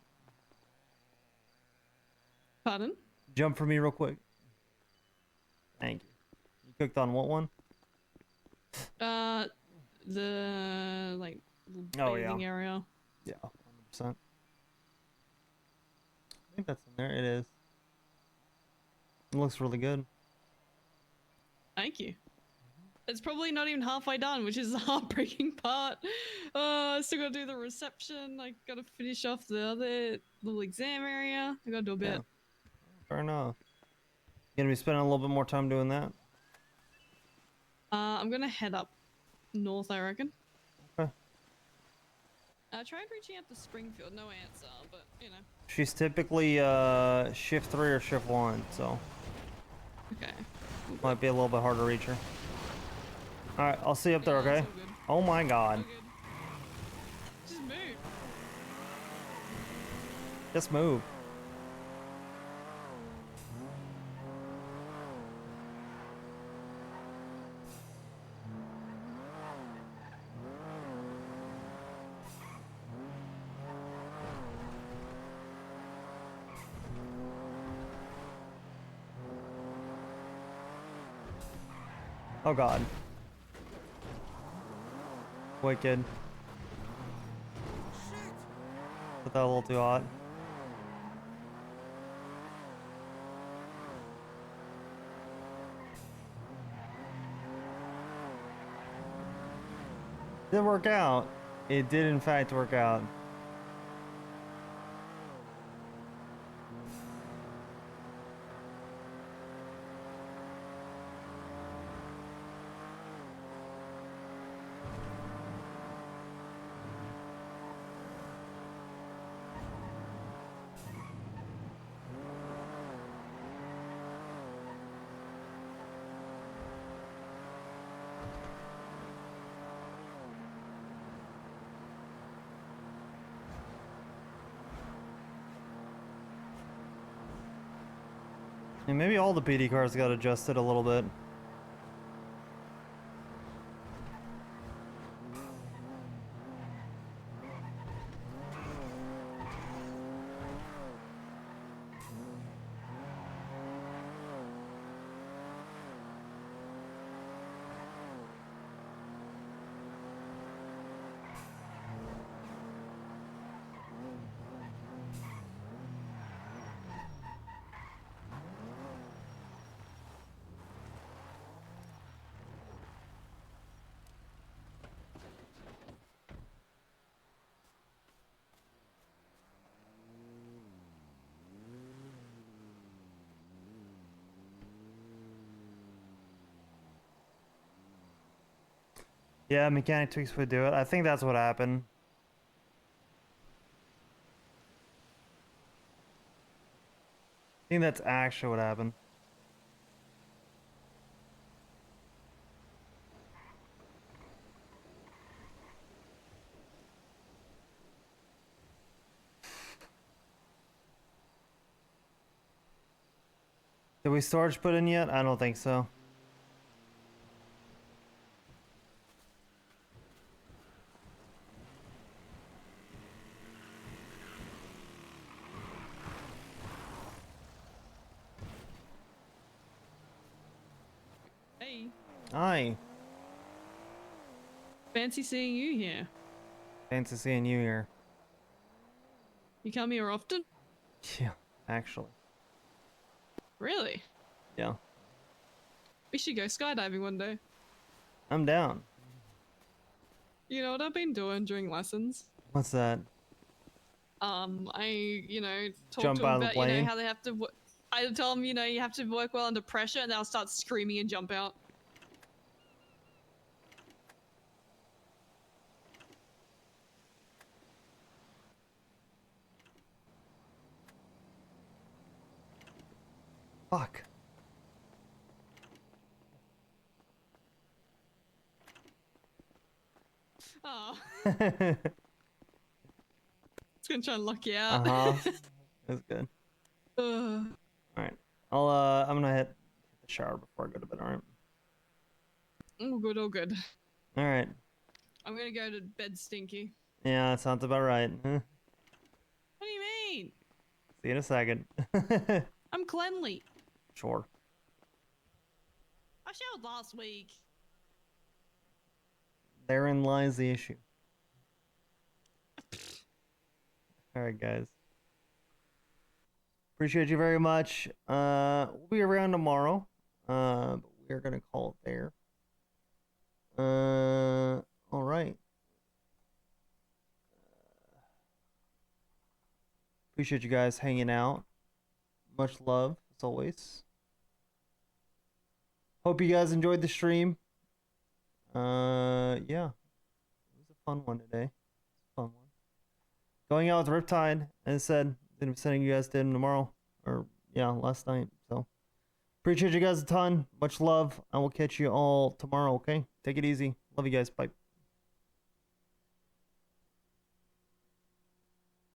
Pardon? Jump for me real quick. Thank you. You cooked on what one? The like Oh, bathing yeah. area. Yeah, 100%. I think that's in there. It is. It looks really good. Thank you. It's probably not even halfway done, which is the heartbreaking part. I still gotta do the reception. I gotta finish off the other little exam area. I gotta do a bit. Yeah. Fair enough. You gonna be spending a little bit more time doing that? I'm gonna head up north, I reckon. Okay. I tried reaching out to Springfield, no answer, but you know. She's typically shift 3 or shift 1, so Okay. might be a little bit hard to reach her. All right, I'll see you up there. Okay. Oh my God. Just move. Just move. Oh God. Wicked. Put that a little too hot. Didn't work out. It did in fact work out. And maybe all the PD cars got adjusted a little bit. Yeah, mechanic tweaks would do it. I think that's what happened. I think that's actually what happened. Did we storage put in yet? I don't think so. Hey, Hi. fancy seeing you here. Fancy seeing you here. You come here often? Yeah, actually. Really? Yeah. We should go skydiving one day. I'm down. You know what I've been doing during lessons? What's that? Talk Jump to them out of the about, plane? how they have to. I tell them, you have to work well under pressure, and they'll start screaming and jump out. Fuck. Oh. It's gonna try and lock you out. That's good. Ugh. Alright. I'm gonna hit the shower before I go to bed, alright? Oh, good, oh, good. Alright. I'm gonna go to bed stinky. Yeah, that sounds about right. Huh? What do you mean? See you in a second. I'm cleanly. Sure. I showered last week. Therein lies the issue. Alright, guys. Appreciate you very much. We'll be around tomorrow. But we're gonna call it there. Alright. Appreciate you guys hanging out. Much love, as always. Hope you guys enjoyed the stream. Yeah. It was a fun one today. Fun one. Going out with Riptide, as I said, gonna be sending you guys to him tomorrow. Or, yeah, last night. So, appreciate you guys a ton. Much love. I will catch you all tomorrow, okay? Take it easy. Love you guys. Bye.